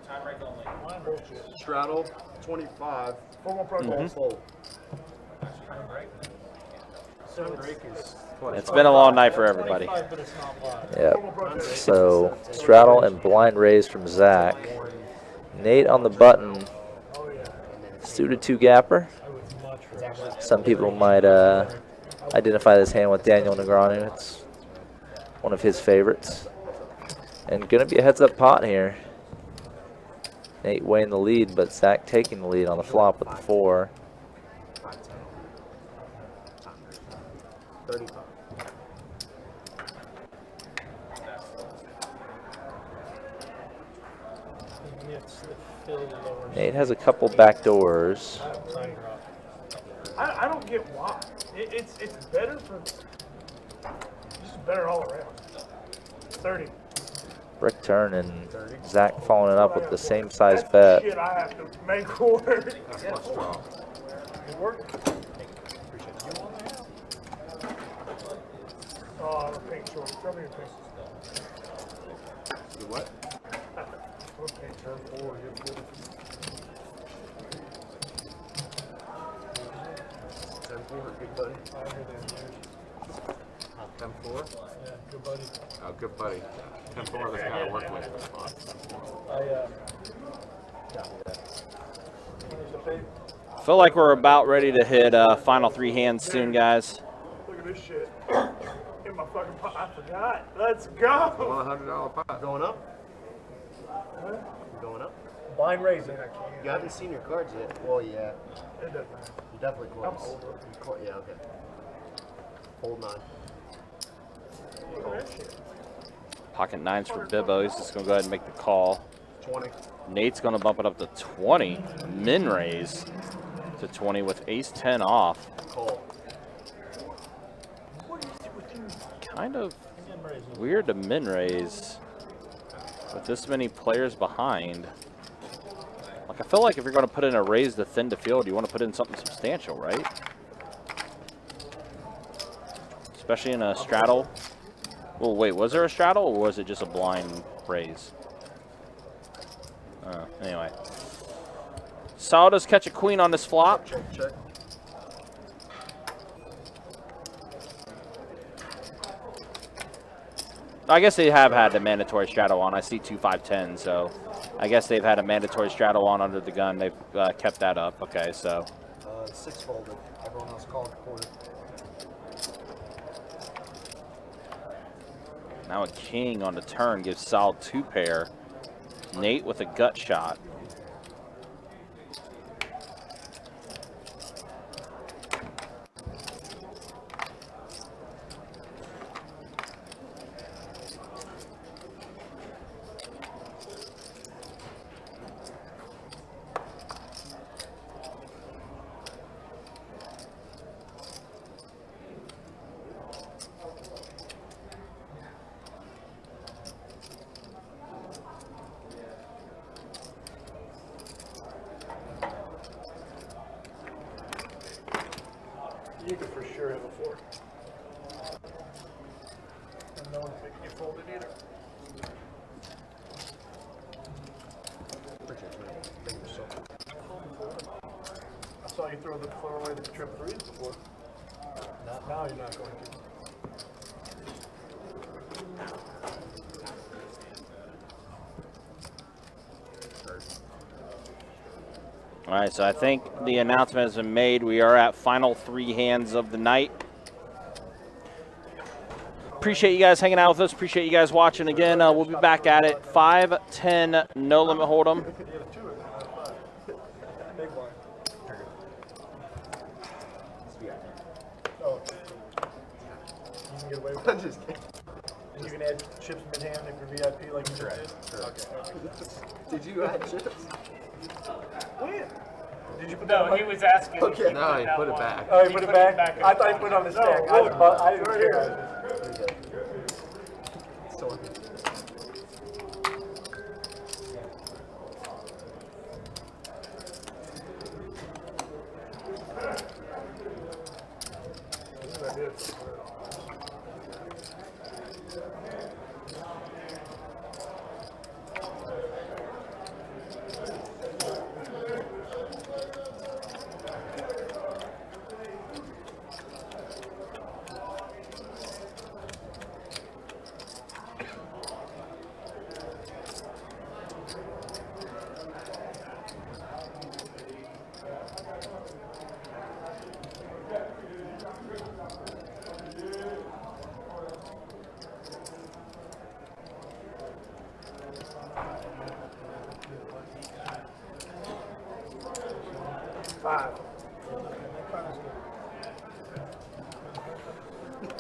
Time break only. Bullshit. Straddle, 25. Formal protocol. Fold. Time break is It's been a long night for everybody. 25, but it's not live. Yep. So straddle and blind raise from Zach. Nate on the button. Suited 2 gapper. Some people might identify this hand with Daniel Negreanu. It's one of his favorites. And going to be a heads-up pot here. Nate weighing the lead, but Zach taking the lead on the flop with the 4. 35. Nate has a couple back doors. I don't get why. It's better for. Just better all around. 30. Brick turn and Zach following it up with the same size That's bet. Shit, I have to make work. That's my straw. Good work. Oh, the pink short. Show me your pink. Do what? Okay, turn 4. You're good. 10-4, good buddy. 10-4? Yeah, good buddy. Oh, good buddy. 10-4 was kind of work with. I I feel like we're about ready to hit final 3 hands soon, guys. Look at this shit. In my fucking pot. I forgot. Let's go. $100 pot. Going up? Going up? Blind raising. You haven't seen your cards yet. Well, yeah. It doesn't matter. You're definitely close. Yeah, okay. Hold 9. Look at that shit. Pocket 9s for Bibbo. He's just going to go ahead and make the call. 20. Nate's going to bump it up to 20. Min raise to 20 with ace 10 off. Call. Kind of weird to min raise with this many players behind. Like, I feel like if you're going to put in a raise to thin to field, you want to put in something substantial, right? Especially in a straddle. Well, wait, was there a straddle or was it just a blind raise? Anyway. Sal does catch a queen on this flop. Check, check. I guess they have had the mandatory straddle on. I see 2, 5, 10, so I guess they've had a mandatory straddle on under the gun. They've kept that up. Okay, so. 6 folded. Everyone else called quarter. Now a king on the turn gives Sal 2 pair. Nate with a gut shot. You could for sure have a 4. And no one's making you fold it either. Appreciate it, man. Thank you so much. I saw you throw the 4 away the triple 3s before. Now you're not going to. All right, so I think the announcement has been made. We are at final 3 hands of the night. Appreciate you guys hanging out with us. Appreciate you guys watching again. We'll be back at it. 5, 10, no limit hold'em. Big one. Oh. You can get away with I'm it. just kidding. And you can add chips mid-hand if you're VIP like you just did? Okay. Did you add chips? When? Did you put No, that he was asking. Okay. if you No, put he that put it one. back. Oh, you put it back? in I the thought you box. put it on the stack. No, I didn't Right care. here. So,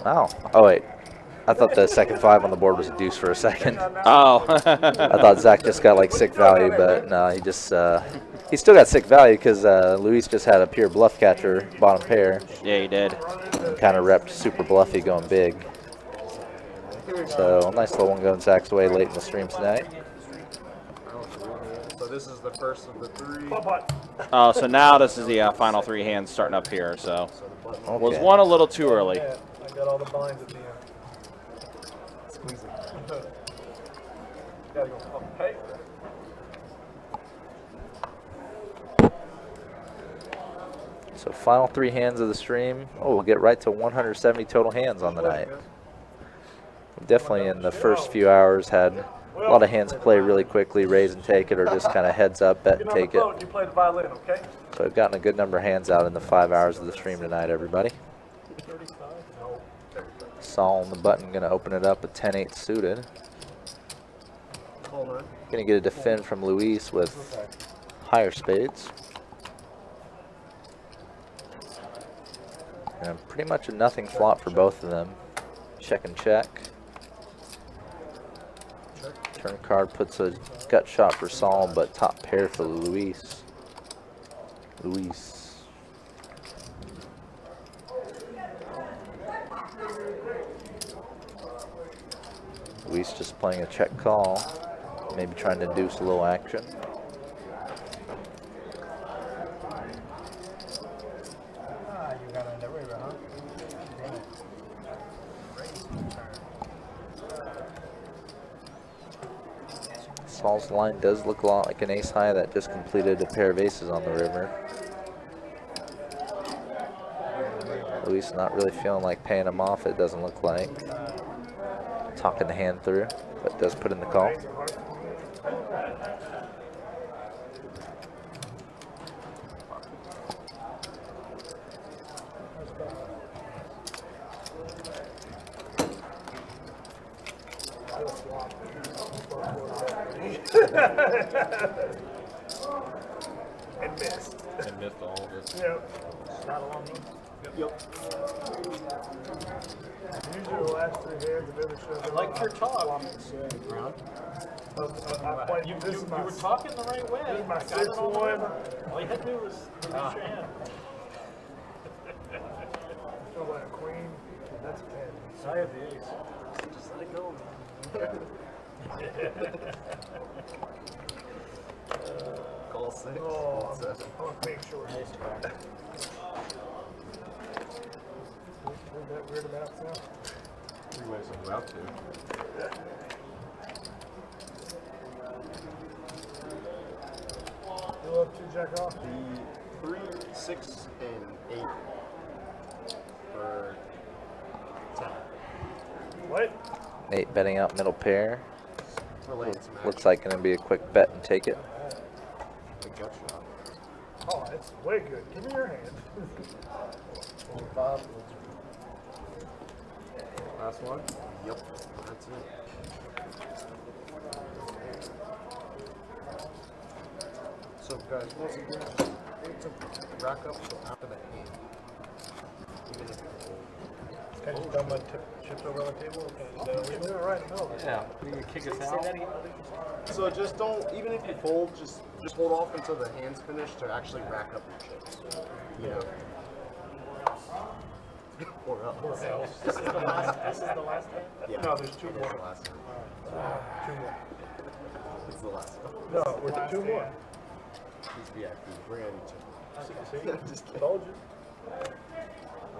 Wow. Oh, wait. I thought the second 5 on the board was a deuce for a second. Oh. I thought Zach just got like sick value, but no, he just he still got sick value because Luis just had a pure bluff catcher bottom pair. Yeah, he did. And kind of repped super bluffy going big. So nice little one going Zach's way late in the stream tonight. So this is the first of the 3. Oh, so now this is the final 3 hands starting up here. So was Okay. one a little too early. Yeah, I got all the blinds at the end. squeeze it. Gotta go up pay. So final 3 hands of the stream. Oh, we'll get right to 170 total hands on the night. Definitely in the first few hours had A lot of hands play really quickly, raise and take it, or just kind of heads up, bet and Get on the take it. phone, you play the violin, okay? So we've gotten a good number of hands out in the 5 hours of the stream tonight, everybody. 35? No. Saul on the button, going to open it up with 10-8 suited. Hold on. Going to get a defend from Luis with higher spades. And pretty much a nothing flop for both of them. Check and check. Turn card puts a gut shot for Saul, but top pair for Luis. Luis. Luis just playing a check call. Maybe trying to induce a little action. You got it the river, huh? Saul's line does look a lot like an ace high that just completed a pair of aces on the river. Luis not really feeling like paying him off, it doesn't look like. Talking the hand through, but does put in the call. And missed. And missed all of it. Yep. Not along me. Yep. Usually the last 3 hands of every show. I like your talk. I played, You this is my, were talking the right way. this is my I got it 6th all one. right. All you had to do was release your hand. So like a queen, that's a 10. I have the ace. Just let it go, Call 6. Oh, Hold 7. I'm gonna make sure. Heard that weird amount sound? Three ways I'm about to. You love 2 jack off? The 3, 6, and 8 for 10. What? Nate betting out middle pair. Related to match. Looks like going to be a quick bet and take it. A gut shot. Oh, that's way good. Give me your hand. Last one. Yep. That's it. So guys, once again, just wait to rack up until after the hand. Even if you fold. Can I just dump my chips over on the table? You're doing it right in the middle. Yeah. You can kick us Say out. that again. So just don't, even if you fold, just hold off until the hand's finished to actually rack up your chips. You know. Or else. This is the last time? Yeah. No, there's 2 It's more. the last one. 2 more. It's the last one. No, we're Last 2 more. hand. He's VIP. We're gonna need to. See? Just kidding. Told you.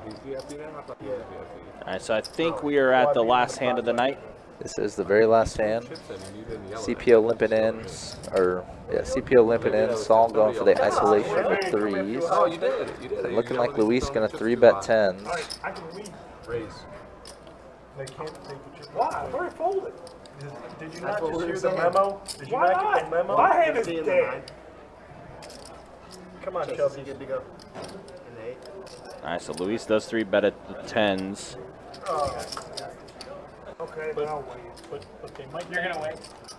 He's VIP now? I thought he was VIP. All right, so I think we are at the last hand of the night. This is the very last hand. Chips in and you didn't yell at CPO limping in, CPO limping in. Saul going for the isolation with 3s. Oh, you did it. You did it. Looking You like yelled at Luis me, going to chips 3-bet too 10s. Alright, I can leave. Raise. They can't take the chip. Why? I've already folded. Did you That's not what just we hear were the saying. memo? Did you Why not get the not? memo? My hand is 15 and the 9. dead. Come on, Chess, is Chelsea. he good to go? And the 8. All right, so Luis does 3-bet at the 10s. Okay, then I'll wait. But they might. You're gonna wait.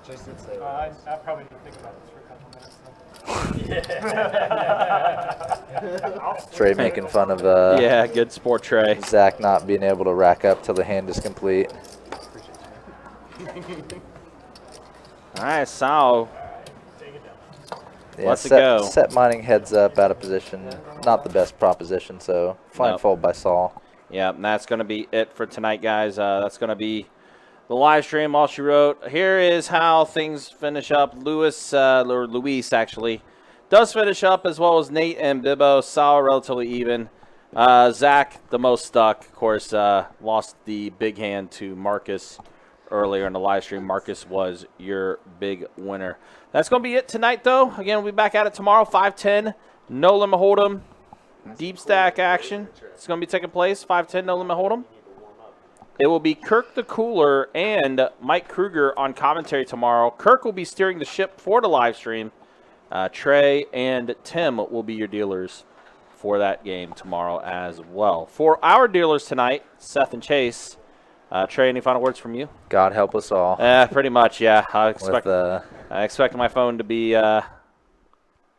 Jason did say I probably need to think about this for a couple minutes. Trey making fun of Yeah, good sport, Trey. Zach not being able to rack up till the hand is complete. All right, Sal. Yeah, Let's go. set mining heads up out of position. Not the best proposition, so fine Nope. fold by Saul. Yeah, and that's going to be it for tonight, guys. That's going to be the live stream. All she wrote. Here is how things finish up. Luis actually does finish up, as well as Nate and Bibbo. Sal relatively even. Zach, the most stuck, of course, lost the big hand to Marcus earlier in the live stream. Marcus was your big winner. That's going to be it tonight, though. Again, we'll be back at it tomorrow, 5:10. No limit hold'em. Deep stack action. It's going to be taking place, 5:10, no limit hold'em. It will be Kirk the Cooler and Mike Kruger on commentary tomorrow. Kirk will be steering the ship for the live stream. Trey and Tim will be your dealers for that game tomorrow as well. For our dealers tonight, Seth and Chase. Trey, any final words from you? God help us all. Pretty much, yeah. I With, expect my phone to be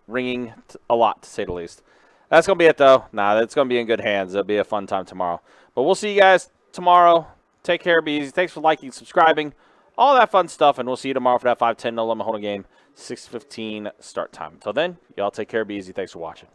ringing a lot, to say the least. That's going to be it, though. Nah, it's going to be in good hands. It'll be a fun time tomorrow. But we'll see you guys tomorrow. Take care. Be easy. Thanks for liking, subscribing, all that fun stuff. And we'll see you tomorrow for that 5-10 no limit hold'em game, 6:15 start time. Until then, y'all take care. Be easy. Thanks for watching.